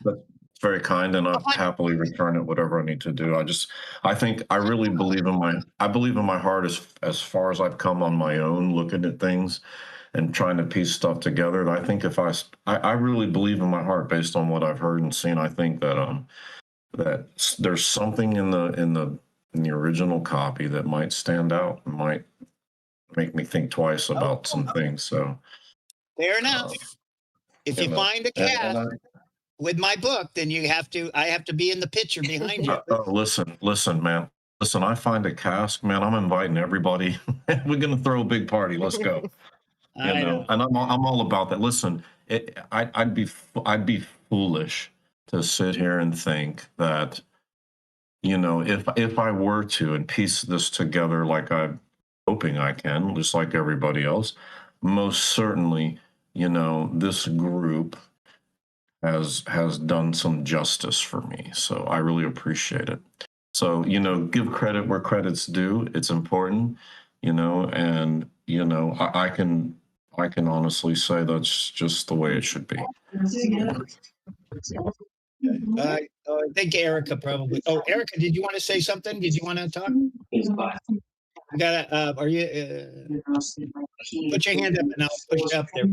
very kind, and I'll happily return it, whatever I need to do. I think I really believe in my heart as far as I've come on my own, looking at things and trying to piece stuff together. I think if I really believe in my heart based on what I've heard and seen. I think that that there's something in the original copy that might stand out, might make me think twice about some things. So Fair enough. If you find a cat with my book, then I have to be in the picture behind you. Listen, man. Listen, I find a cask, man. I'm inviting everybody. We're gonna throw a big party. Let's go. I know. And I'm all about that. Listen, I'd be foolish to sit here and think that, if I were to and piece this together like I'm hoping I can, just like everybody else, most certainly, this group has done some justice for me. So I really appreciate it. So, give credit where credit's due. It's important, and I can honestly say that's just the way it should be. I think Erica probably. Oh, Erica, did you want to say something? Did you want to talk? You gotta. Are you? Put your hand up and I'll push you up there.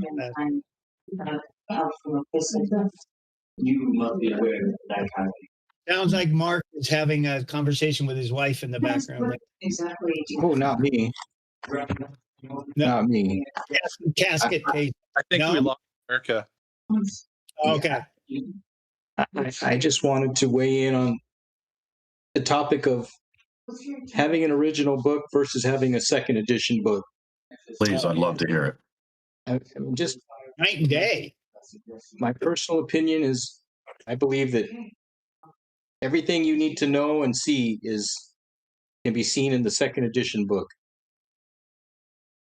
You must be aware of that kind of thing. Sounds like Mark is having a conversation with his wife in the background. Exactly. Oh, not me. Not me. Casket case. I think No? we lost America. Okay. I just wanted to weigh in on the topic of having an original book versus having a second edition book. Please, I'd love to hear it. Just night and day. My personal opinion is I believe that everything you need to know and see can be seen in the second edition book.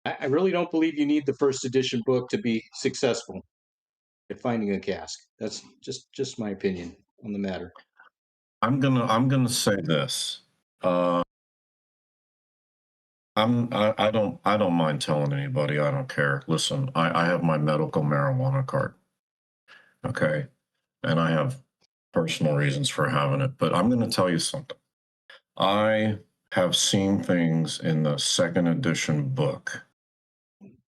I really don't believe you need the first edition book to be successful at finding a cask. That's just my opinion on the matter. I'm gonna say this. I don't mind telling anybody. I don't care. Listen, I have my medical marijuana card. Okay. And I have personal reasons for having it, but I'm going to tell you something. I have seen things in the second edition book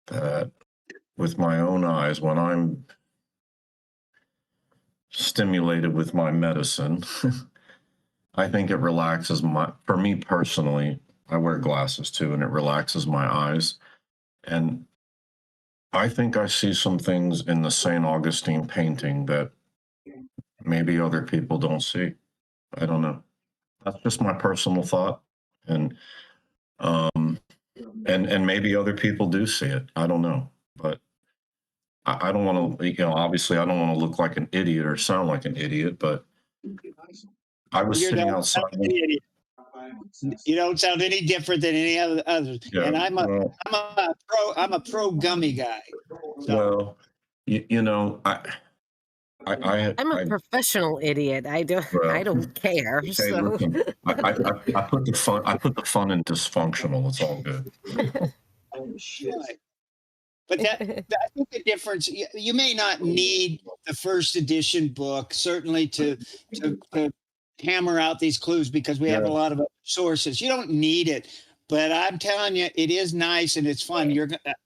that with my own eyes, when I'm stimulated with my medicine, I think it relaxes for me personally, I wear glasses too, and it relaxes my eyes. And I think I see some things in the St. Augustine painting that maybe other people don't see. I don't know. That's just my personal thought. And maybe other people do see it. I don't know. But I don't want to, obviously I don't want to look like an idiot or sound like an idiot, but I was sitting outside. You don't sound any different than any others. Yeah, and I'm a pro gummy guy. So. Well, I'm a I professional idiot. I well, don't care. hey, So listen, I put the fun in dysfunctional. It's all good. Right. But I think the difference, you may not need the first edition book, certainly to hammer out these clues, because we have a Yeah. lot of other sources. You don't need it. But I'm telling you, it is nice and it's fun.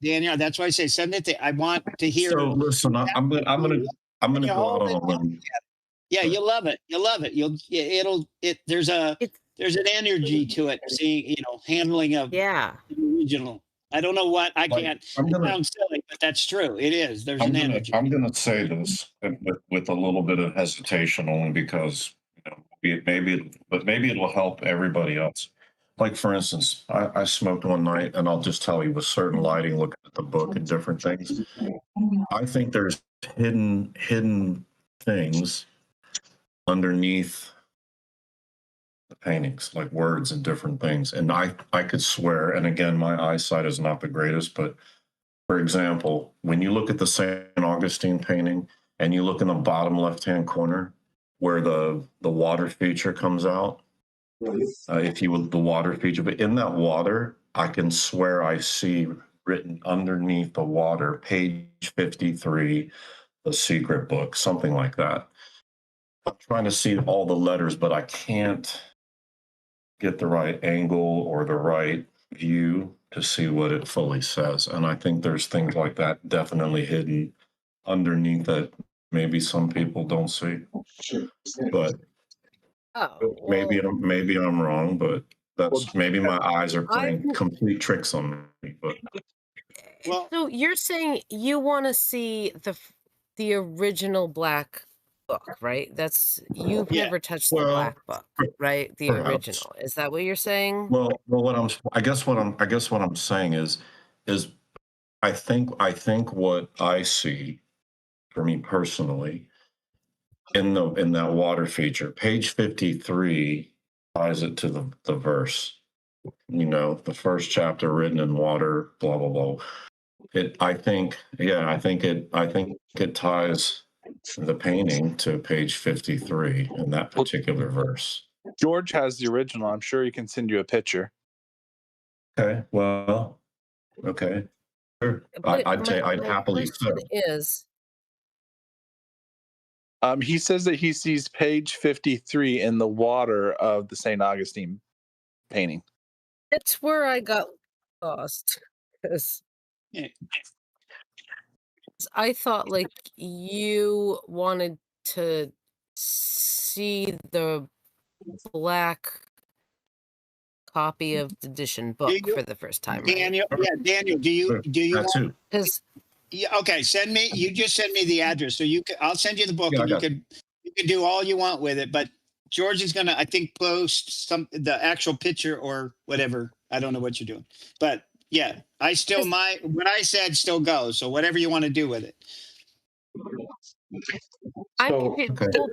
Daniel, that's why I say send it to, I want to hear. So listen, I'm gonna you go out hold it on a limb. Yeah, you'll love it. You'll love it. There's an energy to it, seeing, handling of yeah. the original. I don't know what, I Like, can't, I'm it gonna sounds silly, but that's true. It is. There's an energy. I'm gonna say this with a little bit of hesitation, only because maybe it'll help everybody else. Like for instance, I smoked one night, and I'll just tell you, with certain lighting, looking at the book and different things, I think there's hidden things underneath the paintings, like words and different things. And I could swear, and again, my eyesight is not the greatest, but for example, when you look at the St. Augustine painting and you look in the bottom left-hand corner where the water feature comes out, if you would, the water feature, but in that water, I can swear I see written underneath the water, page 53, the secret book, something like that. I'm trying to see all the letters, but I can't get the right angle or the right view to see what it fully says. And I think there's things like that definitely hidden underneath that maybe some people don't see. But maybe I'm wrong, but that's maybe my eyes are playing complete tricks on me. But So you're saying you want to see the original black book, right? You've never touched the black book, right? The perhaps. original. Is that what you're saying? Well, I guess what I'm saying is I think what I see, for me personally, in that water feature, page 53 ties it to the verse. The first chapter written in water, blah blah blah. I think it ties the painting to page 53 in that particular verse. George has the original. I'm sure he can send you a picture. Okay, well, okay. Sure. I'd happily so. Is he says that he sees page 53 in the water of the St. Augustine painting. that's where I got lost. 'Cause I thought like you wanted to see the black copy of the edition book for the first time, right? Daniel, do you That too. Yeah, okay, you just send me the address, so I'll send you the book, and you can do all you want with it, but George is gonna, I think, post the actual picture or whatever. I don't know what you're doing, but yeah, what I said still goes. So whatever you want to do with it. Well,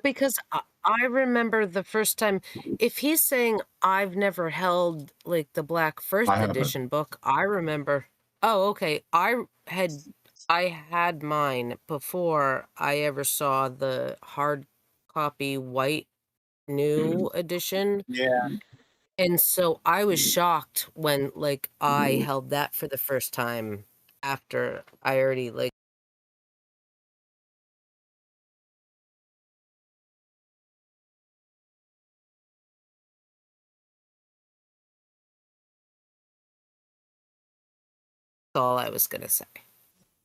because I remember the first time, if he's saying I've never held like the black first edition book, I remember. Oh, okay. I had mine before I ever saw the hard copy white new edition. Yeah. And so I was shocked when like I held that for the first time after I already like all I was gonna say.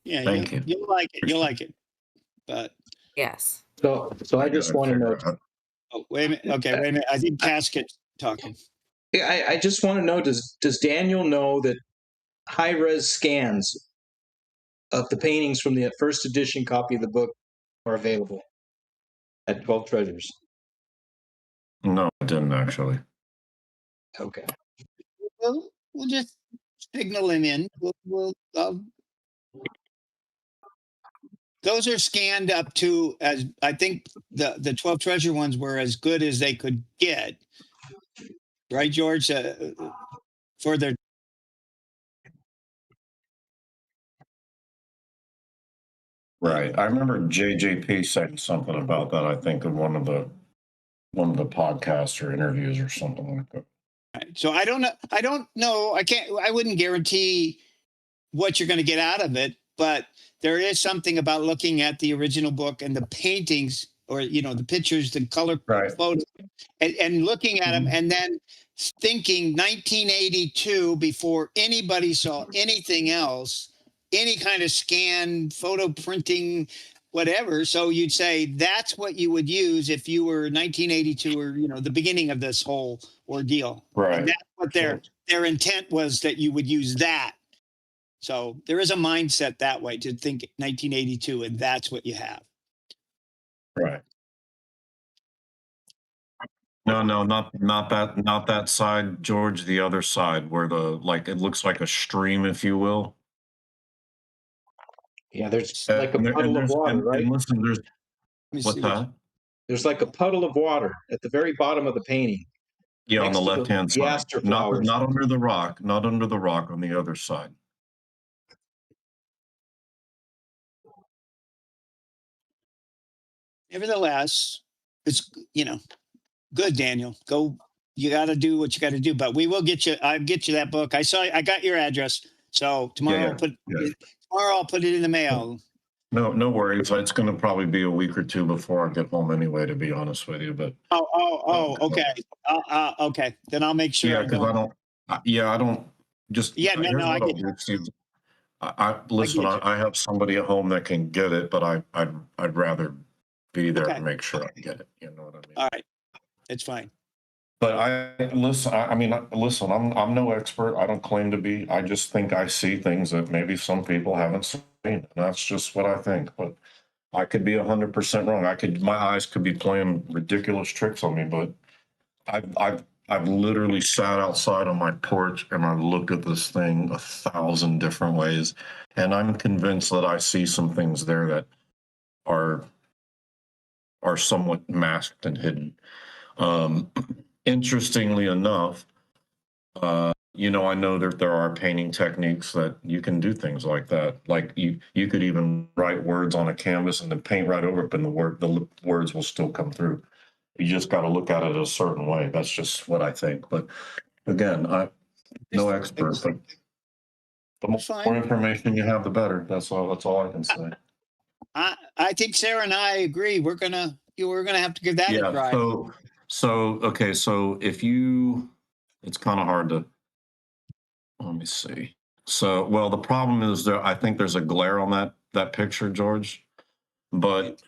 Yeah, Thank you. You'll like it. You'll like it. But yes. So I just want to know. Oh, wait a minute. Okay, wait a minute. I think Casket's talking. Yeah, I just want to know, does Daniel know that high-res scans of the paintings from the first edition copy of the book are available at 12 Treasures? No, I didn't actually. Okay. Well, we'll just signal him in. Those are scanned up to, as I think the 12 Treasure ones were as good as they could get. Right, George? For their Right. I remember JJP saying something about that, I think, in one of the podcasts or interviews or something like that. So I don't know. I wouldn't guarantee what you're going to get out of it, but there is something about looking at the original book and the paintings, or the pictures, the color photos, and looking at them, and then thinking 1982 before anybody saw anything else, any kind of scan, photo printing, whatever. So you'd say that's what you would use if you were 1982, or the beginning of this whole ordeal. Right. And that's what their intent was, that you would use that. So there is a mindset that way to think 1982, and that's what you have. Right. No, not that side, George. The other side, where it looks like a stream, if you will. Yeah, there's like a puddle of water, right? And listen, what's that? There's like a puddle of water at the very bottom of the painting. Yeah, on the next to left-hand the side. aster Not flowers. under the rock. Not under the rock, on the other side. Nevertheless, it's good, Daniel. Go. You got to do what you got to do. But we will get you. I'll get you that book. I got your address. So tomorrow, I'll put it in the mail. No worries. It's going to probably be a week or two before I get home anyway, to be honest with you. But okay. Okay. Then I'll make sure. Yeah, because I don't just. Yeah, no, I get you. Listen. I have somebody at home that can get it, but I'd rather be there to make sure I get it. You know what I mean? All right, it's fine. But listen. I'm no expert. I don't claim to be. I just think I see things that maybe some people haven't seen, and that's just what I think. But I could be 100% wrong. My eyes could be playing ridiculous tricks on me. But I've literally sat outside on my porch and I looked at this thing 1,000 different ways, and I'm convinced that I see some things there that are somewhat masked and hidden. Interestingly enough, I know that there are painting techniques that you can do things like that. Like you could even write words on a canvas and then paint right over it, and the words will still come through. You just got to look at it a certain way. That's just what I think. But again, I'm no expert, but the more information you have, the better. That's all I can say. I think Sarah and I agree. We're gonna have to give that a try. Okay. So it's kind of hard to. Let me see. So, well, the problem is I think there's a glare on that picture, George. But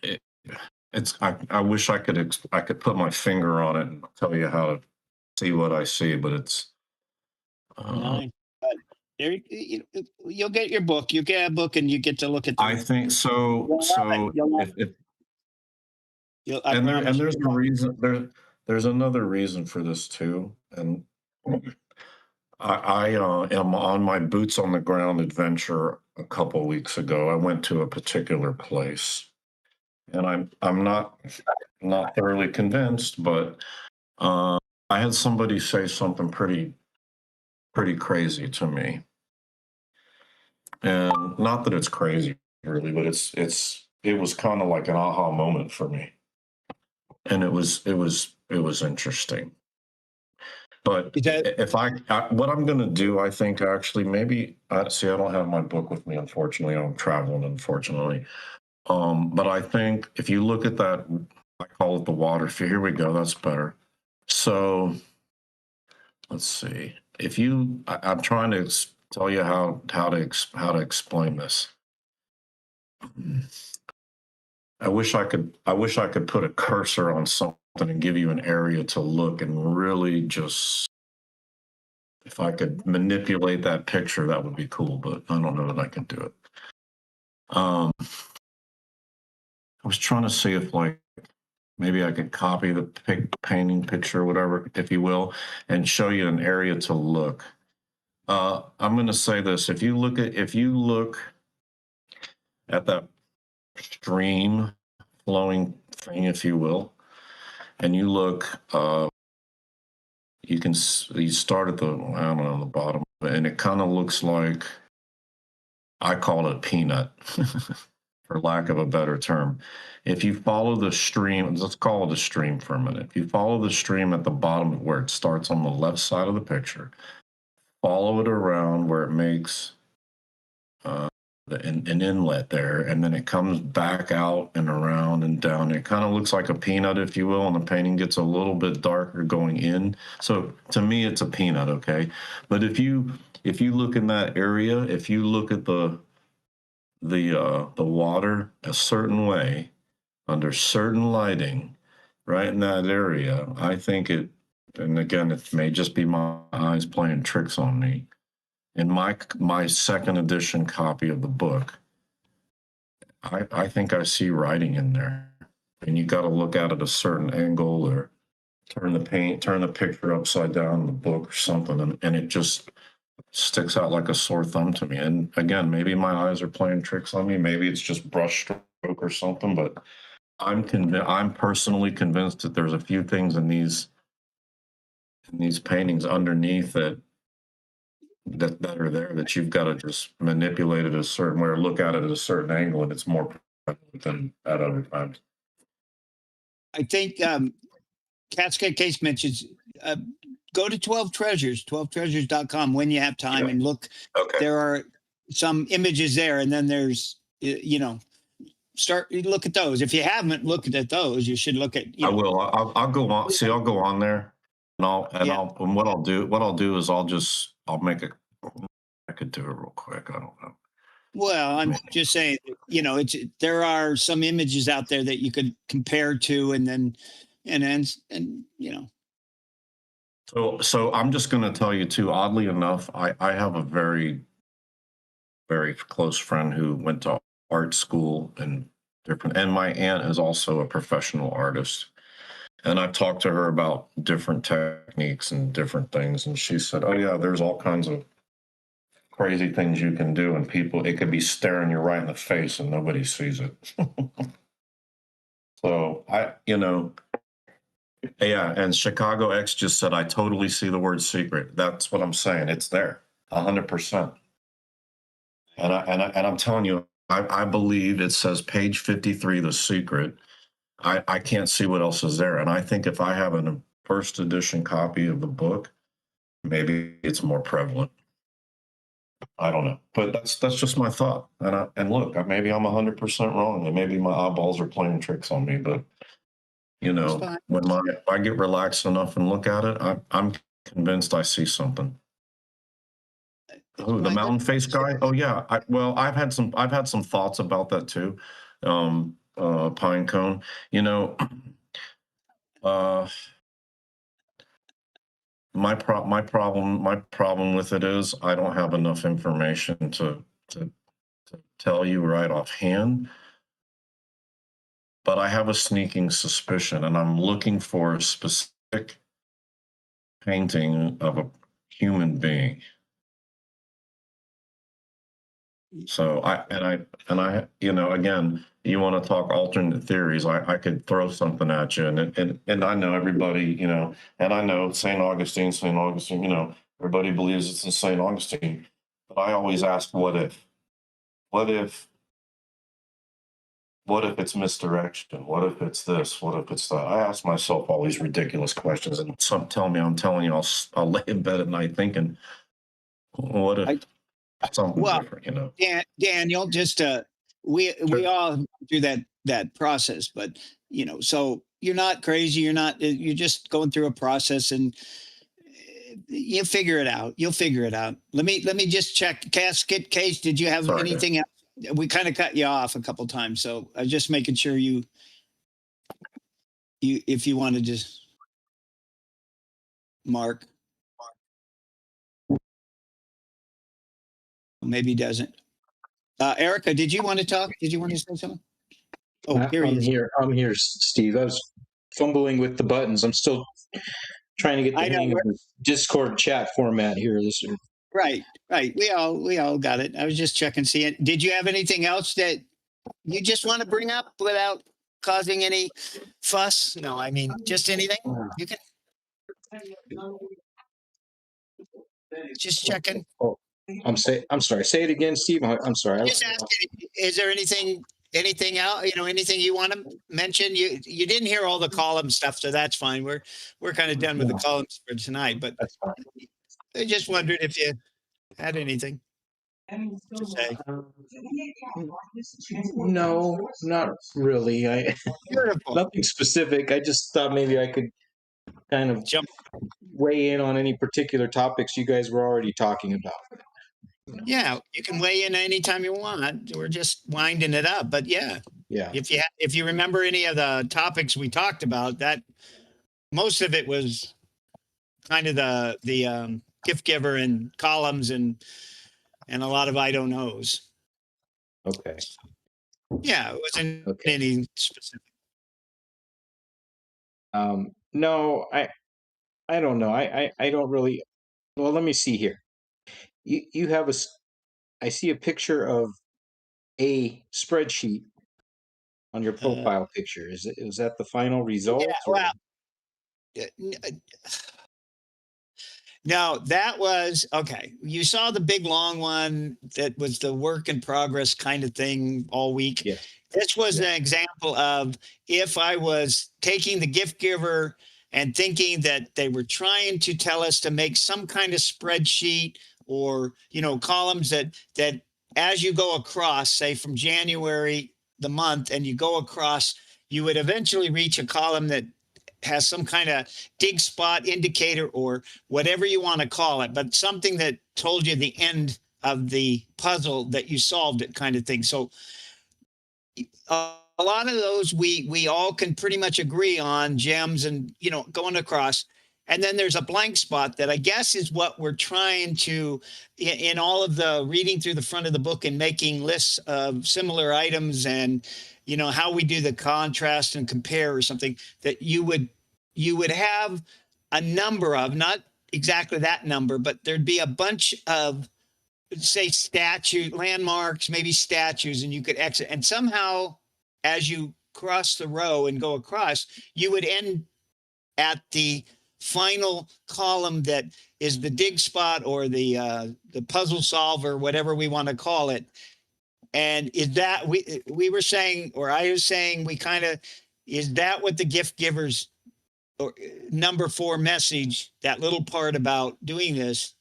I wish I could put my finger on it and tell you how to see what I see, but it's. You'll get your book. You get a book, and you get to look at. I think so. And there's a reason. There's another reason for this too, and I am on my boots on the ground adventure a couple of weeks ago. I went to a particular place, and I'm not thoroughly convinced, but I had somebody say something pretty crazy to me, and not that it's crazy really, but it was kind of like an aha moment for me, and it was interesting. But if what I'm going to do, I think actually maybe I don't have my book with me, unfortunately. I'm traveling, unfortunately. But I think if you look at that, I call it the water fear. Here we go. That's better. So let's see. I'm trying to tell you how to explain this. I wish I could put a cursor on something and give you an area to look and really just, if I could manipulate that picture, that would be cool, but I don't know that I can do it. I was trying to see if maybe I could copy the painting picture or whatever, if you will, and show you an area to look. I'm going to say this. If you look at that stream flowing thing, if you will, and you look, you start at the bottom, and it kind of looks like, I call it a peanut. for lack of a better term. If you follow the stream, let's call it a stream for a minute. If you follow the stream at the bottom where it starts on the left side of the picture, follow it around where it makes an inlet there, and then it comes back out and around and down. It kind of looks like a peanut, if you will, and the painting gets a little bit darker going in. So to me, it's a peanut, okay? But if you look in that area, if you look at the water a certain way, under certain lighting, right in that area, I think it, and again, it may just be my eyes playing tricks on me. In my second edition copy of the book, I think I see writing in there, and you got to look at it a certain angle, or turn the picture upside down in the book or something, and it just sticks out like a sore thumb to me. And again, maybe my eyes are playing tricks on me. Maybe it's just brush stroke or something, but I'm personally convinced that there's a few things in these paintings underneath that are there that you've got to just manipulate it a certain way, or look at it at a certain angle, and it's more prevalent than at other times. I think Cascade Case mentions go to 12 Treasures, 12treasures.com when you have time, and look. Okay. There are some images there, and then there's look at those. If you haven't looked at those, you should look at. I will. I'll go on. See, I'll go on there, and what I'll do is I'll make it. I could do it real quick. I don't know. Well, I'm just saying, there are some images out there that you could compare to, and So I'm just going to tell you too. Oddly enough, I have a very, very close friend who went to art school and my aunt is also a professional artist. And I've talked to her about different techniques and different things. And she said, oh yeah, there's all kinds of crazy things you can do. And it could be staring you right in the face and nobody sees it. So yeah. And Chicago X just said, I totally see the word secret. That's what I'm saying. It's there 100%. And I'm telling you, I believe it says page 53, The Secret. I can't see what else is there. And I think if I have a first edition copy of the book, maybe it's more prevalent. I don't know, but that's just my thought. And look, maybe I'm 100% wrong, and maybe my eyeballs are playing tricks on me. But when I get relaxed enough and look at it, I'm convinced I see something. Oh, the mountain face guy. Oh yeah. I've had some thoughts about that too. Pine cone. My problem with it is I don't have enough information to tell you right offhand. But I have a sneaking suspicion, and I'm looking for a specific painting of a human being. So again, you want to talk alternate theories, I could throw something at you, and I know everybody, and I know St. Augustine, everybody believes it's in St. Augustine, but I always ask, what if it's misdirection? What if it's this? What if it's that? I ask myself all these ridiculous questions, and some tell me, I'm telling you, I'll lay in bed at night thinking, what if something different, Daniel, just we all do that process, but so you're not crazy, you're just going through a process, and you'll figure it out. Let me just check. Casket Case, did you have anything else? We kind of cut you off a couple times, so I'm just making sure you if you want to just Mark. Maybe he doesn't. Erica, did you want to talk? Did you want to say something? Oh, here he is. I'm here, Steve. I was fumbling with the buttons. I'm still trying to get the hang of the Discord chat format here. Right. We all got it. I was just checking, seeing. Did you have anything else that you just want to bring up without causing any fuss? No, I mean, just anything you can. Just checking. Oh, I'm sorry. Say it again, Steve. I'm sorry. Just asking, is there anything anything else? Anything you want to mention? You didn't hear all the column stuff, so that's fine. We're kind of done with the No, columns for tonight. But that's fine. I just wondered if you had anything to say. No, not really. Beautiful. Nothing specific. I just thought maybe I could kind of Jump. weigh in on any particular topics you guys were already talking about. Yeah, you can weigh in anytime you want. We're just winding it up, but yeah, Yeah. if you remember any of the topics we talked about, that most of it was kind of the gift giver and columns and a lot of I don't knows. Okay. Yeah, it wasn't Okay. any specific. No, I don't know. I don't really. Well, let me see here. You have I see a picture of a spreadsheet on your profile picture. Is that the final result? Yeah, Or? well, no, that was okay. You saw the big long one that was the work in progress kind of thing all week. Yeah. This was an example of if I was taking the gift giver and thinking that they were trying to tell us to make some kind of spreadsheet or, columns that as you go across, say from January, the month, and you go across, you would eventually reach a column that has some kind of dig spot indicator or whatever you want to call it, but something that told you the end of the puzzle that you solved it kind of thing. So a lot of those we all can pretty much agree on gems and, going across. And then there's a blank spot that I guess is what we're trying to, in all of the reading through the front of the book and making lists of similar items and, how we do the contrast and compare or something, that you would have a number of, not exactly that number, but there'd be a bunch of, say, landmarks, maybe statues, and you could exit. And somehow, as you cross the row and go across, you would end at the final column that is the dig spot or the puzzle solver, whatever we want to call it. And is that we were saying, or I was saying, is that what the gift givers or number 4 message, that little part about doing this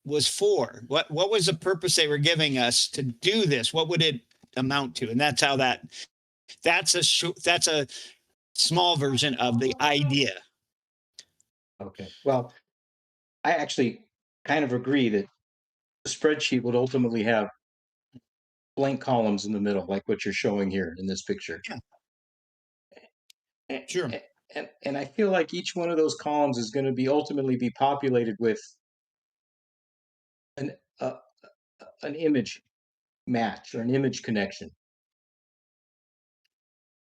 was for? What was the purpose they were giving us to do this? What would it amount to? And that's how that's a small version of the idea. Okay. Well, I actually kind of agree that the spreadsheet would ultimately have blank columns in the middle, like what you're showing here in this picture. Yeah. Sure. And I feel like each one of those columns is going to ultimately be populated with an image match or an image connection.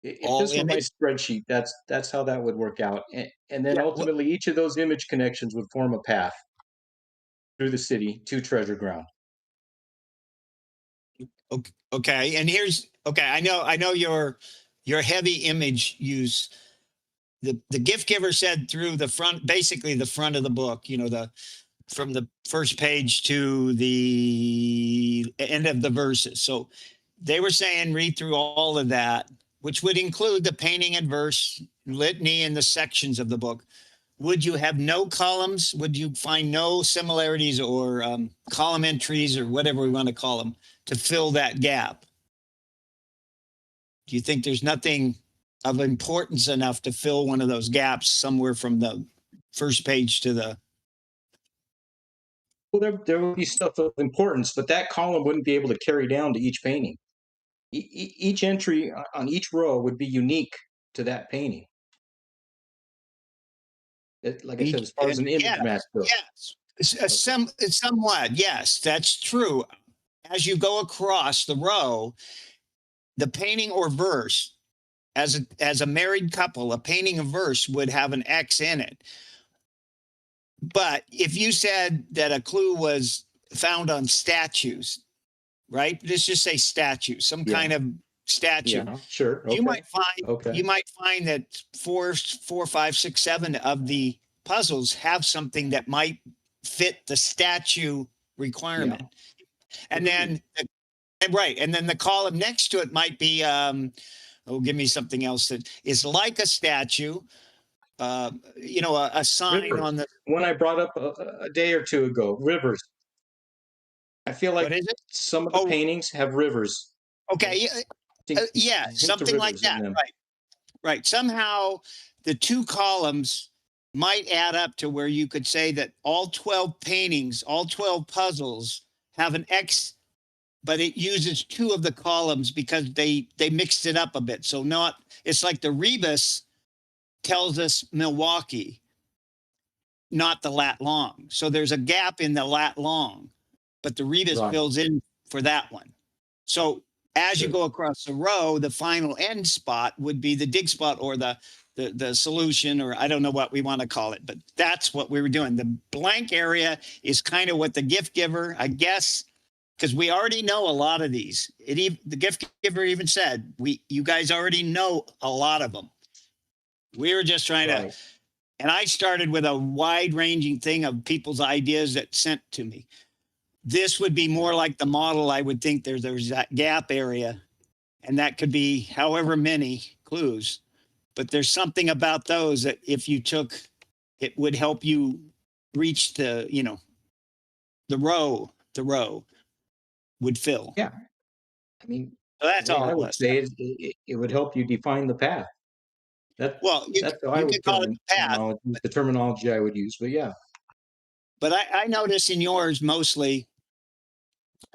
If this were my spreadsheet, that's how that would work out. And then ultimately each of those image connections would form a path through the city to Treasure Ground. Okay. And I know your heavy image use. The gift giver said through the front, basically the front of the book, from the first page to the end of the verses. So they were saying read through all of that, which would include the painting and verse litany and the sections of the book. Would you have no columns? Would you find no similarities or column entries or whatever we want to call them to fill that gap? Do you think there's nothing of importance enough to fill one of those gaps somewhere from the first page to the... Well, there would be stuff of importance, but that column wouldn't be able to carry down to each painting. Each entry on each row would be unique to that painting. Like I said, as far as an image match goes. Yes, somewhat. Yes, that's true. As you go across the row, the painting or verse, as a married couple, a painting of verse would have an X in it. But if you said that a clue was found on statues, right? Let's just say statues, some kind of statue. Yeah, sure. Okay. You might find that 4, 5, 6, 7 of the puzzles have something that might fit the statue requirement. And then Right. And then the column next to it might be, give me something else that is like a statue, a sign River. on the, One I brought up a day or two ago, rivers. I feel like what is it? some of the Oh. paintings have rivers. Okay. Yeah, Hint to something like rivers in that. them. Right. Right. Somehow the two columns might add up to where you could say that all 12 paintings, all 12 puzzles have an X, but it uses two of the columns because they mixed it up a bit. So it's like the rebus tells us Milwaukee, not the lat long. So there's a gap in the lat long, but the rebus Right. fills in for that one. So as you go across the row, the final end spot would be the dig spot or the solution, or I don't know what we want to call it, but that's what we were doing. The blank area is kind of what the gift giver, I guess, because we already know a lot of these. The gift giver even said, you guys already know a lot of them. We were just trying to, and I started with a wide ranging thing of people's ideas that sent to me. This would be more like the model. I would think there's that gap area, and that could be however many clues. But there's something about those that if you took, it would help you reach the row would fill. Yeah. I mean, So that's the way all I it would was. say it would help you define the path. That's how I you would could call it path. the terminology I would use, but yeah. But I noticed in yours mostly,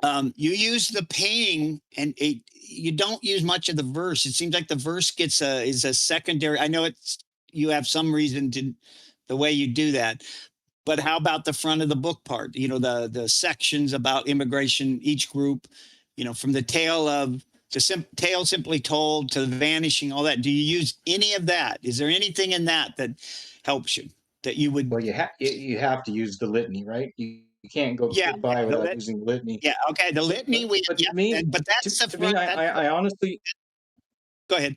you use the painting and you don't use much of the verse. It seems like the verse is a secondary. I know you have some reason to the way you do that, but how about the front of the book part? The sections about immigration, each group, from the tale simply told to the vanishing, all that. Do you use any of that? Is there anything in that helps you that you would? Well, you have to use the litany, right? You can't go by without using the litany. Yeah. Okay. The litany. But to me, that's the to front. me, I honestly go ahead.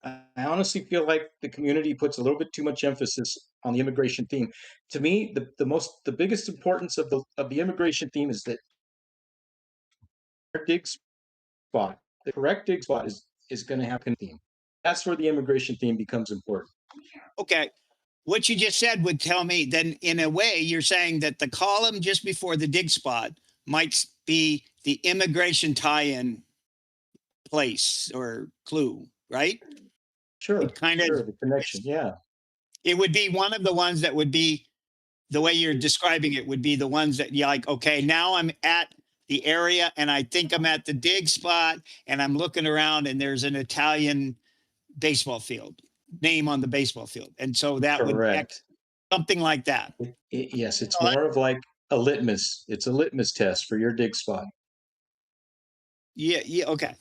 I honestly feel like the community puts a little bit too much emphasis on the immigration theme. To me, the biggest importance of the immigration theme is that the correct dig spot is going to have a theme. That's where the immigration theme becomes important. Okay. What you just said would tell me then in a way you're saying that the column just before the dig spot might be the immigration tie-in place or clue, right? Sure. Sure, the connection. Yeah. It would be one of the ones that would be the way you're describing it would be the ones that you're like, okay, now I'm at the area and I think I'm at the dig spot and I'm looking around and there's an Italian baseball field name on the baseball field. And so that would something like that. Yes. It's more of like a litmus. It's a litmus test for your dig spot. Yeah. Yeah. Okay.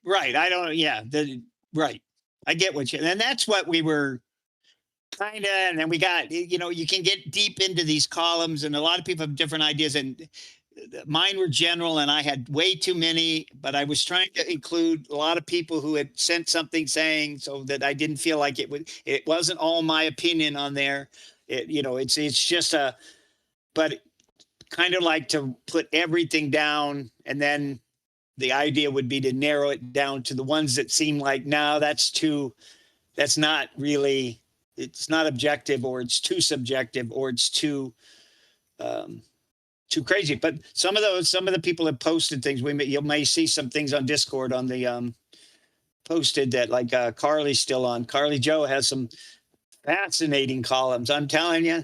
Right. Right. I get what and that's what we were kind of, and then we got, you can get deep into these columns and a lot of people have different ideas and mine were general and I had way too many, but I was trying to include a lot of people who had sent something saying so that I didn't feel like it wasn't all my opinion on there. It's just but kind of like to put everything down and then the idea would be to narrow it down to the ones that seem like, no, that's not really, it's not objective or it's too subjective or it's too crazy. But some of the people have posted things. You may see some things on Discord on the posted that like Carly's still on. Carly Joe has some fascinating columns. I'm telling you,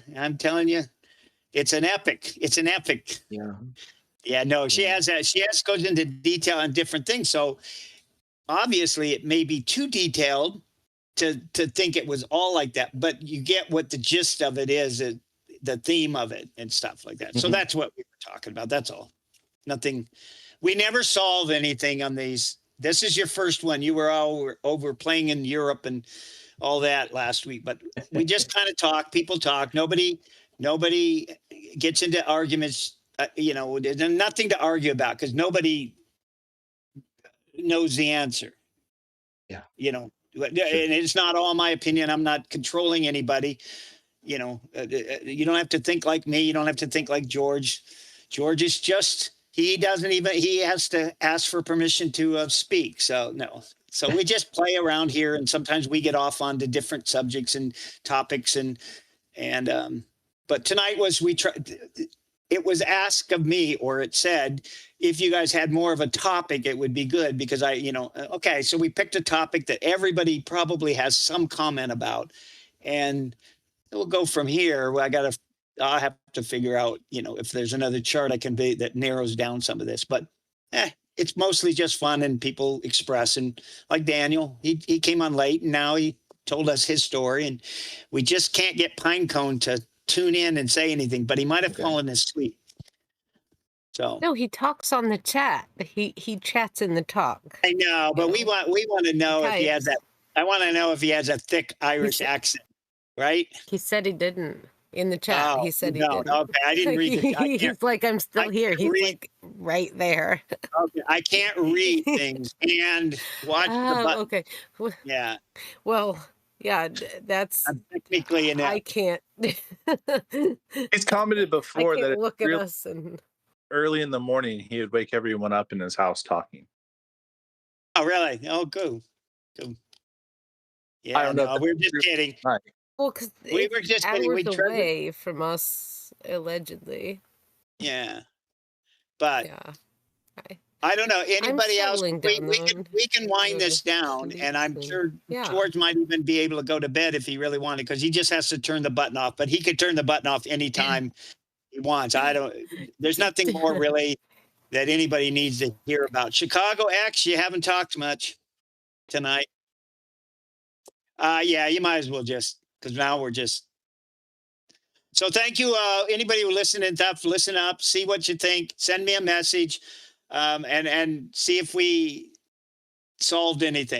it's an epic. Yeah. Yeah, no, she goes into detail on different things. So obviously it may be too detailed to think it was all like that, but you get what the gist of it is, the theme of it and stuff like that. So that's what we were talking about. That's all. Nothing. We never solve anything on these. This is your first one. You were all over playing in Europe and all that last week, but we just kind of talk. People talk. Nobody gets into arguments. There's nothing to argue about because nobody knows the answer. Yeah. And it's not all my opinion. I'm not controlling anybody. You don't have to think like me. You don't have to think like George. George is just, He doesn't even, he has to ask for permission to speak. So no. So we just play around here, and sometimes we get off onto different subjects and topics but tonight was, it was asked of me, or it said, if you guys had more of a topic, it would be good, because okay, so we picked a topic that everybody probably has some comment about, and we'll go from here. I'll have to figure out, if there's another chart I can be that narrows down some of this, but it's mostly just fun, and people express, and like Daniel, he came on late, and now he told us his story, and we just can't get Pinecone to tune in and say anything, but he might have fallen asleep. So No, he talks on the chat. He chats in the talk. I know, but we want to know if he has that. I want to know if he has a thick Irish accent, right? He said he didn't in the chat. He said he didn't. Okay, I didn't read it. He's like, I'm still here. He's like right there. Okay, I can't read things and watch the button. Okay. Yeah. Well, yeah, that's I'm technically an. I can't. He's commented before I that can't look at real us and early in the morning he would wake everyone up in his house talking. Oh, really? Oh, good. Yeah, I don't know. no, we're just kidding. Right. well, because We were just kidding. We hours tried to- away from us, allegedly. Yeah, but Yeah. I don't know anybody else. settling We down can wind on this the down, and I'm streets sure and- yeah. George might even be able to go to bed if he really wanted, because he just has to turn the button off. But he could turn the button off anytime he wants. There's nothing more really that anybody needs to hear about. Chicago X, you haven't talked much tonight. Yeah, you might as well just, because now we're just. So thank you, anybody who listened and stuff. Listen up, see what you think. Send me a message, and see if we solved anything.